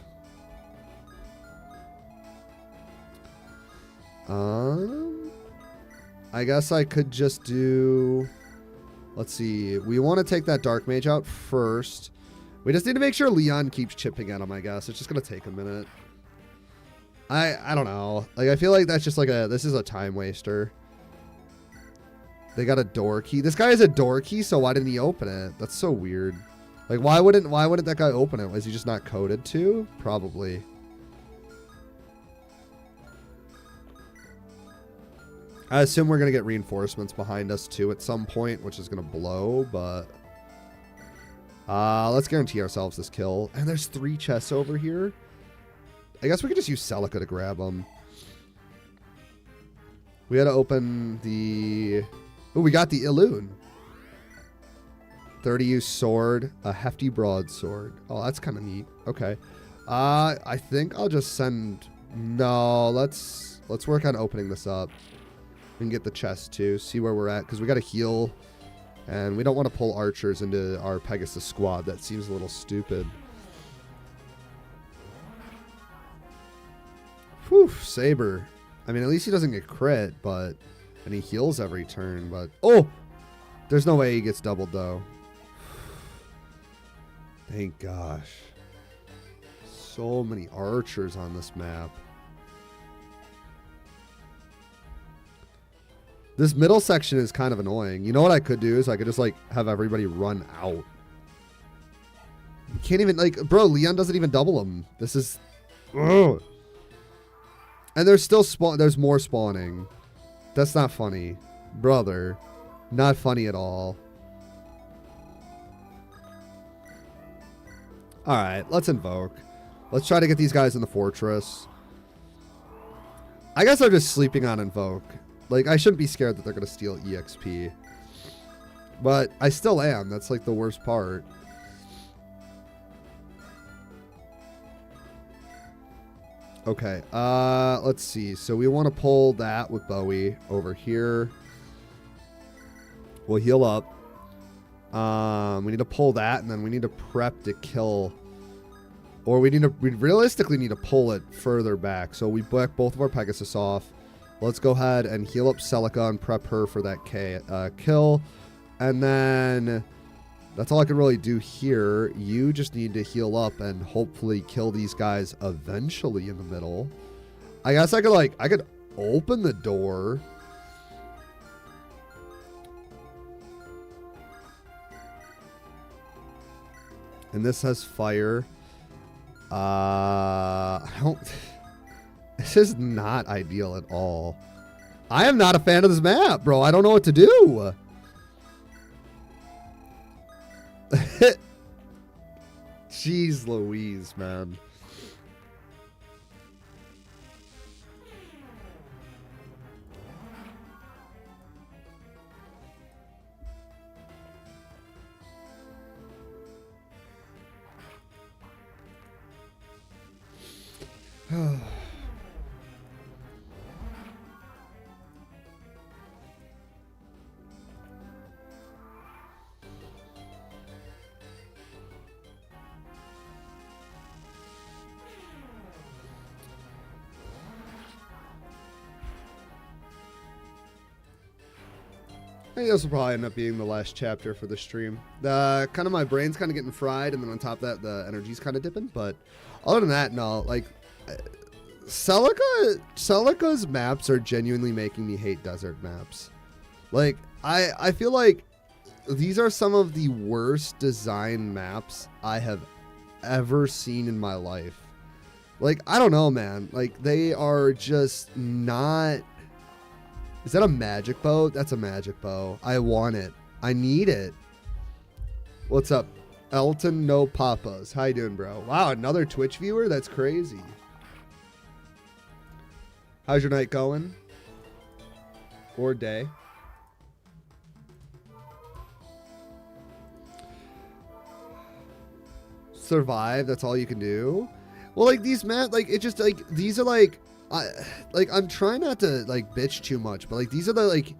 I guess I could just do... Let's see. We want to take that Dark Mage out first. We just need to make sure Leon keeps chipping at him, I guess. It's just going to take a minute. I don't know. Like, I feel like that's just like a... This is a time waster. They got a door key. This guy has a door key, so why didn't he open it? That's so weird. Like, why wouldn't that guy open it? Was he just not coded to? Probably. I assume we're going to get reinforcements behind us, too, at some point, which is going to blow, but... let's guarantee ourselves this kill. And there's 3 chests over here. I guess we could just use Celica to grab them. We had to open the... Oh, we got the Illusion. 30 use sword, a hefty broadsword. Oh, that's kind of neat. Okay. I think I'll just send... No, let's work on opening this up. We can get the chest too, see where we're at, because we got to heal, and we don't want to pull archers into our Pegasus squad. That seems a little stupid. Whew, Saber. I mean, at least he doesn't get crit, but... And he heals every turn, but... Oh! There's no way he gets doubled, though. Thank gosh. So many archers on this map. This middle section is kind of annoying. You know what I could do is I could just, like, have everybody run out. You can't even, like... Bro, Leon doesn't even double him. This is... Ugh. And there's still there's more spawning. That's not funny. Brother. Not funny at all. Alright, let's invoke. Let's try to get these guys in the fortress. I guess I'm just sleeping on invoke. Like, I shouldn't be scared that they're going to steal EXP. But I still am. That's, like, the worst part. Okay, let's see. So we want to pull that with Bowie over here. We'll heal up. We need to pull that, and then we need to prep to kill. Or we realistically need to pull it further back. So we back both of our Pegasus off. Let's go ahead and heal up Celica and prep her for that kill. And then that's all I can really do here. You just need to heal up and hopefully kill these guys eventually in the middle. I guess I could open the door. And this has fire. I don't... This is not ideal at all. I am not a fan of this map, bro. I don't know what to do. Jeez Louise, man. I think this will probably end up being the last chapter for the stream. Kind of my brain's kind of getting fried, and then on top of that, the energy's kind of dipping. But other than that, no. Like, Celica's maps are genuinely making me hate desert maps. Like, I feel like these are some of the worst design maps I have ever seen in my life. Like, I don't know, man. Like, they are just not... Is that a magic bow? That's a magic bow. I want it. I need it. What's up? Elton No Papas. How you doing, bro? Wow, another Twitch viewer? That's crazy. How's your night going? Or day? Survive, that's all you can do. Well, like these maps, like it just like these are like I'm trying not to like bitch too much, but like these are the like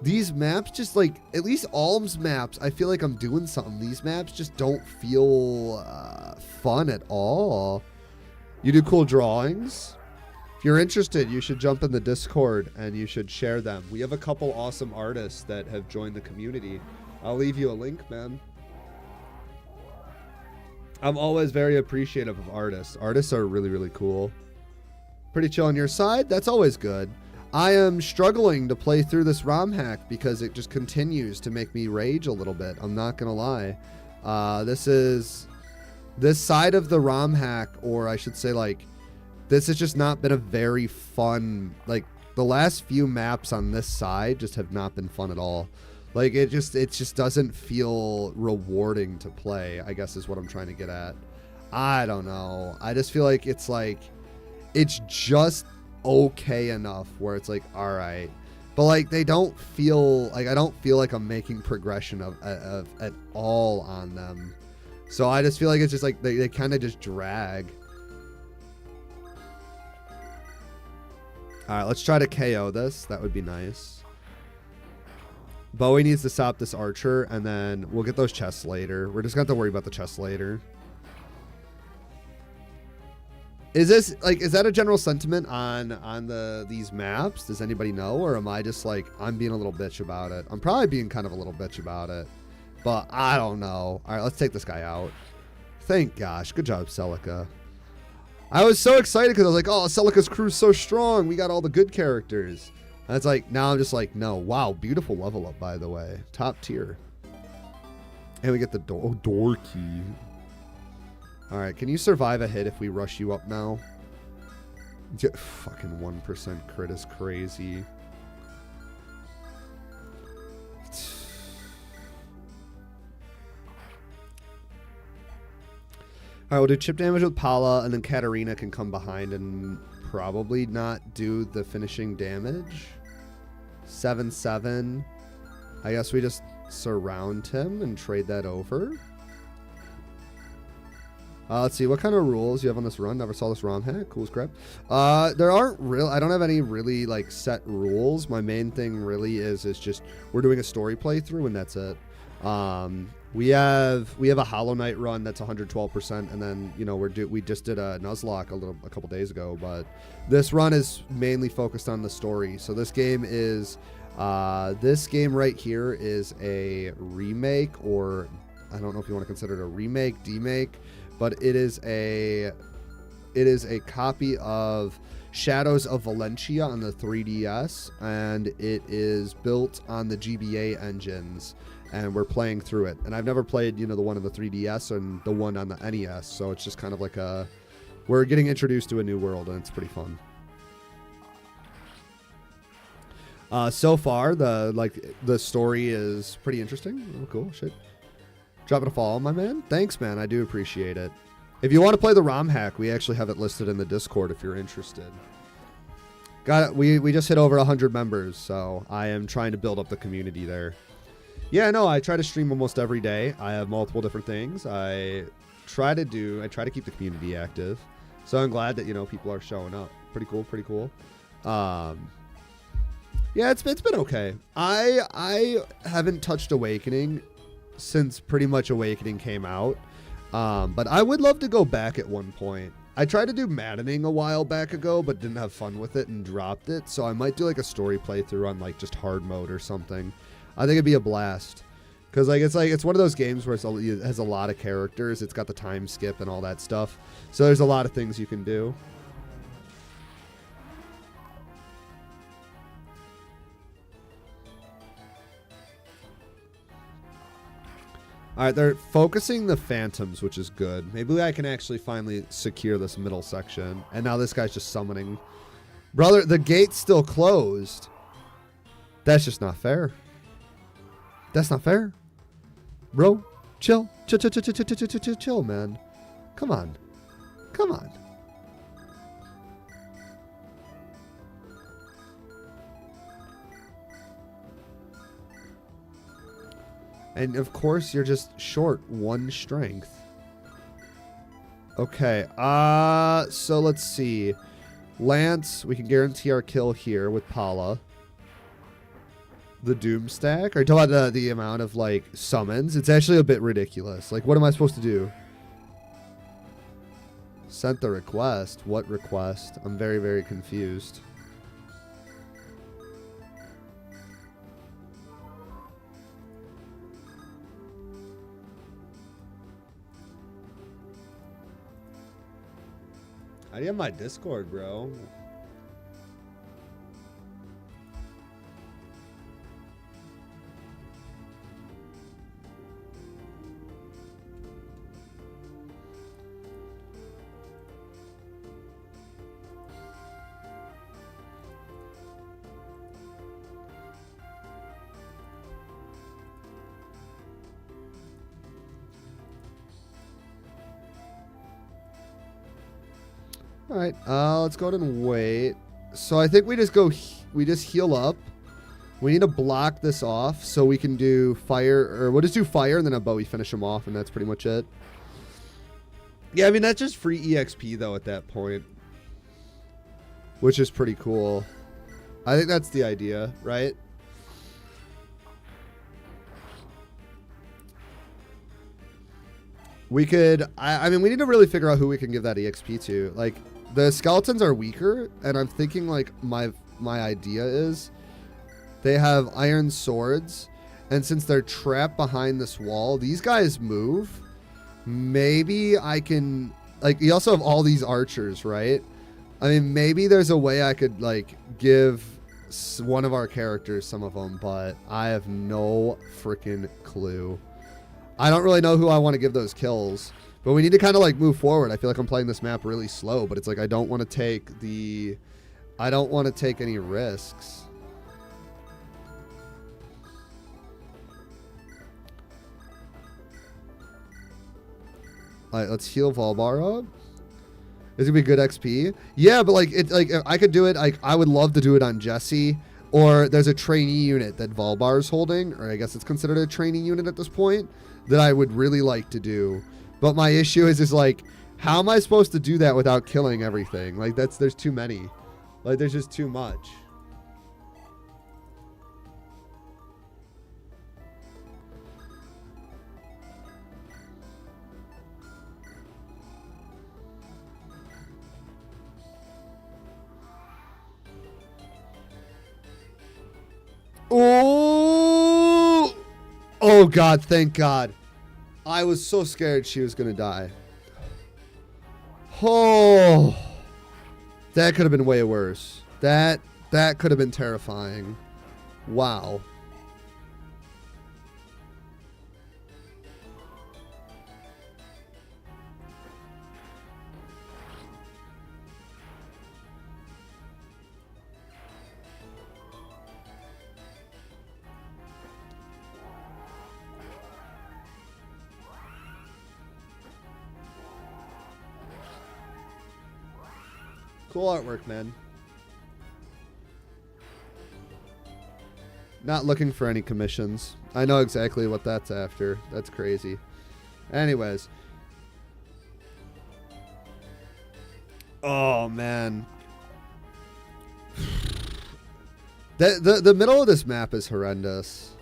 these maps just like at least Alm's maps, I feel like I'm doing something. These maps just don't feel fun at all. You do cool drawings? If you're interested, you should jump in the Discord and you should share them. We have a couple awesome artists that have joined the community. I'll leave you a link, man. I'm always very appreciative of artists. Artists are really, really cool. Pretty chill on your side? That's always good. I am struggling to play through this ROM hack because it just continues to make me rage a little bit. I'm not going to lie. This side of the ROM hack, or I should say like, this has just not been a very fun, like the last few maps on this side just have not been fun at all. Like it just doesn't feel rewarding to play, I guess is what I'm trying to get at. I don't know. I just feel like it's just okay enough where it's like, all right. But like they don't feel like, I don't feel like I'm making progression of at all on them. So I just feel like it's just like they kind of just drag. All right, let's try to KO this. That would be nice. Bowie needs to stop this archer, and then we'll get those chests later. We're just going to have to worry about the chests later. Is that a general sentiment on these maps? Does anybody know? Or am I just like, I'm being a little bitch about it? I'm probably being kind of a little bitch about it. But I don't know. All right, let's take this guy out. Thank gosh. Good job, Celica. I was so excited because I was like, oh, Celica's crew's so strong. We got all the good characters. And it's like, now I'm just like, no. Wow, beautiful level up, by the way. Top tier. And we get the door key. All right, can you survive a hit if we rush you up now? Fucking 1% crit is crazy. All right, we'll do chip damage with Pala, and then Katarina can come behind and probably not do the finishing damage. 7-7. I guess we just surround him and trade that over. Let's see, what kind of rules you have on this run? Never saw this ROM hack. Cool as crap. There aren't real. I don't have any really like set rules. My main thing really is just we're doing a story playthrough and that's it. We have a Hollow Knight run that's 112%, and then we just did a Nuzlocke a couple days ago, but this run is mainly focused on the story. So this game right here is a remake, or I don't know if you want to consider it a remake, demake, but it is a copy of Shadows of Valencia on the 3DS, and it is built on the GBA engines. And we're playing through it. And I've never played, the one on the 3DS and the one on the NES. So it's just kind of like we're getting introduced to a new world, and it's pretty fun. So far, the story is pretty interesting. Oh, cool. Shit. Dropping a fall, my man. Thanks, man. I do appreciate it. If you want to play the ROM hack, we actually have it listed in the Discord if you're interested. Got it. We just hit over 100 members, so I am trying to build up the community there. Yeah, no, I try to stream almost every day. I have multiple different things. I try to keep the community active. So I'm glad that, people are showing up. Pretty cool. Yeah, it's been okay. I haven't touched Awakening since pretty much Awakening came out. But I would love to go back at one point. I tried to do Maddening a while back ago, but didn't have fun with it and dropped it. So I might do like a story playthrough on like just hard mode or something. I think it'd be a blast, because it's one of those games where it has a lot of characters. It's got the time skip and all that stuff, so there's a lot of things you can do. All right, they're focusing the phantoms, which is good. Maybe I can actually finally secure this middle section. And now this guy's just summoning. Brother, the gate's still closed. That's just not fair. That's not fair. Bro, chill. Chill, man. Come on. Come on. And of course, you're just short 1 strength. Okay, so let's see. Lance, we can guarantee our kill here with Pala. The Doom stack? Are you talking about the amount of, like, summons? It's actually a bit ridiculous. Like, what am I supposed to do? Sent the request. What request? I'm very, very confused. How do you have my Discord, bro? All right, let's go ahead and wait. So I think we just heal up. We need to block this off so we can do fire, or we'll just do fire and then a Bowie finish him off, and that's pretty much it. Yeah, I mean, that's just free EXP though at that point, which is pretty cool. I think that's the idea, right? We could, I mean, we need to really figure out who we can give that EXP to. Like, the skeletons are weaker, and I'm thinking, like, my idea is they have iron swords, and since they're trapped behind this wall, these guys move. Maybe I can, like, you also have all these archers, right? I mean, maybe there's a way I could, like, give one of our characters some of them, but I have no freaking clue. I don't really know who I want to give those kills, but we need to kind of like move forward. I feel like I'm playing this map really slow, but it's like I don't want to take any risks. All right, let's heal Volbar up. Is it gonna be good XP? Yeah, but like if I could do it, I would love to do it on Jesse. Or there's a trainee unit that Volbar is holding, or I guess it's considered a trainee unit at this point, that I would really like to do. But my issue is like, how am I supposed to do that without killing everything? Like there's too many. Like there's just too much. Oh! Oh God, thank God. I was so scared she was gonna die. Oh, that could have been way worse. That could have been terrifying. Wow. Cool artwork, man. Not looking for any commissions. I know exactly what that's after. That's crazy. Anyways. Oh, man. The middle of this map is horrendous.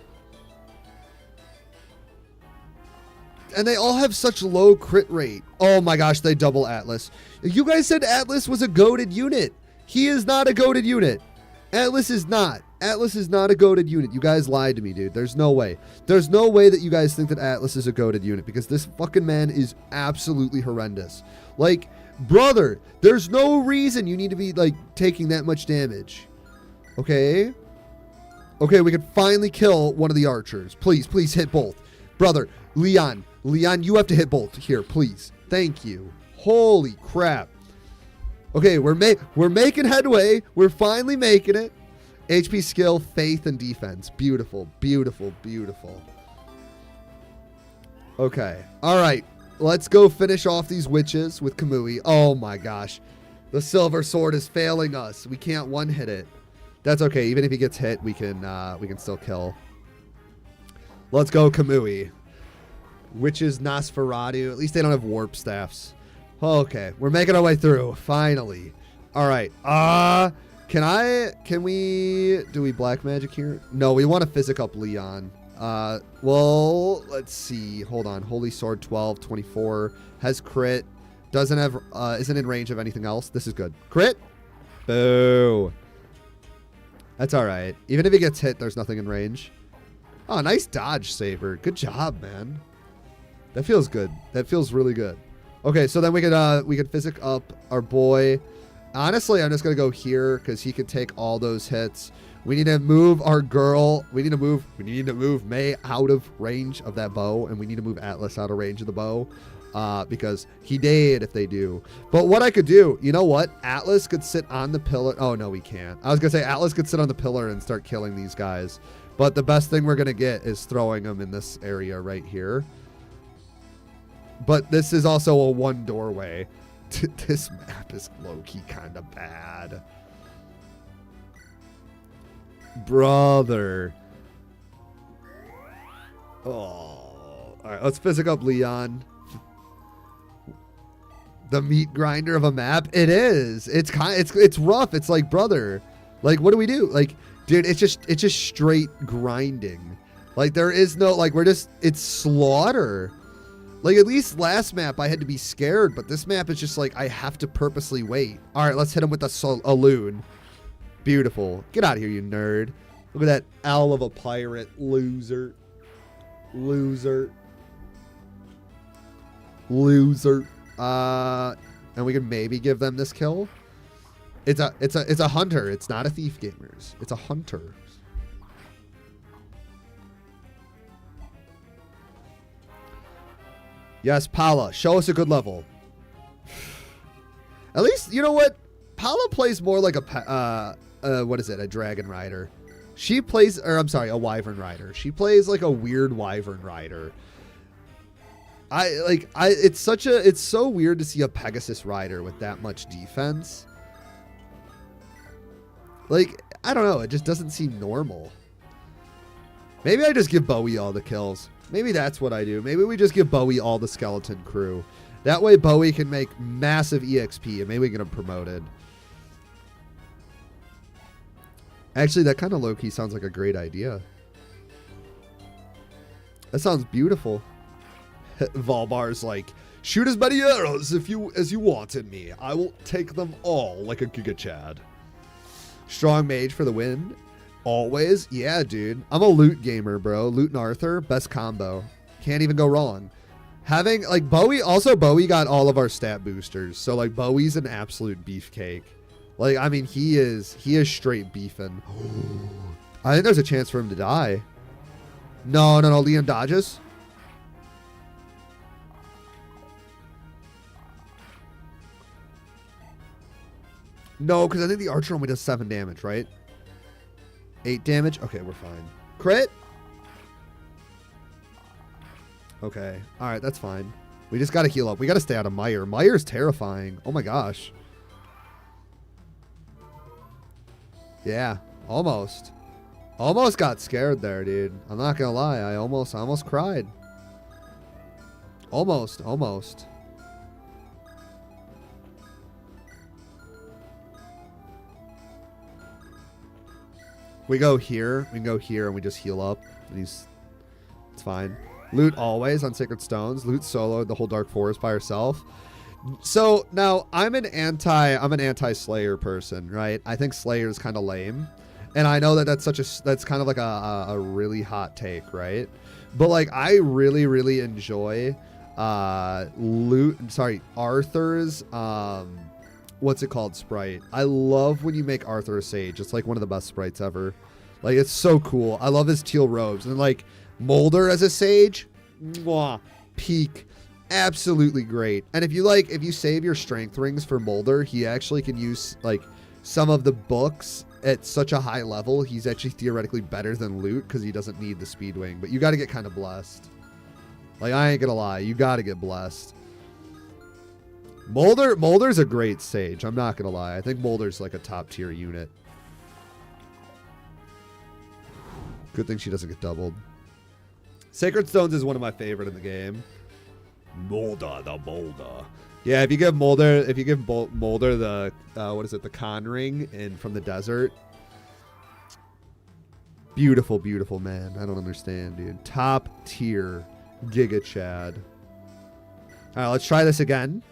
And they all have such low crit rate. Oh my gosh, they double Atlas. You guys said Atlas was a goated unit. He is not a goated unit. Atlas is not. Atlas is not a goated unit. You guys lied to me, dude. There's no way. There's no way that you guys think that Atlas is a goated unit, because this fucking man is absolutely horrendous. Like, brother, there's no reason you need to be, like, taking that much damage. Okay? Okay, we can finally kill one of the archers. Please, please hit both. Brother, Leon, you have to hit bolt here, please. Thank you. Holy crap. Okay, we're making headway. We're finally making it. HP, skill, faith, and defense. Beautiful, beautiful, beautiful. Okay, all right. Let's go finish off these witches with Kamui. Oh my gosh. The silver sword is failing us. We can't one-hit it. That's okay. Even if he gets hit, we can still kill. Let's go, Kamui. Witches, Nosferatu. At least they don't have warp staffs. Okay, we're making our way through. Finally. All right. Do we black magic here? No, we want to physic up Leon. Well, let's see. Hold on. Holy Sword 12, 24. Has crit. Doesn't have, isn't in range of anything else. This is good. Crit. Boo. That's all right. Even if he gets hit, there's nothing in range. Oh, nice dodge, Saber. Good job, man. That feels good. That feels really good. Okay, so then we could physic up our boy. Honestly, I'm just gonna go here because he could take all those hits. We need to move our girl. We need to move May out of range of that bow, and we need to move Atlas out of range of the bow. Because he dead if they do. But what I could do, you know what? Atlas could sit on the pillar. Oh, no, we can't. I was going to say Atlas could sit on the pillar and start killing these guys. But the best thing we're going to get is throwing them in this area right here. But this is also a one doorway. This map is low-key kind of bad. Brother. Oh. All right, let's physic up Leon. The meat grinder of a map. It is. It's rough. It's like, brother, like, what do we do? Like, dude, it's just straight grinding. Like, there is no, like, it's slaughter. Like, at least last map I had to be scared, but this map is just like, I have to purposely wait. All right, let's hit him with a loon. Beautiful. Get out of here, you nerd. Look at that owl of a pirate. Loser. And we can maybe give them this kill. It's a hunter. It's not a thief, gamers. It's a hunter. Yes, Paula, show us a good level. At least, you know what? Paula plays more like what is it? A dragon rider. She plays, or I'm sorry, a wyvern rider. She plays like a weird wyvern rider. It's so weird to see a Pegasus rider with that much defense. Like, I don't know. It just doesn't seem normal. Maybe I just give Bowie all the kills. Maybe that's what I do. Maybe we just give Bowie all the skeleton crew. That way Bowie can make massive EXP and maybe we get him promoted. Actually, that kind of low-key sounds like a great idea. That sounds beautiful. Volbar's like, shoot as many arrows as you want in me. I will take them all like a Giga Chad. Strong mage for the win. Always. Yeah, dude. I'm a loot gamer, bro. Loot and Arthur, best combo. Can't even go wrong. Having, like, Bowie got all of our stat boosters. So, like, Bowie's an absolute beefcake. Like, I mean, he is straight beefing. I think there's a chance for him to die. No. Leon dodges. No, because I think the archer only does 7 damage, right? 8 damage? Okay, we're fine. Crit? Okay. All right, that's fine. We just got to heal up. We got to stay out of Meyer. Meyer's terrifying. Oh, my gosh. Yeah, almost. Almost got scared there, dude. I'm not going to lie. I almost cried. Almost. We go here. We can go here and we just heal up. And it's fine. Loot always on Sacred Stones. Loot solo the whole Dark Forest by herself. So now I'm an anti-Slayer person, right? I think Slayer is kind of lame. And I know that that's kind of like a really hot take, right? But like I really, really enjoy Arthur's what's it called, sprite. I love when you make Arthur a sage. It's like one of the best sprites ever. Like, it's so cool. I love his teal robes. And like Molder as a sage, mwah, peak. Absolutely great. And if you save your strength rings for Molder, he actually can use like some of the books at such a high level. He's actually theoretically better than Lute because he doesn't need the speed wing, but you got to get kind of blessed. Like, I ain't gonna lie, you got to get blessed. Molder's a great sage. I'm not gonna lie. I think Molder's like a top tier unit. Good thing she doesn't get doubled. Sacred Stones is one of my favorite in the game. Molder the Molder. Yeah, if you give Molder the what is it, the con ring in from the desert. Beautiful, beautiful, man. I don't understand, dude. Top tier Giga Chad. All right, let's try this again.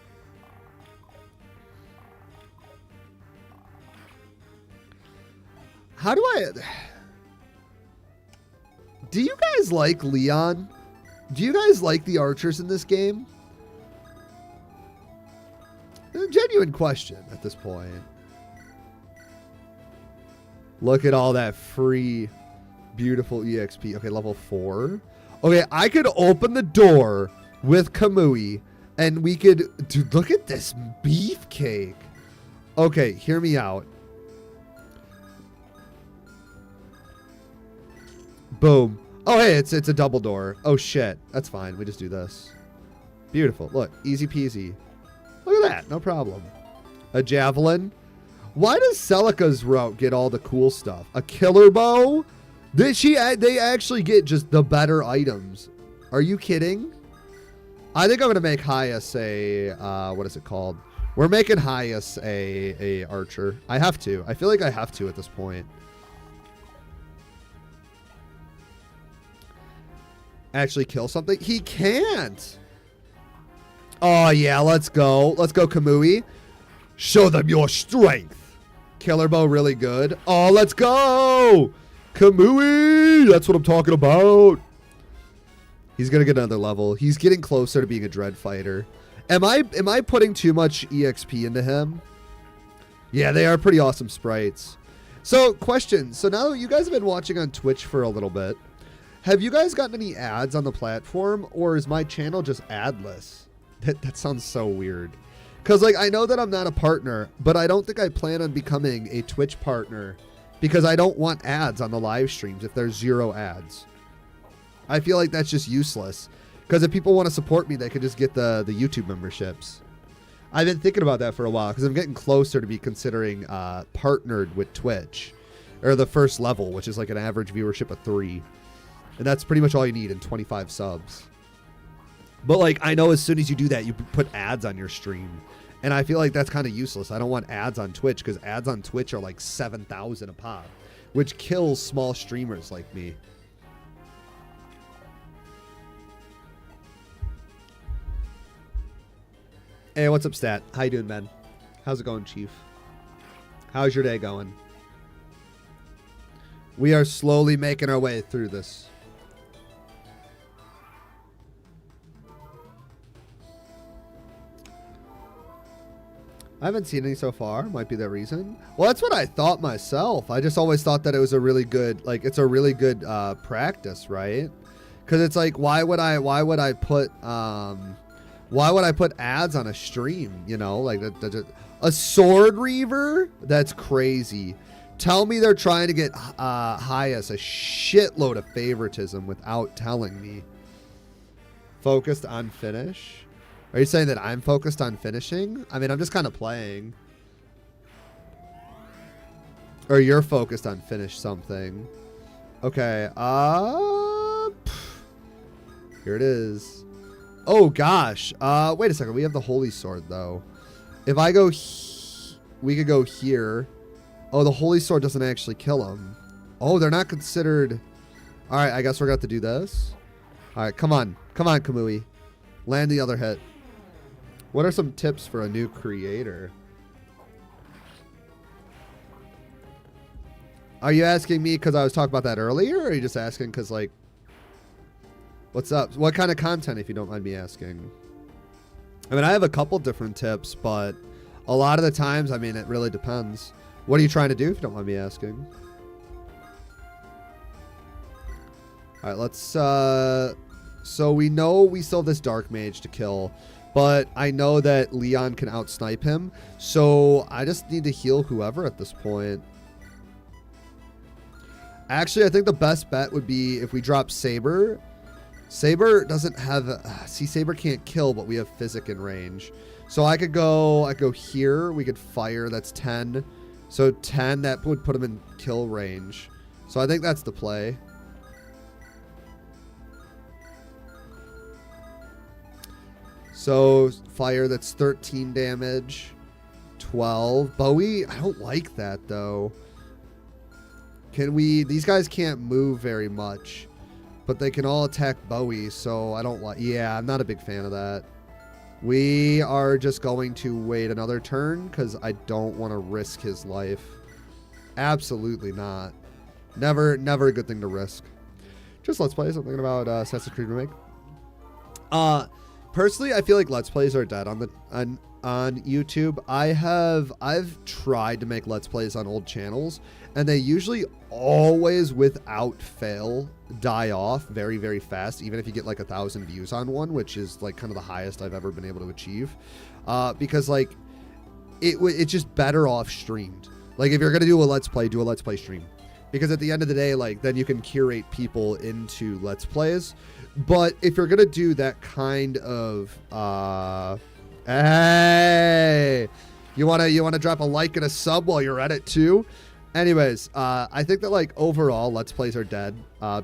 How do I... Do you guys like Leon? Do you guys like the archers in this game? A genuine question at this point. Look at all that free, beautiful EXP. Okay, level 4. Okay, I could open the door with Kamui, and we could... Dude, look at this beefcake. Okay, hear me out. Boom. Oh, hey, it's a double door. Oh, shit. That's fine. We just do this. Beautiful. Look, easy peasy. Look at that. No problem. A javelin. Why does Celica's route get all the cool stuff? A killer bow? They actually get just the better items. Are you kidding? I think I'm going to make Hyas a... what is it called? We're making Hyas a archer. I have to. I feel like I have to at this point. Actually kill something? He can't. Oh, yeah. Let's go. Let's go, Kamui. Show them your strength. Killer bow really good. Oh, let's go. Kamui. That's what I'm talking about. He's going to get another level. He's getting closer to being a dread fighter. Am I putting too much EXP into him? Yeah, they are pretty awesome sprites. So, question. So now you guys have been watching on Twitch for a little bit. Have you guys gotten any ads on the platform, or is my channel just adless? That sounds so weird. Because, like, I know that I'm not a partner, but I don't think I plan on becoming a Twitch partner because I don't want ads on the live streams if there's 0 ads. I feel like that's just useless. Because if people want to support me, they could just get the YouTube memberships. I've been thinking about that for a while because I'm getting closer to be considering partnered with Twitch. Or the first level, which is like an average viewership of 3. And that's pretty much all you need in 25 subs. But, like, I know as soon as you do that, you put ads on your stream. And I feel like that's kind of useless. I don't want ads on Twitch because ads on Twitch are like 7,000 a pop, which kills small streamers like me. Hey, what's up, Stat? How you doing, man? How's it going, Chief? How's your day going? We are slowly making our way through this. I haven't seen any so far. Might be the reason. Well, that's what I thought myself. I just always thought that it was a really good, like, it's a really good practice, right? Because it's like, why would I put ads on a stream? You know, like a sword reaver. That's crazy. Tell me they're trying to get Hyas a shitload of favoritism without telling me. Focused on finish. Are you saying that I'm focused on finishing? I mean, I'm just kind of playing. Or you're focused on finish something. Okay. Here it is. Oh, gosh. Wait a second. We have the Holy Sword, though. If I go... we could go here. Oh, the Holy Sword doesn't actually kill him. Oh, they're not considered... All right, I guess we're going to have to do this. All right, come on. Come on, Kamui. Land the other hit. What are some tips for a new creator? Are you asking me because I was talking about that earlier? Or are you just asking because, like, what's up? What kind of content, if you don't mind me asking? I mean, I have a couple different tips, but a lot of the times, I mean, it really depends. What are you trying to do, if you don't mind me asking? All right, let's So we know we still have this Dark Mage to kill, but I know that Leon can outsnipe him. So I just need to heal whoever at this point. Actually, I think the best bet would be if we drop Saber. Saber doesn't have... see, Saber can't kill, but we have Physic in range. So I could go here. We could fire. That's 10. So 10, that would put him in kill range. So I think that's the play. So fire, that's 13 damage. 12. Bowie, I don't like that though. Can we... these guys can't move very much. But they can all attack Bowie, so I don't like... yeah, I'm not a big fan of that. We are just going to wait another turn because I don't want to risk his life. Absolutely not. Never a good thing to risk. Just Let's Play. I'm thinking about Assassin's Creed Remake. Personally, I feel like Let's Plays are dead on YouTube. I've tried to make Let's Plays on old channels, and they usually always, without fail, die off very, very fast, even if you get like 1,000 views on one, which is like kind of the highest I've ever been able to achieve. Because like it's just better off streamed. Like if you're gonna do a Let's Play, do a Let's Play stream. Because at the end of the day, like then you can curate people into Let's Plays. But if you're gonna do that kind of hey, you wanna drop a like and a sub while you're at it too? Anyways, I think that like overall Let's Plays are dead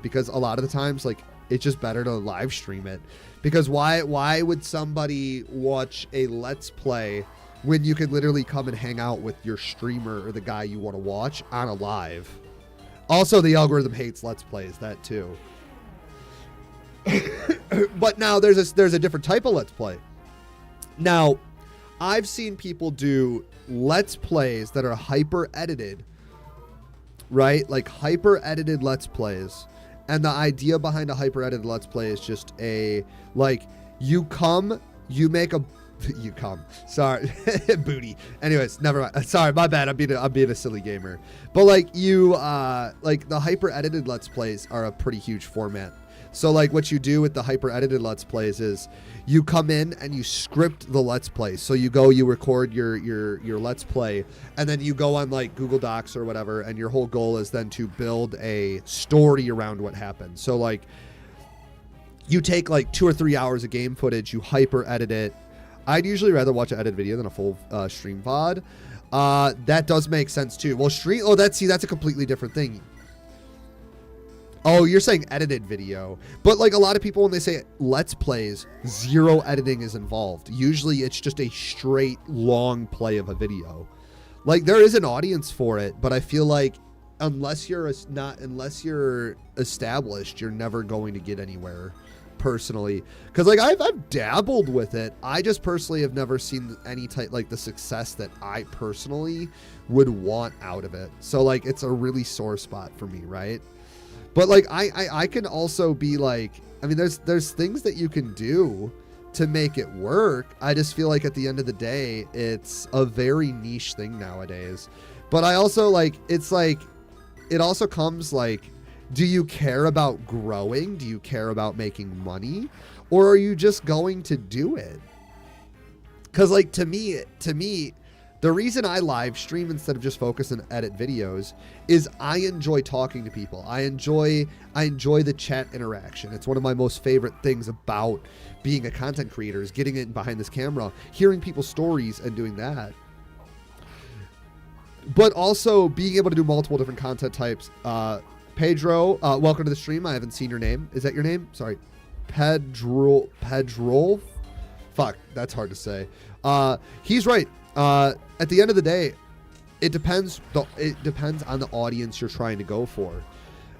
because a lot of the times like it's just better to live stream it. Because why would somebody watch a Let's Play when you can literally come and hang out with your streamer or the guy you want to watch on a live? Also, the algorithm hates Let's Plays, that too. But now there's a different type of Let's Play. Now, I've seen people do Let's Plays that are hyper edited, right? Like hyper edited Let's Plays. And the idea behind a hyper edited Let's Play is just like you make a you come. Sorry. Booty. Anyways, never mind. Sorry, my bad. I'm being a silly gamer. But like like the hyper edited Let's Plays are a pretty huge format. So like what you do with the hyper edited Let's Plays is you come in and you script the Let's Play. So you record your Let's Play, and then you go on like Google Docs or whatever, and your whole goal is then to build a story around what happened. So like you take like 2 or 3 hours of game footage, you hyper edit it. I'd usually rather watch an edited video than a full stream VOD. That does make sense too. Well, that's a completely different thing. Oh, you're saying edited video. But like a lot of people, when they say Let's Plays, 0 editing is involved. Usually it's just a straight long play of a video. Like there is an audience for it, but I feel like unless you're established, you're never going to get anywhere. Personally, because like I've dabbled with it. I just personally have never seen any type like the success that I personally would want out of it. So like it's a really sore spot for me, right? But like I can also be like, I mean there's things that you can do to make it work. I just feel like at the end of the day it's a very niche thing nowadays. But I also like it's like it also comes like, do you care about growing? Do you care about making money? Or are you just going to do it? Because like to me, the reason I live stream instead of just focus and edit videos is I enjoy talking to people. I enjoy the chat interaction. It's one of my most favorite things about being a content creator is getting in behind this camera, hearing people's stories and doing that. But also being able to do multiple different content types. Pedro, welcome to the stream. I haven't seen your name. Is that your name? Sorry. Pedro. Fuck, that's hard to say. He's right. At the end of the day, it depends on the audience you're trying to go for.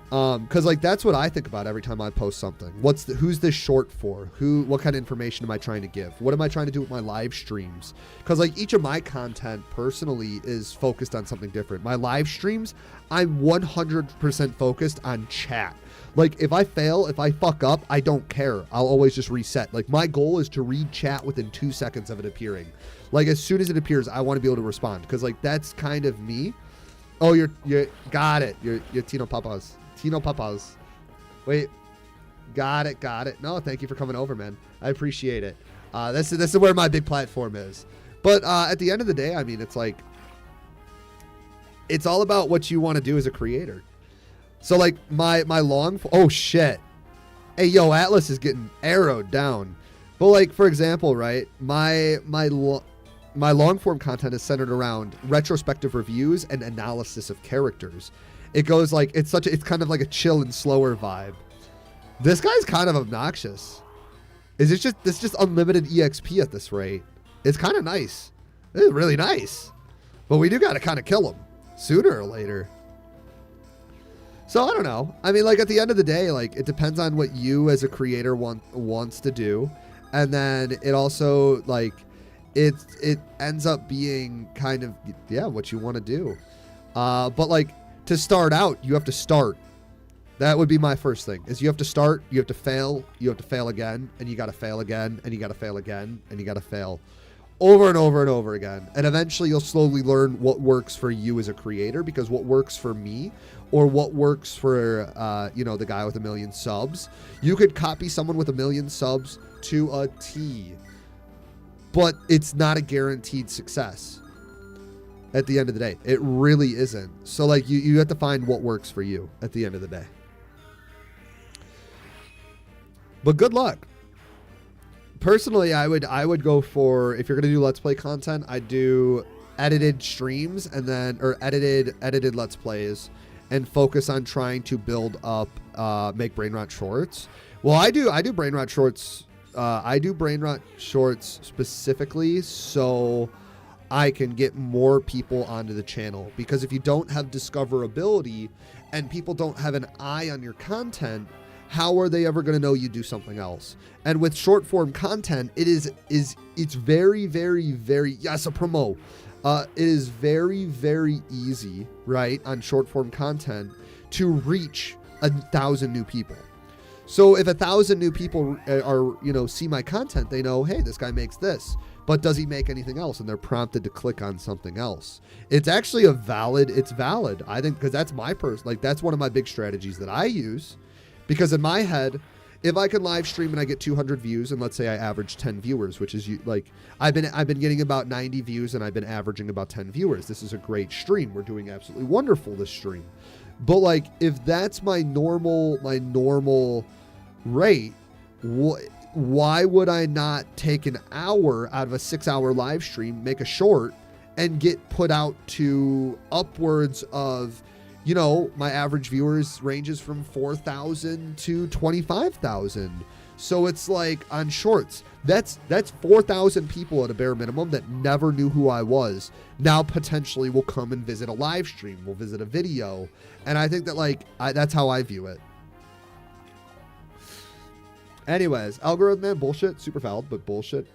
Because like that's what I think about every time I post something. Who's this short for? What kind of information am I trying to give? What am I trying to do with my live streams? Because like each of my content personally is focused on something different. My live streams, I'm 100% focused on chat. Like if I fuck up, I don't care. I'll always just reset. Like my goal is to read chat within 2 seconds of it appearing. Like as soon as it appears, I want to be able to respond because like that's kind of me. Oh, you're got it. You're Tino Papas. Tino Papas. Wait, Got it. No, thank you for coming over, man. I appreciate it. This is where my big platform is. But at the end of the day, I mean, it's like, it's all about what you want to do as a creator. So like my long, oh shit. Hey, yo, Atlas is getting arrowed down. But like, for example, right, my long form content is centered around retrospective reviews and analysis of characters. It goes like, it's kind of like a chill and slower vibe. This guy's kind of obnoxious. It's just unlimited EXP at this rate. It's kind of nice. It's really nice. But we do got to kind of kill him sooner or later. So I don't know. I mean, like at the end of the day, like it depends on what you as a creator wants to do. And then it also like, it ends up being kind of, yeah, what you want to do. But like to start out, you have to start. That would be my first thing is you have to start, you have to fail again, and you got to fail again, and you got to fail again, and you got to fail over and over and over again. And eventually you'll slowly learn what works for you as a creator, because what works for me or what works for, the guy with 1 million subs, you could copy someone with 1 million subs to a T, but it's not a guaranteed success at the end of the day. It really isn't. So like you have to find what works for you at the end of the day. But good luck. Personally, I would go for, if you're going to do Let's Play content, I'd do edited streams and then, or edited Let's Plays and focus on trying to build up, make brain rot shorts. Well, I do brain rot shorts. I do brain rot shorts specifically so I can get more people onto the channel, because if you don't have discoverability and people don't have an eye on your content, how are they ever going to know you do something else? And with short form content, it's very, very, very, yes, a promo. It is very, very easy, right, on short form content to reach 1,000 new people. So if 1,000 new people are, see my content, they know, hey, this guy makes this, but does he make anything else? And they're prompted to click on something else. It's actually it's valid. I think, because that's that's one of my big strategies that I use. Because in my head, if I can live stream and I get 200 views, and let's say I average 10 viewers, which is like, I've been getting about 90 views and I've been averaging about 10 viewers. This is a great stream. We're doing absolutely wonderful this stream. But like, if that's my normal rate, why would I not take an hour out of a 6-hour live stream, make a short, and get put out to upwards of, my average viewers ranges from 4,000 to 25,000. So it's like on shorts, that's 4,000 people at a bare minimum that never knew who I was. Now potentially will come and visit a live stream, will visit a video. And I think that that's how I view it. Anyways, algorithm, man, bullshit, super valid, but bullshit.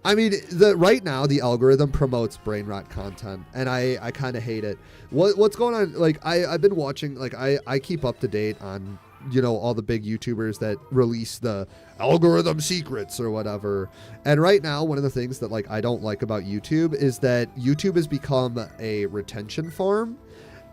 I mean, right now the algorithm promotes brain rot content, and I kind of hate it. What's going on? Like I've been watching, like I keep up to date on all the big YouTubers that release the algorithm secrets or whatever. And right now, one of the things that I don't like about YouTube is that YouTube has become a retention farm,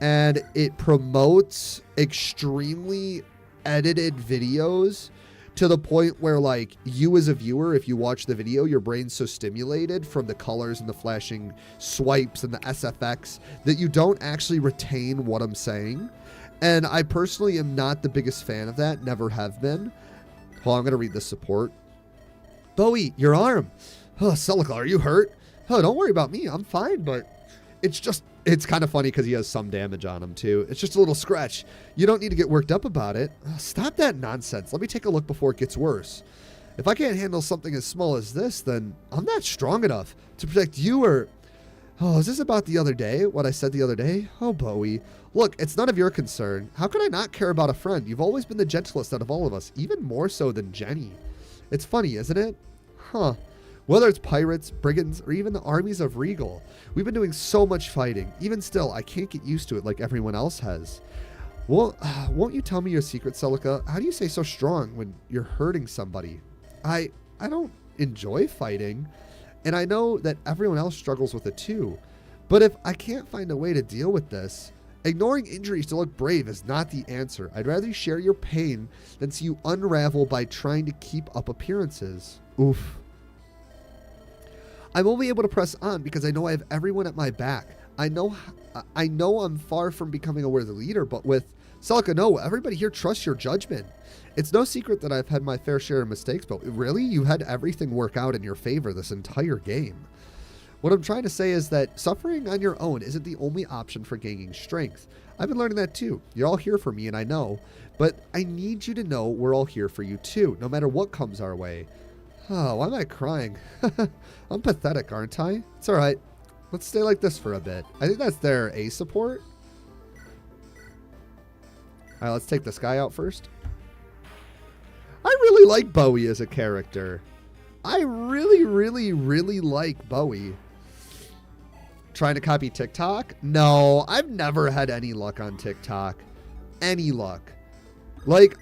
and it promotes extremely edited videos. To the point where you as a viewer, if you watch the video, your brain's so stimulated from the colors and the flashing swipes and the SFX that you don't actually retain what I'm saying. And I personally am not the biggest fan of that, never have been. Well, I'm going to read this support. Bowie, your arm. Oh, Celica, are you hurt? Oh, don't worry about me. I'm fine, but it's kind of funny because he has some damage on him too. It's just a little scratch. You don't need to get worked up about it. Stop that nonsense. Let me take a look before it gets worse. If I can't handle something as small as this, then I'm not strong enough to protect you or... Oh, is this about the other day? What I said the other day? Oh, Bowie. Look, it's none of your concern. How could I not care about a friend? You've always been the gentlest out of all of us, even more so than Jenny. It's funny, isn't it? Huh. Whether it's pirates, brigands, or even the armies of Regal, we've been doing so much fighting. Even still, I can't get used to it like everyone else has. Well, won't you tell me your secret, Celica? How do you stay so strong when you're hurting somebody? I don't enjoy fighting, and I know that everyone else struggles with it too. But if I can't find a way to deal with this, Ignoring injuries to look brave is not the answer. I'd rather you share your pain than see you unravel by trying to keep up appearances. Oof. I'm only able to press on because I know I have everyone at my back. I know I'm far from becoming a worthy leader, but with Celica, no, everybody here trusts your judgment. It's no secret that I've had my fair share of mistakes, but really, you had everything work out in your favor this entire game. What I'm trying to say is that suffering on your own isn't the only option for gaining strength. I've been learning that too. You're all here for me, and I know, but I need you to know we're all here for you too, no matter what comes our way. Oh, why am I crying? I'm pathetic, aren't I? It's all right. Let's stay like this for a bit. I think that's their A support. All right, let's take this guy out first. I really like Bowie as a character. I really, really, really like Bowie. Trying to copy TikTok? No, I've never had any luck on TikTok. Any luck. Like,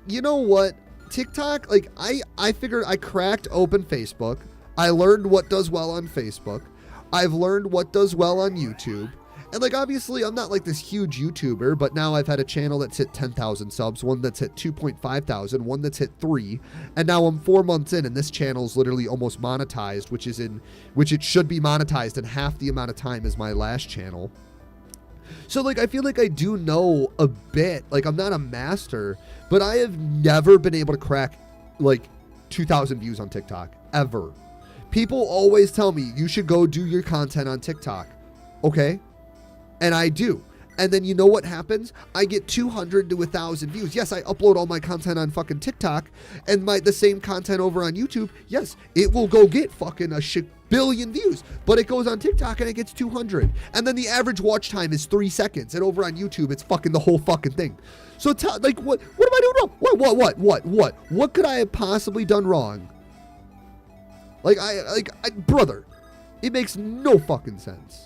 you know what? TikTok, like, I figured I cracked open Facebook. I learned what does well on Facebook. I've learned what does well on YouTube. And, like, obviously, I'm not, like, this huge YouTuber, but now I've had a channel that's hit 10,000 subs, one that's hit 2.5 thousand, one that's hit 3, and now I'm 4 months in, and this channel's literally almost monetized, which it should be monetized in half the amount of time as my last channel. So, like, I feel like I do know a bit. Like, I'm not a master, but I have never been able to crack, like, 2,000 views on TikTok, ever. People always tell me, you should go do your content on TikTok. Okay? And I do. And then you know what happens? I get 200 to 1,000 views. Yes, I upload all my content on fucking TikTok, and the same content over on YouTube. Yes, it will go get fucking a billion views, but it goes on TikTok and it gets 200. And then the average watch time is 3 seconds, and over on YouTube, it's fucking the whole fucking thing. So like, what am I doing wrong? What could I have possibly done wrong? Like, brother, it makes no fucking sense.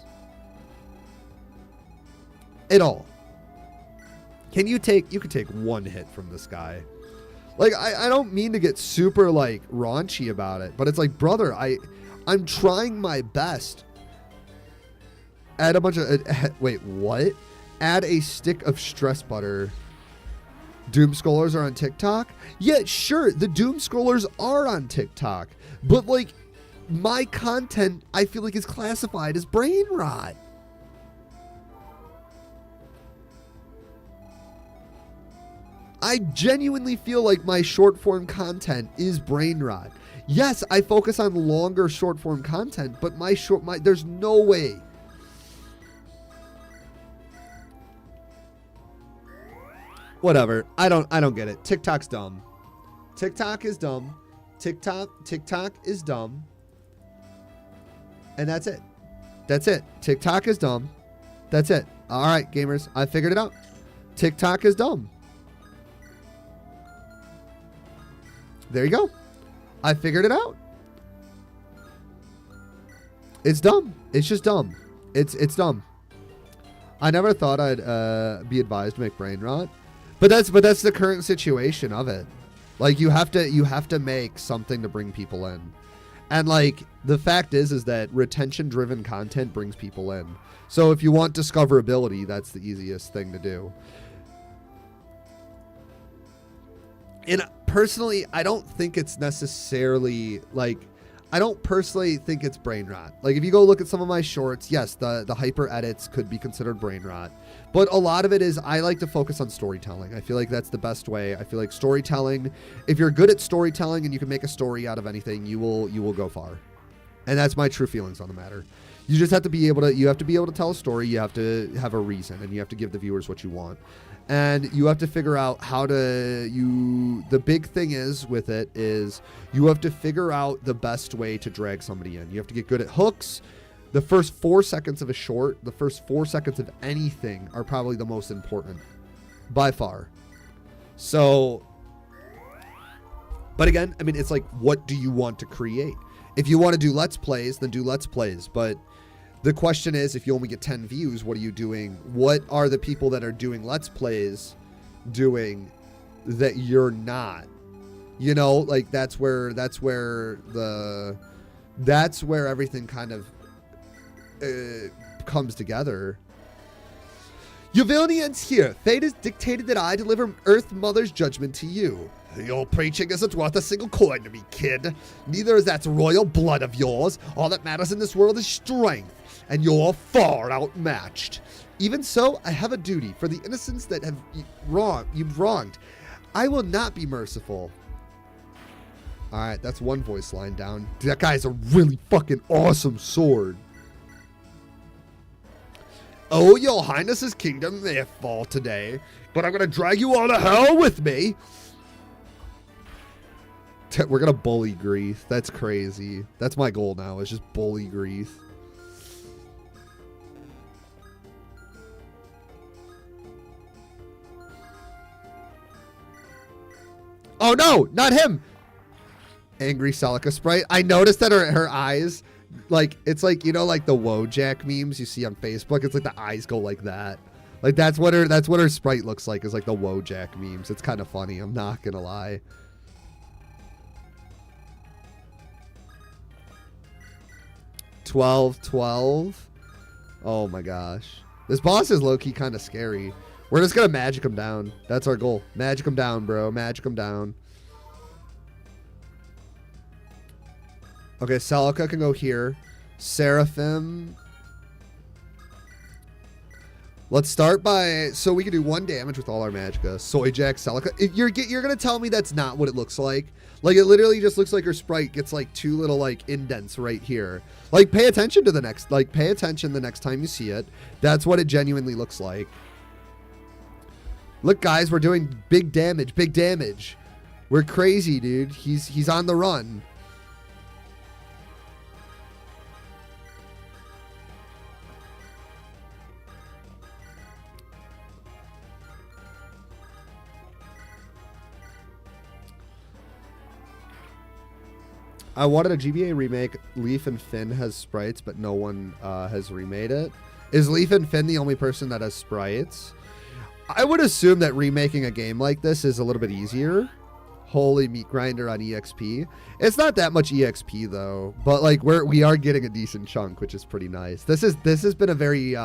At all. You could take one hit from this guy. Like, I don't mean to get super, like, raunchy about it, but it's like, brother, I'm trying my best. Add a bunch of, wait, what? Add a stick of stress butter. Doom scrollers are on TikTok? Yeah, sure, the doom scrollers are on TikTok, but, like, my content, I feel like, is classified as brain rot. I genuinely feel like my short form content is brain rot. Yes, I focus on longer short form content, but there's no way. Whatever. I don't get it. TikTok's dumb. TikTok is dumb. TikTok is dumb. And that's it. That's it. TikTok is dumb. That's it. All right, gamers, I figured it out. TikTok is dumb. There you go. I figured it out. It's dumb. It's just dumb. It's dumb. I never thought I'd be advised to make brain rot, but that's the current situation of it. Like, you have to make something to bring people in, and like the fact is that retention-driven content brings people in. So if you want discoverability, that's the easiest thing to do. And personally, I don't think it's necessarily, like, I don't personally think it's brain rot. Like, if you go look at some of my shorts, yes, the hyper edits could be considered brain rot. But a lot of it is, I like to focus on storytelling. I feel like that's the best way. I feel like storytelling, if you're good at storytelling and you can make a story out of anything, you will go far. And that's my true feelings on the matter. You just have to be able to tell a story. You have to have a reason, and you have to give the viewers what you want. And you have to figure out the big thing is with it is you have to figure out the best way to drag somebody in. You have to get good at hooks. The first 4 seconds of a short, the first 4 seconds of anything are probably the most important by far. So, but again, I mean, it's like, what do you want to create? If you want to do Let's Plays, then do Let's Plays. But the question is, if you only get 10 views, what are you doing? What are the people that are doing Let's Plays doing that you're not? You know, like, that's where everything kind of comes together. Your villainy ends here. Fate has dictated that I deliver Earth Mother's judgment to you. Your preaching isn't worth a single coin to me, kid. Neither is that royal blood of yours. All that matters in this world is strength, and you're far outmatched. Even so, I have a duty for the innocents that you've wronged. I will not be merciful. All right, that's one voice line down. Dude, that guy has a really fucking awesome sword. Oh, your highness's kingdom may fall today, but I'm gonna drag you all to hell with me. We're gonna bully Greece. That's crazy. That's my goal now, is just bully Greece. Oh no, not him. Angry Celica sprite. I noticed that her eyes, like, it's like, you know, like the Wojak memes you see on Facebook. It's like the eyes go like that. Like that's what her sprite looks like, is like the Wojak memes. It's kind of funny, I'm not gonna lie. $12. Oh my gosh. This boss is low-key kind of scary. We're just gonna magic him down. That's our goal. Magic him down, bro. Magic him down. Okay, Celica can go here. Seraphim. Let's start by... So we can do 1 damage with all our magicka. Soyjack, Celica. You're going to tell me that's not what it looks like? Like, it literally just looks like her sprite gets, like, 2 little, like, indents right here. Like, pay attention to the next... Like, pay attention the next time you see it. That's what it genuinely looks like. Look, guys, we're doing big damage. Big damage. We're crazy, dude. He's on the run. I wanted a GBA remake. Leaf and Finn has sprites, but no one has remade it. Is Leaf and Finn the only person that has sprites? I would assume that remaking a game like this is a little bit easier. Holy meat grinder on EXP. It's not that much EXP though, but like we are getting a decent chunk, which is pretty nice. This has been a very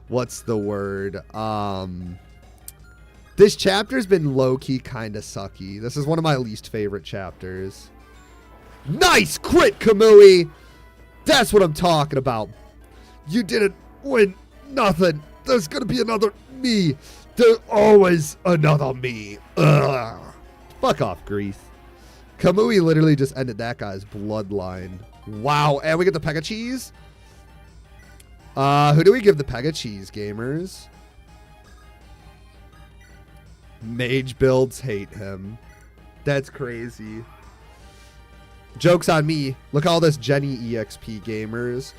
what's the word? This chapter's been low-key kind of sucky. This is one of my least favorite chapters. Nice crit, Kamui! That's what I'm talking about. You didn't win nothing. There's gonna be another me. There's always another me. Ugh. Fuck off, Greece. Kamui literally just ended that guy's bloodline. Wow, and we get the Pega Cheese? Who do we give the Pega Cheese, gamers? Mage builds hate him. That's crazy. Joke's on me. Look at all this Jenny EXP, gamers.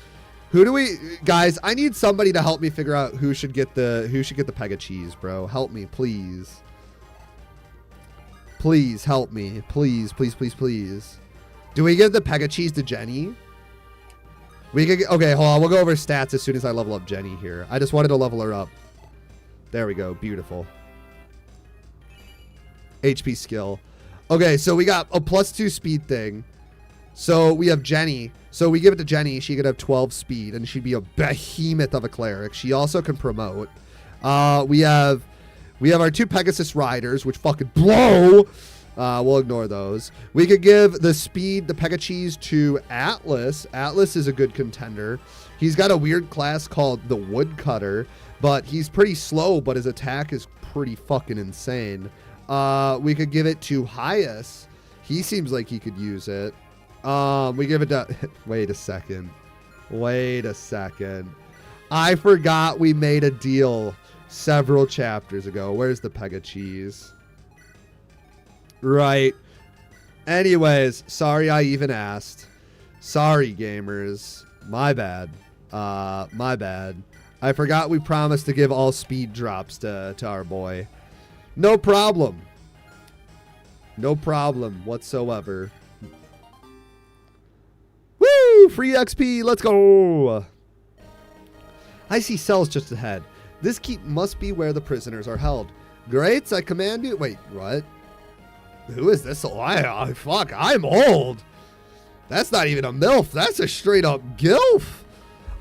Who do we... Guys, I need somebody to help me figure out who should get the Pega Cheese, bro. Help me, please. Please, help me. Please, please, please, please. Do we give the Pega Cheese to Jenny? We could... Okay, hold on. We'll go over stats as soon as I level up Jenny here. I just wanted to level her up. There we go. Beautiful. HP skill. Okay, so we got a +2 speed thing. So we have Jenny. So we give it to Jenny. She could have 12 speed, and she'd be a behemoth of a cleric. She also can promote. We have our 2 Pegasus riders, which fucking blow. We'll ignore those. We could give the speed, the Pega Cheese, to Atlas. Atlas is a good contender. He's got a weird class called the Woodcutter, but he's pretty slow, but his attack is pretty fucking insane. We could give it to Hyas. He seems like he could use it. We give it to... Wait a second. I forgot we made a deal several chapters ago. Where's the Pega Cheese? Right. Anyways, sorry I even asked. Sorry, gamers. My bad. My bad. I forgot we promised to give all speed drops to our boy. No problem. No problem whatsoever. Woo! Free XP. Let's go. I see cells just ahead. This keep must be where the prisoners are held. Great, I command you. Wait, what? Who is this? Oh, fuck, I'm old. That's not even a MILF. That's a straight up GILF.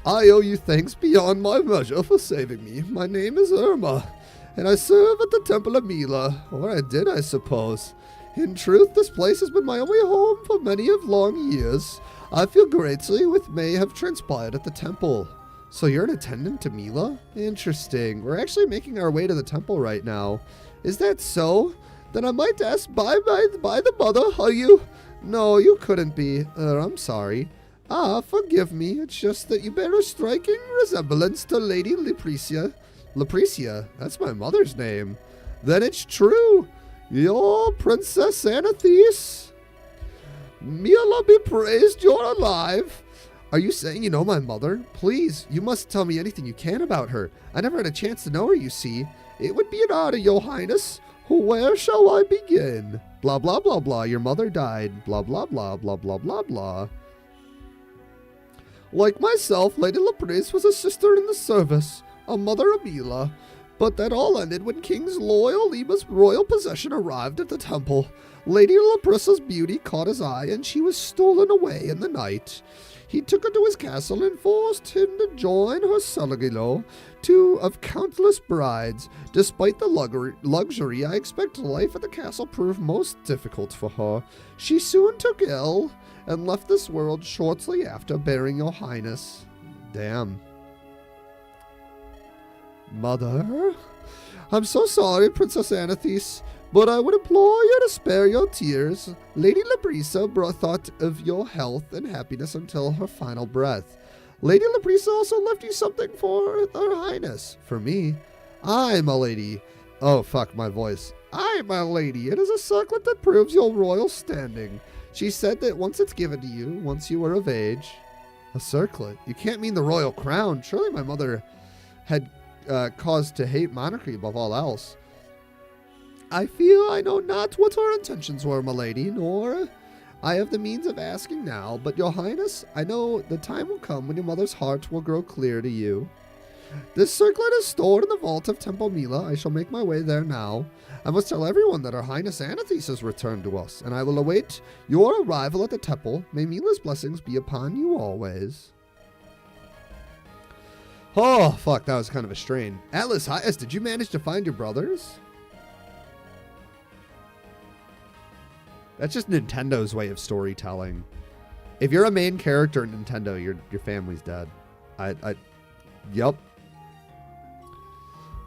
I owe you thanks beyond my measure for saving me. My name is Irma, and I serve at the Temple of Mila, or I did, I suppose. In truth, this place has been my only home for many of long years. I feel greatly what may have transpired at the temple. So you're an attendant to Mila? Interesting. We're actually making our way to the temple right now. Is that so? Then I might ask by the mother, are you? No, you couldn't be. I'm sorry. Ah, forgive me. It's just that you bear a striking resemblance to Lady Lucretia. Lucretia? That's my mother's name. Then it's true. You're Princess Anathis. Mila be praised, you're alive. Are you saying you know my mother? Please, you must tell me anything you can about her. I never had a chance to know her, you see. It would be an honor, your highness. Where shall I begin? Blah, blah, blah, blah. Your mother died. Blah, blah, blah, blah, blah, blah, blah. Like myself, Lady Laprice was a sister in the service, a mother of Mila. But that all ended when King's loyal Lima's royal possession arrived at the temple. Lady Laprice's beauty caught his eye, and she was stolen away in the night. He took her to his castle and forced him to join her Salagilo, two of countless brides. Despite the luxury, I expect life at the castle proved most difficult for her. She soon took ill and left this world shortly after, bearing your highness. Damn. Mother? I'm so sorry, Princess Anathis, but I would implore you to spare your tears. Lady Labrisa thought of your health and happiness until her final breath. Lady Labrisa also left you something for her highness. For me? Aye, my lady. Oh, fuck my voice. Aye, my lady. It is a circlet that proves your royal standing. She said that once it's given to you, once you are of age. A circlet? You can't mean the royal crown. Surely my mother had cause to hate monarchy above all else. I fear I know not what her intentions were, my lady, nor I have the means of asking now, but your highness, I know the time will come when your mother's heart will grow clear to you. This circlet is stored in the vault of Temple Mila. I shall make my way there now. I must tell everyone that our highness Anathis has returned to us, and I will await your arrival at the temple. May Mila's blessings be upon you always. Oh, fuck, that was kind of a strain. Atlas Highest, did you manage to find your brothers? That's just Nintendo's way of storytelling. If you're a main character in Nintendo, your family's dead. Yep.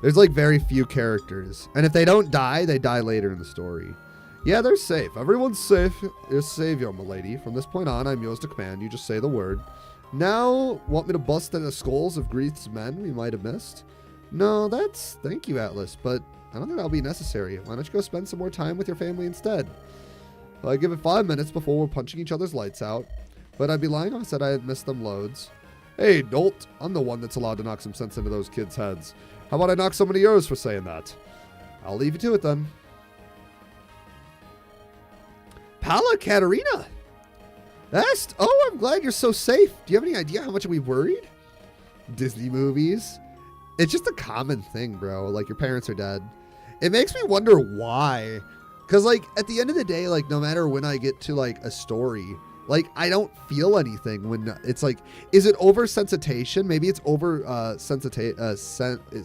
There's like very few characters. And if they don't die, they die later in the story. Yeah, they're safe. Everyone's safe. You're savior, my lady. From this point on, I'm yours to command. You just say the word. Now, want me to bust in the skulls of Greeth's men we might have missed? No, thank you, Atlas, but I don't think that'll be necessary. Why don't you go spend some more time with your family instead? I give it 5 minutes before we're punching each other's lights out, but I'd be lying if I said I had missed them loads. Hey, Dolt, I'm the one that's allowed to knock some sense into those kids' heads. How about I knock some of yours for saying that? I'll leave you to it then. Paula Katerina! Oh, I'm glad you're so safe. Do you have any idea how much we worried? Disney movies. It's just a common thing, bro. Like, your parents are dead. It makes me wonder why. Because, like, at the end of the day, like, no matter when I get to, like, a story, like, I don't feel anything when it's like, is it oversensitization? Maybe it's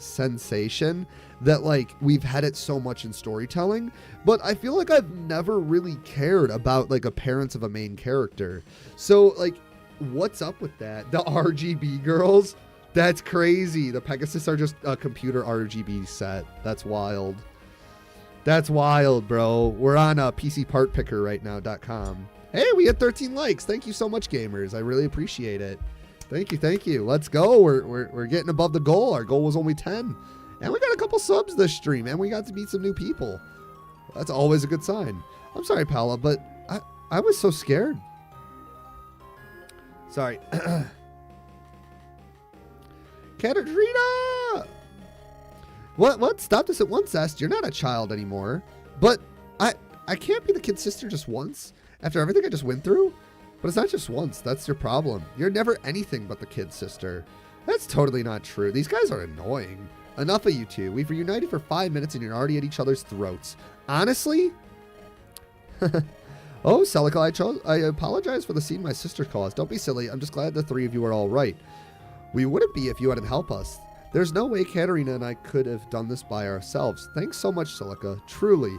sensation that, like, we've had it so much in storytelling. But I feel like I've never really cared about, like, appearance of a main character. So, like, what's up with that? The RGB girls? That's crazy. The Pegasus are just a computer RGB set. That's wild. That's wild, bro. We're on PCPartPicker right now.com. Hey, we had 13 likes. Thank you so much, gamers. I really appreciate it. Thank you. Let's go. We're getting above the goal. Our goal was only 10. And we got a couple subs this stream, and we got to meet some new people. That's always a good sign. I'm sorry, Paula, but I was so scared. Sorry. Katerina! What? Stop this at once, Est. You're not a child anymore. But I can't be the kid's sister just once after everything I just went through. But it's not just once. That's your problem. You're never anything but the kid's sister. That's totally not true. These guys are annoying. Enough of you two. We've reunited for 5 minutes and you're already at each other's throats. Honestly? Oh, Celica, I apologize for the scene my sister caused. Don't be silly. I'm just glad the three of you are all right. We wouldn't be if you hadn't helped us. There's no way Katarina and I could have done this by ourselves. Thanks so much, Silica. Truly.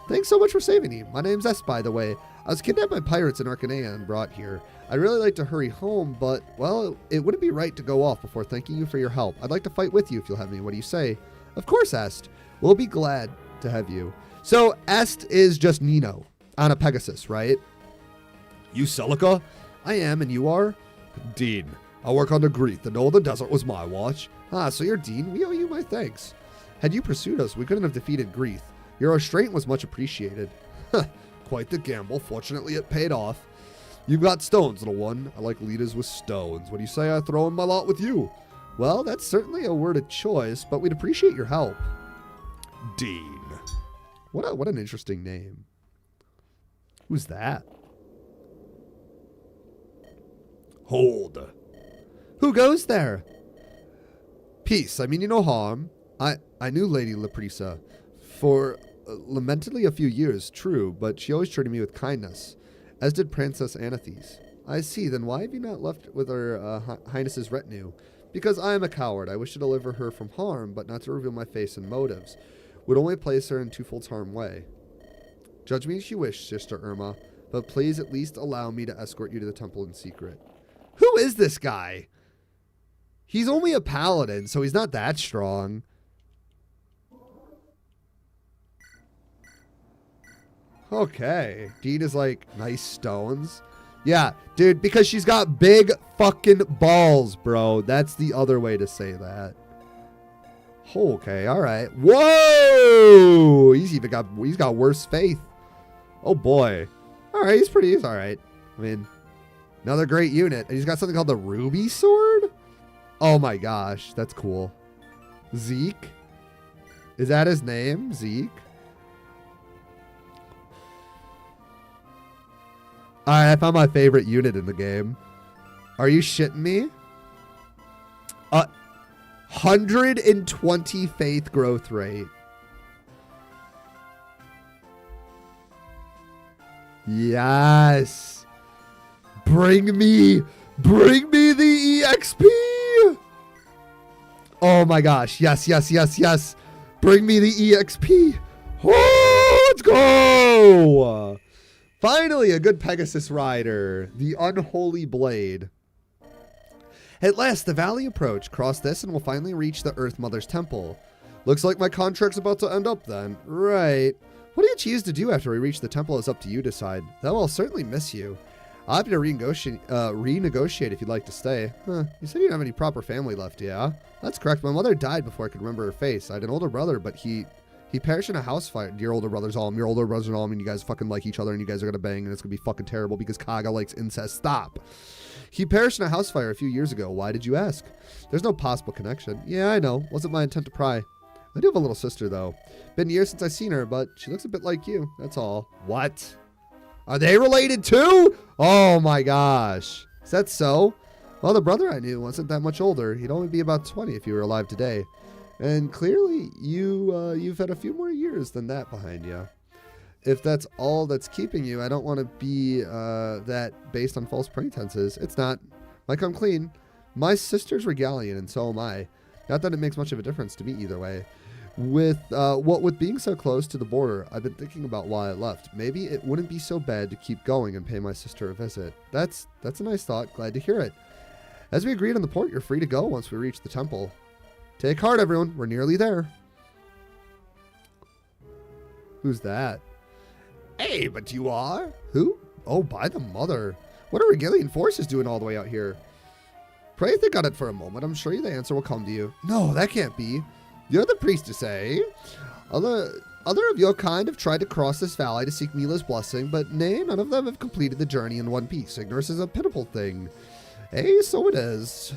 Thanks so much for saving me. My name's S, by the way. I was kidnapped by pirates in Arcanea and brought here. I'd really like to hurry home, but, well, it wouldn't be right to go off before thanking you for your help. I'd like to fight with you if you'll have me. What do you say? Of course, Est. We'll be glad to have you. So, Est is just Nino on a Pegasus, right? You Celica? I am, and you are? Dean. I work on the Greeth. The Northern Desert was my watch. Ah, so you're Dean. We owe you my thanks. Had you pursued us, we couldn't have defeated Greeth. Your restraint was much appreciated. Quite the gamble. Fortunately, it paid off. You've got stones, little one. I like leaders with stones. What do you say I throw in my lot with you? Well, that's certainly a word of choice, but we'd appreciate your help. Dean. What an interesting name. Who's that? Hold. Who goes there? Peace. I mean you no harm. I knew Lady Laprisa for lamentedly a few years, true, but she always treated me with kindness, as did Princess Anathes. I see. Then why have you not left with her Highness's retinue? Because I am a coward. I wish to deliver her from harm, but not to reveal my face and motives. Would only place her in twofold harm way. Judge me as you wish, Sister Irma, but please at least allow me to escort you to the temple in secret. Who is this guy? He's only a paladin, so he's not that strong. Okay. Dean is like, nice stones. Yeah, dude, because she's got big fucking balls, bro. That's the other way to say that. Okay, all right. Whoa! He's got worse faith. Oh boy. All right, he's all right. I mean, another great unit. And he's got something called the Ruby Sword? Oh my gosh, that's cool. Zeke? Is that his name? Zeke? Alright, I found my favorite unit in the game. Are you shitting me? 120 faith growth rate. Yes. Bring me the EXP. Oh my gosh. Yes, yes, yes, yes. Bring me the EXP. Oh, let's go. Finally, a good Pegasus rider. The Unholy Blade. At last, the valley approach. Cross this and we'll finally reach the Earth Mother's temple. Looks like my contract's about to end up then. Right. What do you choose to do after we reach the temple is up to you to decide. Though I'll certainly miss you. I'll have to renegotiate if you'd like to stay. Huh. You said you didn't have any proper family left, yeah? That's correct. My mother died before I could remember her face. I had an older brother, but he perished in a house fire. Your older brother's all. Your older brother's all. And you guys fucking like each other and you guys are gonna bang and it's gonna be fucking terrible because Kaga likes incest. Stop. He perished in a house fire a few years ago. Why did you ask? There's no possible connection. Yeah, I know. Wasn't my intent to pry. I do have a little sister, though. Been years since I've seen her, but she looks a bit like you. That's all. What? Are they related too? Oh my gosh. Is that so? Well, the brother I knew wasn't that much older. He'd only be about 20 if he were alive today. And clearly, you've had a few more years than that behind you. If that's all that's keeping you, I don't want to be that based on false pretenses. It's not. Like, I'm clean. My sister's Regalian, and so am I. Not that it makes much of a difference to me either way. With being so close to the border, I've been thinking about why I left. Maybe it wouldn't be so bad to keep going and pay my sister a visit. That's a nice thought. Glad to hear it. As we agreed on the port, you're free to go once we reach the temple. Take heart, everyone. We're nearly there. Who's that? Hey, but you are? Who? Oh, by the mother. What are Regalian forces doing all the way out here? Pray think on it for a moment. I'm sure the answer will come to you. No, that can't be. You're the priestess, eh? Other of your kind have tried to cross this valley to seek Mila's blessing, but nay, none of them have completed the journey in one piece. Ignorance is a pitiful thing. Eh, so it is.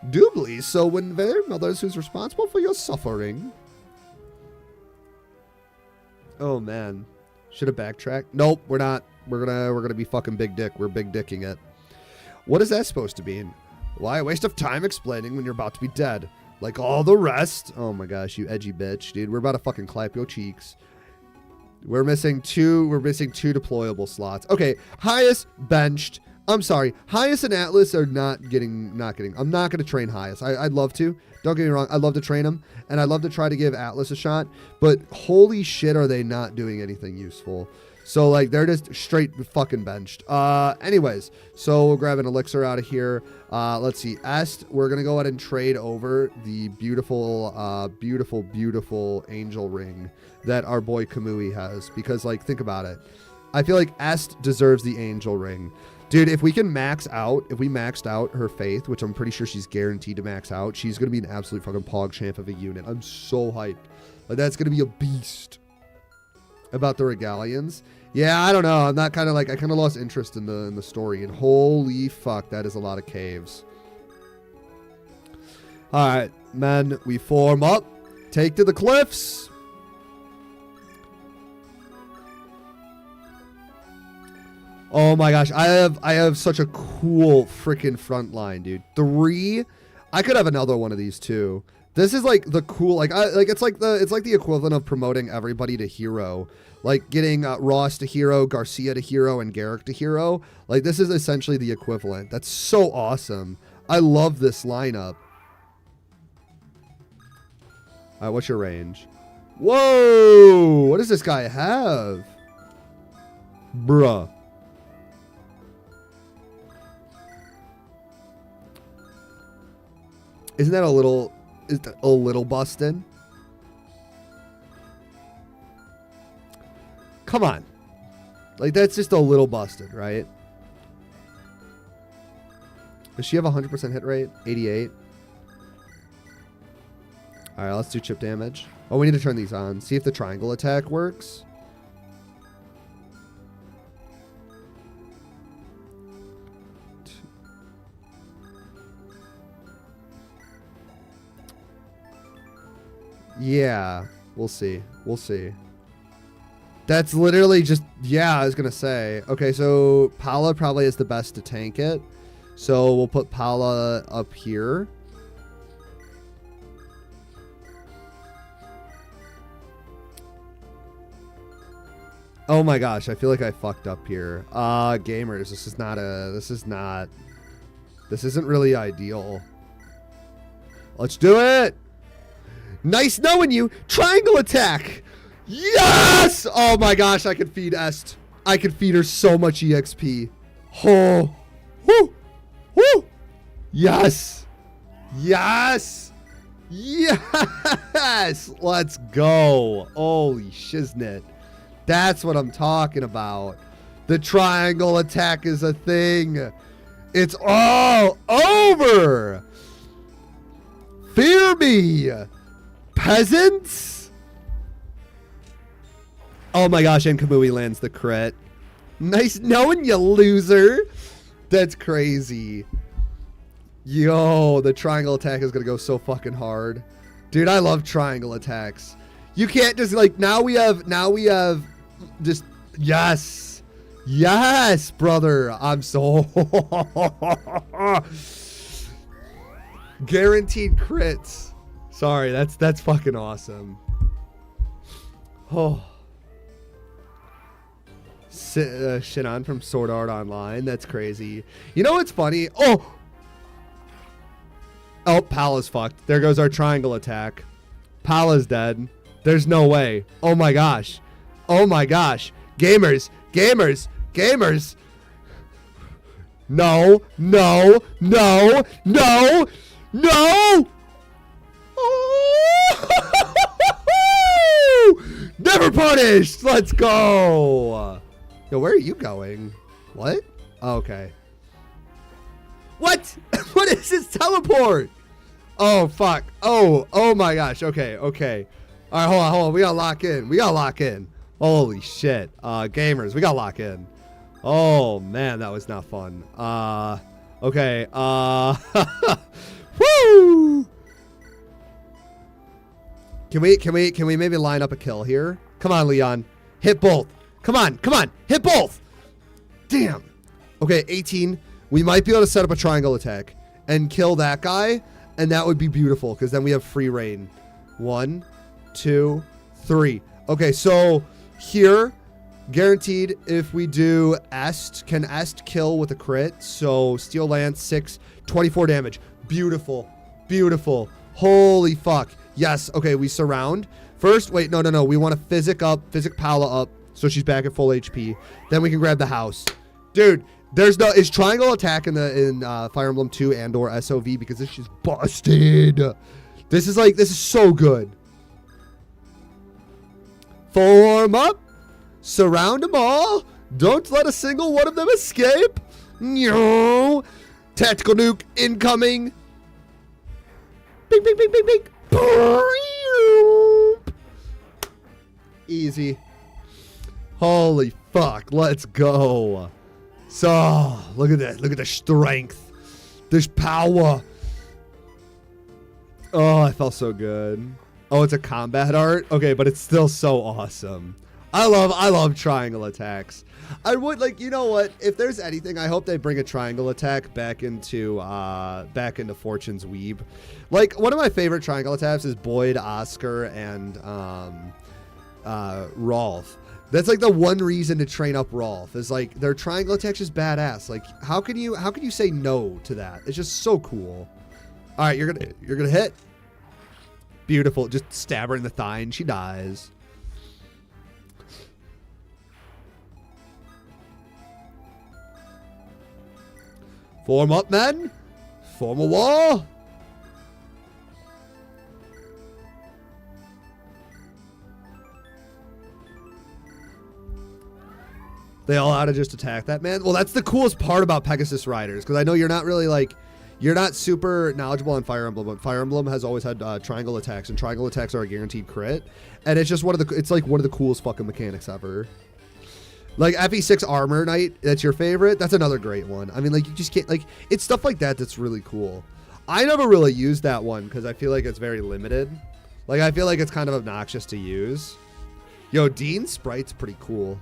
Doubly so when their mothers who's responsible for your suffering. Oh man. Should have backtracked. Nope, we're not. We're gonna be fucking big dick. We're big dicking it. What is that supposed to mean? Why a waste of time explaining when you're about to be dead? Like all the rest. Oh my gosh, you edgy bitch, dude. We're about to fucking clap your cheeks. We're missing two deployable slots. Okay, highest benched I'm sorry. Hyas and Atlas are not getting. I'm not going to train Hyas. I'd love to. Don't get me wrong. I'd love to train him. And I'd love to try to give Atlas a shot. But holy shit, are they not doing anything useful. So, like, they're just straight fucking benched. Anyways, so we'll grab an elixir out of here. Let's see. Est, we're going to go ahead and trade over the beautiful, beautiful angel ring that our boy Kamui has. Because, like, think about it. I feel like Est deserves the angel ring. Dude, if we can max out, if we maxed out her faith, which I'm pretty sure she's guaranteed to max out, she's going to be an absolute fucking PogChamp of a unit. I'm so hyped. Like, that's going to be a beast. About the regalians. Yeah, I don't know. I'm not kind of like, I kind of lost interest in the story. And holy fuck, that is a lot of caves. All right, men, we form up. Take to the cliffs. Oh my gosh, I have such a cool freaking front line, dude. 3. I could have another one of these too. This is like the cool, it's like the equivalent of promoting everybody to hero. Like getting Ross to hero, Garcia to hero, and Garrick to hero. Like, this is essentially the equivalent. That's so awesome. I love this lineup. All right, what's your range? Whoa! What does this guy have? Bruh. Isn't that a little... Is that a little busted? Come on. Like, that's just a little busted, right? Does she have a 100% hit rate? 88. All right, let's do chip damage. Oh, we need to turn these on. See if the triangle attack works. Yeah, we'll see. We'll see. That's literally just, yeah, I was going to say. Okay, so Paula probably is the best to tank it. So we'll put Paula up here. Oh my gosh, I feel like I fucked up here. Gamers, this isn't really ideal. Let's do it! Nice knowing you! Triangle attack! Yes! Oh my gosh, I could feed Est. I could feed her so much EXP. Oh. Woo! Woo! Yes! Yes! Yes! Let's go. Holy shiznit. That's what I'm talking about. The triangle attack is a thing. It's all over. Fear me, peasants. Oh my gosh, and Kamui lands the crit. Nice knowing you, loser. That's crazy. Yo, the triangle attack is going to go so fucking hard. Dude, I love triangle attacks. You can't just like, now we have just, yes. Yes, brother. I'm so guaranteed crits. Sorry, that's fucking awesome. Oh. Shinon from Sword Art Online. That's crazy. You know what's funny? Oh, Pala's fucked. There goes our triangle attack. Pala's dead. There's no way. Oh my gosh. Oh my gosh. Gamers. Gamers. Gamers. No. No. No. No. No. Oh! Never punished. Let's go. Yo, where are you going? What? Oh, okay. What? What is this teleport? Oh, fuck. Oh my gosh. Okay. All right, hold on. We gotta lock in. Holy shit. Gamers, we gotta lock in. Oh, man, that was not fun. Okay. Woo! Can we maybe line up a kill here? Come on, Leon. Hit both. Come on. Hit both. Damn. Okay, 18. We might be able to set up a triangle attack and kill that guy, and that would be beautiful because then we have free reign. 1, 2, 3. Okay, so here, Guaranteed, if we do Est, can Est kill with a crit? So Steel Lance, 6, 24 damage. Beautiful. Beautiful. Holy fuck. Yes. Okay, we surround. First, wait, no. We want to Physic Pala up, so she's back at full HP. Then we can grab the house. Dude, is triangle attack in Fire Emblem 2 and or SOV, because this is busted. This is so good. Form up. Surround them all. Don't let a single one of them escape. No. Tactical nuke incoming. Bing, bing, bing, bing, bing. Easy. Holy fuck. Let's go. So, look at that. Look at the strength. There's power. Oh, I felt so good. Oh, it's a combat art? Okay, but it's still so awesome. I love triangle attacks. I would, like, you know what? If there's anything, I hope they bring a triangle attack back into Fortune's Weeb. Like, one of my favorite triangle attacks is Boyd, Oscar, and Rolf. That's like the one reason to train up Rolf is like their triangle attack's just badass. Like, how can you say no to that? It's just so cool. All right, you're gonna hit. Beautiful. Just stab her in the thigh and she dies. Form up, men. Form a wall. They all ought to just attack that man. Well, that's the coolest part about Pegasus Riders, because I know you're not really like, you're not super knowledgeable on Fire Emblem, but Fire Emblem has always had triangle attacks, and triangle attacks are a guaranteed crit, and it's just it's like one of the coolest fucking mechanics ever. Like FE6 Armor Knight, that's your favorite. That's another great one. I mean, like, you just can't, like, it's stuff like that that's really cool. I never really used that one because I feel like it's very limited. Like, I feel like it's kind of obnoxious to use. Yo, Dean's sprite's pretty cool.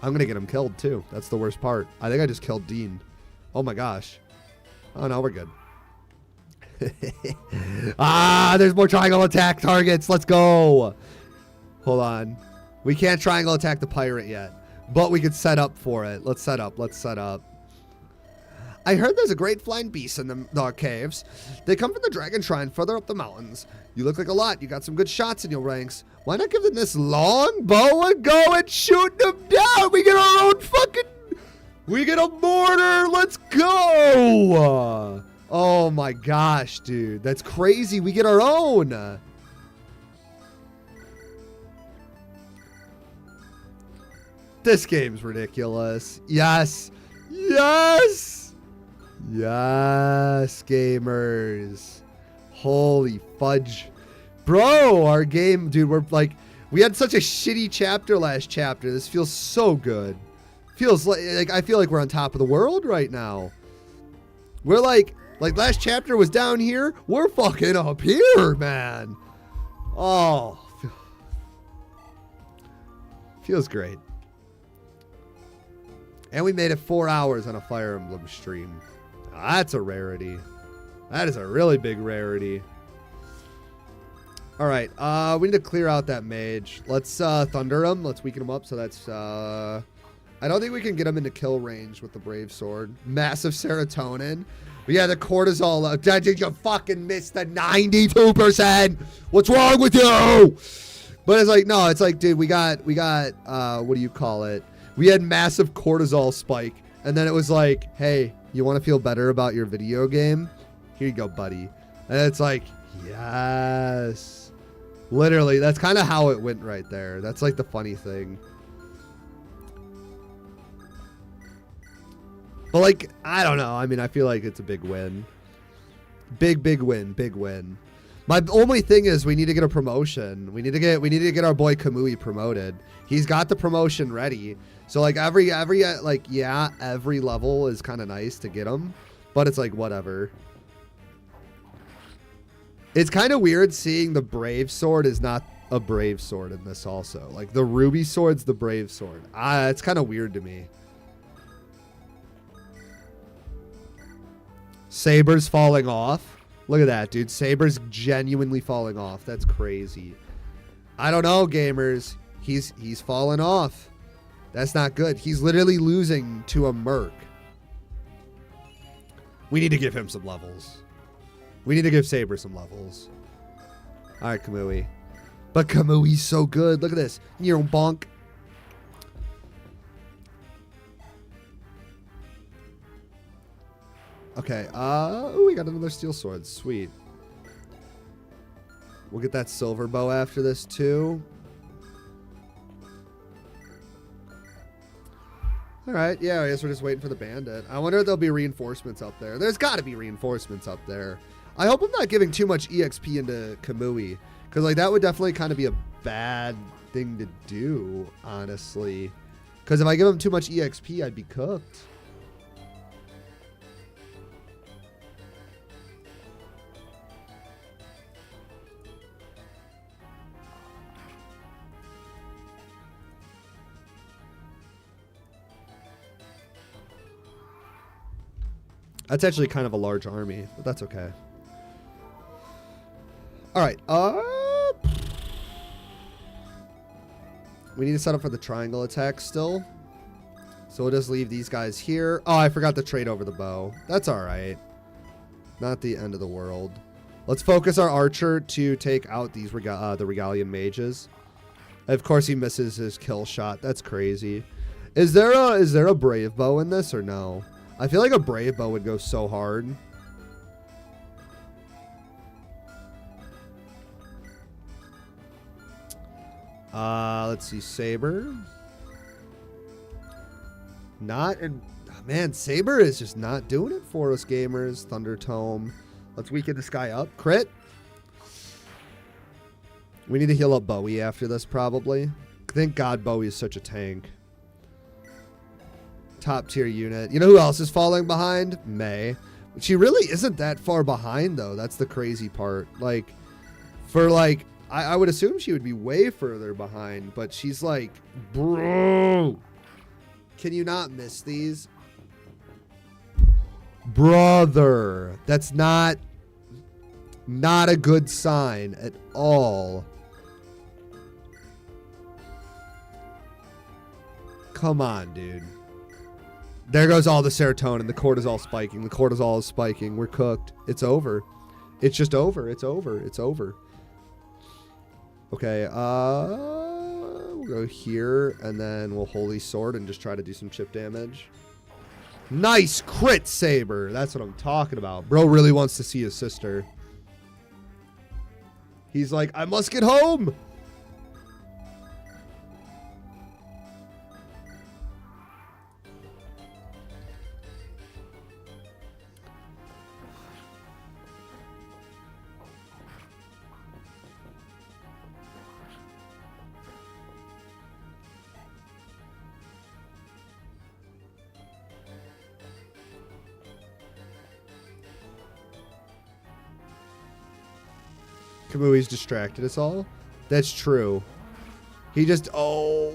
I'm gonna get him killed too. That's the worst part. I think I just killed Dean. Oh my gosh. Oh no, we're good. There's more triangle attack targets. Let's go. Hold on. We can't triangle attack the pirate yet, but we could set up for it. Let's set up. I heard there's a great flying beast in the dark caves. They come from the Dragon Shrine further up the mountains. You look like a lot. You got some good shots in your ranks. Why not give them this long bow and go and shoot them down? We get our own fucking... We get a mortar. Let's go. Oh my gosh, dude. That's crazy. We get our own. This game's ridiculous. Yes. Yes. Yes, gamers. Holy fudge. Bro, our game, dude, we're like, we had such a shitty chapter last chapter. This feels so good. Feels like I feel like we're on top of the world right now. We're like last chapter was down here. We're fucking up here, man. Oh. Feels great. And we made it 4 hours on a Fire Emblem stream. That's a rarity. That is a really big rarity. All right, we need to clear out that mage. Let's thunder him. Let's weaken him up. So that's... I don't think we can get him into kill range with the Brave Sword. Massive serotonin. But yeah, the cortisol... Did you fucking miss the 92%? What's wrong with you? But it's like, no, it's like, dude, we got what do you call it? We had massive cortisol spike. And then it was like, hey, you want to feel better about your video game? Here you go, buddy. And it's like, yes. Literally, that's kind of how it went right there. That's like the funny thing. But like, I don't know. I mean, I feel like it's a big win. Big win. Big win. My only thing is we need to get a promotion. We need to get our boy Kamui promoted. He's got the promotion ready. So like every level is kind of nice to get him, but it's like whatever. It's kind of weird seeing the Brave Sword is not a Brave Sword in this also. Like the Ruby Sword's the Brave Sword. It's kind of weird to me. Saber's falling off. Look at that, dude. Saber's genuinely falling off. That's crazy. I don't know, gamers. He's fallen off. That's not good. He's literally losing to a Merc. We need to give him some levels. We need to give Saber some levels. All right, Kamui. But Kamui's so good. Look at this. You're bonk. Okay. Oh, we got another steel sword. Sweet. We'll get that silver bow after this too. All right. Yeah, I guess we're just waiting for the bandit. I wonder if there'll be reinforcements up there. There's got to be reinforcements up there. I hope I'm not giving too much EXP into Kamui, because like that would definitely kind of be a bad thing to do, honestly. Because if I give him too much EXP, I'd be cooked. That's actually kind of a large army, but that's okay. All right. We need to set up for the triangle attack still. So we'll just leave these guys here. Oh, I forgot to trade over the bow. That's all right. Not the end of the world. Let's focus our archer to take out these the Regalian mages. Of course, he misses his kill shot. That's crazy. Is there a brave bow in this or no? I feel like a brave bow would go so hard. Let's see, Saber. Man, Saber is just not doing it for us gamers. Thunder Tome. Let's weaken this guy up. Crit. We need to heal up Bowie after this, probably. Thank God Bowie is such a tank. Top tier unit. You know who else is falling behind? Mei. She really isn't that far behind, though. That's the crazy part. Like, for like, I would assume she would be way further behind, but she's like, bro, can you not miss these? Brother, that's not a good sign at all. Come on, dude. There goes all the serotonin. The cortisol spiking. The cortisol is spiking. We're cooked. It's over. It's just over. It's over. It's over. Okay, we'll go here, and then we'll Holy Sword and just try to do some chip damage. Nice crit, Saber. That's what I'm talking about. Bro really wants to see his sister. He's like, I must get home. Kamui's distracted us all. That's true. He just, oh.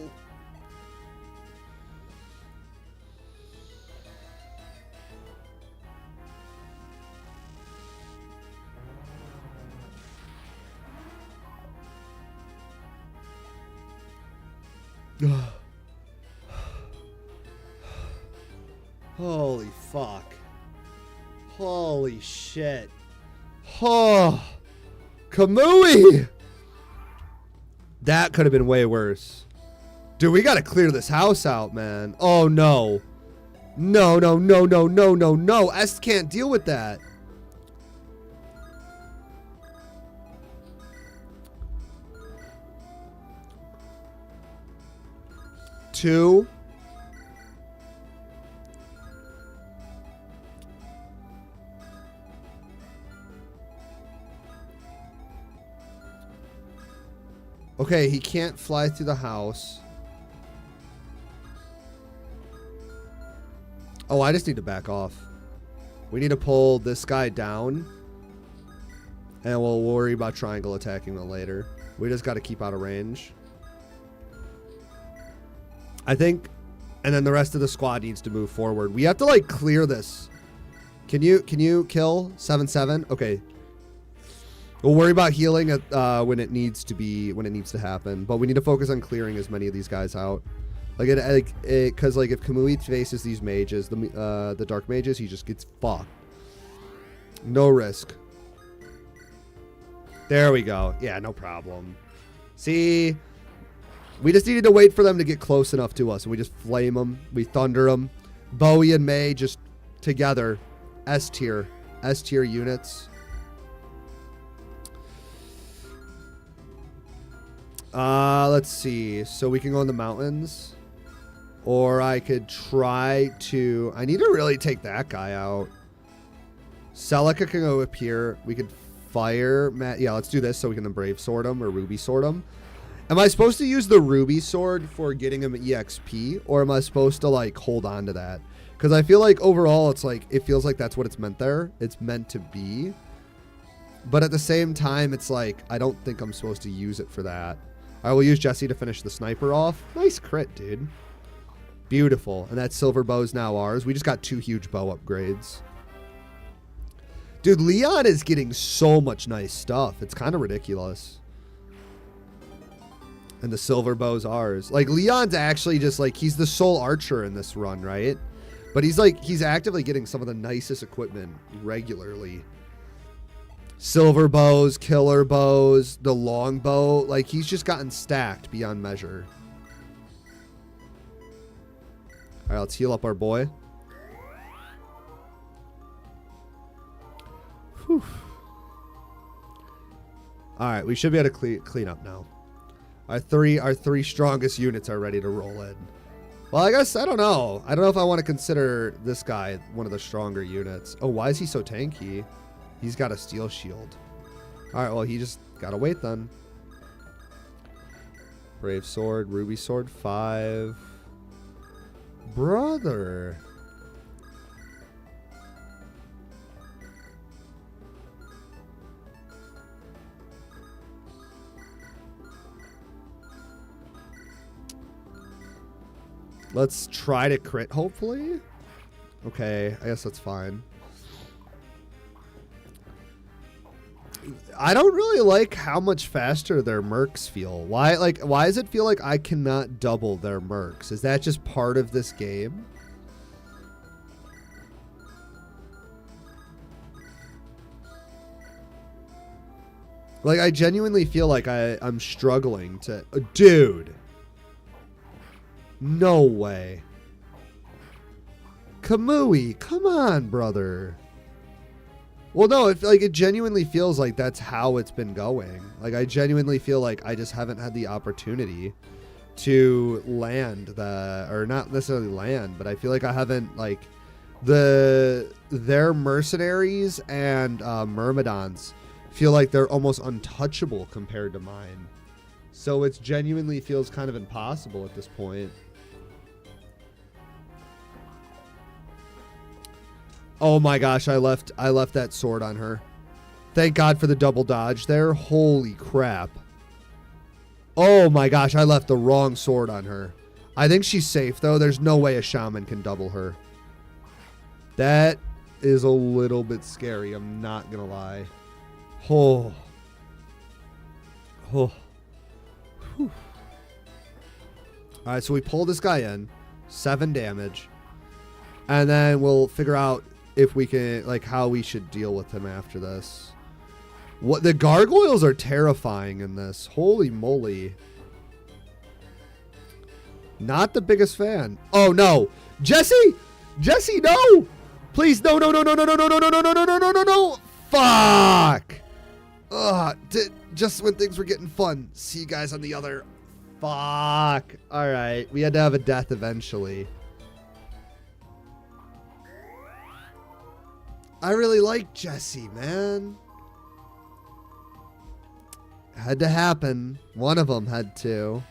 Holy fuck. Holy shit. Oh. Kamui! That could have been way worse. Dude, we gotta clear this house out, man. Oh, no. No, no, no, no, no, no, no. S can't deal with that. Two. Okay, he can't fly through the house. Oh, I just need to back off. We need to pull this guy down. And we'll worry about triangle attacking them later. We just got to keep out of range. I think... And then the rest of the squad needs to move forward. We have to, like, clear this. Can you kill 7-7? Okay. We'll worry about healing at, when it needs to happen. But we need to focus on clearing as many of these guys out. Like because like if Kamui faces these mages, the dark mages, he just gets fucked. No risk. There we go. Yeah, no problem. See, we just needed to wait for them to get close enough to us, and we just flame them. We thunder them. Bowie and May just together, S tier units. Let's see. So we can go in the mountains. Or I could try to... I need to really take that guy out. Celica can go up here. We could fire... Yeah, let's do this so we can Brave Sword him or Ruby Sword him. Am I supposed to use the Ruby Sword for getting him EXP? Or am I supposed to, like, hold on to that? Because I feel like overall it's like... It feels like that's what it's meant there. It's meant to be. But at the same time, it's like... I don't think I'm supposed to use it for that. I will use Jesse to finish the sniper off. Nice crit, dude. Beautiful. And that silver bow is now ours. We just got 2 huge bow upgrades. Dude, Leon is getting so much nice stuff. It's kind of ridiculous. And the silver bow's ours. Like, Leon's actually just like, he's the sole archer in this run, right? But he's like, he's actively getting some of the nicest equipment regularly. Silver bows, killer bows, the long bow. Like, he's just gotten stacked beyond measure. All right, let's heal up our boy. Whew. All right, we should be able to clean up now. Our three strongest units are ready to roll in. Well, I guess, I don't know. I don't know if I want to consider this guy one of the stronger units. Oh, why is he so tanky? He's got a steel shield. All right, well, he just got to wait then. Brave Sword, Ruby Sword, 5... Brother. Let's try to crit, hopefully. Okay, I guess that's fine. I don't really like how much faster their mercs feel. Why does it feel like I cannot double their mercs? Is that just part of this game? Like, I genuinely feel like I'm struggling to... Dude! No way. Kamui, come on, brother. Well, no, it genuinely feels like that's how it's been going. Like, I genuinely feel like I just haven't had the opportunity to land or not necessarily land, but I feel like I haven't, like, their mercenaries and myrmidons feel like they're almost untouchable compared to mine. So it genuinely feels kind of impossible at this point. Oh my gosh, I left that sword on her. Thank God for the double dodge there. Holy crap. Oh my gosh, I left the wrong sword on her. I think she's safe though. There's no way a shaman can double her. That is a little bit scary, I'm not gonna lie. Oh. Oh. Whew. Alright, so we pull this guy in. 7 damage. And then we'll figure out if we can, like, how we should deal with him after this. What, the gargoyles are terrifying in this. Holy moly. Not the biggest fan. Oh no. Jesse! Jesse, no! Please, no, no, no, no, no, no, no, no, no, no, no, no, no, no, no, no. Fuck! Ugh, just when things were getting fun. See you guys on the other. Fuck. Alright, we had to have a death eventually. I really like Jesse, man. Had to happen. One of them had to.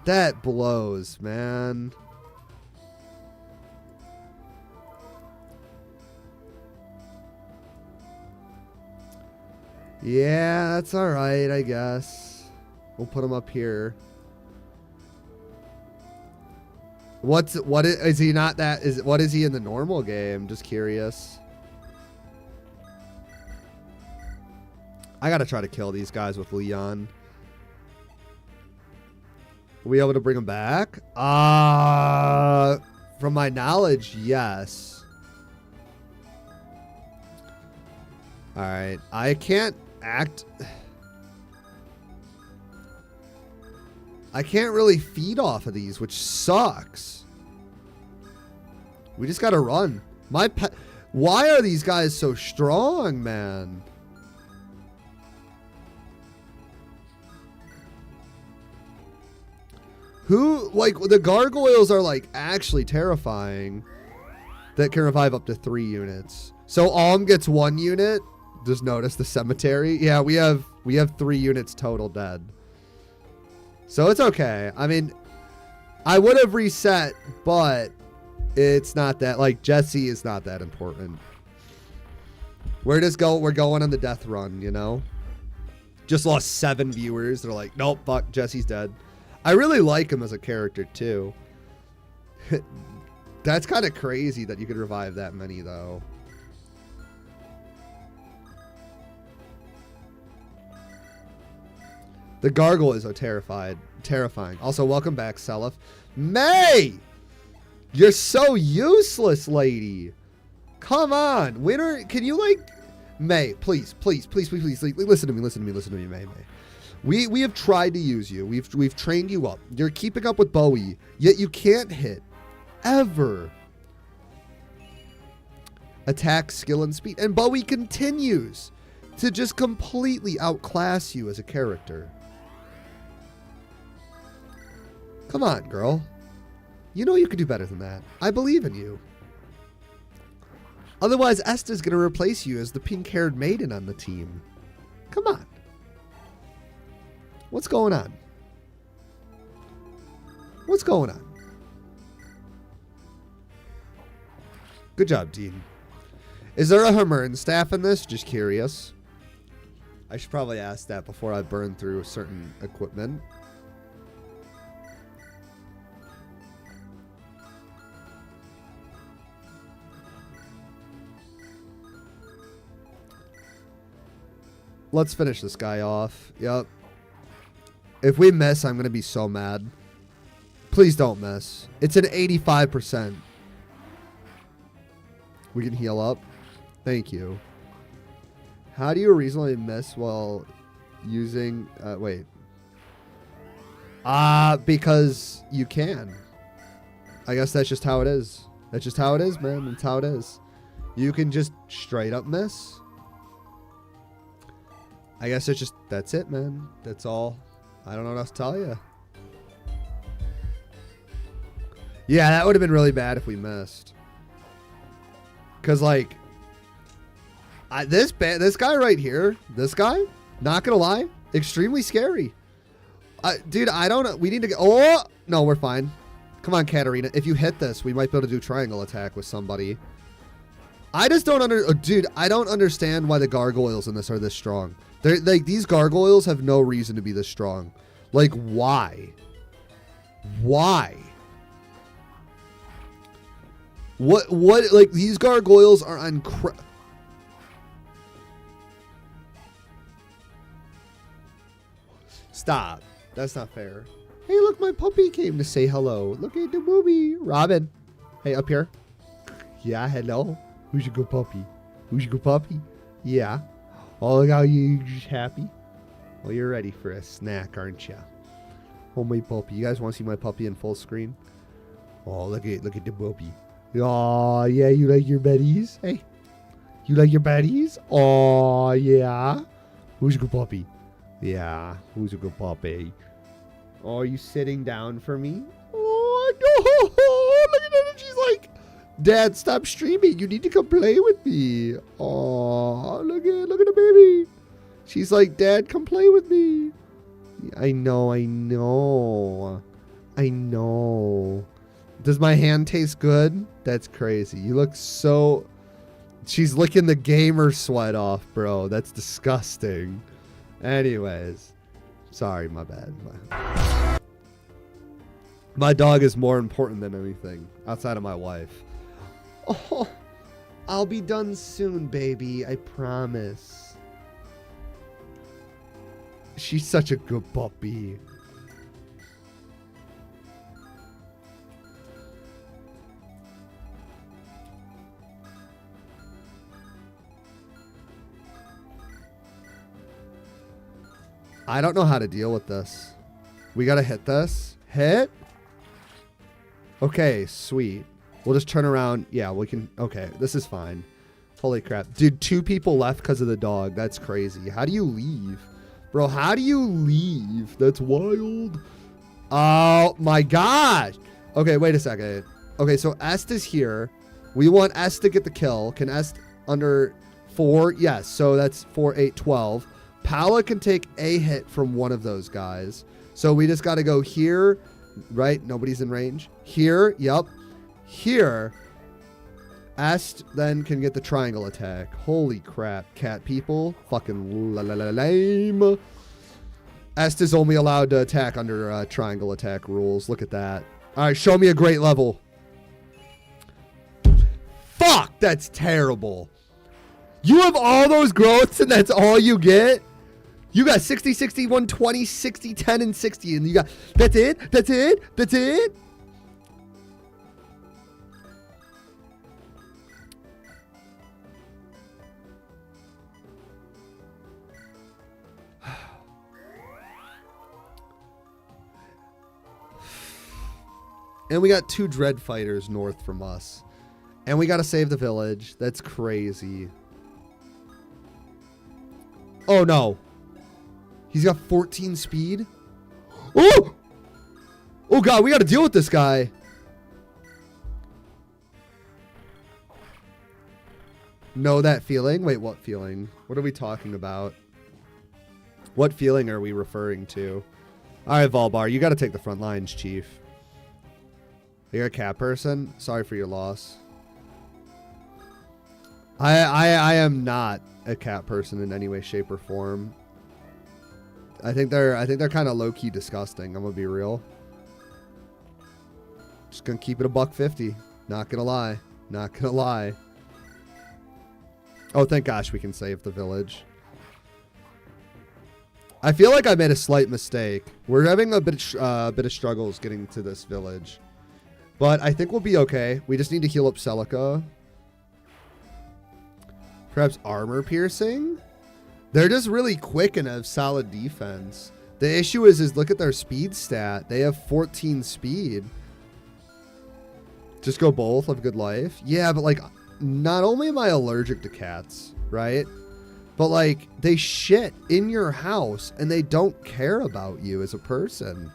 That blows, man. Yeah, that's alright, I guess. We'll put him up here. What is he not that? What is he in the normal game? Just curious. I gotta try to kill these guys with Leon. Are we able to bring them back? From my knowledge, yes. Alright. I can't act... I can't really feed off of these, which sucks. We just gotta run. Why are these guys so strong, man? Who, like, the gargoyles are, like, actually terrifying. That can revive up to 3 units. So Alm gets 1 unit. Just notice the cemetery. Yeah, we have 3 units total dead. So it's okay. I mean, I would have reset, but it's not that, like, Jesse is not that important. We're going on the death run, you know? Just lost 7 viewers. They're like, nope, fuck, Jesse's dead. I really like him as a character, too. That's kind of crazy that you could revive that many, though. The gargoyles are terrifying. Also, welcome back, Selef. May! You're so useless, lady. Come on. Winner, can you, like... May, please. Listen to me, May. We have tried to use you. We've trained you up. You're keeping up with Bowie, yet you can't hit. Ever. Attack, skill, and speed. And Bowie continues to just completely outclass you as a character. Come on, girl. You know you could do better than that. I believe in you. Otherwise, Esta's going to replace you as the pink-haired maiden on the team. Come on. What's going on? What's going on? Good job, Dean. Is there a Hammer'n staff in this? Just curious. I should probably ask that before I burn through certain equipment. Let's finish this guy off. Yep. If we miss, I'm going to be so mad. Please don't miss. It's an 85%. We can heal up. Thank you. How do you reasonably miss while using... wait. Because you can. I guess that's just how it is. That's just how it is, man. That's how it is. You can just straight up miss. I guess it's just... That's it, man. That's all. I don't know what else to tell you. Yeah, that would have been really bad if we missed. Because, like... this guy right here, this guy, not gonna lie, extremely scary. Dude, I don't know. We need to get... Oh! No, we're fine. Come on, Katarina. If you hit this, we might be able to do triangle attack with somebody. I just don't dude, I don't understand why the gargoyles in this are this strong. They're like, these gargoyles have no reason to be this strong. Like, why? Why? What, like, these gargoyles are Stop. That's not fair. Hey, look, my puppy came to say hello. Look at the booby. Robin. Hey, up here. Yeah, hello. Who's your good puppy? Who's your good puppy? Yeah. Oh, look how you just happy. Well, you're ready for a snack, aren't you? Oh, my puppy. You guys want to see my puppy in full screen? Oh, look at the puppy. Oh, yeah, you like your buddies? Hey, you like your buddies? Oh, yeah. Who's your good puppy? Yeah, who's a good puppy? Oh, are you sitting down for me? Oh, no. Look at her. She's like, Dad, stop streaming. You need to come play with me. Oh, look at the baby. She's like, Dad, come play with me. I know. Does my hand taste good? That's crazy. You look so... She's licking the gamer sweat off, bro. That's disgusting. Anyways. Sorry, my bad. My dog is more important than anything outside of my wife. Oh, I'll be done soon, baby. I promise. She's such a good puppy. I don't know how to deal with this. We gotta hit this. Hit? Okay, sweet. We'll just turn around. Yeah, we can. Okay, this is fine. Holy crap. Dude, 2 people left because of the dog. That's crazy. How do you leave? Bro, how do you leave? That's wild. Oh, my gosh. Okay, wait a second. Okay, so Est is here. We want Est to get the kill. Can Est under 4? Yes, so that's 4, 8, 12. Pala can take a hit from one of those guys. So we just got to go here, right? Nobody's in range. Here, yep. Here. Est then can get the triangle attack. Holy crap. Cat people. Fucking lame. Est is only allowed to attack under triangle attack rules. Look at that. All right, show me a great level. Fuck, that's terrible. You have all those growths and that's all you get? You got 60, 60, 120, 60, 10, and 60. And you got, that's it? That's it? That's it? And we got 2 dread fighters north from us. And we got to save the village. That's crazy. Oh, no. He's got 14 speed. Oh! Oh, God. We got to deal with this guy. Know that feeling? Wait, what feeling? What are we talking about? What feeling are we referring to? All right, Volbar. You got to take the front lines, Chief. You're a cat person? Sorry for your loss. I am not a cat person in any way, shape, or form. I think they're kind of low-key disgusting. I'm gonna be real. Just gonna keep it a $1.50. Not gonna lie. Not gonna lie. Oh, thank gosh we can save the village. I feel like I made a slight mistake. We're having a bit of struggles getting to this village. But I think we'll be okay. We just need to heal up Celica. Perhaps armor piercing? They're just really quick and have solid defense. The issue is look at their speed stat. They have 14 speed. Just go both. Live a good life. Yeah, but like, not only am I allergic to cats, right? But like, they shit in your house and they don't care about you as a person.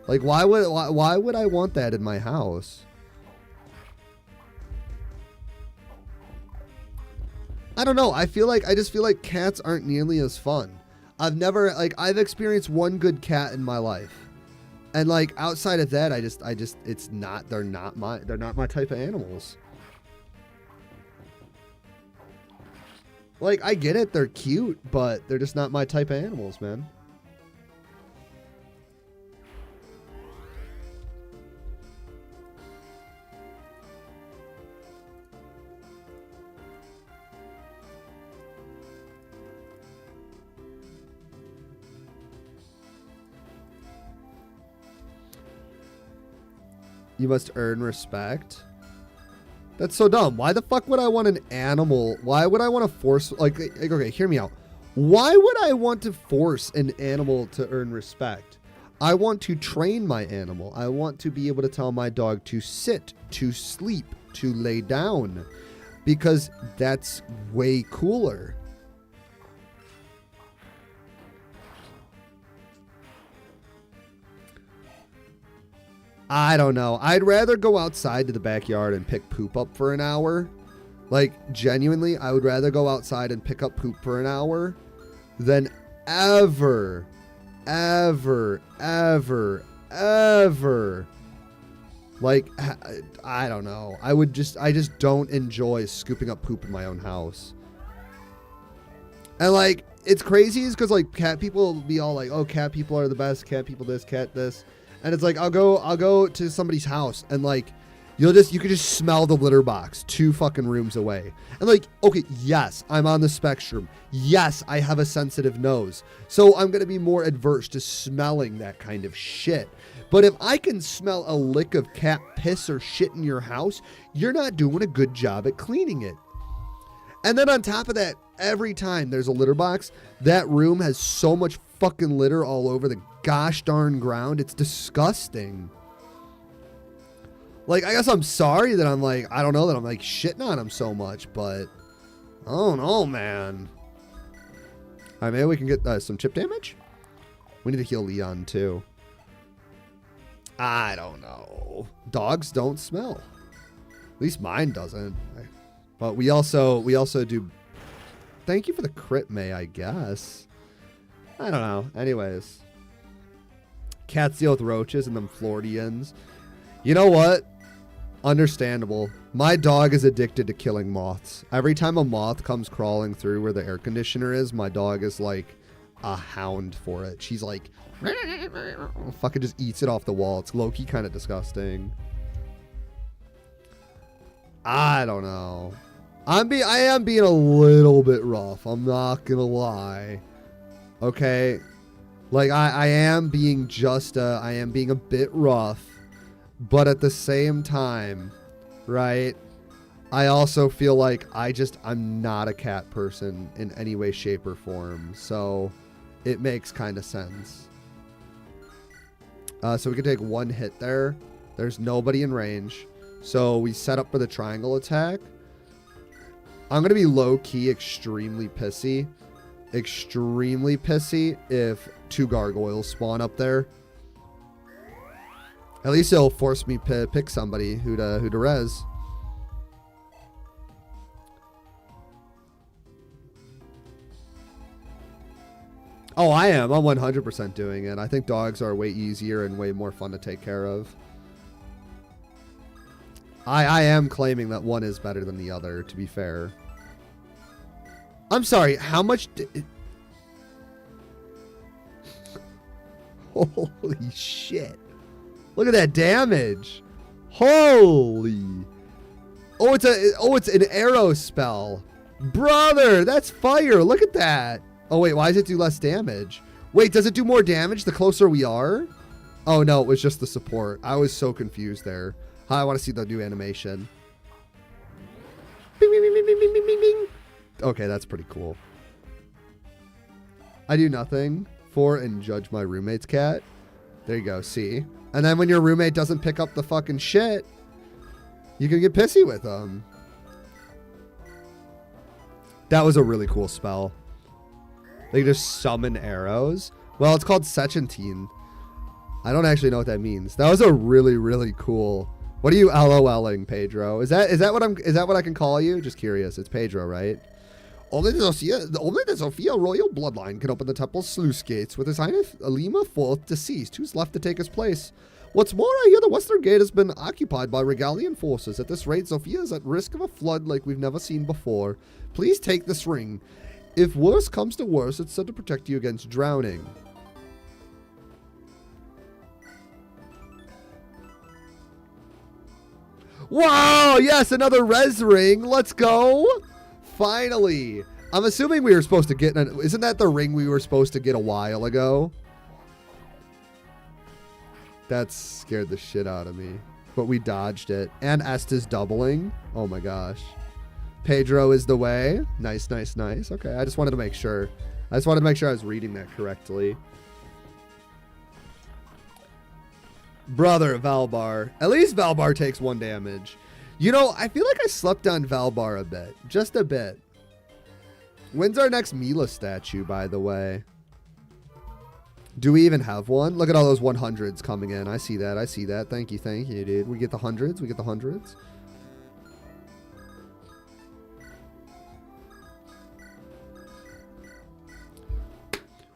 Like, why would I want that in my house? I don't know. I just feel like cats aren't nearly as fun. I've experienced one good cat in my life. And like outside of that, they're not my type of animals. Like, I get it, they're cute, but they're just not my type of animals, man. You must earn respect. That's so dumb. Why the fuck would I want an animal? Why would I want to force... Like, okay, hear me out. Why would I want to force an animal to earn respect? I want to train my animal. I want to be able to tell my dog to sit, to sleep, to lay down. Because that's way cooler. I don't know. I'd rather go outside to the backyard and pick poop up for an hour. Like, genuinely, I would rather go outside and pick up poop for an hour than ever, like, I don't know. I just don't enjoy scooping up poop in my own house. And like, it's crazy is because like cat people will be all like, oh, cat people are the best, cat people this, cat this. And it's like, I'll go to somebody's house and like, You could just smell the litter box 2 fucking rooms away. And like, okay, yes, I'm on the spectrum. Yes, I have a sensitive nose. So I'm going to be more adverse to smelling that kind of shit. But if I can smell a lick of cat piss or shit in your house, you're not doing a good job at cleaning it. And then on top of that, every time there's a litter box, that room has so much fucking litter all over the gosh darn ground. It's disgusting. Like, I guess I'm sorry that I'm like, I don't know that I'm like shitting on him so much, but I don't know, man. All right, maybe we can get some chip damage. We need to heal Leon too. I don't know. Dogs don't smell. At least mine doesn't. But we also do. Thank you for the crit, May, I guess. I don't know. Anyways. Cats deal with roaches and them Floridians. You know what? Understandable. My dog is addicted to killing moths. Every time a moth comes crawling through where the air conditioner is, my dog is like a hound for it. She's like, fucking just eats it off the wall. It's low-key kind of disgusting. I don't know. I am being a little bit rough. I'm not gonna lie. Okay. Like I am being a bit rough. But at the same time, right, I also feel like I'm not a cat person in any way, shape, or form. So it makes kind of sense. So we can take 1 hit there. There's nobody in range. So we set up for the triangle attack. I'm going to be low-key extremely pissy. Extremely pissy if 2 gargoyles spawn up there. At least it'll force me to pick somebody who to res. Oh, I am. I'm 100% doing it. I think dogs are way easier and way more fun to take care of. I am claiming that one is better than the other, to be fair. I'm sorry, how much Holy shit. Look at that damage. Holy. Oh, it's an arrow spell. Brother, that's fire. Look at that. Oh, wait, why does it do less damage? Wait, does it do more damage the closer we are? Oh, no, it was just the support. I was so confused there. I want to see the new animation. Bing, bing, bing, bing, bing, bing, bing, bing. Okay, that's pretty cool. I do nothing for and judge my roommate's cat. There you go, see? And then when your roommate doesn't pick up the fucking shit, you can get pissy with them. That was a really cool spell. They just summon arrows. Well, it's called Sechentine. I don't actually know what that means. That was a really, really cool. What are you LOLing, Pedro? Is that what I can call you? Just curious. It's Pedro, right? Only the Sophia royal bloodline can open the temple's sluice gates with His Highness Alima IV deceased. Who's left to take his place? What's more, I hear the western gate has been occupied by Regalian forces. At this rate, Sophia is at risk of a flood like we've never seen before. Please take this ring. If worse comes to worse, it's said to protect you against drowning. Wow! Yes, another res ring. Let's go. Finally. I'm assuming we were supposed to get... Isn't that the ring we were supposed to get a while ago? That scared the shit out of me. But we dodged it. And Esta's doubling. Oh my gosh. Pedro is the way. Nice, nice, nice. Okay, I just wanted to make sure. I was reading that correctly. Brother, Valbar. At least Valbar takes 1 damage. You know, I feel like I slept on Valbar a bit. Just a bit. When's our next Mila statue, by the way? Do we even have one? Look at all those 100s coming in. I see that. I see that. Thank you, dude. We get the 100s. We get the 100s.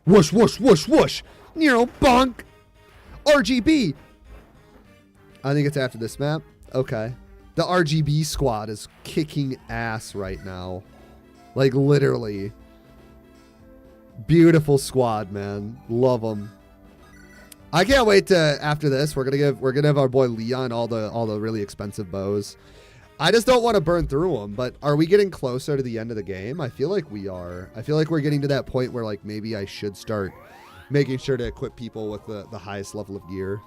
Whoosh, whoosh, whoosh, whoosh. Nero, bonk. RGB. I think it's after this map. Okay. The RGB squad is kicking ass right now. Like, literally. Beautiful squad, man. Love them. I can't wait to, after this, we're gonna have our boy Leon all the really expensive bows. I just don't want to burn through them, but are we getting closer to the end of the game? I feel like we are. I feel like we're getting to that point where like maybe I should start making sure to equip people with the highest level of gear.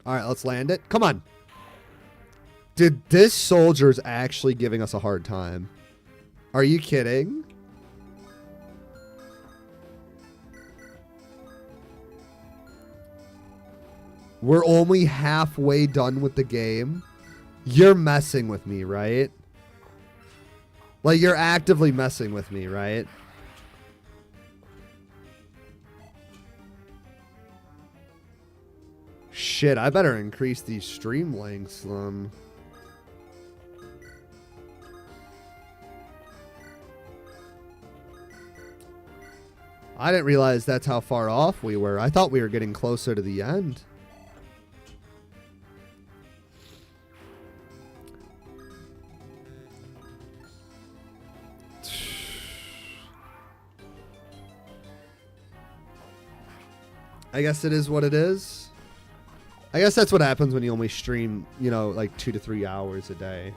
All right, let's land it. Come on. Dude, this soldier's actually giving us a hard time. Are you kidding? We're only halfway done with the game. You're messing with me, right? Like, you're actively messing with me, right? Shit, I better increase these stream lengths, then. I didn't realize that's how far off we were. I thought we were getting closer to the end. I guess it is what it is. I guess that's what happens when you only stream, you know, like 2 to 3 hours a day.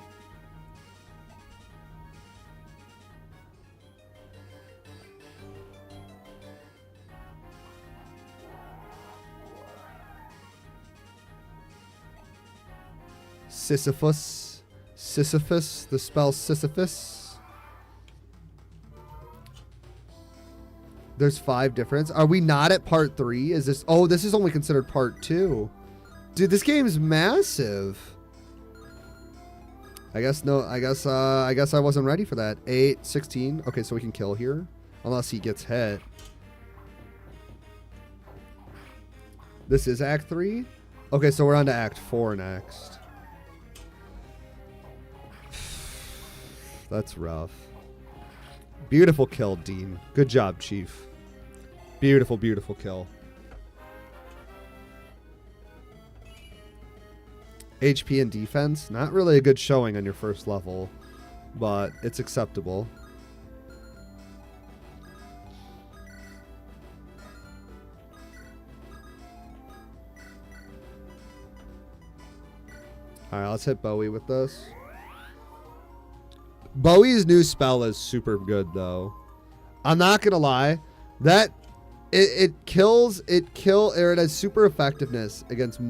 Sisyphus. Sisyphus. The spell Sisyphus. There's 5 difference. Are we not at part 3? Is this... Oh, this is only considered part 2. Dude, this game's massive. I guess no... I guess I wasn't ready for that. 8, 16. Okay, so we can kill here. Unless he gets hit. This is Act 3? Okay, so we're on to Act 4 next. That's rough. Beautiful kill, Dean. Good job, Chief. Beautiful, beautiful kill. HP and defense. Not really a good showing on your first level, but it's acceptable. Alright, let's hit Bowie with this. Bowie's new spell is super good, though. I'm not gonna lie. That it has super effectiveness against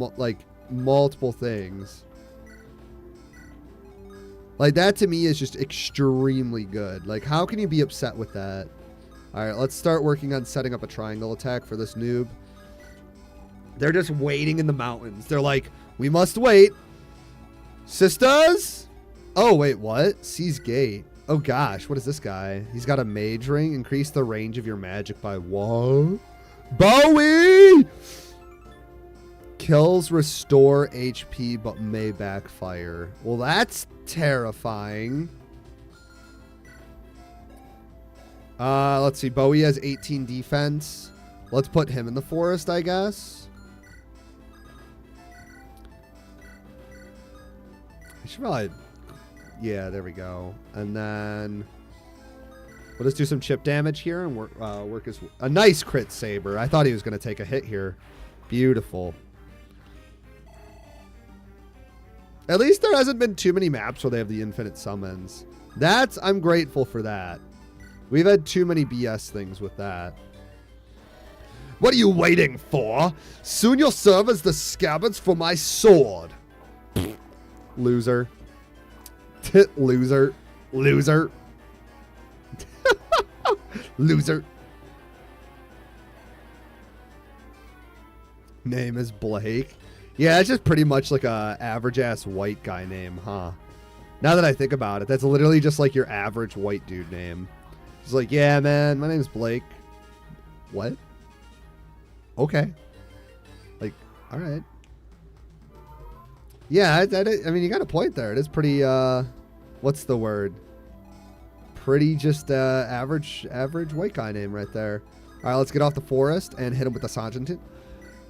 multiple things. Like, that to me is just extremely good. Like, how can you be upset with that? All right, let's start working on setting up a triangle attack for this noob. They're just waiting in the mountains. They're like, we must wait. Sisters? Oh, wait, what? Seize gate. Oh, gosh. What is this guy? He's got a mage ring. Increase the range of your magic by what? Bowie! Kills restore HP but may backfire. Well, that's terrifying. Let's see. Bowie has 18 defense. Let's put him in the forest, I guess. I should probably... Yeah, there we go. And then we'll just do some chip damage here and work his... A nice crit saber. I thought he was going to take a hit here. Beautiful. At least there hasn't been too many maps where they have the infinite summons. I'm grateful for that. We've had too many BS things with that. What are you waiting for? Soon you'll serve as the scabbards for my sword. Loser. Loser. Loser. Loser. Name is Blake. Yeah, it's just pretty much like a average-ass white guy name, huh? Now that I think about it, that's literally just like your average white dude name. He's like, yeah, man, my name's Blake. What? Okay. Like, all right. Yeah, I mean, you got a point there. It is pretty, what's the word? Pretty just average white guy name right there. All right, let's get off the forest and hit him with the Sergeant.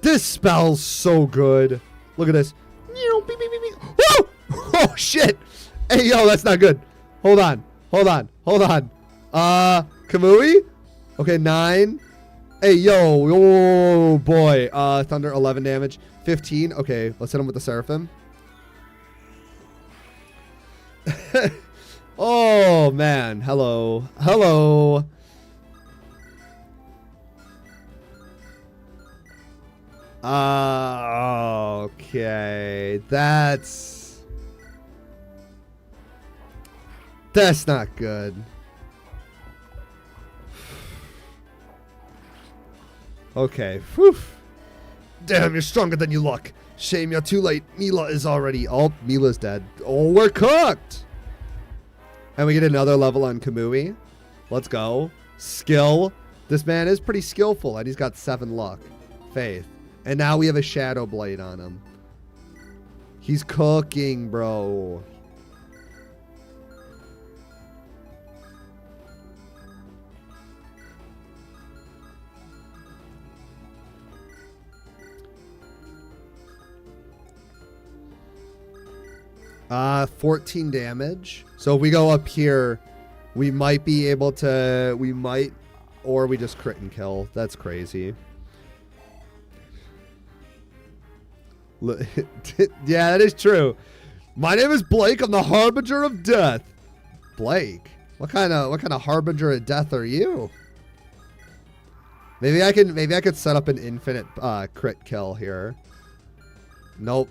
This spell's so good. Look at this. Woo! Oh, shit. Hey, yo, that's not good. Hold on. Kamui? Okay, 9. Hey, yo. Oh, boy. Thunder, 11 damage. 15. Okay, let's hit him with the Seraphim. Oh, man. Hello. Okay. That's not good. Okay. Whew. Damn, you're stronger than you look. Shame you're too late. Mila is already... Oh, Mila's dead. Oh, we're cooked. And we get another level on Kamui. Let's go. Skill. This man is pretty skillful, and he's got 7 luck. Faith. And now we have a Shadow Blade on him. He's cooking, bro. Uh, 14 damage. So if we go up here, we might be able to... Or we just crit and kill. That's crazy. Yeah, that is true. My name is Blake. I'm the Harbinger of Death. Blake? What kind of Harbinger of Death are you? Maybe I could set up an infinite crit kill here. Nope.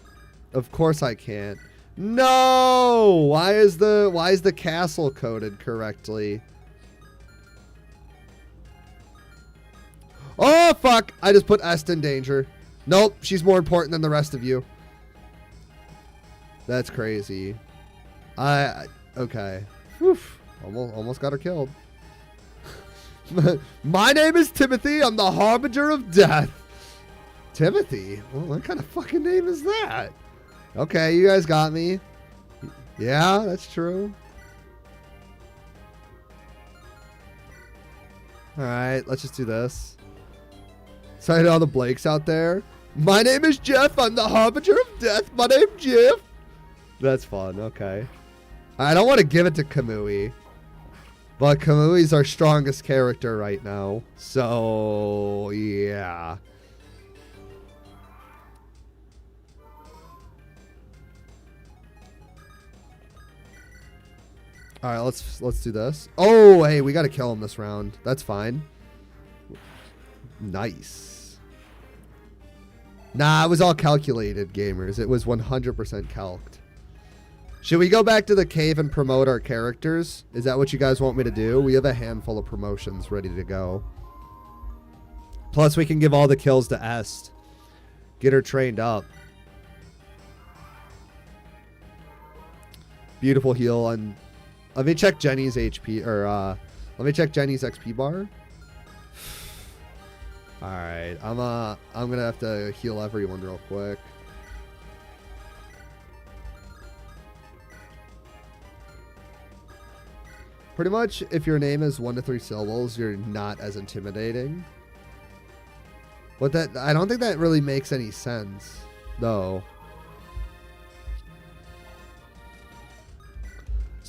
Of course I can't. No! Why is the castle coded correctly? Oh fuck! I just put Est in danger. Nope, she's more important than the rest of you. That's crazy. Okay. Whew. Almost got her killed. My name is Timothy. I'm the Harbinger of Death. Timothy? Well, what kind of fucking name is that? Okay, you guys got me. Yeah, that's true. Alright, let's just do this. Sorry to all the Blakes out there. My name is Jeff. I'm the Harbinger of Death. My name's Jeff. That's fun. Okay. I don't want to give it to Kamui. But Kamui's our strongest character right now. So, yeah. All right, let's do this. Oh, hey, we got to kill him this round. That's fine. Nice. Nah, it was all calculated, gamers. It was 100% calced. Should we go back to the cave and promote our characters? Is that what you guys want me to do? We have a handful of promotions ready to go. Plus, we can give all the kills to Est. Get her trained up. Beautiful heal. And let me check Jenny's HP, or let me check Jenny's XP bar. All right, I'm gonna have to heal everyone real quick. Pretty much, if your name is 1 to 3 syllables, you're not as intimidating. But I don't think that really makes any sense, though.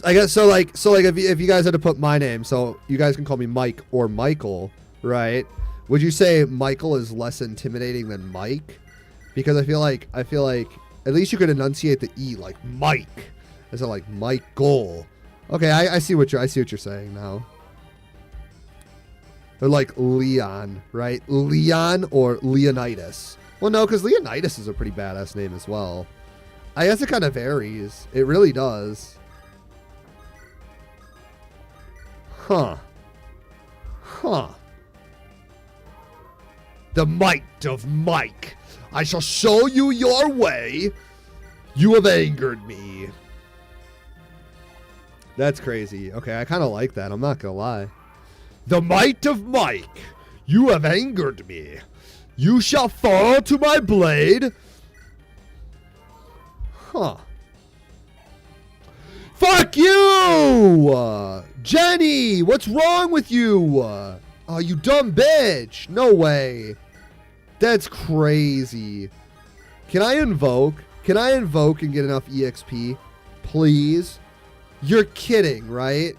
I guess so. Like if you guys had to put my name, so you guys can call me Mike or Michael, right? Would you say Michael is less intimidating than Mike? Because I feel like at least you could enunciate the E, like Mike, instead of like Michael. Okay, I see what you're saying now. Or like Leon, right? Leon or Leonidas. Well, no, because Leonidas is a pretty badass name as well. I guess it kind of varies. It really does. Huh. The might of Mike. I shall show you your way. You have angered me. That's crazy. Okay, I kind of like that. I'm not going to lie. The might of Mike. You have angered me. You shall fall to my blade. Huh. Fuck you! Jenny, what's wrong with you? Oh, you dumb bitch. No way. That's crazy. Can I invoke? Can I invoke and get enough EXP Please. You're kidding, right?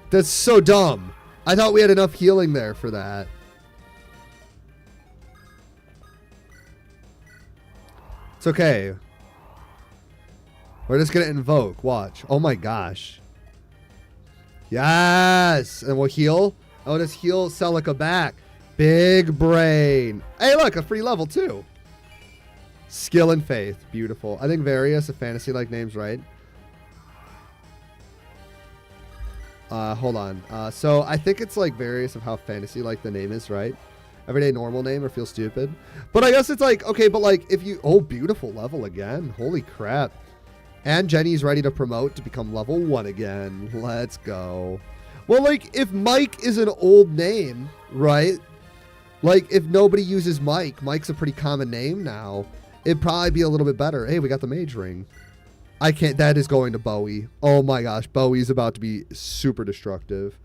That's so dumb. I thought we had enough healing there for that. It's okay. We're just going to invoke. Watch. Oh my gosh. Yes. And we'll heal. Oh, just heal Celica back. Big brain. Hey, look. A free level too. Skill and faith. Beautiful. I think various, if fantasy-like names, right? Hold on. So I think it's like various of how fantasy like the name is, right? Everyday normal name or feel stupid. But I guess it's like, okay, but like if you, oh, beautiful level again. Holy crap. And Jenny's ready to promote to become level 1 again. Let's go. Well, like if Mike is an old name, right? Like if nobody uses Mike, Mike's a pretty common name now. It'd probably be a little bit better. Hey, we got the mage ring. I can't. That is going to Bowie. Oh my gosh. Bowie's about to be super destructive.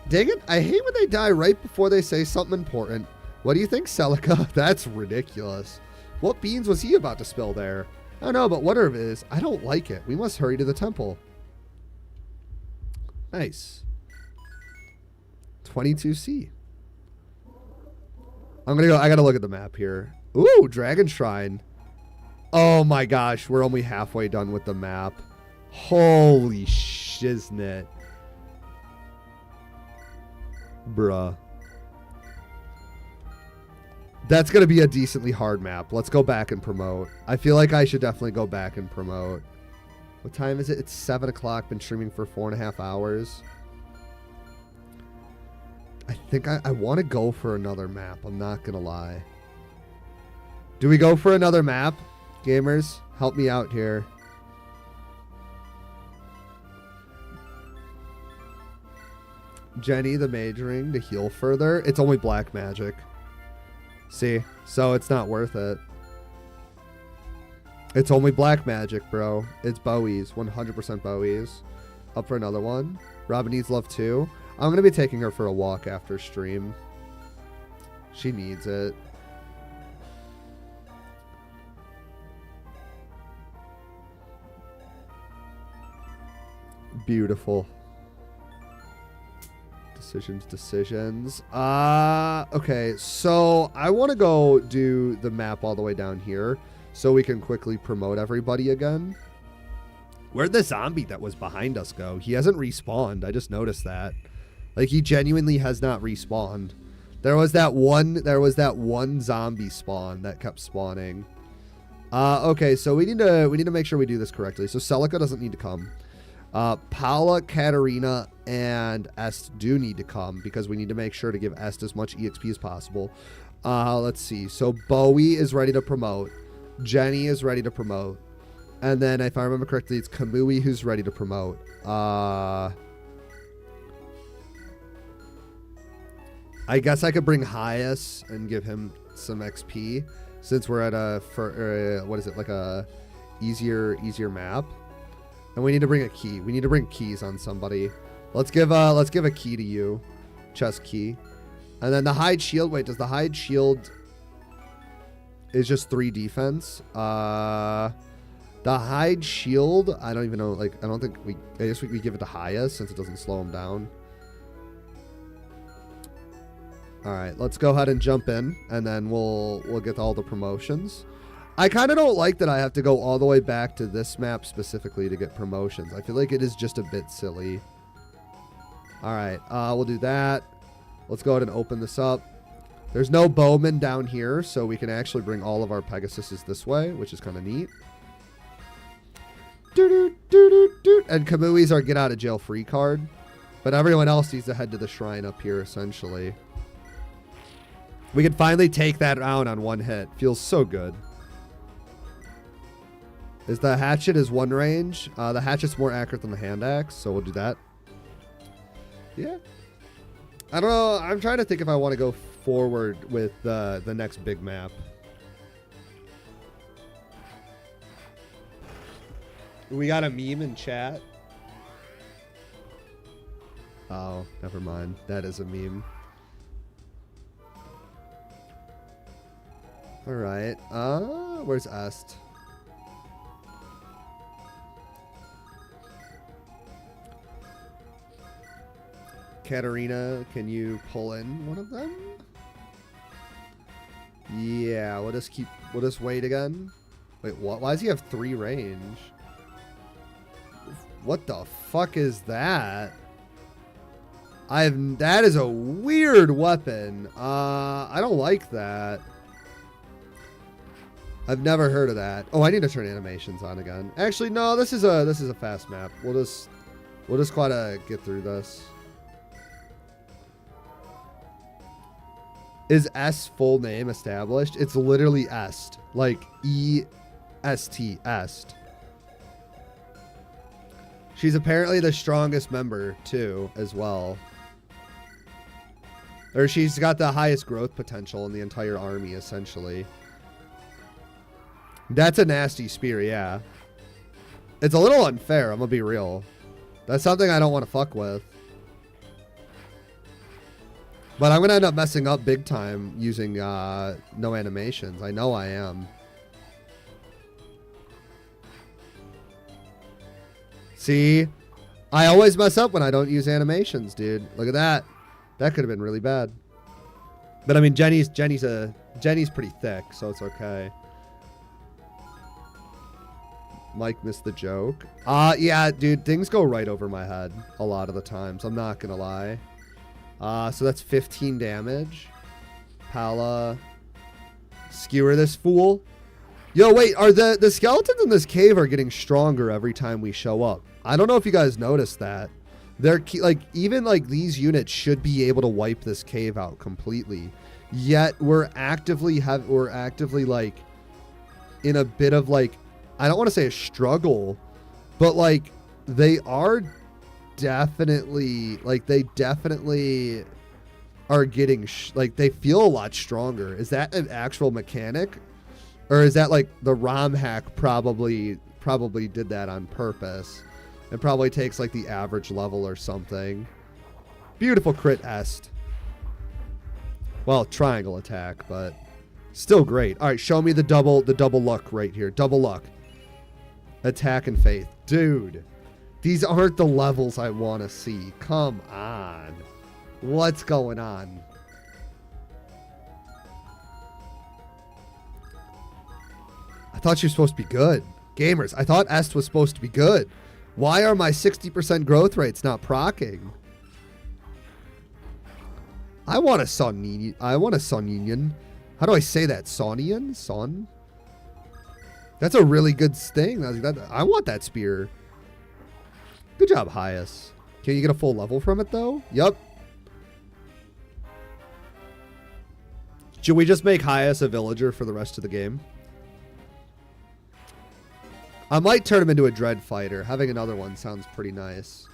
Dang it. I hate when they die right before they say something important. What do you think, Celica? That's ridiculous. What beans was he about to spill there? I don't know, but whatever it is, I don't like it. We must hurry to the temple. Nice. 22C. I'm going to go. I got to look at the map here. Ooh, Dragon Shrine. Oh my gosh, we're only halfway done with the map. Holy shiznit. Bruh. That's going to be a decently hard map. Let's go back and promote. I feel like I should definitely go back and promote. What time is it? It's 7 o'clock. Been streaming for 4.5 hours. I think I want to go for another map. I'm not going to lie. Do we go for another map? Gamers, help me out here. Jenny, the mage ring to heal further. It's only black magic. See? So it's not worth it. It's only black magic, bro. It's Bowie's. 100% Bowie's. Up for another one. Robin needs love too. I'm going to be taking her for a walk after stream. She needs it. Beautiful. Decisions. Okay, so I want to go do the map all the way down here so we can quickly promote everybody again. Where'd the zombie that was behind us go? He hasn't respawned. I just noticed that. Like, he genuinely has not respawned. There was that one zombie spawn that kept spawning. Okay, so we need to make sure we do this correctly. So Celica doesn't need to come. Paula, Katarina, and Est do need to come because we need to make sure to give Est as much EXP as possible. Let's see. So Bowie is ready to promote. Jenny is ready to promote. And then, if I remember correctly, it's Kamui who's ready to promote. I guess I could bring Hyas and give him some XP since we're at what is it, like a easier map. And we need to bring a key. We need to bring keys on somebody. Let's give a key to you. Chest key. And then the hide shield. Wait, does the hide shield is just 3 defense? The hide shield, I don't even know, like, I guess we give it to Hyas since it doesn't slow him down. Alright, let's go ahead and jump in and then we'll get all the promotions. I kind of don't like that I have to go all the way back to this map specifically to get promotions. I feel like it is just a bit silly. Alright, we'll do that. Let's go ahead and open this up. There's no bowman down here, so we can actually bring all of our Pegasuses this way, which is kind of neat. And Kamui's our get out of jail free card. But everyone else needs to head to the shrine up here, essentially. We can finally take that down on one hit. Feels so good. Is the hatchet is 1 range? The hatchet's more accurate than the hand axe, so we'll do that. Yeah. I don't know. I'm trying to think if I want to go forward with the next big map. We got a meme in chat. Oh, never mind. That is a meme. Alright. Where's Est? Katarina, can you pull in one of them? Yeah, we'll just wait again. Wait, what? Why does he have 3 range? What the fuck is that? That is a weird weapon. I don't like that. I've never heard of that. Oh, I need to turn animations on again. Actually, no, this is a fast map. We'll just gotta get through this. Is S full name established? It's literally Est. Like E-S-T, Est. She's apparently the strongest member, too, as well. Or she's got the highest growth potential in the entire army, essentially. That's a nasty spear, yeah. It's a little unfair, I'm gonna be real. That's something I don't want to fuck with. But I'm gonna end up messing up big time using no animations. I know I am. See? I always mess up when I don't use animations, dude. Look at that. That could have been really bad. But I mean, Jenny's pretty thick, so it's okay. Mike missed the joke. Yeah, dude, things go right over my head a lot of the times. I'm not gonna lie. So that's 15 damage. Pala. Skewer this fool. Yo, wait, are the skeletons in this cave are getting stronger every time we show up. I don't know if you guys noticed that. They're like, even like these units should be able to wipe this cave out completely. Yet we're actively like in a bit of like, I don't want to say a struggle, but like they are definitely like they definitely are getting like they feel a lot stronger. Is that an actual mechanic, or is that like the ROM hack probably did that on purpose? It probably takes like the average level or something. Beautiful crit Est. Well, triangle attack, but still great. All right, show me the double luck right here. Double luck. Attack and faith. Dude, these aren't the levels I want to see. Come on. What's going on? I thought you were supposed to be good. Gamers, I thought Est was supposed to be good. Why are my 60% growth rates not proccing? I want a Sun Union. I want a Sun Union. How do I say that? Sonian? Son? That's a really good thing. I want that spear. Good job, Hyas. Can you get a full level from it, though? Yup. Should we just make Hyas a villager for the rest of the game? I might turn him into a Dread Fighter. Having another one sounds pretty nice.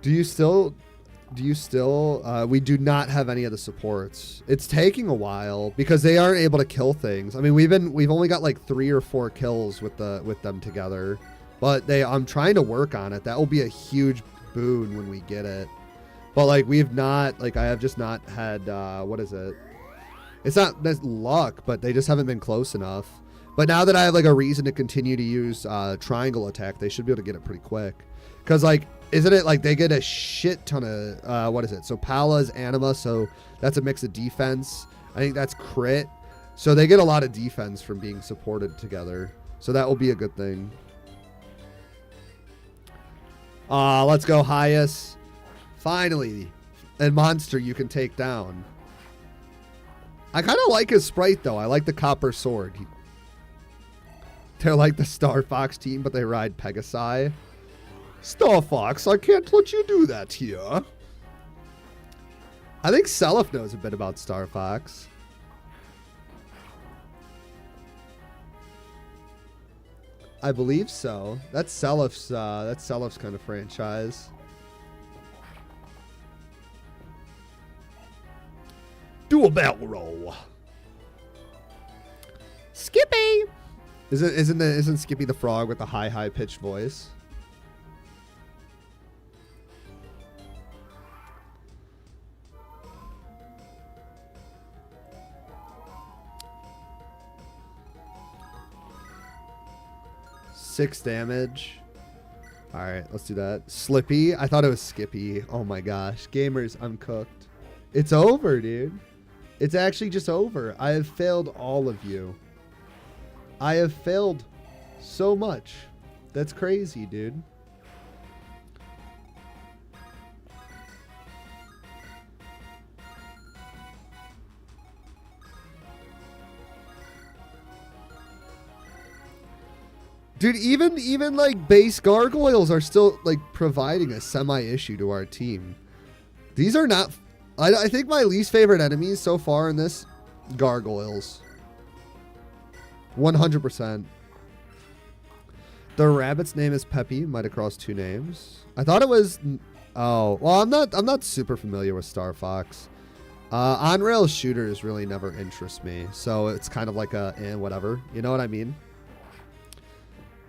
We do not have any of the supports. It's taking a while because they aren't able to kill things. I mean, we've only got like 3 or 4 kills with them together, but I'm trying to work on it. That will be a huge boon when we get it. But like I have just not had what is it? It's not that's luck, but they just haven't been close enough. But now that I have like a reason to continue to use triangle attack, they should be able to get it pretty quick. Cause like, isn't it like they get a shit ton of what is it? So Pala's Anima, so that's a mix of defense. I think that's crit. So they get a lot of defense from being supported together. So that will be a good thing. Let's go, Hyas. Finally, a monster you can take down. I kind of like his sprite, though. I like the copper sword. They're like the Star Fox team, but they ride Pegasi. Star Fox, I can't let you do that here. I think Seliph knows a bit about Star Fox. I believe so. That's Seliph's kind of franchise. Do a battle roll. Skippy! Isn't Skippy the frog with the high pitched voice? Six damage. All right, let's do that. Slippy. I thought it was Skippy. Oh my gosh. Gamers, I'm cooked. It's over, dude. It's actually just over. I have failed all of you. I have failed so much. That's crazy, dude. Dude, even like base gargoyles are still like providing a semi-issue to our team. These are not... I think my least favorite enemies so far in this, gargoyles. 100%. The rabbit's name is Peppy. Might have crossed two names. I thought it was... Oh, well, I'm not super familiar with Star Fox. On-rail shooters really never interest me. So it's kind of like a, whatever. You know what I mean?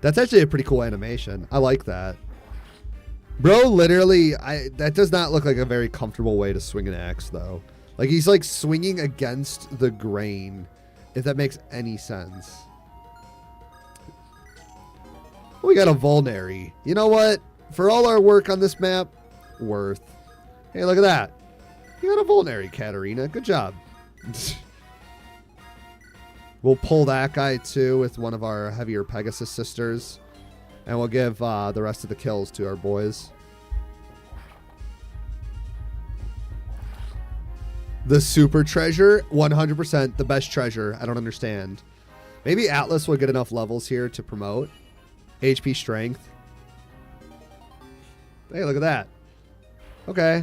That's actually a pretty cool animation. I like that. Bro, literally, that does not look like a very comfortable way to swing an axe, though. Like, he's, like, swinging against the grain, if that makes any sense. We got a Vulnerary. You know what? For all our work on this map, worth. Hey, look at that. You got a Vulnerary, Katarina. Good job. We'll pull that guy, too, with one of our heavier Pegasus sisters. And we'll give the rest of the kills to our boys. The super treasure, 100% the best treasure. I don't understand. Maybe Atlas will get enough levels here to promote. HP strength. Hey, look at that. Okay.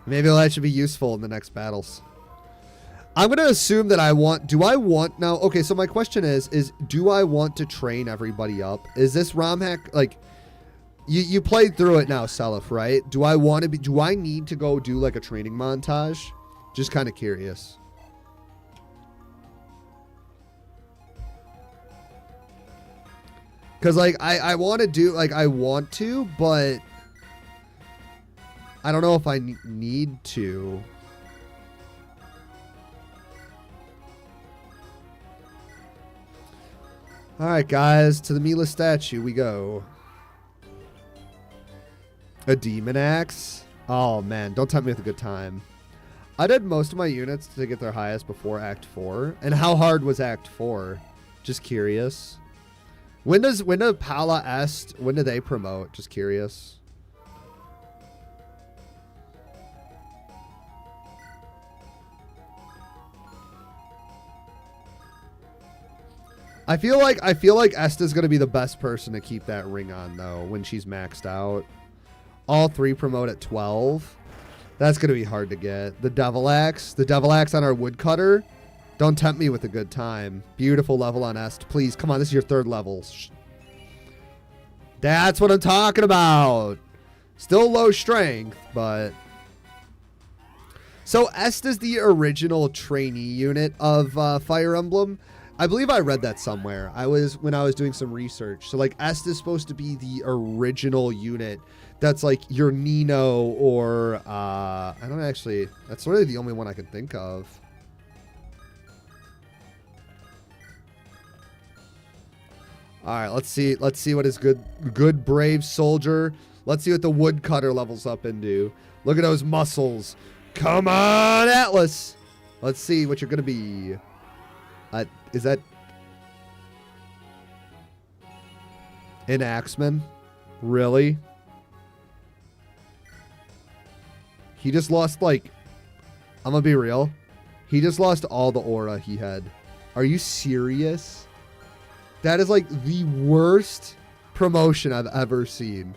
Maybe that should be useful in the next battles. I'm going to assume that I want... Do I want... Now, okay, so my question is do I want to train everybody up? Is this ROM hack... Like, you played through it now, Selif, right? Do I want to be... Do I need to go do, like, a training montage? Just kind of curious. Because, like, I want to do... Like, I want to, but... I don't know if I need to... Alright, guys, to the Mila statue we go. A demon axe? Oh, man, don't tempt me with a good time. I did most of my units to get their highest before Act 4. And how hard was Act 4? Just curious. When does Pala Est, when do they promote? Just curious. I feel like Esta's going to be the best person to keep that ring on, though, when she's maxed out. All three promote at 12. That's going to be hard to get. The Devil Axe on our Woodcutter. Don't tempt me with a good time. Beautiful level on Est. Please, come on, this is your third level. That's what I'm talking about. Still low strength, but... So, Est is the original trainee unit of Fire Emblem. I believe I read that somewhere. When I was doing some research. So like Est is supposed to be the original unit that's like your Nino or I don't actually, that's really the only one I can think of. All right, let's see what his good brave soldier. Let's see what the Woodcutter levels up into. Look at those muscles. Come on, Atlas. Let's see what you're going to be. Is that an Axeman? Really? He just lost, like... I'm gonna be real. He just lost all the aura he had. Are you serious? That is, like, the worst promotion I've ever seen.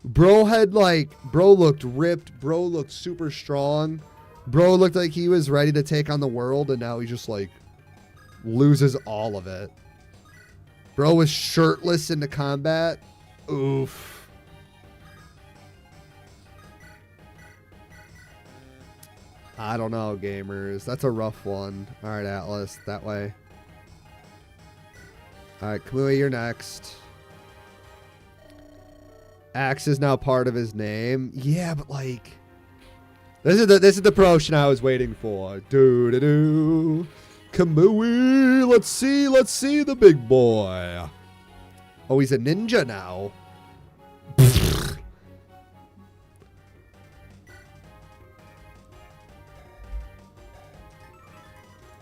Bro looked ripped. Bro looked super strong. Bro looked like he was ready to take on the world, and now he just, like... loses all of it. Bro was shirtless into combat. Oof. I don't know, gamers. That's a rough one. All right, Atlas, that way. Alright, Kamui, you're next. Axe is now part of his name. Yeah, but like... This is the promotion I was waiting for. Doo-doo-doo. Kamui, let's see the big boy. Oh, he's a ninja now.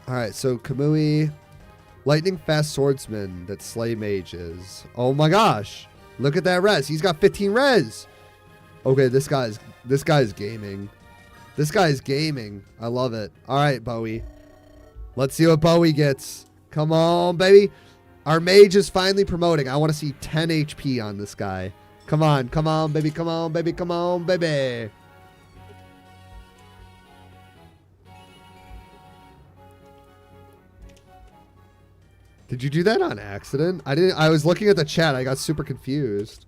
Alright, so Kamui, lightning fast swordsman that slay mages. Oh my gosh. Look at that res. He's got 15 res. Okay, this guy's gaming. This guy's gaming. I love it. Alright, Bowie. Let's see what Bowie gets. Come on, baby. Our mage is finally promoting. I want to see 10 HP on this guy. Come on, baby. Come on, baby. Come on, baby. Did you do that on accident? I didn't. I was looking at the chat. I got super confused.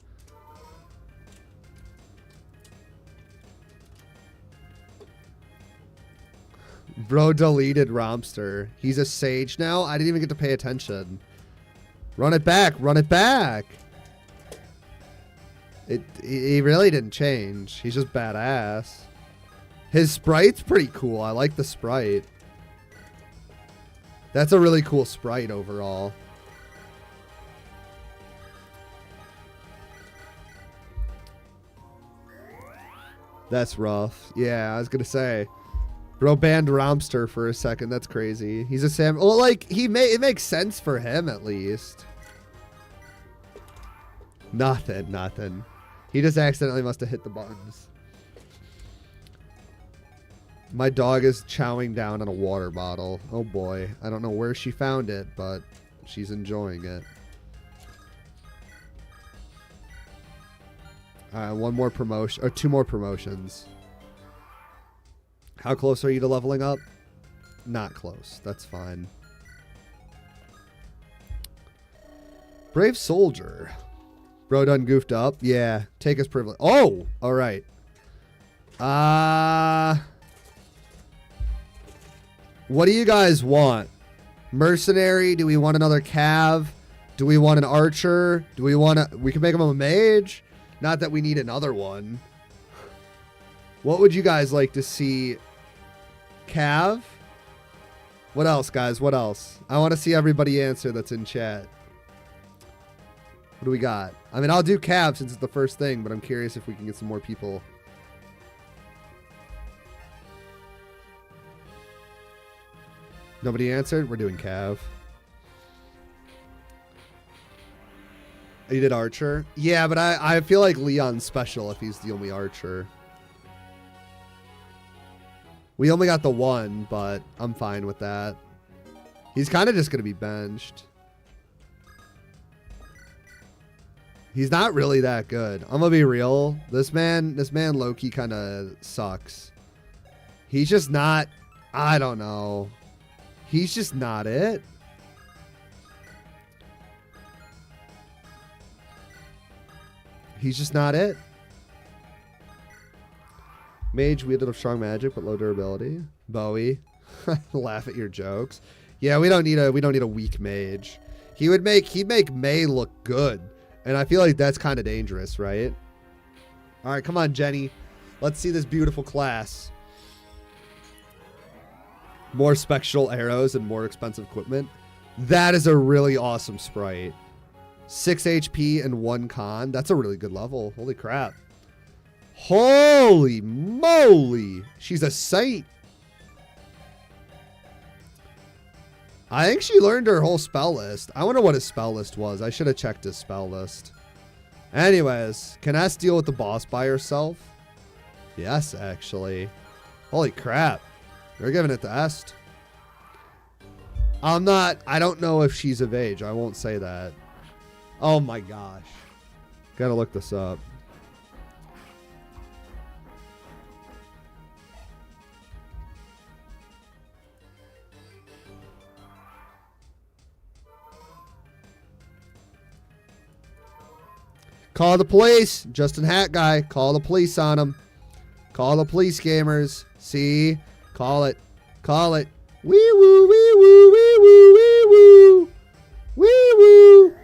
Bro deleted Romster. He's a sage now? I didn't even get to pay attention. Run it back. Run it back. He really didn't change. He's just badass. His sprite's pretty cool. I like the sprite. That's a really cool sprite overall. That's rough. Yeah, I was gonna say. Bro banned Romster for a second. That's crazy. He's a Sam. Well, like, it makes sense for him at least. Nothing. He just accidentally must have hit the buttons. My dog is chowing down on a water bottle. Oh boy. I don't know where she found it, but she's enjoying it. One more promotion, or 2 more promotions. How close are you to leveling up? Not close. That's fine. Brave soldier. Bro done goofed up. Yeah. Take his privilege. Oh! Alright. What do you guys want? Mercenary? Do we want another cav? Do we want an archer? Do we want we can make him a mage? Not that we need another one. What would you guys like to see? Cav? What else, guys? What else? I want to see everybody answer that's in chat. What do we got? I mean, I'll do Cav since it's the first thing, but I'm curious if we can get some more people. Nobody answered? We're doing Cav. You did Archer? Yeah, but I feel like Leon's special if he's the only Archer. We only got the one, but I'm fine with that. He's kind of just going to be benched. He's not really that good. I'm going to be real. This man low-key kind of sucks. He's just not, I don't know. He's just not it. He's just not it. Mage wielded of strong magic but low durability. Bowie. Laugh at your jokes. Yeah, we don't need a weak mage. He'd make May look good. And I feel like that's kind of dangerous, right? All right, come on, Jenny. Let's see this beautiful class. More spectral arrows and more expensive equipment. That is a really awesome sprite. 6 HP and 1 con. That's a really good level. Holy crap. Holy moly. She's a saint. I think she learned her whole spell list. I wonder what his spell list was. I should have checked his spell list. Anyways, can S deal with the boss by herself? Yes, actually. Holy crap. They're giving it to Est. I don't know if she's of age. I won't say that. Oh my gosh. Gotta look this up. Call the police. Justin Hat guy. Call the police on him. Call the police, gamers. See? Call it. Call it. Wee woo, wee woo, wee woo, wee woo. Wee woo.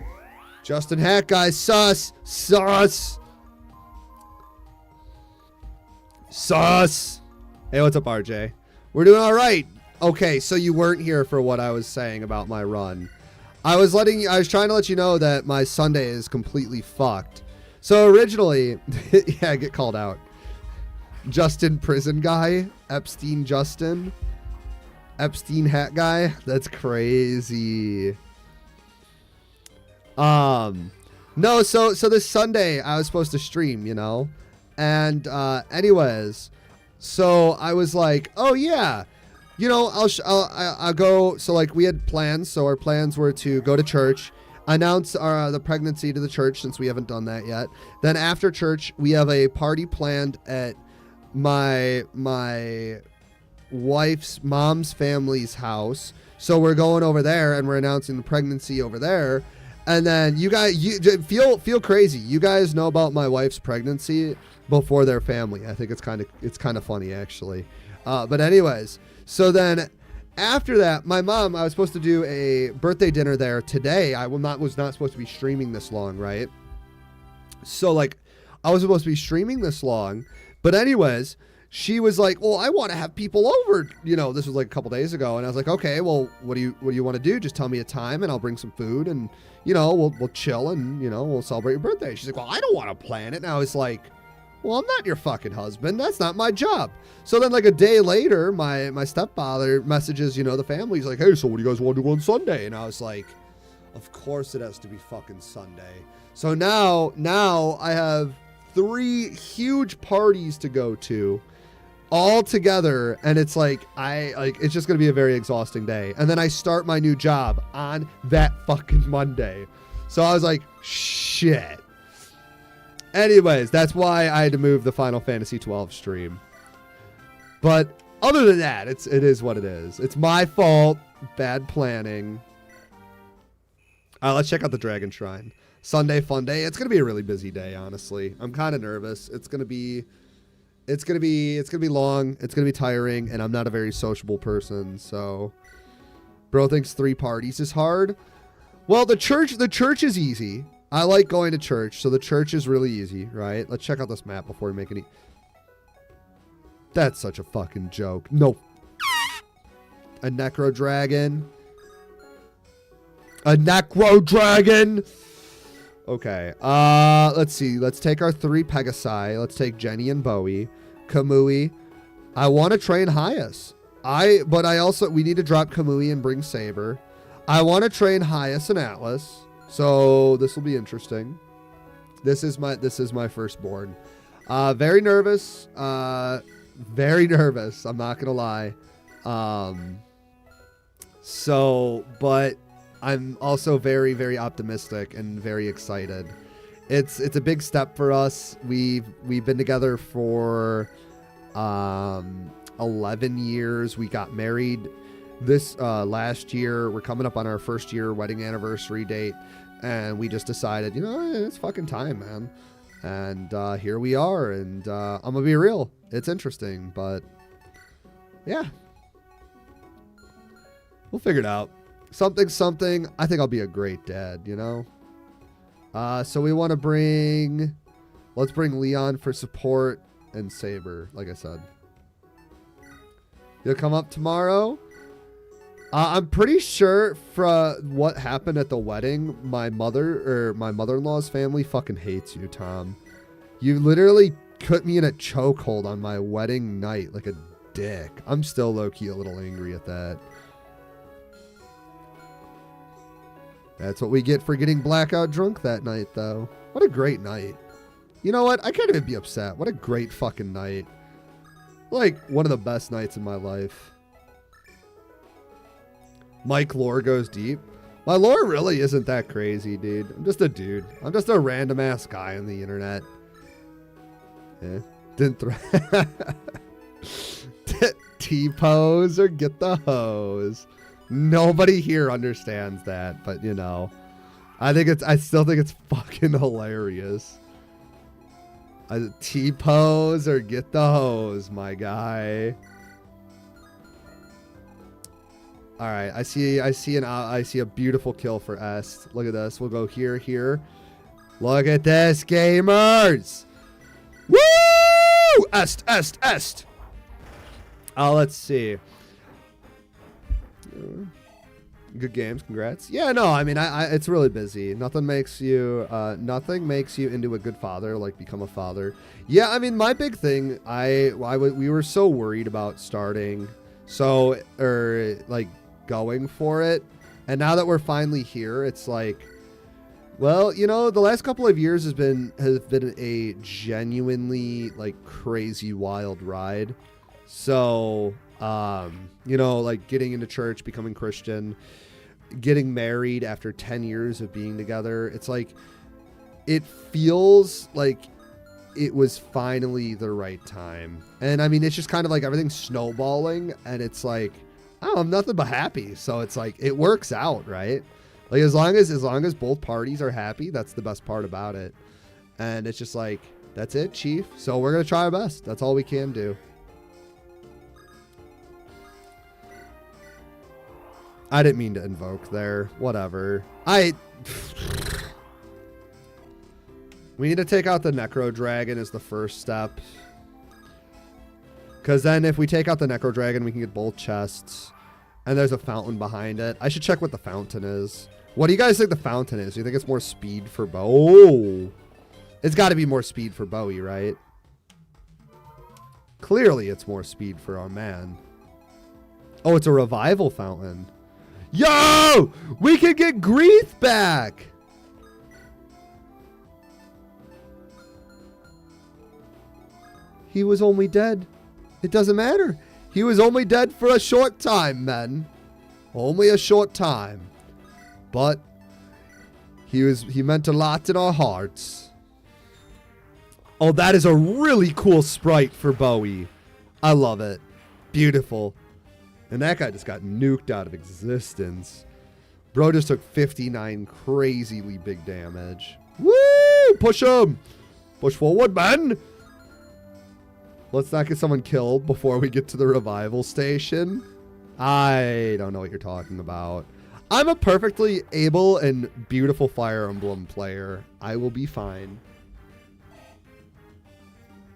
Justin Hat Guy, sus. Sus. Sus. Hey, what's up, RJ? We're doing all right. Okay, so you weren't here for what I was saying about my run. I was trying to let you know that my Sunday is completely fucked. So originally, yeah, get called out. Justin Prison Guy, Epstein Justin, Epstein Hat Guy. That's crazy. No, so this Sunday I was supposed to stream, you know, and anyways, so I was like, oh yeah, you know, I'll go. So like we had plans. So our plans were to go to church, announce the pregnancy to the church since we haven't done that yet. Then after church, we have a party planned at my wife's mom's family's house. So we're going over there and we're announcing the pregnancy over there. And then you feel crazy. You guys know about my wife's pregnancy before their family. I think it's kind of funny actually. But anyways, so then after that, my mom, I was supposed to do a birthday dinner there today. I was not supposed to be streaming this long, right? So like I was supposed to be streaming this long, but anyways, she was like, well, I want to have people over, you know, this was like a couple days ago. And I was like, okay, well, what do you want to do? Just tell me a time and I'll bring some food and, you know, we'll chill and, you know, we'll celebrate your birthday. She's like, well, I don't want to plan it. And I was like, well, I'm not your fucking husband. That's not my job. So then like a day later, my stepfather messages, you know, the family. He's like, hey, so what do you guys want to do on Sunday? And I was like, of course it has to be fucking Sunday. So now I have 3 huge parties to go to all together. And it's like, it's just going to be a very exhausting day. And then I start my new job on that fucking Monday. So I was like, shit. Anyways, that's why I had to move the Final Fantasy 12 stream. But other than that, it is what it is. It's my fault. Bad planning. Let's check out the Dragon Shrine. Sunday fun day. It's gonna be a really busy day, honestly. I'm kind of nervous. It's gonna be long. It's gonna be tiring, and I'm not a very sociable person. So, bro thinks 3 parties is hard. Well, the church is easy. I like going to church, so the church is really easy, right? Let's check out this map before we make any... That's such a fucking joke. No. A Necro Dragon. A Necro Dragon! Okay, let's see. Let's take our 3 Pegasi. Let's take Jenny and Bowie. Kamui. I want to train Hyas. But we need to drop Kamui and bring Saber. I want to train Hyas and Atlas. So this will be interesting. This is my firstborn. Very nervous. Very nervous. I'm not gonna lie. But I'm also very, very optimistic and very excited. It's a big step for us. We've been together for 11 years. We got married this last year. We're coming up on our 1st year wedding anniversary date. And we just decided, you know, it's fucking time, man. And here we are. And I'm going to be real. It's interesting. But, yeah. We'll figure it out. Something. I think I'll be a great dad, you know? So we want to let's bring Leon for support and Saber, like I said. You'll come up tomorrow? I'm pretty sure from what happened at the wedding, my mother-in-law's family fucking hates you, Tom. You literally put me in a chokehold on my wedding night like a dick. I'm still low-key a little angry at that. That's what we get for getting blackout drunk that night, though. What a great night. You know what? I can't even be upset. What a great fucking night. Like, one of the best nights in my life. Mike lore goes deep. My lore really isn't that crazy, dude. I'm just a dude. I'm just a random ass guy on the internet. Yeah. T-pose or get the hose. Nobody here understands that, but you know, I still think it's fucking hilarious. T-pose or get the hose, my guy. All right, I see a beautiful kill for Est. Look at this. We'll go here. Look at this, gamers. Woo! Est. Let's see. Good games, congrats. Yeah, no, I mean, it's really busy. Nothing makes you into a good father like become a father. Yeah, I mean, my big thing, we were so worried about starting, going for it, and now that we're finally here, it's like, well, you know, the last couple of years has been a genuinely like crazy wild ride. So, you know, like getting into church, becoming Christian, getting married after 10 years of being together. It's like, it feels like it was finally the right time. And I mean, it's just kind of like everything's snowballing, and it's like, oh, I'm nothing but happy. So it's like, it works out, right? Like as long as both parties are happy, that's the best part about it. And it's just like, that's it, Chief. So we're going to try our best. That's all we can do. I didn't mean to invoke there. Whatever. We need to take out the Necro Dragon as the first step. Because then if we take out the Necro Dragon, we can get both chests. And there's a fountain behind it. I should check what the fountain is. What do you guys think the fountain is? Do you think it's more speed for Bo? Oh! It's got to be more speed for Bowie, right? Clearly it's more speed for our man. Oh, it's a revival fountain. Yo! We can get Greeth back! He was only dead. It doesn't matter. He was only dead for a short time, men. Only a short time. But he meant a lot in our hearts. Oh, that is a really cool sprite for Bowie. I love it. Beautiful. And that guy just got nuked out of existence. Bro just took 59 crazily big damage. Woo! Push him! Push forward, man! Let's not get someone killed before we get to the revival station. I don't know what you're talking about. I'm a perfectly able and beautiful Fire Emblem player. I will be fine.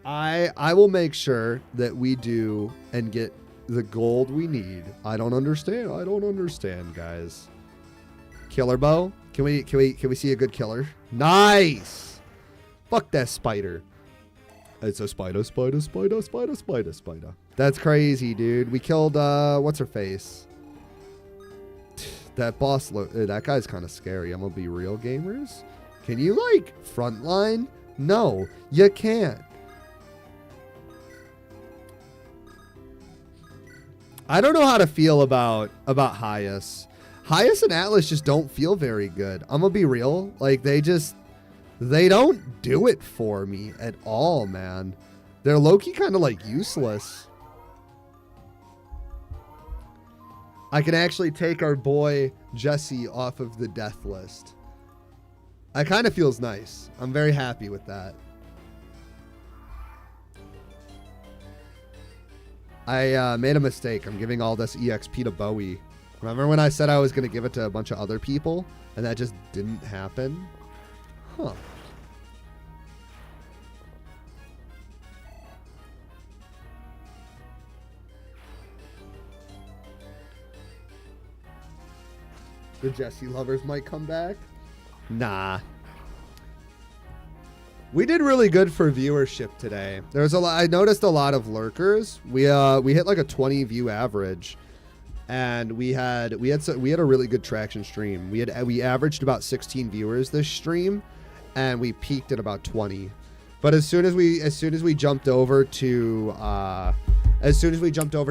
I will make sure that we do and get the gold we need. I don't understand, guys. Killer bow? Can we see a good killer? Nice! Fuck that spider. It's a spider. That's crazy, dude. We killed, what's her face? That boss, that guy's kind of scary. I'm gonna be real, gamers. Can you, like, frontline? No, you can't. I don't know how to feel about Hyas. Hyas and Atlas just don't feel very good. I'm gonna be real. Like, they don't do it for me at all, man. They're low-key kind of, like, useless. I can actually take our boy Jesse off of the death list. That kind of feels nice. I'm very happy with that. I made a mistake. I'm giving all this EXP to Bowie. Remember when I said I was going to give it to a bunch of other people? And that just didn't happen? Huh. The Jesse lovers might come back? Nah. We did really good for viewership today. There was a lot. I noticed a lot of lurkers. We hit like a 20 view average, and we had a really good traction stream. We averaged about 16 viewers this stream, and we peaked at about 20. But as soon as we jumped over to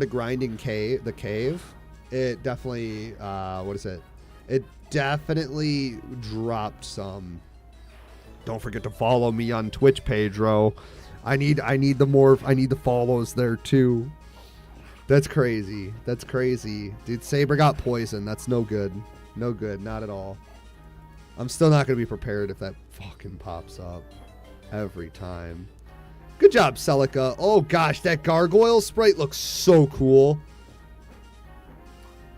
grinding the cave, it definitely It definitely dropped some. Don't forget to follow me on Twitch, Pedro. I need the follows there too. That's crazy. Dude, Saber got poisoned. That's no good. No good, not at all. I'm still not going to be prepared if that fucking pops up every time. Good job, Celica. Oh gosh, that gargoyle sprite looks so cool.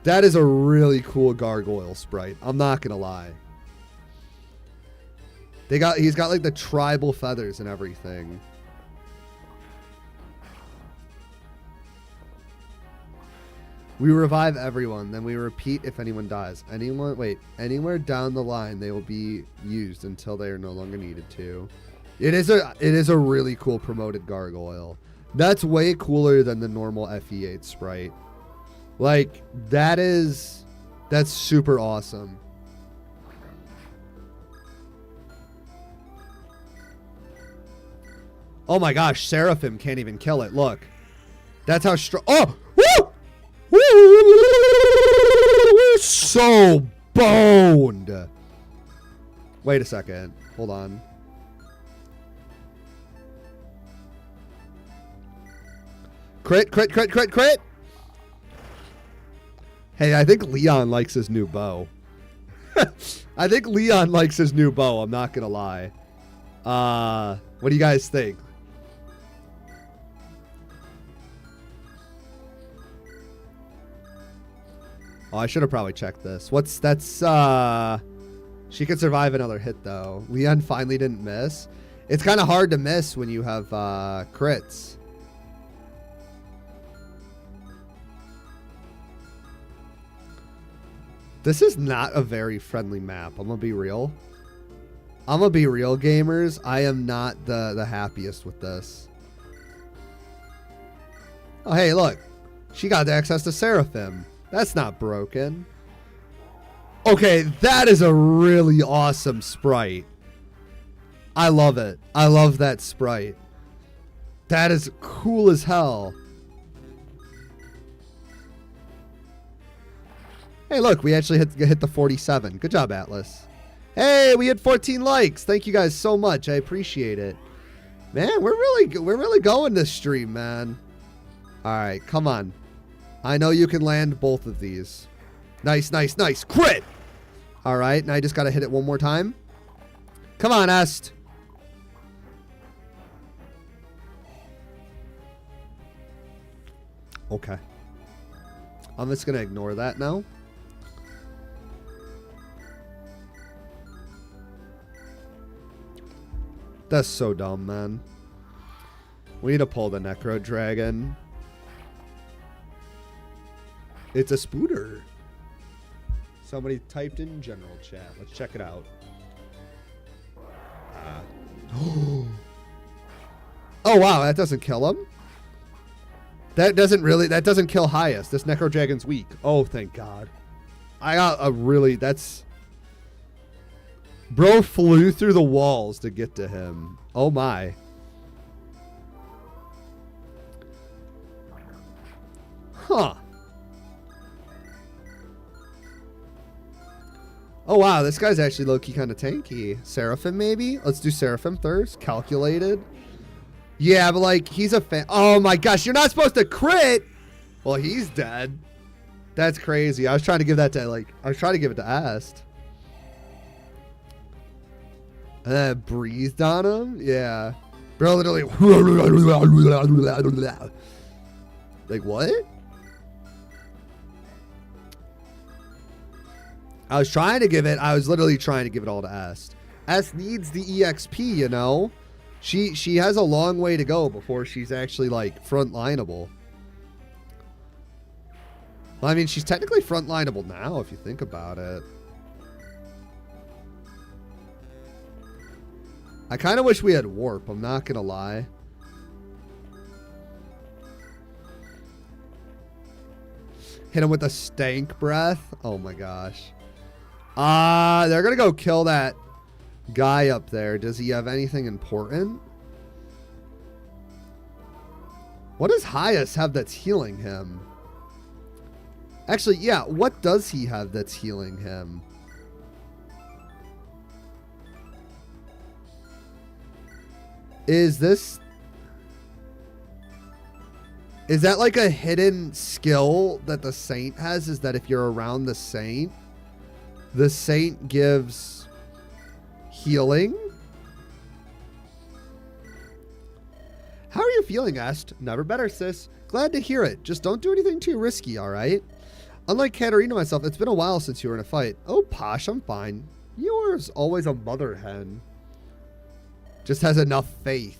That is a really cool gargoyle sprite. I'm not gonna lie. He's got like the tribal feathers and everything. We revive everyone, then we repeat if anyone dies. Anywhere down the line they will be used until they are no longer needed to. It is a really cool promoted gargoyle. That's way cooler than the normal FE8 sprite. Like, that's super awesome. Oh my gosh, Seraphim can't even kill it. Look. That's how strong. Oh! Woo! We're so boned. Wait a second. Hold on. Crit, crit, crit, crit, crit. Hey, I think Leon likes his new bow. I think Leon likes his new bow. I'm not going to lie. What do you guys think? Oh, I should have probably checked this. She could survive another hit, though. Leon finally didn't miss. It's kind of hard to miss when you have crits. This is not a very friendly map. I'm going to be real. I'm going to be real, gamers. I am not the happiest with this. Oh, hey, look. She got access to Seraphim. That's not broken. Okay, that is a really awesome sprite. I love it. I love that sprite. That is cool as hell. Hey, look, we actually hit the 47. Good job, Atlas. Hey, we had 14 likes. Thank you guys so much. I appreciate it. Man, we're really going this stream, man. All right, come on. I know you can land both of these. Nice, nice, nice. Crit! All right, now I just got to hit it one more time. Come on, Est. Okay. I'm just going to ignore that now. That's so dumb, man. We need to pull the Necro Dragon. It's a spooter. Somebody typed in general chat. Let's check it out. Oh wow, that doesn't kill him. That doesn't kill highest. This Necro Dragon's weak. Oh, thank God. I got a really, bro flew through the walls to get to him. Oh my. Huh. Oh wow, this guy's actually low-key kind of tanky. Seraphim maybe? Let's do Seraphim first. Calculated. Yeah, but like, he's a fan. Oh my gosh, you're not supposed to crit! Well, he's dead. That's crazy. I was trying to give that to, like, I was trying to give it to Ast. And then it breathed on him? Yeah. Bro literally. Like, what? I was literally trying to give it all to Est. Est needs the EXP, you know? She has a long way to go before she's actually, like, front-lineable. Well, I mean, she's technically front-lineable now, if you think about it. I kind of wish we had Warp, I'm not going to lie. Hit him with a stank breath. Oh, my gosh. They're going to go kill that guy up there. Does he have anything important? What does Hyas have that's healing him? Actually, yeah, what does he have that's healing him? Is that like a hidden skill that the Saint has? Is that if you're around the Saint gives healing? How are you feeling, Est? Never better, sis. Glad to hear it. Just don't do anything too risky, all right? Unlike Katarina myself, it's been a while since you were in a fight. Oh, Posh, I'm fine. Yours always a mother hen. Just has enough faith.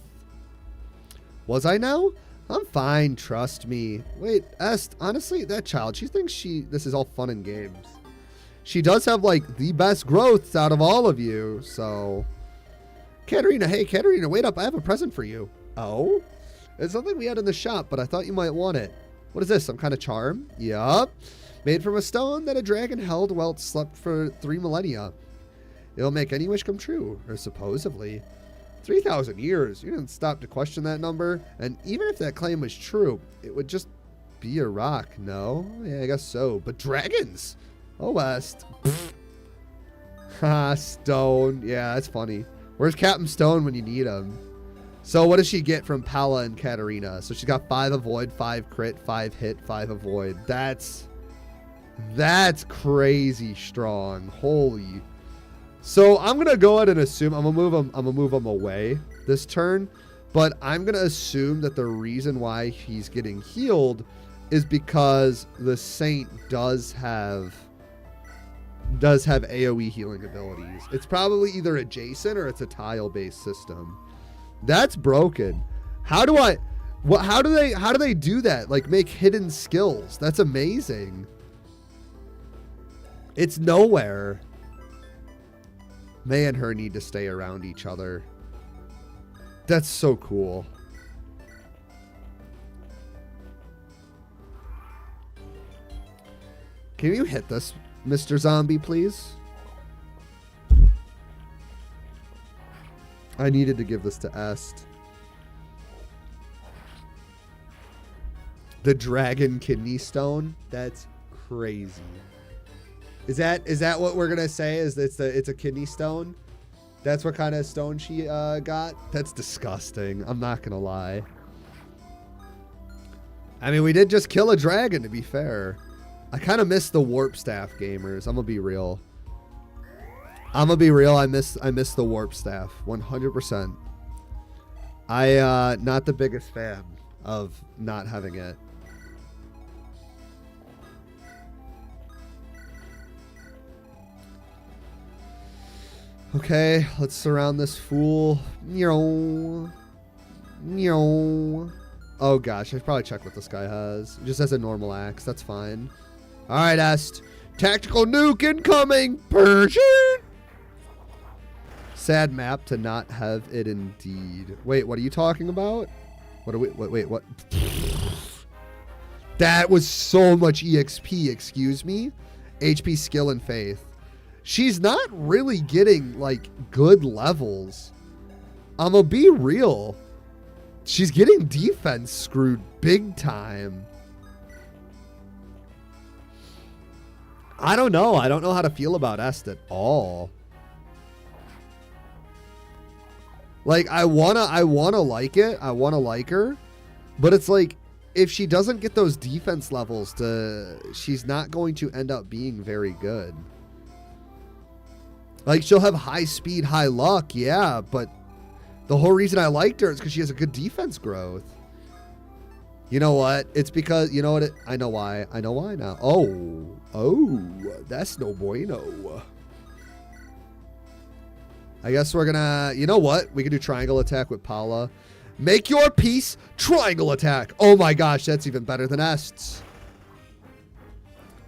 Was I now? I'm fine, trust me. Wait, Est, honestly, that child, she thinks this is all fun and games. She does have, like, the best growths out of all of you, so... Katarina, hey, Katarina, wait up, I have a present for you. Oh? It's something we had in the shop, but I thought you might want it. What is this, some kind of charm? Yup. Made from a stone that a dragon held while it slept for 3 millennia. It'll make any wish come true, or supposedly. 3,000 years. You didn't stop to question that number. And even if that claim was true, it would just be a rock, no? Yeah, I guess so. But dragons! Oh, West. Ha, Stone. Yeah, that's funny. Where's Captain Stone when you need him? So what does she get from Pala and Katarina? So she's got 5 avoid, 5 crit, 5 hit, 5 avoid. That's crazy strong. Holy. So I'm gonna go ahead and assume I'm gonna move him away this turn, but I'm gonna assume that the reason why he's getting healed is because the Saint does have AoE healing abilities. It's probably either adjacent or it's a tile-based system. That's broken. How do they do that? Like make hidden skills. That's amazing. It's nowhere. May and her need to stay around each other. That's so cool. Can you hit this, Mr. Zombie, please? I needed to give this to Est. The Dragon Kidney Stone? That's crazy. Is that what we're gonna say? Is it's a kidney stone? That's what kind of stone she got? That's disgusting. I'm not gonna lie. I mean, we did just kill a dragon, to be fair. I kind of miss the warp staff gamers. I'm gonna be real. I miss the warp staff 100%. Not the biggest fan of not having it. Okay, let's surround this fool. Oh gosh, I should probably check what this guy has. Just as a normal axe, that's fine. Alright, Est. Tactical nuke incoming! Persian! Sad map to not have it indeed. Wait, what are you talking about? Wait, what? That was so much EXP, excuse me? HP, skill, and faith. She's not really getting, like, good levels. I'm gonna be real. She's getting defense screwed big time. I don't know. I don't know how to feel about Est at all. Like, I wanna like it. I wanna like her. But it's like, if she doesn't get those defense levels, she's not going to end up being very good. Like, she'll have high speed, high luck, yeah, but the whole reason I liked her is because she has a good defense growth. You know what? It's because, you know what? I know why. I know why now. Oh, that's no bueno. I guess we're gonna, you know what? We can do triangle attack with Paula. Make your peace, triangle attack. Oh my gosh, that's even better than Est's.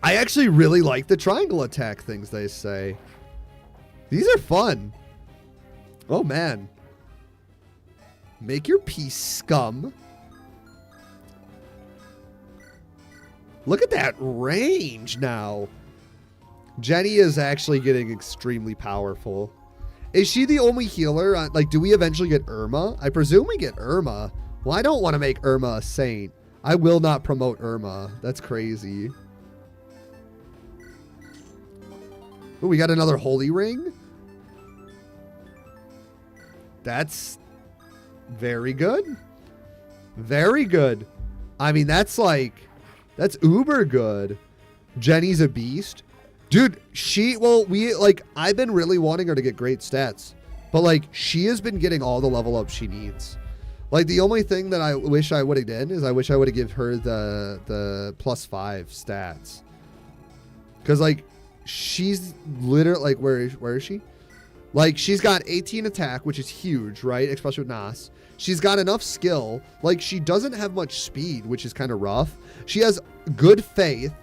I actually really like the triangle attack things they say. These are fun. Oh, man. Make your peace, scum. Look at that range now. Jenny is actually getting extremely powerful. Is she the only healer? Like, do we eventually get Irma? I presume we get Irma. Well, I don't want to make Irma a saint. I will not promote Irma. That's crazy. Oh, we got another holy ring? That's very good. Very good. I mean, that's uber good. Jenny's a beast. Dude, I've been really wanting her to get great stats. But, like, she has been getting all the level up she needs. Like, the only thing that I wish I would have done is I wish I would have given her the +5 stats. Because, like, she's literally, like, where is she? Like, she's got 18 attack, which is huge, right? Especially with Nas. She's got enough skill. Like, she doesn't have much speed, which is kind of rough. She has good faith.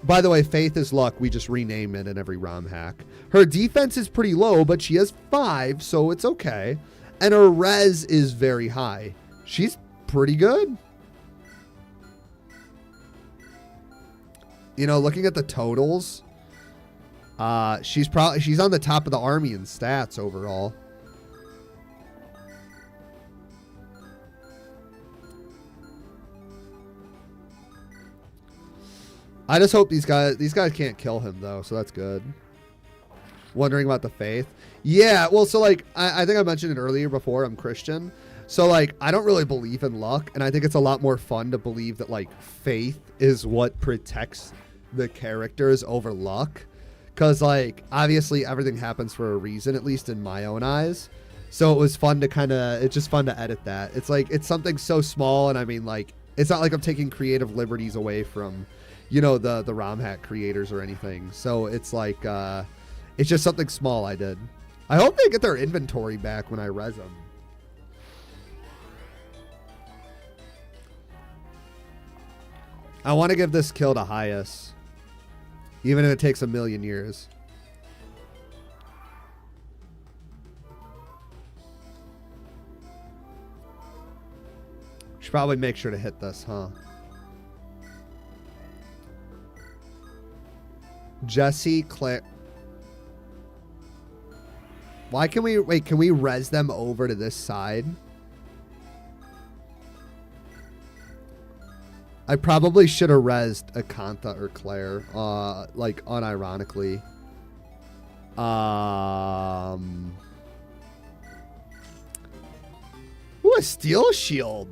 By the way, faith is luck. We just rename it in every ROM hack. Her defense is pretty low, but she has 5, so it's okay. And her res is very high. She's pretty good. You know, looking at the totals, she's on the top of the army in stats overall. I just hope these guys can't kill him though, so that's good. Wondering about the faith. Yeah, well, so like I think I mentioned it earlier before, I'm Christian. So like I don't really believe in luck, and I think it's a lot more fun to believe that like faith is what protects the characters over luck. Cause like obviously everything happens for a reason, at least in my own eyes. So it was fun to it's just fun to edit that. It's like it's something so small, and I mean like it's not like I'm taking creative liberties away from, you know, the ROM hack creators or anything. So it's like, it's just something small I did. I hope they get their inventory back when I res them. I want to give this kill to Hyas, even if it takes a million years. Should probably make sure to hit this, huh? Jesse, Claire. Why can we wait? Can we res them over to this side? I probably should have resed Akantha or Claire, like unironically. Ooh, a steel shield.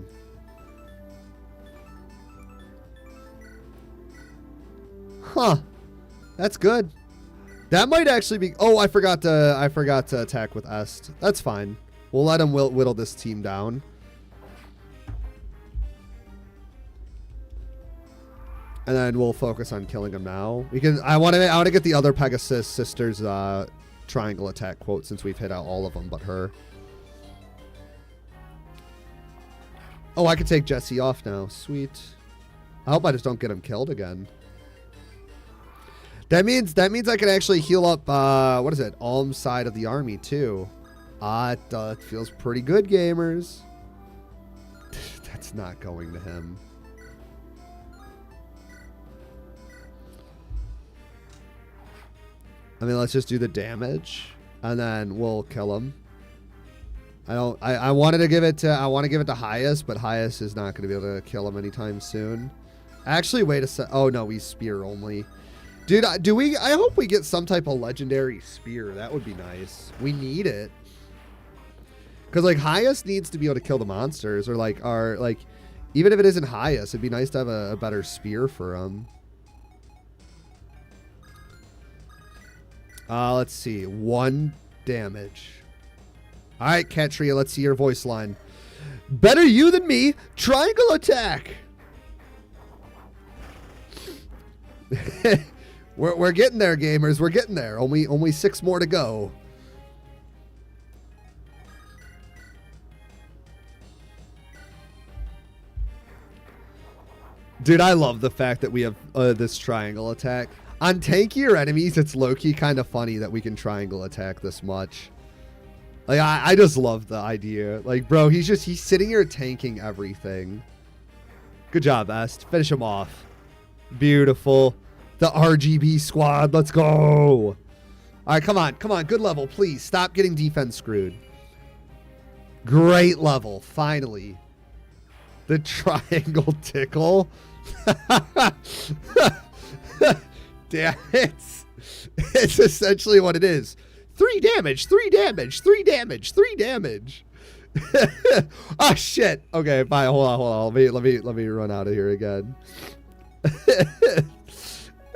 Huh. That's good. That might actually be... Oh, I forgot to attack with Est. That's fine. We'll let him whittle this team down. And then we'll focus on killing him now. We can. I want to get the other Pegasus sisters triangle attack quote, since we've hit out all of them but her. Oh, I can take Jesse off now. Sweet. I hope I just don't get him killed again. That means I can actually heal up, what is it? Alm's side of the army, too. It feels pretty good, gamers. That's not going to him. I mean, let's just do the damage, and then we'll kill him. I wanted to give it to, Hyas, but Hyas is not going to be able to kill him anytime soon. Actually, wait a sec. Oh, no, he's spear only. Dude, I hope we get some type of legendary spear. That would be nice. We need it. Because, like, Hyas needs to be able to kill the monsters. Or, like, even if it isn't Hyas, it'd be nice to have a better spear for him. Let's see. 1 damage. All right, Catria, let's see your voice line. Better you than me. Triangle attack. We're getting there, gamers. We're getting there. Only 6 more to go. Dude, I love the fact that we have this triangle attack. On tankier enemies, it's low-key kind of funny that we can triangle attack this much. Like, I just love the idea. Like, bro, he's sitting here tanking everything. Good job, Est. Finish him off. Beautiful. The RGB squad. Let's go. All right, come on. Come on. Good level, please. Stop getting defense screwed. Great level. Finally. The triangle tickle. Damn it. It's essentially what it is. 3 damage, 3 damage, 3 damage, 3 damage. Oh, shit. Okay, bye. Hold on. Let me run out of here again.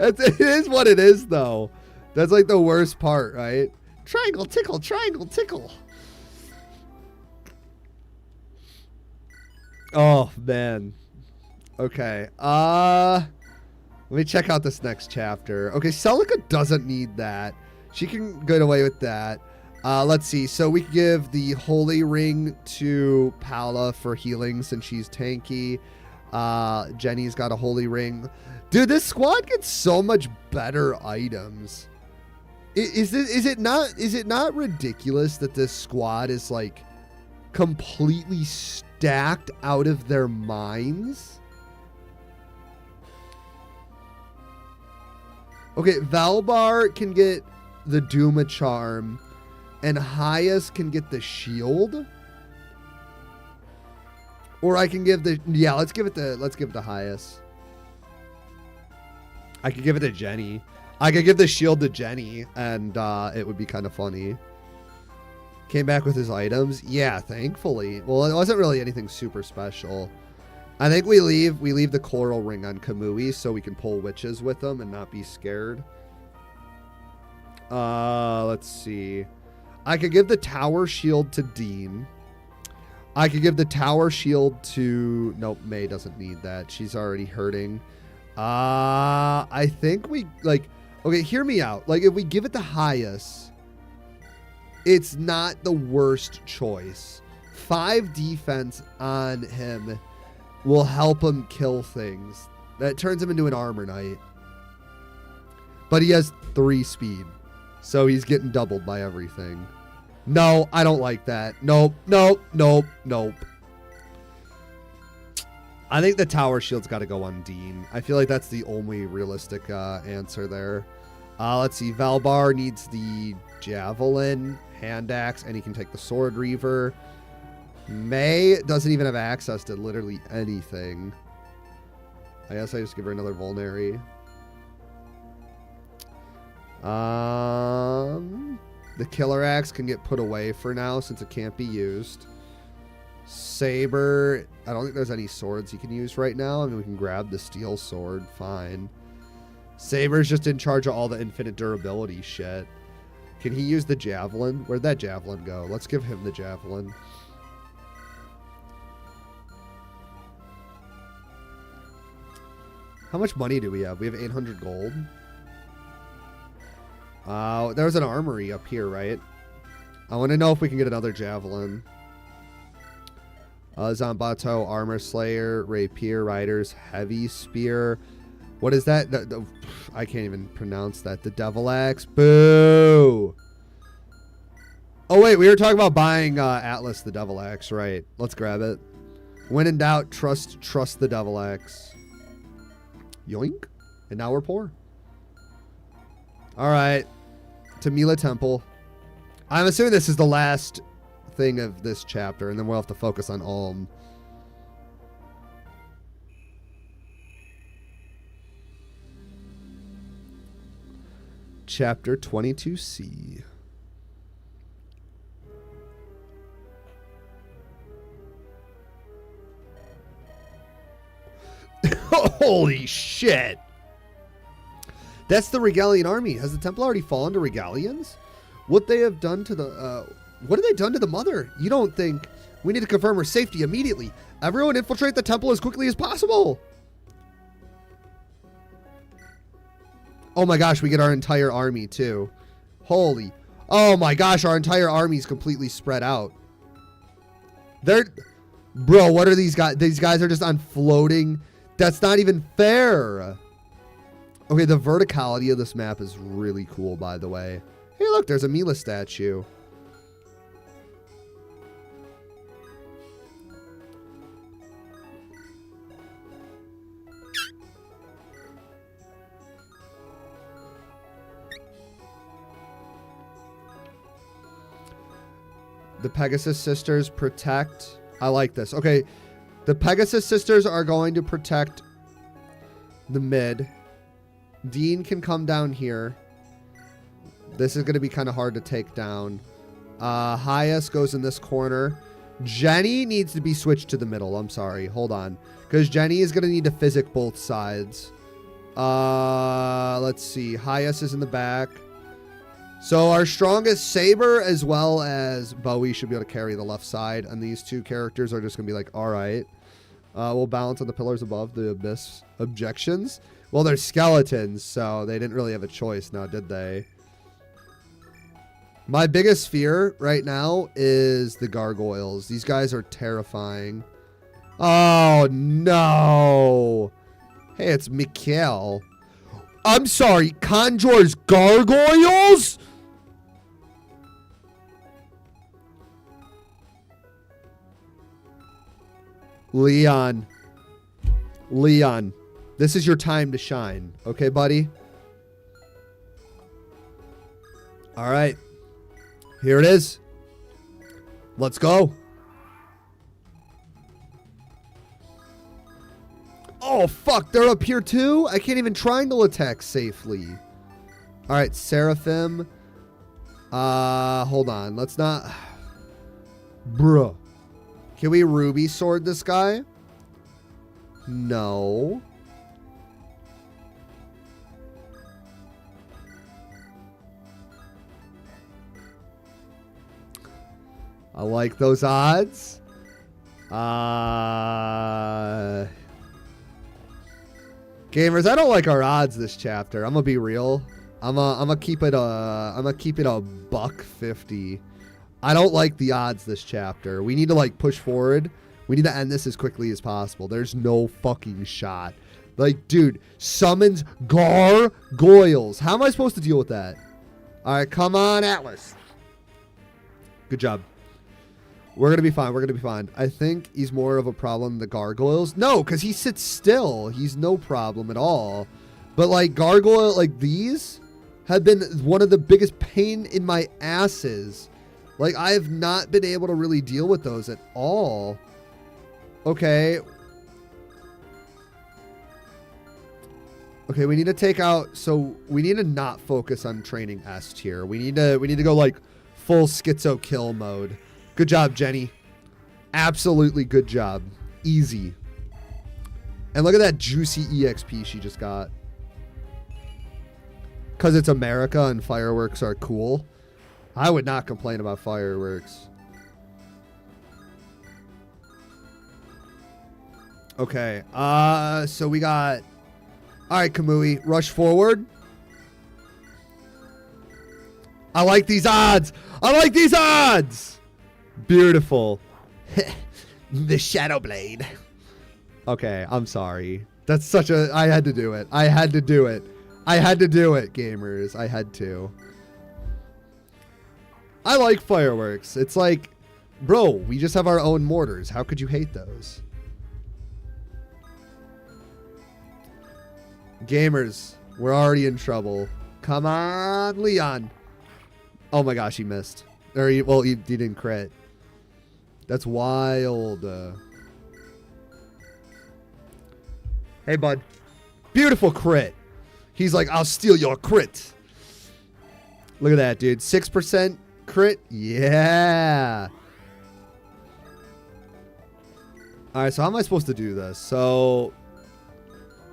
It is what it is, though. That's like the worst part, right? Triangle tickle, triangle tickle. Oh, man. Okay. Let me check out this next chapter. Okay, Celica doesn't need that. She can get away with that. Let's see. So we give the Holy Ring to Paula for healing since she's tanky. Jenny's got a Holy Ring. Dude, this squad gets so much better items. Is it not ridiculous that this squad is like completely stacked out of their minds? Okay, Valbar can get the Duma Charm, and Hyas can get the shield. Or I can give the let's give it to Hyas. I could give it to Jenny. I could give the shield to Jenny, and it would be kind of funny. Came back with his items. Yeah, thankfully. Well, it wasn't really anything super special. I think we leave the coral ring on Kamui so we can pull witches with them and not be scared. Let's see. I could give the tower shield to Dean. I could give the tower shield to... Nope, May doesn't need that. She's already hurting. I think we, like... Okay, hear me out. Like, if we give it to Hyas, it's not the worst choice. 5 defense on him will help him kill things. That turns him into an armor knight. But he has 3 speed. So he's getting doubled by everything. No, I don't like that. Nope, nope, nope, nope. I think the tower shield's got to go on Dean. I feel like that's the only realistic answer there. Let's see. Valbar needs the javelin, hand axe, and he can take the sword reaver. May doesn't even have access to literally anything. I guess I just give her another vulnerary. The killer axe can get put away for now since it can't be used. Saber, I don't think there's any swords he can use right now. I mean, we can grab the steel sword, fine. Saber's just in charge of all the infinite durability shit. Can he use the javelin? Where'd that javelin go? Let's give him the javelin. How much money do we have? We have 800 gold. There's an armory up here, right? I want to know if we can get another javelin. Zambato, Armor Slayer, Rapier, Riders, Heavy Spear. What is that? I can't even pronounce that. The Devil Axe. Boo! Oh, wait. We were talking about buying Atlas the Devil Axe, right? Let's grab it. When in doubt, trust the Devil Axe. Yoink. And now we're poor. All right. Tamila Temple. I'm assuming this is the last thing of this chapter, and then we'll have to focus on Ulm. Chapter 22C. Holy shit! That's the Regalian army. Has the temple already fallen to Regalians? What they have done to the... what have they done to the mother? You don't think... We need to confirm her safety immediately. Everyone infiltrate the temple as quickly as possible. Oh my gosh, we get our entire army too. Holy... Oh my gosh, our entire army is completely spread out. They're... Bro, what are these guys? These guys are just on floating... That's not even fair. Okay, the verticality of this map is really cool, by the way. Hey, look, there's a Mila statue. The Pegasus sisters protect. I like this. Okay, the Pegasus sisters are going to protect the mid. Dean can come down here. This is going to be kind of hard to take down. Hyas goes in this corner. Jenny needs to be switched to the middle. I'm sorry. Hold on. Because Jenny is going to need to physic both sides. Let's see. Hyas is in the back. So our strongest Saber as well as Bowie should be able to carry the left side. And these two characters are just going to be like, all right. We'll balance on the pillars above the abyss objections. Well, they're skeletons, so they didn't really have a choice now, did they? My biggest fear right now is the gargoyles. These guys are terrifying. Oh, no. Hey, it's Mikhail. I'm sorry, Conjur's gargoyles? Leon. Leon. This is your time to shine. Okay, buddy? All right. Here it is. Let's go. Oh, fuck. They're up here, too? I can't even triangle attack safely. All right, Seraphim. Hold on. Let's not... Bruh. Can we Ruby Sword this guy? No. I like those odds. Gamers, I don't like our odds this chapter. I'm gonna be real. I'm gonna keep it a buck 50. I don't like the odds this chapter. We need to like push forward. We need to end this as quickly as possible. There's no fucking shot. Like, dude, summons gargoyles. How am I supposed to deal with that? All right, come on, Atlas. Good job. We're going to be fine. We're going to be fine. I think he's more of a problem than the gargoyles. No, because he sits still. He's no problem at all. But, like, gargoyle, like, these have been one of the biggest pain in my asses. Like, I have not been able to really deal with those at all. Okay. Okay, we need to take out... So, we need to not focus on training Est here. We need to go, like, full schizo kill mode. Good job, Jenny. Absolutely good job. Easy. And look at that juicy EXP she just got. Because it's America and fireworks are cool. I would not complain about fireworks. Okay. So we got... Alright, Kamui. Rush forward. I like these odds. I like these odds. Beautiful. The Shadow Blade. Okay, I'm sorry. That's such a... I had to do it. I had to do it. I had to do it, gamers. I had to. I like fireworks. It's like, bro, we just have our own mortars. How could you hate those? Gamers, we're already in trouble. Come on, Leon. Oh my gosh, he missed. Or he didn't crit. That's wild. Hey, bud. Beautiful crit. He's like, I'll steal your crit. Look at that, dude. 6% crit. Yeah. All right, so how am I supposed to do this? So,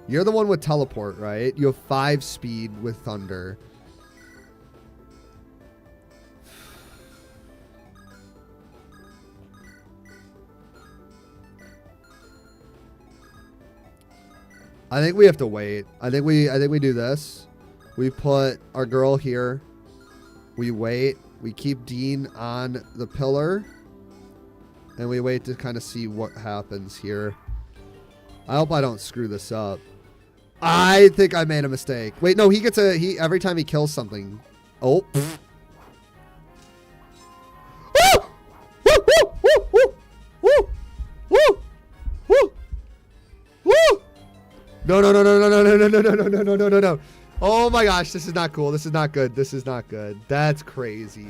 you're the one with teleport, right? You have 5 speed with thunder. I think we have to wait. I think we do this. We put our girl here. We wait. We keep Dean on the pillar. And we wait to kind of see what happens here. I hope I don't screw this up. I think I made a mistake. Wait, no, he gets every time he kills something. Oh. No. Oh my gosh, this is not cool. This is not good. This is not good. That's crazy.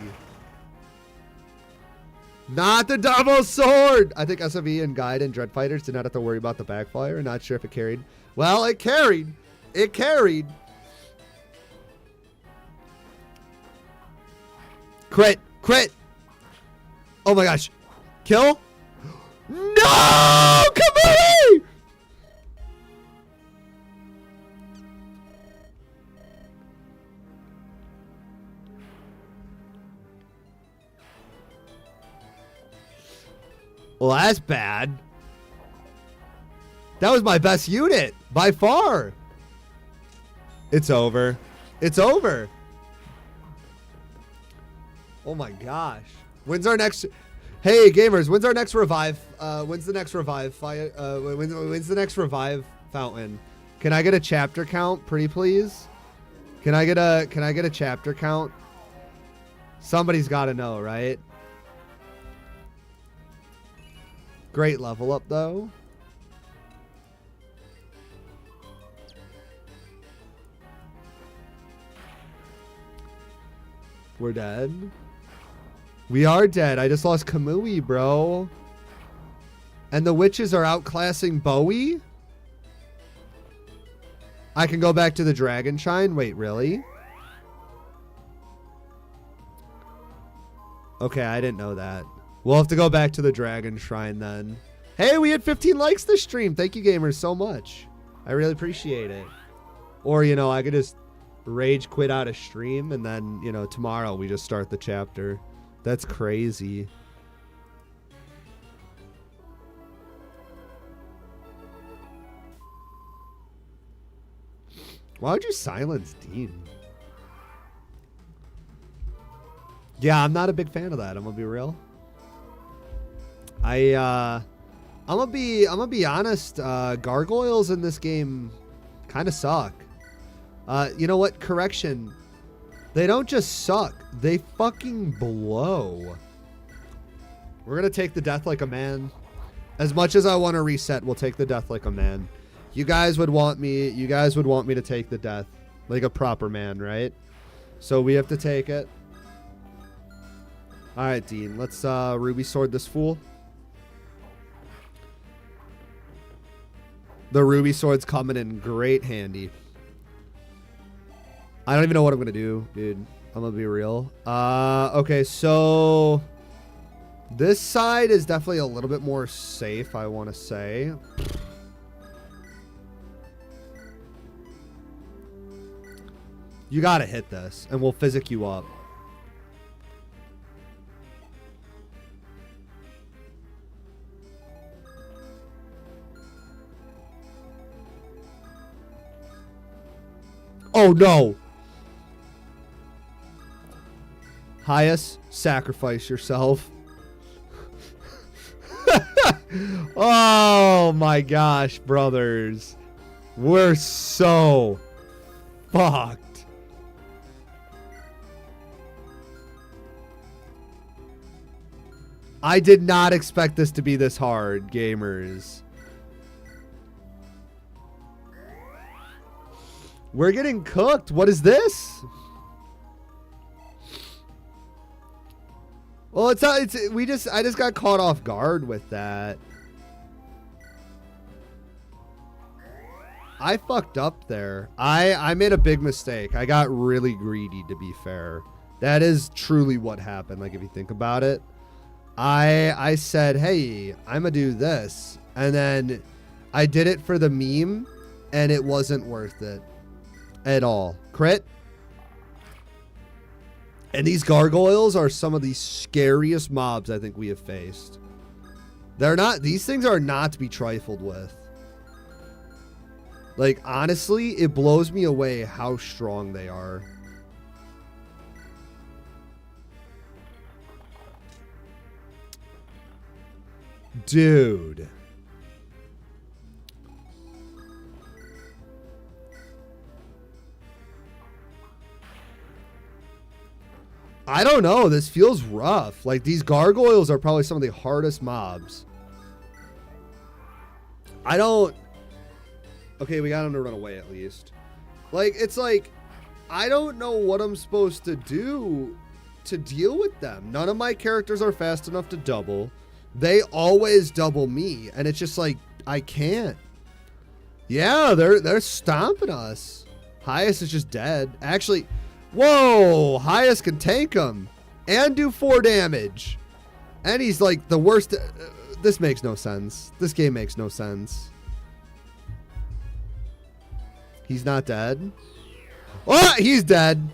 Not the double sword! I think SOV and Guide and Dread Fighters did not have to worry about the backfire. Not sure if it carried. Well, it carried. It carried. Crit. Crit. Oh my gosh. Kill? No! Come on! Well, that's bad. That was my best unit by far. It's over. It's over. Oh my gosh. When's our next... Hey, gamers, when's our next revive? When's the next revive? When's the next revive fountain? Can I get a chapter count, pretty please? Can I get a chapter count? Somebody's got to know, right? Great level up, though. We're dead. We are dead. I just lost Kamui, bro. And the witches are outclassing Bowie? I can go back to the Dragon Shrine? Wait, really? Okay, I didn't know that. We'll have to go back to the Dragon Shrine then. Hey, we had 15 likes this stream. Thank you, gamers, so much. I really appreciate it. Or, you know, I could just rage quit out a stream and then, you know, tomorrow we just start the chapter. That's crazy. Why would you silence Dean? Yeah, I'm not a big fan of that. I'm gonna be real. I'm gonna be honest. Gargoyles in this game kind of suck. You know what? Correction. They don't just suck. They fucking blow. We're gonna take the death like a man. As much as I want to reset, we'll take the death like a man. You guys would want me to take the death like a proper man, right? So we have to take it. All right, Dean, let's Ruby Sword this fool. The Ruby Sword's coming in great handy. I don't even know what I'm going to do, dude. I'm going to be real. Okay, so this side is definitely a little bit more safe, I want to say. You got to hit this, and we'll physic you up. Oh, no. Hyas, sacrifice yourself. Oh, my gosh, brothers. We're so fucked. I did not expect this to be this hard, gamers. We're getting cooked. What is this? Well, it's not. I just got caught off guard with that. I fucked up there. I made a big mistake. I got really greedy, to be fair. That is truly what happened. Like, if you think about it. I said, hey, I'm gonna do this. And then I did it for the meme, and it wasn't worth it at all. Crit. And these gargoyles are some of the scariest mobs I think we have faced. These things are not to be trifled with. Like, honestly, it blows me away how strong they are. Dude. I don't know. This feels rough. Like, these gargoyles are probably some of the hardest mobs. Okay, we got him to run away at least. Like, it's like, I don't know what I'm supposed to do to deal with them. None of my characters are fast enough to double. They always double me, and it's just like, I can't. Yeah, they're stomping us. Hyas is just dead. Actually, whoa, Hyas can tank him and do 4 damage. And he's like the worst. This makes no sense. This game makes no sense. He's not dead. Oh, he's dead.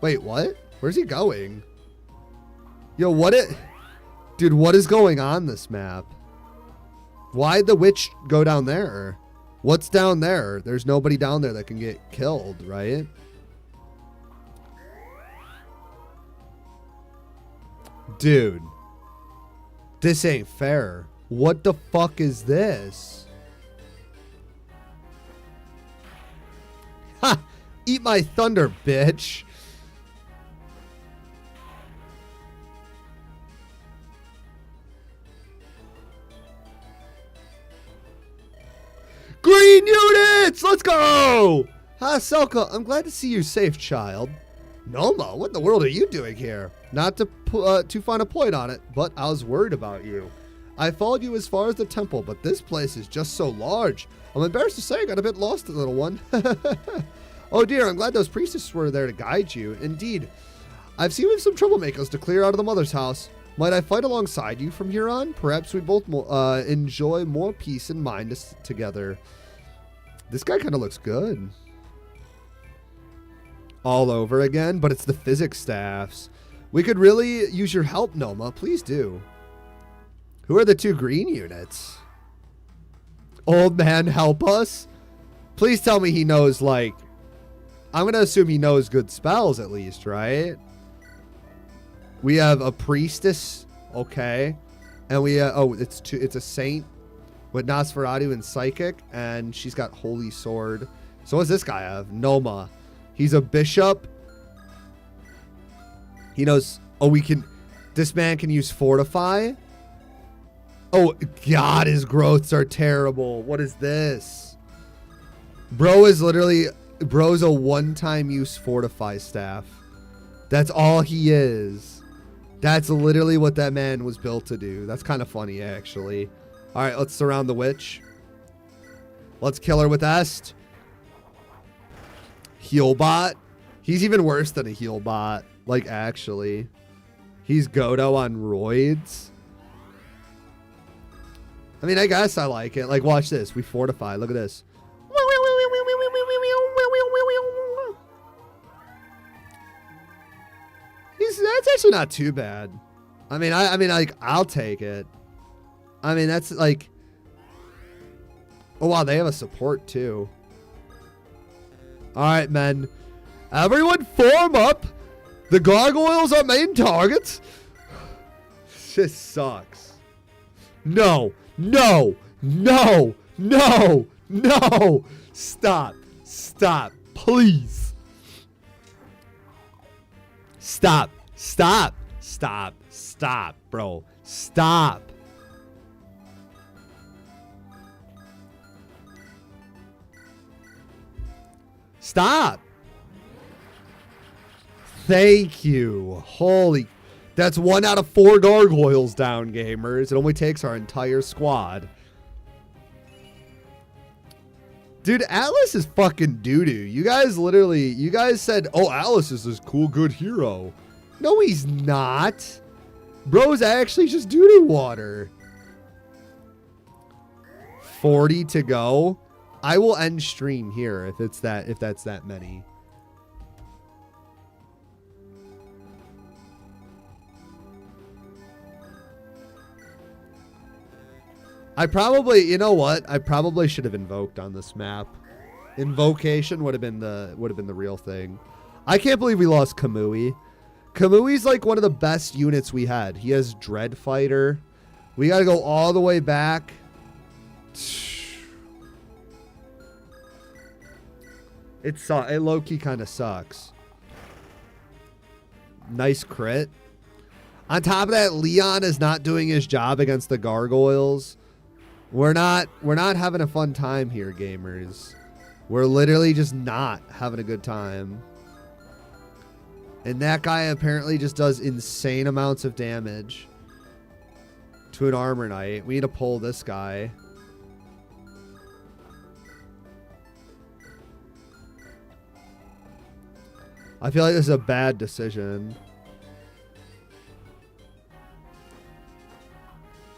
Wait, what? Where's he going? Yo, Dude, what is going on this map? Why'd the witch go down there? What's down there? There's nobody down there that can get killed, right? Dude. This ain't fair. What the fuck is this? Ha! Eat my thunder, bitch. Green units! Let's go! Ha, Selka, I'm glad to see you safe, child. Noma, what in the world are you doing here? Not to find a point on it, but I was worried about you. I followed you as far as the temple, but this place is just so large. I'm embarrassed to say I got a bit lost, little one. Oh dear, I'm glad those priestesses were there to guide you. Indeed, I've seen we have some troublemakers to clear out of the mother's house. Might I fight alongside you from here on? Perhaps we both enjoy more peace and mind together. This guy kind of looks good. All over again, but it's the physics staffs. We could really use your help, Noma. Please do. Who are the two green units? Old man, help us. Please tell me he knows, like... I'm going to assume he knows good spells at least, right? We have a priestess. Okay. And we... oh, it's a saint with Nosferatu and Psychic. And she's got Holy Sword. So what does this guy have? Noma. He's a bishop. He knows... Oh, we can... This man can use Fortify. Oh, God, his growths are terrible. What is this? Bro is literally... Bro's a one-time use Fortify staff. That's all he is. That's literally what that man was built to do. That's kind of funny, actually. All right, let's surround the witch. Let's kill her with Est. Heal bot. He's even worse than a heal bot. Like, actually. He's Godo on roids. I mean, I guess I like it. Like, watch this. We fortify. Look at this. That's actually not too bad. I mean, like, I'll take it. I mean, that's like... Oh, wow, they have a support, too. All right, men. Everyone form up. The gargoyles are main targets. This sucks. No, no, no, no, no. Stop. Stop. Please. Stop. Stop. Stop. Stop, bro. Stop. Stop. Thank you. Holy. That's 1 out of 4 gargoyles down, gamers. It only takes our entire squad. Dude, Atlas is fucking doo-doo. You guys said, oh, Atlas is this cool, good hero. No, he's not. Bro's actually just doo-doo water. 40 to go. I will end stream here if that's that many. I probably, you know what? I probably should have invoked on this map. Invocation would have been the real thing. I can't believe we lost Kamui. Kamui's like one of the best units we had. He has Dread Fighter. We got to go all the way back. It low-key kind of sucks. Nice crit. On top of that, Leon is not doing his job against the gargoyles. We're not having a fun time here, gamers. We're literally just not having a good time. And that guy apparently just does insane amounts of damage to an armor knight. We need to pull this guy. I feel like this is a bad decision.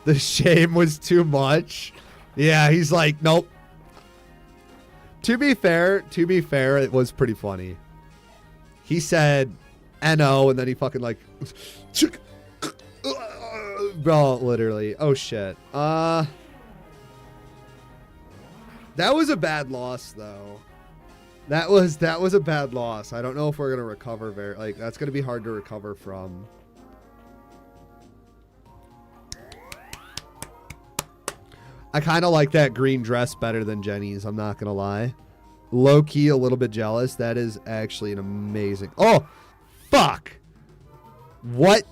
The shame was too much. Yeah, he's like, nope. To be fair, it was pretty funny. He said, "No," and then he fucking like, bro, literally. Oh shit. That was a bad loss, though. That was a bad loss. I don't know if we're gonna recover that's gonna be hard to recover from. I kind of like that green dress better than Jenny's. I'm not gonna lie. Low key, a little bit jealous. That is actually an amazing. Oh, fuck! What?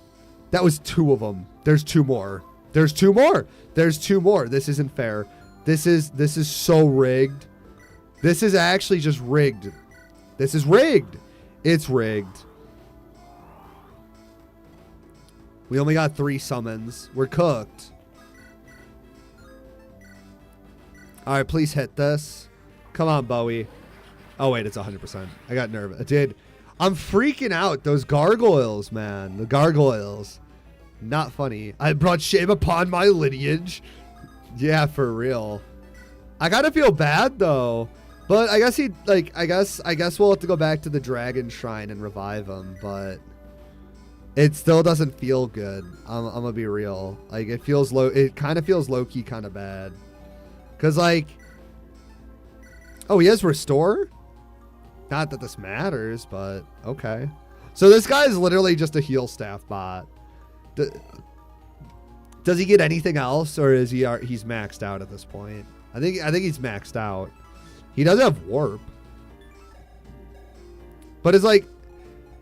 That was 2 of them. There's 2 more. There's 2 more. There's 2 more. This isn't fair. This is so rigged. This is actually just rigged. This is rigged. It's rigged. We only got 3 summons. We're cooked. All right, please hit this. Come on, Bowie. Oh, wait, it's 100%. I got nervous. Dude, I'm freaking out. Those gargoyles, man. The gargoyles. Not funny. I brought shame upon my lineage. Yeah, for real. I gotta feel bad, though. But I guess I guess we'll have to go back to the Dragon Shrine and revive him, but it still doesn't feel good. I'm gonna be real. Like, it feels low. It kind of feels low-key kind of bad. Because, like, oh, he has Restore? Not that this matters, but okay. So this guy is literally just a heal staff bot. Does he get anything else, or is he's maxed out at this point? I think he's maxed out. He does have Warp. But it's like,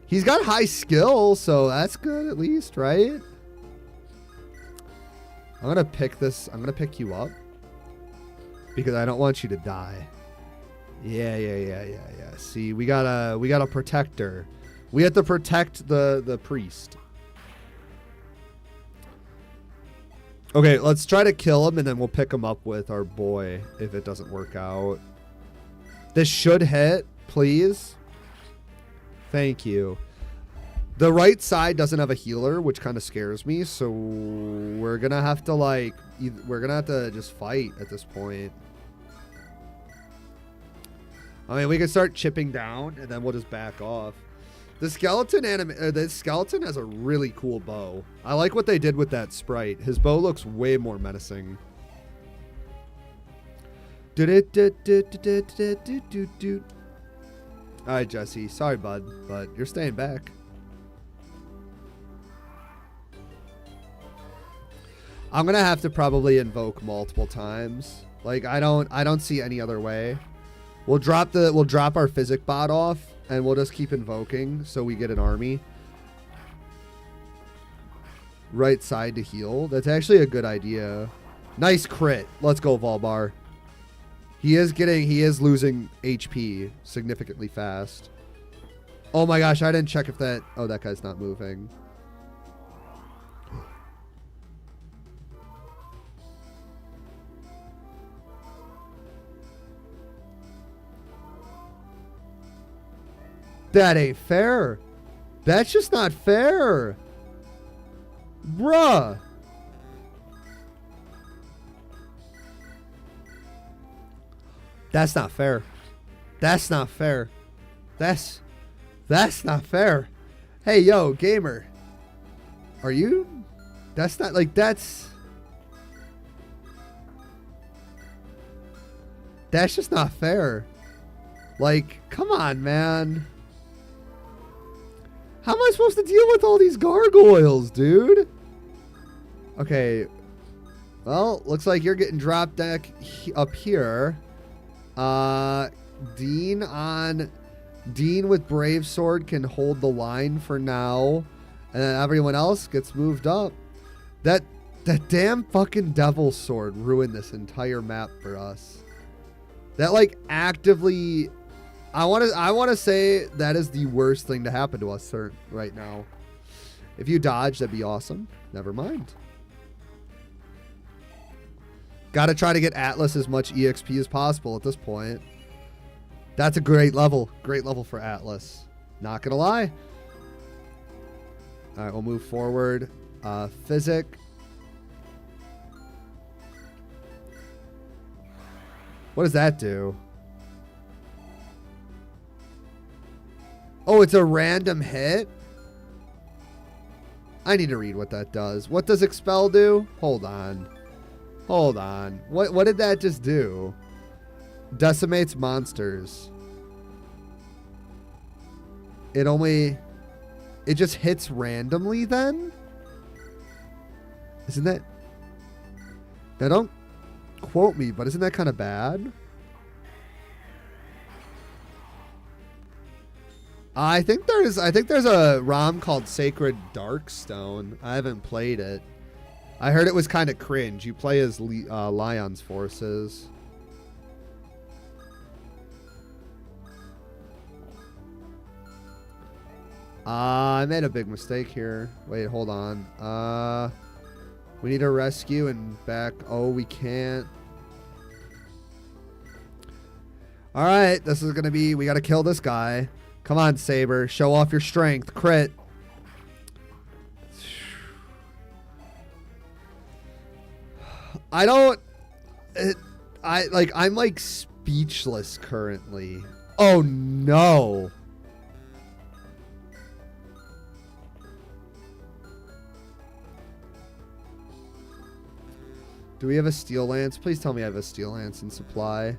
he's got high skill, so that's good at least, right? I'm going to pick this. I'm going to pick you up. Because I don't want you to die. Yeah. See, we gotta protect her. We have to protect the priest. Okay, let's try to kill him, and then we'll pick him up with our boy if it doesn't work out. This should hit, please. Thank you. The right side doesn't have a healer, which kind of scares me, so we're gonna have to just fight at this point. I mean, we can start chipping down, and then we'll just back off. The skeleton has a really cool bow. I like what they did with that sprite. His bow looks way more menacing. All right, Jesse. Sorry, bud, but you're staying back. I'm gonna have to probably invoke multiple times. Like, I don't see any other way. We'll drop our physic bot off, and we'll just keep invoking so we get an army. Right side to heal. That's actually a good idea. Nice crit. Let's go, Volbar. He is losing HP significantly fast. Oh my gosh, I didn't check if that guy's not moving. That ain't fair. That's just not fair. Bruh. That's not fair. That's not fair. That's not fair. Hey, yo, gamer. Are you? That's not like that's just not fair. Like, come on, man. How am I supposed to deal with all these gargoyles, dude? Okay. Well, looks like you're getting drop deck up here. Dean with Brave Sword can hold the line for now. And then everyone else gets moved up. That damn fucking Devil Sword ruined this entire map for us. That, like, actively... I want to say that is the worst thing to happen to us right now. If you dodge, that'd be awesome. Never mind. Gotta try to get Atlas as much EXP as possible at this point. That's a great level. Great level for Atlas. Not gonna lie. Alright, we'll move forward. Physic. What does that do? Oh, it's a random hit? I need to read what that does. What does Expel do? Hold on. Hold on. What did that just do? Decimates monsters. It just hits randomly then? Isn't that... Now don't quote me, but isn't that kind of bad? I think there's a ROM called Sacred Darkstone. I haven't played it. I heard it was kind of cringe. You play as Lion's forces. I made a big mistake here. Wait, hold on. We need to rescue and back. Oh, we can't. All right, this is gonna be. We gotta kill this guy. Come on, Saber. Show off your strength. Crit. I'm like speechless currently. Oh no. Do we have a steel lance? Please tell me I have a steel lance in supply.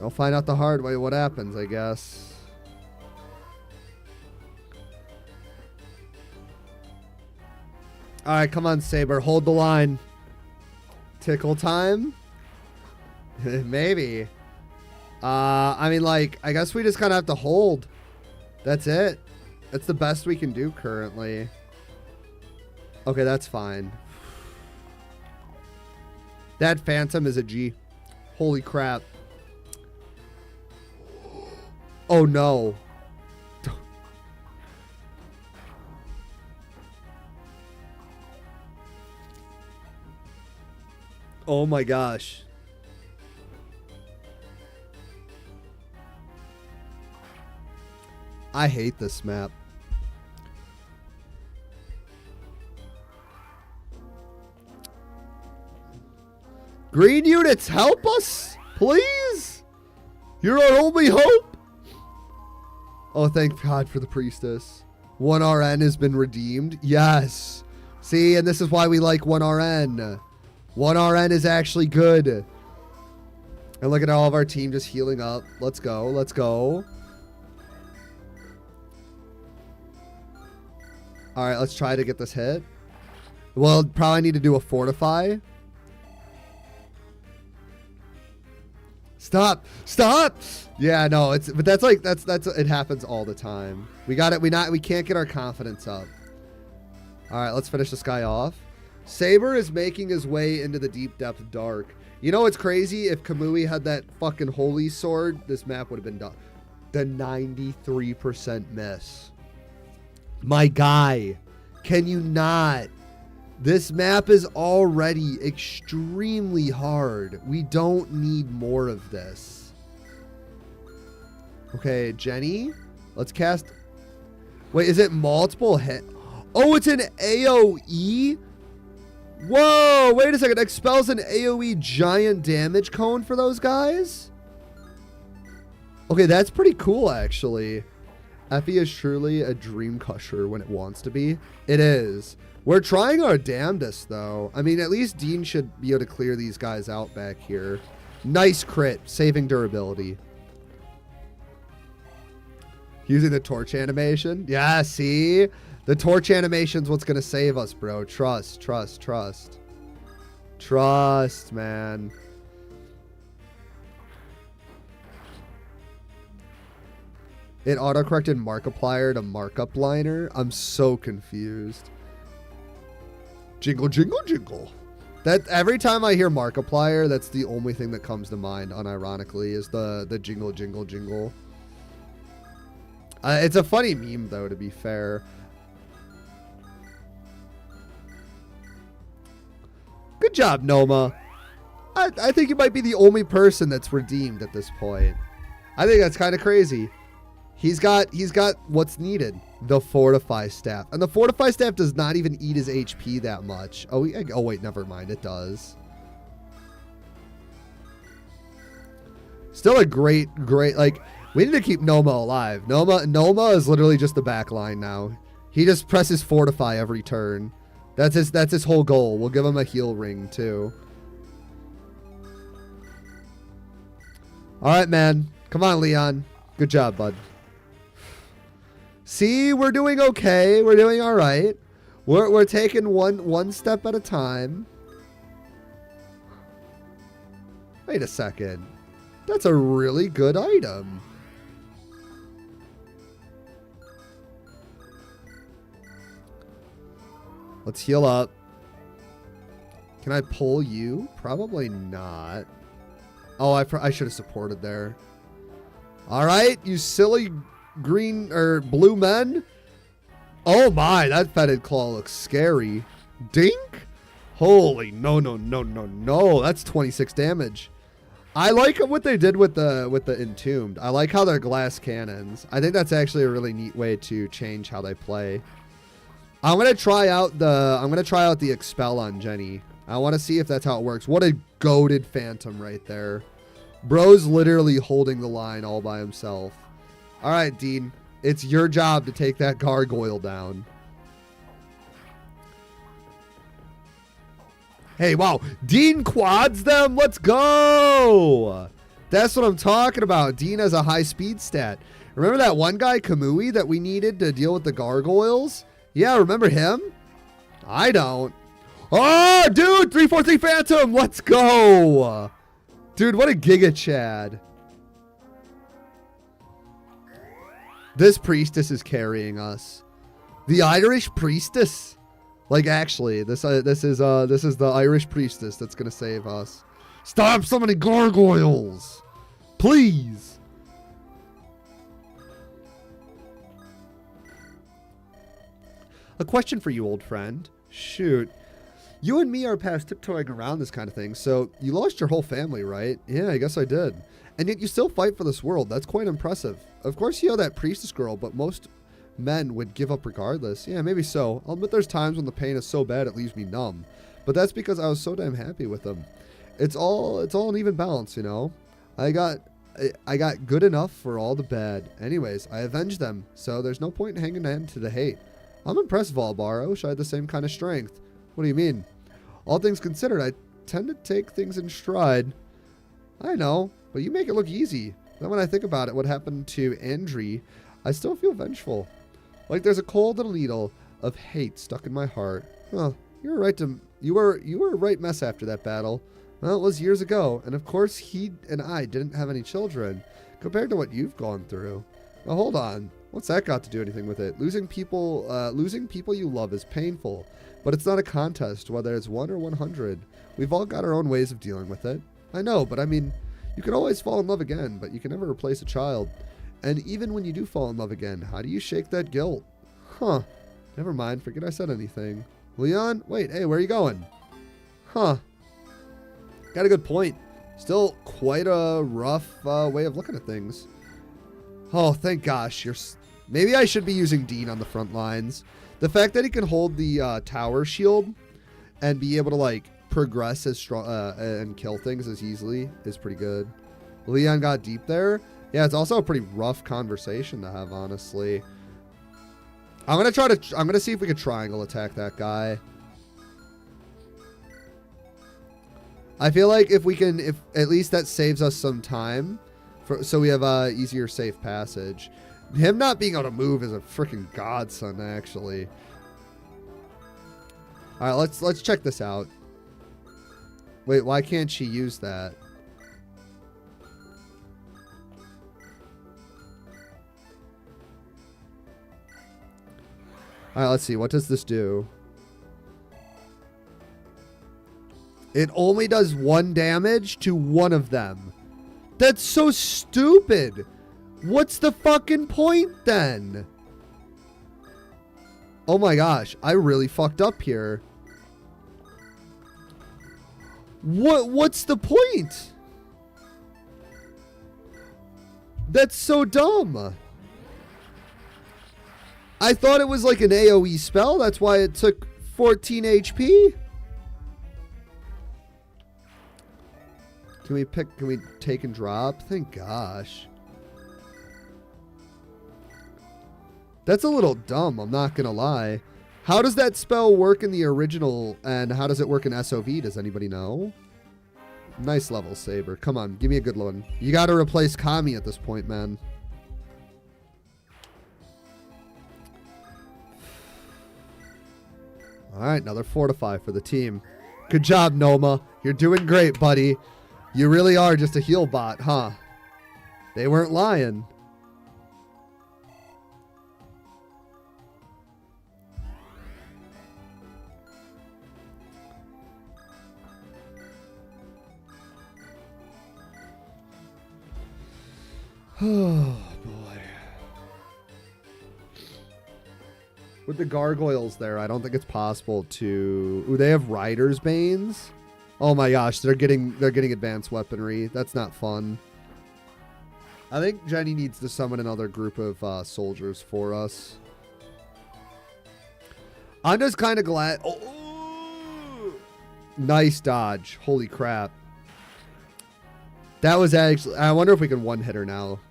I'll find out the hard way what happens, I guess. Alright, come on, Saber. Hold the line. Tickle time? Maybe. I mean, like, I guess we just kind of have to hold. That's it. That's the best we can do currently. Okay, that's fine. That Phantom is a G. Holy crap. Oh no. Oh my gosh. I hate this map. Green units, help us, please. You're our only hope. Oh, thank God for the priestess. 1RN has been redeemed. Yes. See, and this is why we like 1RN. 1RN is actually good. And look at all of our team just healing up. Let's go. Let's go. All right, let's try to get this hit. Well, probably need to do a fortify. Stop! Stop! Yeah, no, but that's it happens all the time. We got it. We can't get our confidence up. All right, let's finish this guy off. Saber is making his way into the deep depth dark. You know what's crazy? If Kamui had that fucking holy sword, this map would have been done. The 93% miss. My guy, can you not? This map is already extremely hard. We don't need more of this. Okay, Jenny, let's cast. Wait, is it multiple hit? Oh, it's an AoE? Whoa, wait a second. Expels an AoE giant damage cone for those guys? Okay, that's pretty cool, actually. Effie is truly a dream crusher when it wants to be. It is. We're trying our damnedest, though. I mean, at least Dean should be able to clear these guys out back here. Nice crit, saving durability. Using the torch animation. Yeah, see? The torch animation's what's going to save us, bro. Trust, trust, trust. Trust, man. It auto-corrected Markiplier to Markup Liner. I'm so confused. Jingle, jingle, jingle. That every time I hear Markiplier, that's the only thing that comes to mind, unironically, is the jingle, jingle, jingle. It's a funny meme, though, to be fair. Good job, Noma. I think you might be the only person that's redeemed at this point. I think that's kind of crazy. He's got what's needed. The Fortify Staff. And the Fortify Staff does not even eat his HP that much. Oh, wait, never mind. It does. Still a great, like, We need to keep Noma alive. Noma is literally just the back line now. He just presses Fortify every turn. That's his whole goal. We'll give him a heal ring too. All right, man. Come on, Leon. Good job, bud. See, we're doing okay. We're doing all right. We're taking one step at a time. Wait a second. That's a really good item. Let's heal up. Can I pull you? Probably not. Oh, I should have supported there. All right, you silly green or blue men. Oh my, that fetid claw looks scary. Dink? Holy no. That's 26 damage. I like what they did with the Entombed. I like how they're glass cannons. I think that's actually a really neat way to change how they play. I'm gonna try out the Expel on Jenny. I want to see if that's how it works. What a goated Phantom right there. Bro's literally holding the line all by himself. All right, Dean. It's your job to take that gargoyle down. Hey, wow. Dean quads them. Let's go. That's what I'm talking about. Dean has a high speed stat. Remember that one guy, Kamui, that we needed to deal with the gargoyles? Yeah, remember him? I don't. Oh, dude, 343 Phantom. Let's go. Dude, what a Giga Chad. This priestess is carrying us. The Irish priestess. Like, actually, this is the Irish priestess that's gonna save us. Stop summoning gargoyles, please. A question for you, old friend. Shoot. You and me are past tiptoeing around this kind of thing, so you lost your whole family, right? Yeah, I guess I did. And yet you still fight for this world. That's quite impressive. Of course you know that priestess girl, but most men would give up regardless. Yeah, maybe so. I'll admit there's times when the pain is so bad it leaves me numb. But that's because I was so damn happy with them. It's all an even balance, you know? I got good enough for all the bad. Anyways, I avenged them, so there's no point in hanging on to the hate. I'm impressed, Valbar. I wish I had the same kind of strength. What do you mean? All things considered, I tend to take things in stride. I know, but you make it look easy. Then when I think about it, what happened to Andri, I still feel vengeful. Like there's a cold little needle of hate stuck in my heart. Well, you were a right mess after that battle. Well, it was years ago, and of course he and I didn't have any children, compared to what you've gone through. Now hold on. What's that got to do anything with it? Losing people you love is painful, but it's not a contest, whether it's 1 or 100. We've all got our own ways of dealing with it. I know, but I mean, you can always fall in love again, but you can never replace a child. And even when you do fall in love again, how do you shake that guilt? Huh. Never mind, forget I said anything. Leon? Wait, hey, where are you going? Huh. Got a good point. Still quite a rough way of looking at things. Oh, thank gosh. Maybe I should be using Dean on the front lines. The fact that he can hold the tower shield and be able to, like, progress as strong and kill things as easily is pretty good. Leon got deep there. Yeah, it's also a pretty rough conversation to have, honestly. I'm gonna see if we can triangle attack that guy. I feel like if at least that saves us some time, so we have a easier safe passage. Him not being able to move is a freaking godsend, actually. All right, let's check this out. Wait, why can't she use that? All right, let's see. What does this do? It only does 1 damage to one of them. That's so stupid. What's the fucking point then? Oh my gosh, I really fucked up here. What's the point? That's so dumb. I thought it was like an AoE spell. That's why it took 14 HP. Can we take and drop? Thank gosh. That's a little dumb, I'm not gonna lie. How does that spell work in the original, and how does it work in SOV? Does anybody know? Nice level, Saber. Come on, give me a good one. You gotta replace Kami at this point, man. Alright, another Fortify for the team. Good job, Noma. You're doing great, buddy. You really are just a heal bot, huh? They weren't lying. Oh, boy. With the gargoyles there, I don't think it's possible to... Ooh, they have Rider's Banes? Oh my gosh, they're getting advanced weaponry. That's not fun. I think Jenny needs to summon another group of soldiers for us. I'm just kind of glad... Oh! Nice dodge. Holy crap. That was actually... I wonder if we can one-hit her now.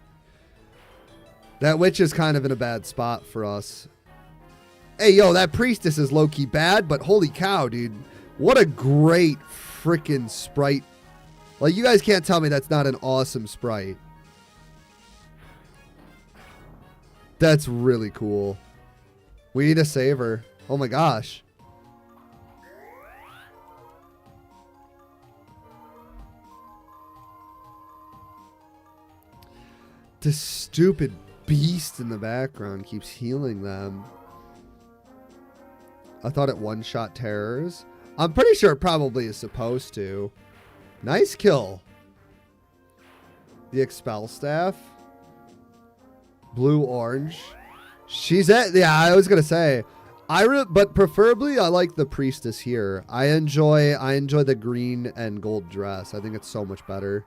That witch is kind of in a bad spot for us. Hey, yo, that priestess is low-key bad, but holy cow, dude. What a great freaking sprite. Like, you guys can't tell me that's not an awesome sprite. That's really cool. We need to save her. Oh my gosh. This stupid beast in the background keeps healing them. I thought it one-shot terrors. I'm pretty sure it probably is supposed to. Nice kill. The Expel Staff. Blue-orange. She's at... Yeah, I was going to say. But preferably, I like the Priestess here. I enjoy the green and gold dress. I think it's so much better.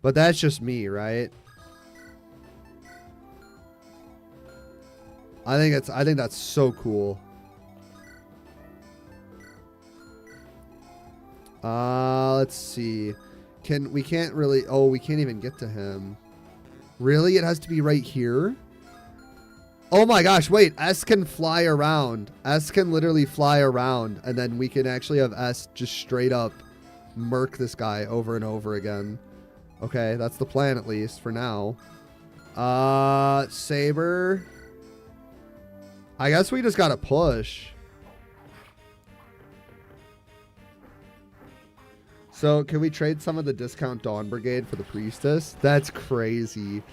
But that's just me, right? I think that's so cool. Let's see. We can't really... Oh, we can't even get to him. Really? It has to be right here? Oh my gosh, wait. S can fly around. S can literally fly around. And then we can actually have S just straight up murk this guy over and over again. Okay, that's the plan at least for now. Saber. I guess we just gotta push. So, can we trade some of the discount Dawn Brigade for the Priestess? That's crazy.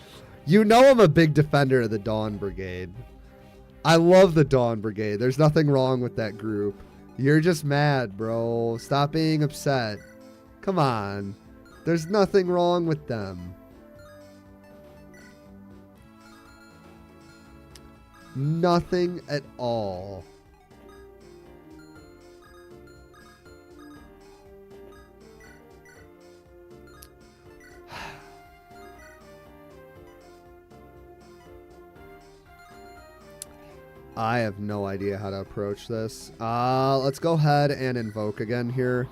You know I'm a big defender of the Dawn Brigade. I love the Dawn Brigade. There's nothing wrong with that group. You're just mad, bro. Stop being upset. Come on. There's nothing wrong with them. Nothing at all. I have no idea how to approach this. Let's go ahead and invoke again here.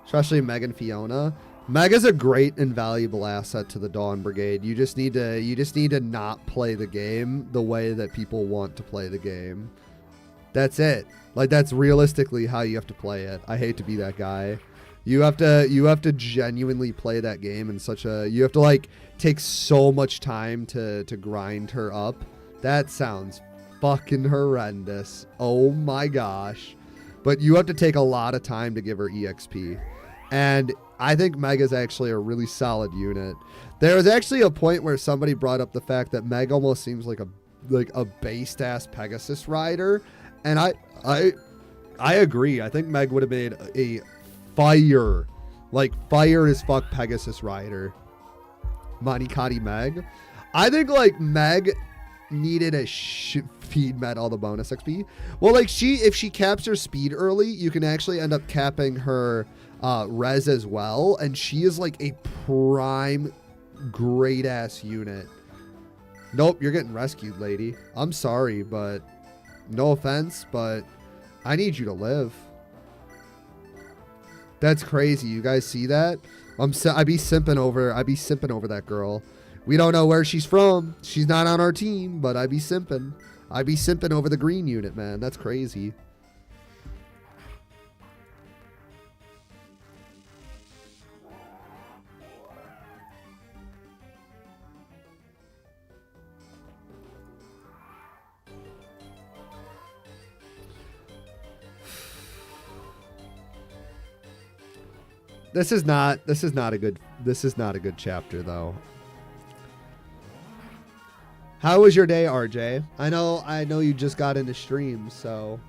Especially Meg and Fiona. Meg is a great and valuable asset to the Dawn Brigade. You just need to not play the game the way that people want to play the game. That's it. Like, that's realistically how you have to play it. I hate to be that guy. You have to genuinely play that game in such a... You have to, like, take so much time to grind her up. That sounds fucking horrendous. Oh my gosh. But you have to take a lot of time to give her EXP. And I think Meg is actually a really solid unit. There was actually a point where somebody brought up the fact that Meg almost seems like a based ass Pegasus rider. And I agree. I think Meg would have made a fire as fuck Pegasus rider. Manikati Meg. I think like Meg needed a feed met all the bonus XP. Well, like if she caps her speed early, you can actually end up capping her res as well, and she is like a prime great ass unit. Nope, you're getting rescued, lady. I'm sorry, but no offense, but I need you to live. That's crazy. You guys see that? I be simping over that girl. We don't know where she's from. She's not on our team, but I be simping. I'd be simping over the green unit, man. That's crazy. This is not a good chapter though. How was your day, RJ? I know you just got into stream, so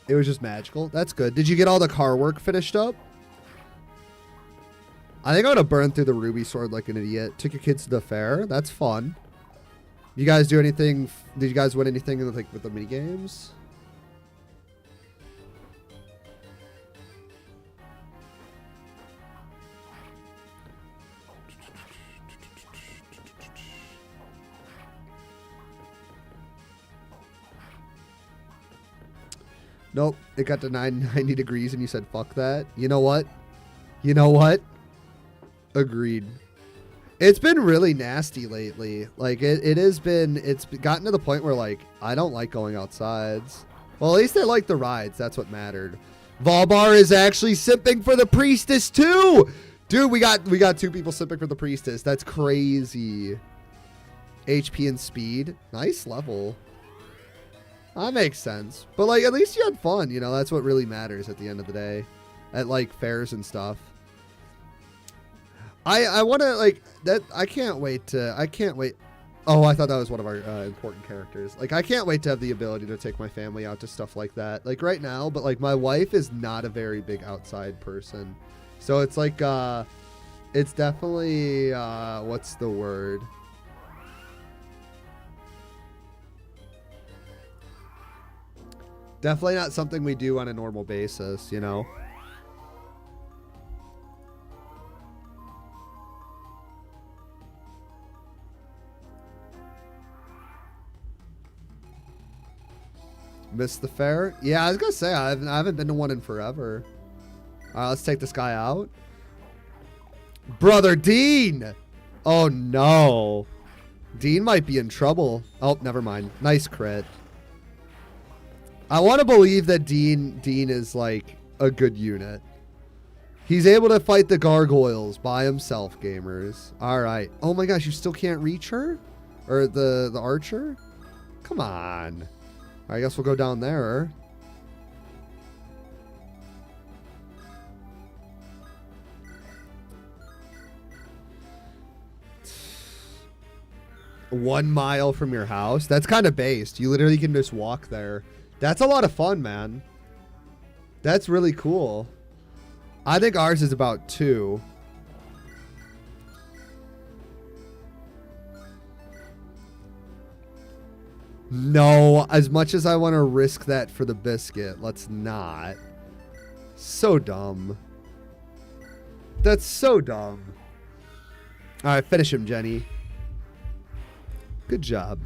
it was just magical. That's good. Did you get all the car work finished up? I think I'm gonna burn through the ruby sword like an idiot. Took your kids to the fair. That's fun. You guys do anything? Did you guys win anything in like with the mini games? Nope, it got to 90 degrees and you said, fuck that. You know what? You know what? Agreed. It's been really nasty lately. Like, it's gotten to the point where, like, I don't like going outsides. Well, at least I like the rides. That's what mattered. Volbar is actually simping for the priestess, too! Dude, we got 2 people simping for the priestess. That's crazy. HP and speed. Nice level. That makes sense. But, like, at least you had fun, you know? That's what really matters at the end of the day. At, like, fairs and stuff. I want to, like, that... I can't wait. Oh, I thought that was one of our important characters. Like, I can't wait to have the ability to take my family out to stuff like that. Like, right now, but, like, my wife is not a very big outside person. So, it's, like, it's definitely, what's the word? Definitely not something we do on a normal basis, you know? Missed the fair? Yeah, I was gonna say, I haven't been to one in forever. Let's take this guy out. Brother Dean! Oh, no. Dean might be in trouble. Oh, never mind. Nice crit. I want to believe that Dean is like a good unit. He's able to fight the gargoyles by himself, gamers. All right. Oh my gosh, you still can't reach her? Or the archer? Come on. I guess we'll go down there. One mile from your house? That's kind of based. You literally can just walk there. That's a lot of fun, man. That's really cool. I think ours is about 2. No, as much as I want to risk that for the biscuit, let's not. So dumb. That's so dumb. All right, finish him, Jenny. Good job.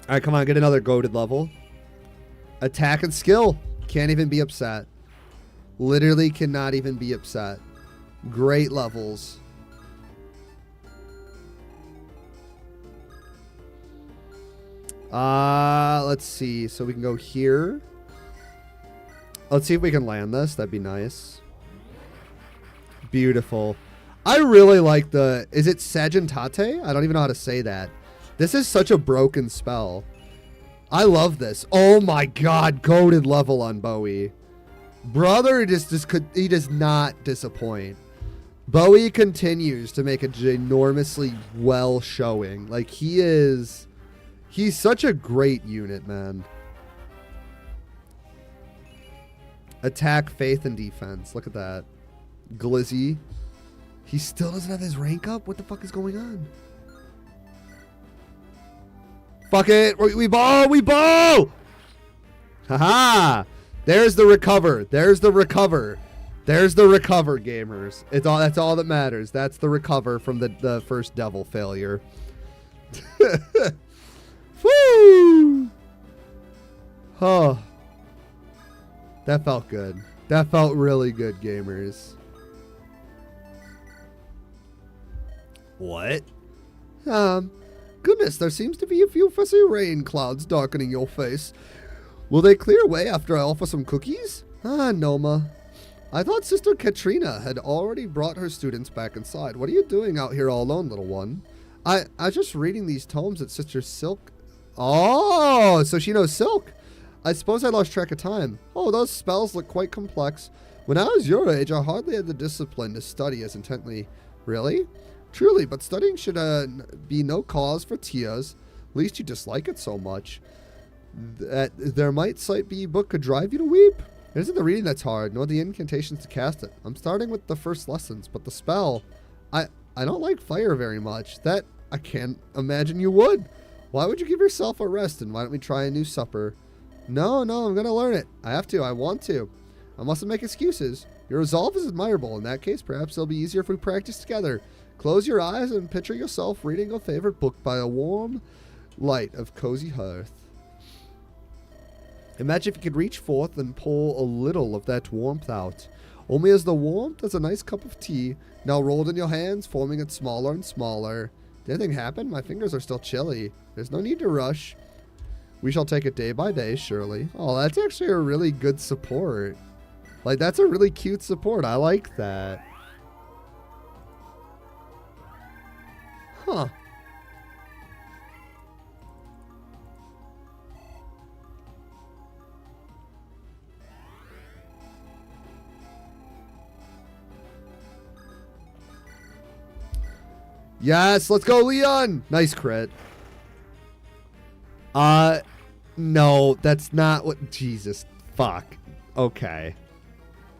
All right, come on, get another goated level. Attack and skill. Can't even be upset. Literally cannot even be upset. Great levels. Let's see. So we can go here. Let's see if we can land this. That'd be nice. Beautiful. I really like the... Is it Sagitate? I don't even know how to say that. This is such a broken spell. I love this. Oh my god, goated level on Bowie. Brother he does not disappoint. Bowie continues to make a ginormously well showing. Like, he's such a great unit, man. Attack, faith, and defense. Look at that. Glizzy. He still doesn't have his rank up? What the fuck is going on? Fuck it. We bow. We bow. Haha. There's the recover. There's the recover. There's the recover, gamers. That's all that matters. That's the recover from the first devil failure. Woo! Oh. That felt good. That felt really good, gamers. What? Goodness, there seems to be a few fussy rain clouds darkening your face. Will they clear away after I offer some cookies? Ah, Noma. I thought Sister Katrina had already brought her students back inside. What are you doing out here all alone, little one? I was just reading these tomes that Sister Silk... Oh, so she knows Silk. I suppose I lost track of time. Oh, those spells look quite complex. When I was your age, I hardly had the discipline to study as intently. Really? Truly, but studying should be no cause for tears. At least you dislike it so much. That there might sight be book could drive you to weep. It isn't the reading that's hard, nor the incantations to cast it. I'm starting with the first lessons, but the spell... I don't like fire very much. That I can't imagine you would. Why would you give yourself a rest, and why don't we try a new supper? No, I'm gonna learn it. I have to. I want to. I mustn't make excuses. Your resolve is admirable. In that case, perhaps it'll be easier if we practice together. Close your eyes and picture yourself reading a favorite book by a warm light of cozy hearth. Imagine if you could reach forth and pull a little of that warmth out. Only as the warmth as a nice cup of tea, now rolled in your hands, forming it smaller and smaller. Did anything happen? My fingers are still chilly. There's no need to rush. We shall take it day by day, surely. Oh, that's actually a really good support. Like, that's a really cute support. I like that. Huh. Yes, let's go, Leon. Nice crit. No, that's not what... Jesus, fuck. Okay.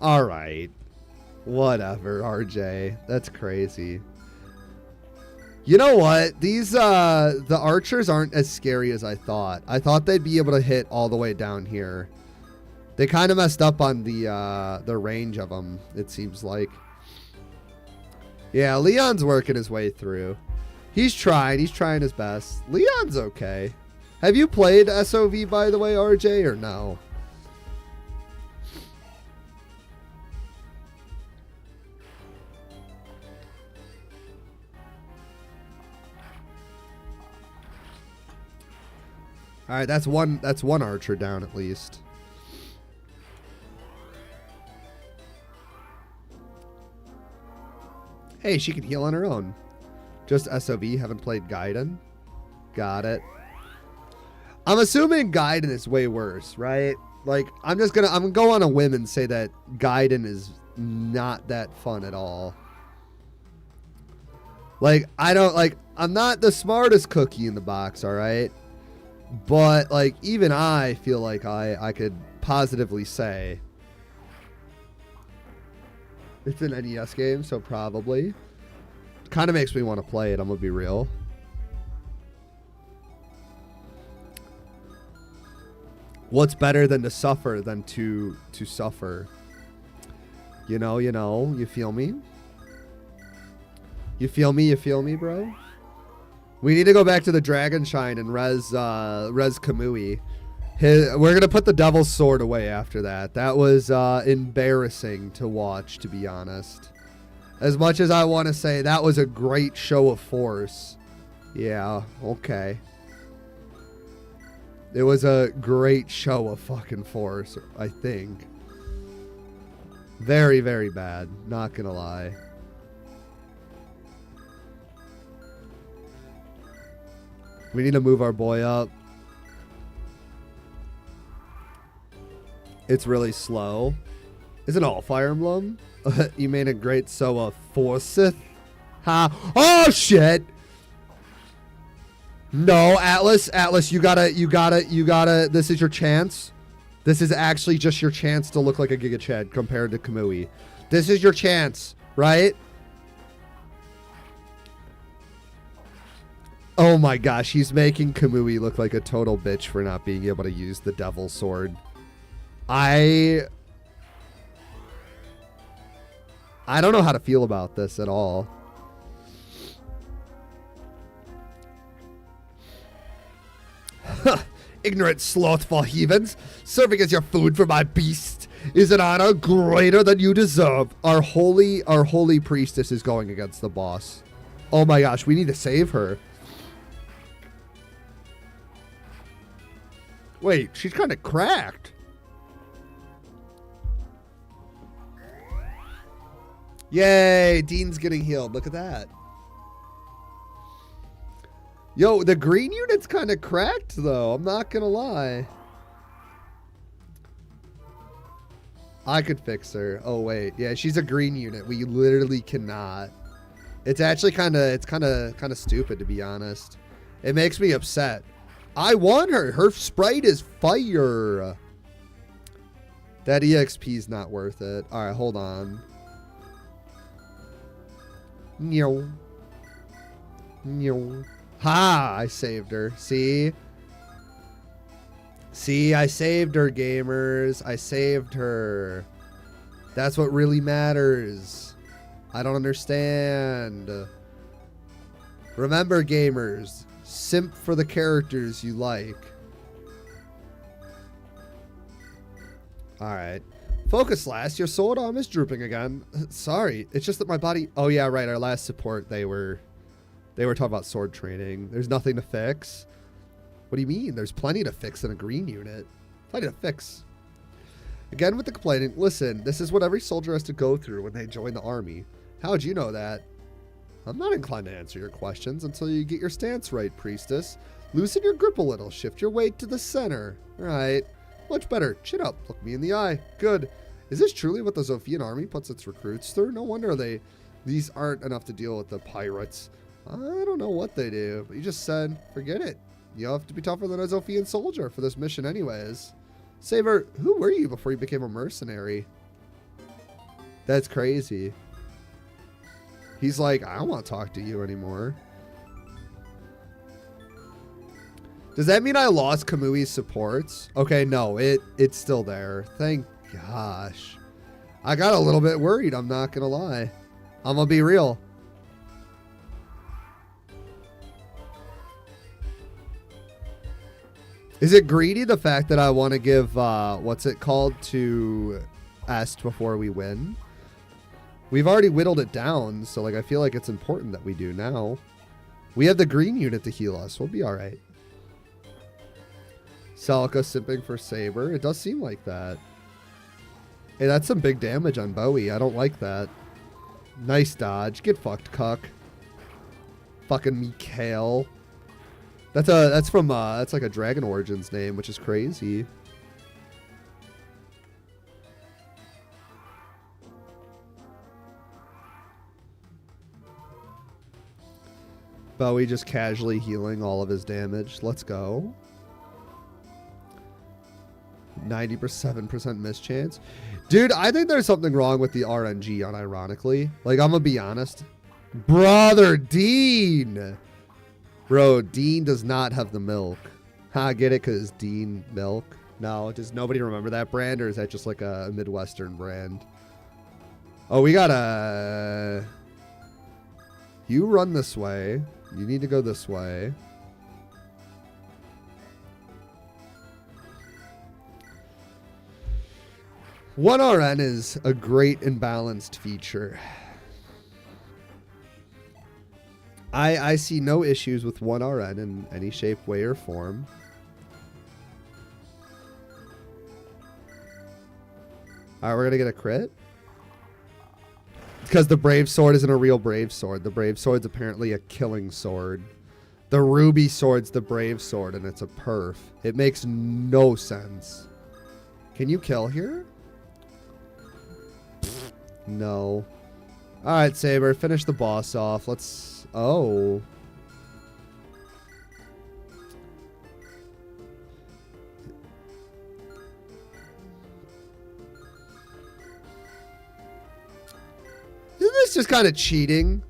Alright. Whatever, RJ. That's crazy. You know what? These, the archers aren't as scary as I thought. I thought they'd be able to hit all the way down here. They kind of messed up on the range of them, it seems like. Yeah, Leon's working his way through. He's trying his best. Leon's okay. Have you played SOV, by the way, RJ, or no? All right, that's one archer down at least. Hey, she can heal on her own. Just SOV, haven't played Gaiden. Got it. I'm assuming Gaiden is way worse, right? Like, I'm gonna go on a whim and say that Gaiden is not that fun at all. Like, I'm not the smartest cookie in the box, all right? But, like, even I feel like I could positively say it's an NES game, so probably. Kind of makes me want to play it, I'm gonna be real. What's better than to suffer than to suffer? You know, you feel me? You feel me, bro? We need to go back to the Dragon Shine and res Kamui. We're going to put the Devil's Sword away after that. That was embarrassing to watch, to be honest. As much as I want to say that was a great show of force. Yeah, okay. It was a great show of fucking force, I think. Very, very bad. Not going to lie. We need to move our boy up. It's really slow. Is it all Fire Emblem? You made a great Soa Forsyth. Ha! Oh shit! No, Atlas, you gotta. This is your chance. This is actually just your chance to look like a Giga Chad compared to Kamui. This is your chance, right? Oh my gosh, he's making Kamui look like a total bitch for not being able to use the Devil's Sword. I don't know how to feel about this at all. Ignorant, slothful heathens, serving as your food for my beast is an honor greater than you deserve. Our holy priestess is going against the boss. Oh my gosh, we need to save her. Wait, she's kind of cracked. Yay, Dean's getting healed. Look at that. Yo, the green unit's kind of cracked, though. I'm not going to lie. I could fix her. Oh, wait. Yeah, she's a green unit. We literally cannot. It's actually kind of stupid, to be honest. It makes me upset. I want her. Her sprite is fire. That EXP is not worth it. All right, hold on. No. No. Ha! I saved her. See? See, I saved her, gamers. I saved her. That's what really matters. I don't understand. Remember, gamers, simp for the characters you like. Alright. Focus last. Your sword arm is drooping again. Sorry. It's just that my body... Oh, yeah, right. Our last support, they were talking about sword training. There's nothing to fix. What do you mean? There's plenty to fix in a green unit. Plenty to fix. Again with the complaining. Listen, this is what every soldier has to go through when they join the army. How'd you know that? I'm not inclined to answer your questions until you get your stance right, priestess. Loosen your grip a little. Shift your weight to the center. All right. Much better. Chin up. Look me in the eye. Good. Is this truly what the Zophian army puts its recruits through? No wonder these aren't enough to deal with the pirates. I don't know what they do, but you just said, forget it. You have to be tougher than a Zophian soldier for this mission anyways. Saber, who were you before you became a mercenary? That's crazy. He's like, I don't want to talk to you anymore. Does that mean I lost Kamui's supports? Okay, no, it's still there. Thank gosh. I got a little bit worried, I'm not going to lie. I'm going to be real. Is it greedy, the fact that I want to give, what's it called, to Est before we win? We've already whittled it down, so like I feel like it's important that we do now. We have the green unit to heal us. We'll be all right. Celica simping for Saber. It does seem like that. Hey, that's some big damage on Bowie. I don't like that. Nice dodge. Get fucked, cuck. Fucking Mikhail. That's like a Dragon Origins name, which is crazy. Bowie just casually healing all of his damage. Let's go. 97% miss chance. Dude, I think there's something wrong with the RNG, unironically. Like, I'm gonna be honest. Brother Dean! Bro, Dean does not have the milk. Ha, get it? Because Dean milk? No, does nobody remember that brand? Or is that just like a Midwestern brand? Oh, we gotta... You run this way. You need to go this way. One RN is a great and balanced feature. I see no issues with 1 RN in any shape, way, or form. Alright, we're going to get a crit. Because the Brave Sword isn't a real Brave Sword. The Brave Sword's apparently a killing sword. The Ruby Sword's the Brave Sword, and it's a perf. It makes no sense. Can you kill here? No. Alright, Saber, finish the boss off. Let's... Oh. Isn't this just kind of cheating?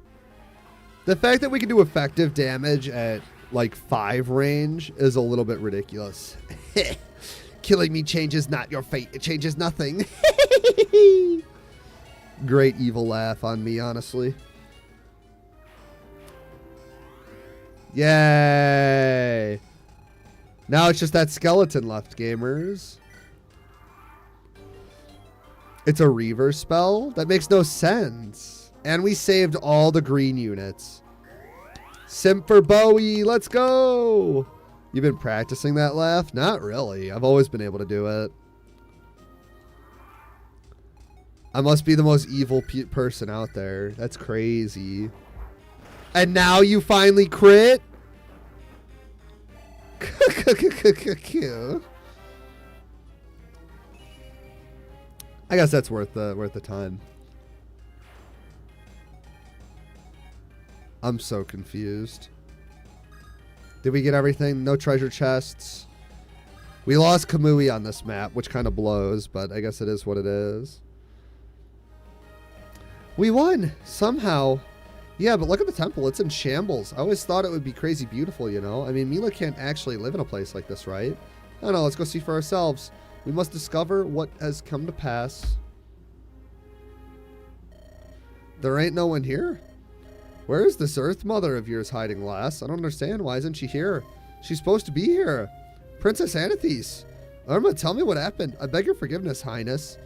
The fact that we can do effective damage at like 5 range is a little bit ridiculous. Killing me changes not your fate. It changes nothing. Great evil laugh on me, honestly. Yay. Now it's just that skeleton left, gamers. It's a reverse spell? That makes no sense. And we saved all the green units. Simp for Bowie, let's go! You've been practicing that laugh? Not really. I've always been able to do it. I must be the most evil person out there. That's crazy. And now you finally crit? I guess that's worth the time. I'm so confused. Did we get everything? No treasure chests. We lost Kamui on this map, which kind of blows, but I guess it is what it is. We won! Somehow. Yeah, but look at the temple. It's in shambles. I always thought it would be crazy beautiful, you know? I mean, Mila can't actually live in a place like this, right? I don't know. Let's go see for ourselves. We must discover what has come to pass. There ain't no one here? Where is this Earth Mother of yours hiding, lass? I don't understand. Why isn't she here? She's supposed to be here. Princess Anathes. Irma, tell me what happened. I beg your forgiveness, Highness.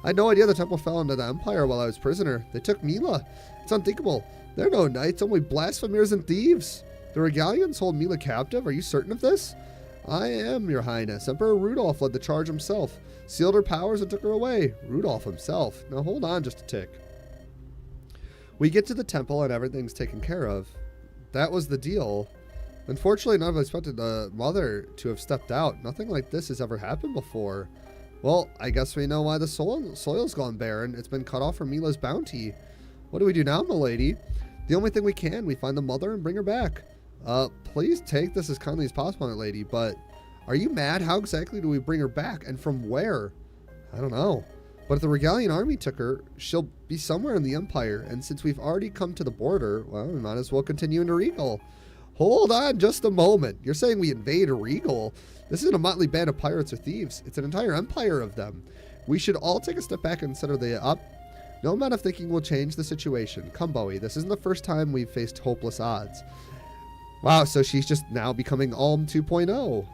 I had no idea the temple fell into the Empire while I was prisoner. They took Mila. It's unthinkable. They're no knights, only blasphemers and thieves. The Regalians hold Mila captive. Are you certain of this? I am, your highness. Emperor Rudolph led the charge himself, sealed her powers and took her away. Rudolph himself. Now hold on just a tick. We get to the temple and everything's taken care of. That was the deal. Unfortunately, none of us expected the mother to have stepped out. Nothing like this has ever happened before. Well, I guess we know why the soil's gone barren. It's been cut off from Mila's bounty. What do we do now, milady? The only thing we can, we find the mother and bring her back. Please take this as kindly as possible, my lady, but are you mad? How exactly do we bring her back, and from where? I don't know. But if the Regalian army took her, she'll be somewhere in the Empire, and since we've already come to the border, well, we might as well continue into Regal. Hold on just a moment. You're saying we invade Regal? This isn't a motley band of pirates or thieves. It's an entire empire of them. We should all take a step back and consider the up. No amount of thinking will change the situation. Come, Bowie. This isn't the first time we've faced hopeless odds. Wow, so she's just now becoming Alm 2.0.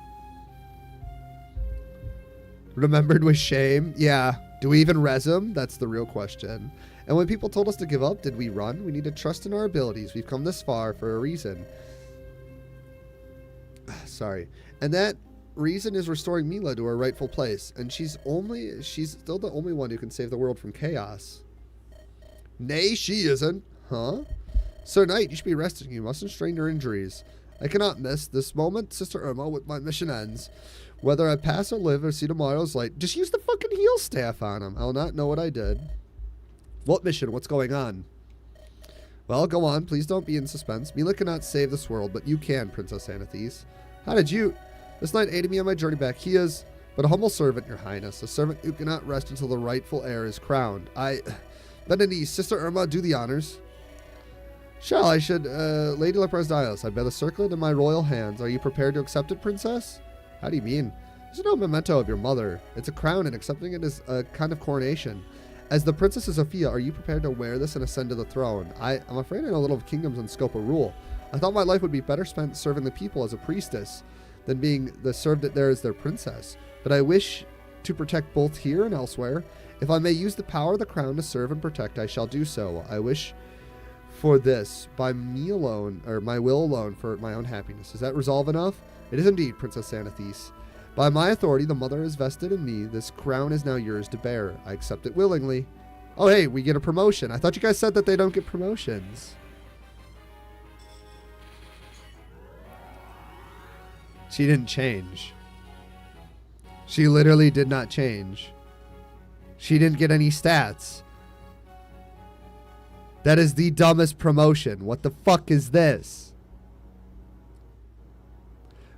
Remembered with shame? Yeah. Do we even res him? That's the real question. And when people told us to give up, did we run? We need to trust in our abilities. We've come this far for a reason. Sorry. And that reason is restoring Mila to her rightful place. And she's still the only one who can save the world from chaos. Nay, she isn't. Huh? Sir Knight, you should be resting. You mustn't strain your injuries. I cannot miss this moment, Sister Irma, with my mission ends. Whether I pass or live or see tomorrow's light, just use the fucking heal staff on him. I'll not know what I did. What mission? What's going on? Well, go on. Please don't be in suspense. Mila cannot save this world, but you can, Princess Anathes. How did you... This knight aided me on my journey back. He is but a humble servant, your highness. A servant who cannot rest until the rightful heir is crowned. Benedise, Sister Irma, do the honors. Shall I should, Lady Leprosdios, I bear the circlet in my royal hands. Are you prepared to accept it, princess? How do you mean? There's no memento of your mother. It's a crown, and accepting it is a kind of coronation. As the Princess of Sophia, are you prepared to wear this and ascend to the throne? I'm afraid I know little of kingdoms and scope of rule. I thought my life would be better spent serving the people as a priestess than being served there as their princess. But I wish to protect both here and elsewhere. If I may use the power of the crown to serve and protect, I shall do so. I wish for this, by me alone, or my will alone, for my own happiness. Is that resolve enough? It is indeed, Princess Anathes. By my authority, the mother is vested in me. This crown is now yours to bear. I accept it willingly. Oh, hey, we get a promotion. I thought you guys said that they don't get promotions. She didn't change. She literally did not change. She didn't get any stats. That is the dumbest promotion. What the fuck is this?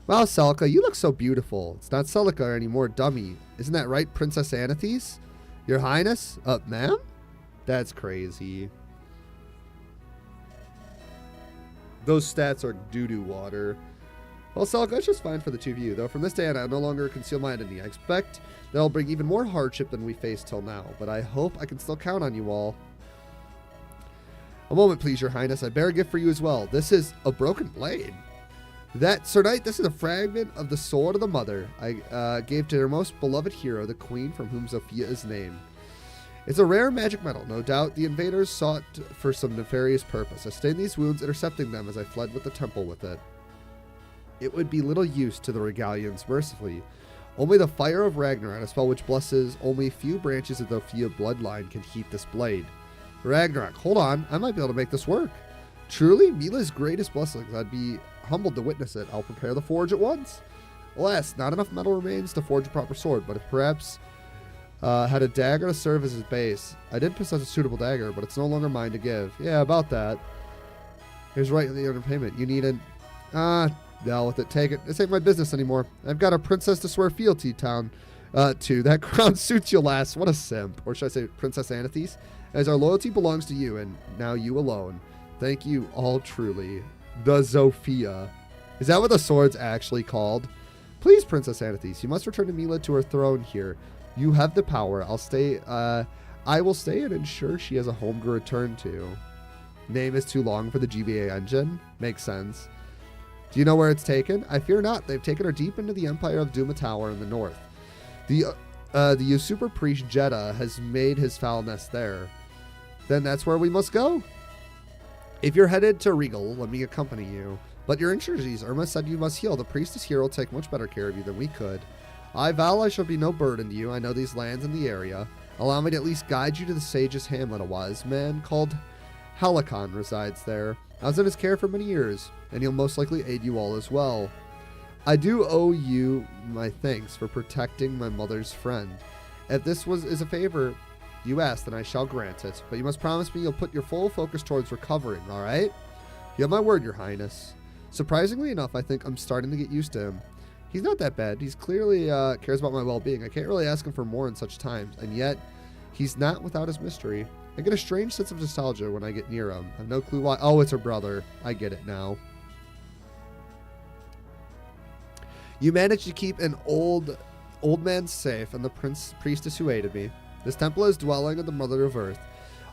Wow, Celica, you look so beautiful. It's not Celica anymore, dummy. Isn't that right, Princess Anathes? Your Highness? Ma'am? That's crazy. Those stats are doo-doo water. Well, Celica, that's just fine for the two of you, though from this day on, I no longer conceal my identity. I expect that I'll bring even more hardship than we faced till now, but I hope I can still count on you all. A moment, please, your highness. I bear a gift for you as well. This is a broken blade. Sir Knight, this is a fragment of the sword of the mother I gave to her most beloved hero, the queen from whom Zofia is named. It's a rare magic metal. No doubt the invaders sought for some nefarious purpose. I stained these wounds, intercepting them as I fled with the temple with it. It would be little use to the Regalians, mercifully. Only the fire of Ragnarok, a spell which blesses only few branches of the Zofia bloodline, can heat this blade. Ragnarok, hold on. I might be able to make this work. Truly, Mila's greatest blessings. I'd be humbled to witness it. I'll prepare the forge at once. Alas, not enough metal remains to forge a proper sword, but if perhaps had a dagger to serve as his base. I did possess a suitable dagger, but it's no longer mine to give. Yeah, about that. Here's right the underpayment. You need an... Deal with it. Take it. This ain't my business anymore. I've got a princess to swear fealty to. That crown suits you, lass. What a simp. Or should I say Princess Anathes? As our loyalty belongs to you, and now you alone. Thank you all truly. The Zofia. Is that what the sword's actually called? Please, Princess Anathes, you must return to Mila to her throne here. You have the power. I will stay and ensure she has a home to return to. Name is too long for the GBA engine. Makes sense. Do you know where it's taken? I fear not. They've taken her deep into the Empire of Duma Tower in the north. The usurper priest Jeddah has made his foul nest there. Then that's where we must go. If you're headed to Regal, let me accompany you. But your injuries, Irma said you must heal. The priestess here will take much better care of you than we could. I vow I shall be no burden to you. I know these lands and the area. Allow me to at least guide you to the sage's hamlet. A wise man called Helicon resides there. I was in his care for many years, and he'll most likely aid you all as well. I do owe you my thanks for protecting my mother's friend. If this is a favor you ask, then I shall grant it. But you must promise me you'll put your full focus towards recovering, all right? You have my word, your highness. Surprisingly enough, I think I'm starting to get used to him. He's not that bad. He's clearly cares about my well-being. I can't really ask him for more in such times, and yet he's not without his mystery. I get a strange sense of nostalgia when I get near him. I have no clue why. Oh, it's her brother. I get it now. You managed to keep an old man safe and the priestess who aided me. This temple is dwelling of the Mother of Earth.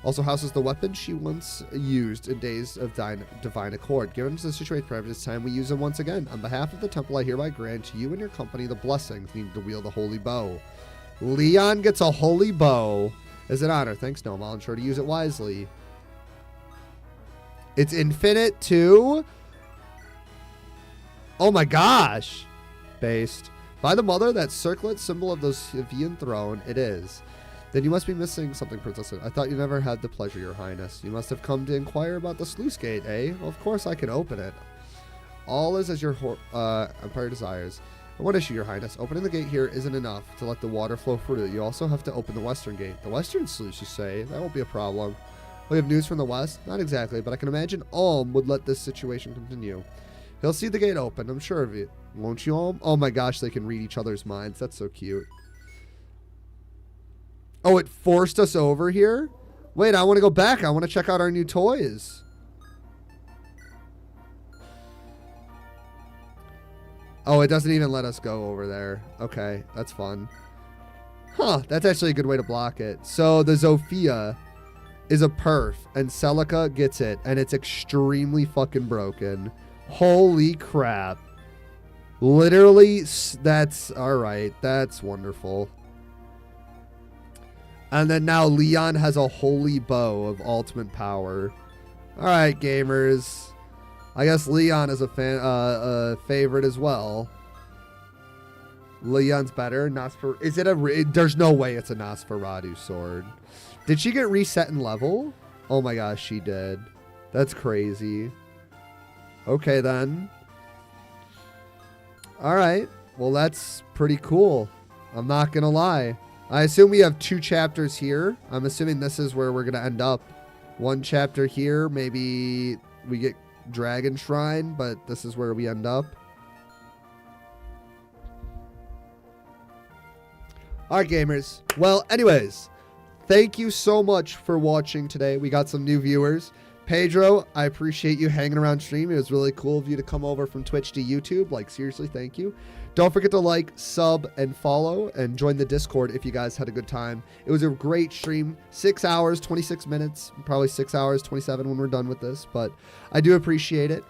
Also houses the weapon she once used in days of divine accord. Given the situation forever, it's time we use them once again. On behalf of the temple, I hereby grant to you and your company the blessings needed to wield the holy bow. Leon gets a holy bow. As an honor. Thanks, Gnome. I'll ensure to use it wisely. It's infinite too? Oh my gosh. Based. By the mother, that circlet symbol of the Sivian throne, it is. Then you must be missing something, Princess. I thought you never had the pleasure, your highness. You must have come to inquire about the sluice gate, eh? Well, of course I can open it. All is as your empire desires. One issue, your highness. Opening the gate here isn't enough to let the water flow through it. You also have to open the western gate. The western sluice, you say? That won't be a problem. We have news from the west? Not exactly, but I can imagine Alm would let this situation continue. He'll see the gate open, I'm sure of it. Won't you, Alm? Oh my gosh, they can read each other's minds. That's so cute. Oh, it forced us over here? Wait, I want to go back. I want to check out our new toys. Oh, it doesn't even let us go over there. Okay, that's fun. Huh, that's actually a good way to block it. So the Zofia is a perf, and Celica gets it, and it's extremely fucking broken. Holy crap. Literally, that's... Alright, that's wonderful. And then now Leon has a holy bow of ultimate power. Alright, gamers. I guess Leon is a favorite as well. Leon's better. Is it a... There's no way it's a Nosferatu sword. Did she get reset in level? Oh my gosh, she did. That's crazy. Okay, then. Alright. Well, that's pretty cool. I'm not going to lie. I assume we have 2 chapters here. I'm assuming this is where we're going to end up. 1 chapter here. Maybe we get Dragon Shrine, but this is where we end up. Alright, gamers. Well, anyways, thank you so much for watching today. We got some new viewers. Pedro, I appreciate you hanging around stream. It was really cool of you to come over from Twitch to YouTube. Like, seriously, thank you. Don't forget to like, sub, and follow, and join the Discord if you guys had a good time. It was a great stream. 6 hours, 26 minutes, probably 6 hours, 27 when we're done with this, but I do appreciate it.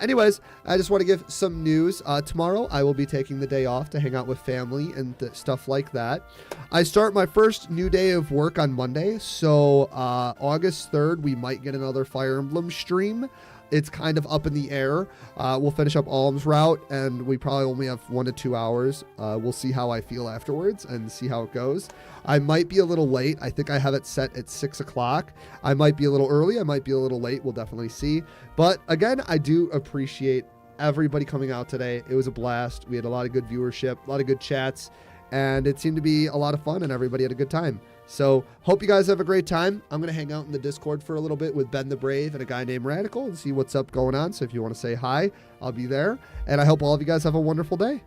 Anyways, I just want to give some news. Tomorrow, I will be taking the day off to hang out with family and stuff like that. I start my first new day of work on Monday, so August 3rd, we might get another Fire Emblem stream. It's kind of up in the air. We'll finish up Alm's route, and we probably only have 1 to 2 hours. We'll see how I feel afterwards and see how it goes. I might be a little late. I think I have it set at 6 o'clock. I might be a little early. I might be a little late. We'll definitely see. But again, I do appreciate everybody coming out today. It was a blast. We had a lot of good viewership, a lot of good chats, and it seemed to be a lot of fun, and everybody had a good time. So hope you guys have a great time. I'm going to hang out in the Discord for a little bit with Ben the Brave and a guy named Radical and see what's up going on. So if you want to say hi, I'll be there. And I hope all of you guys have a wonderful day.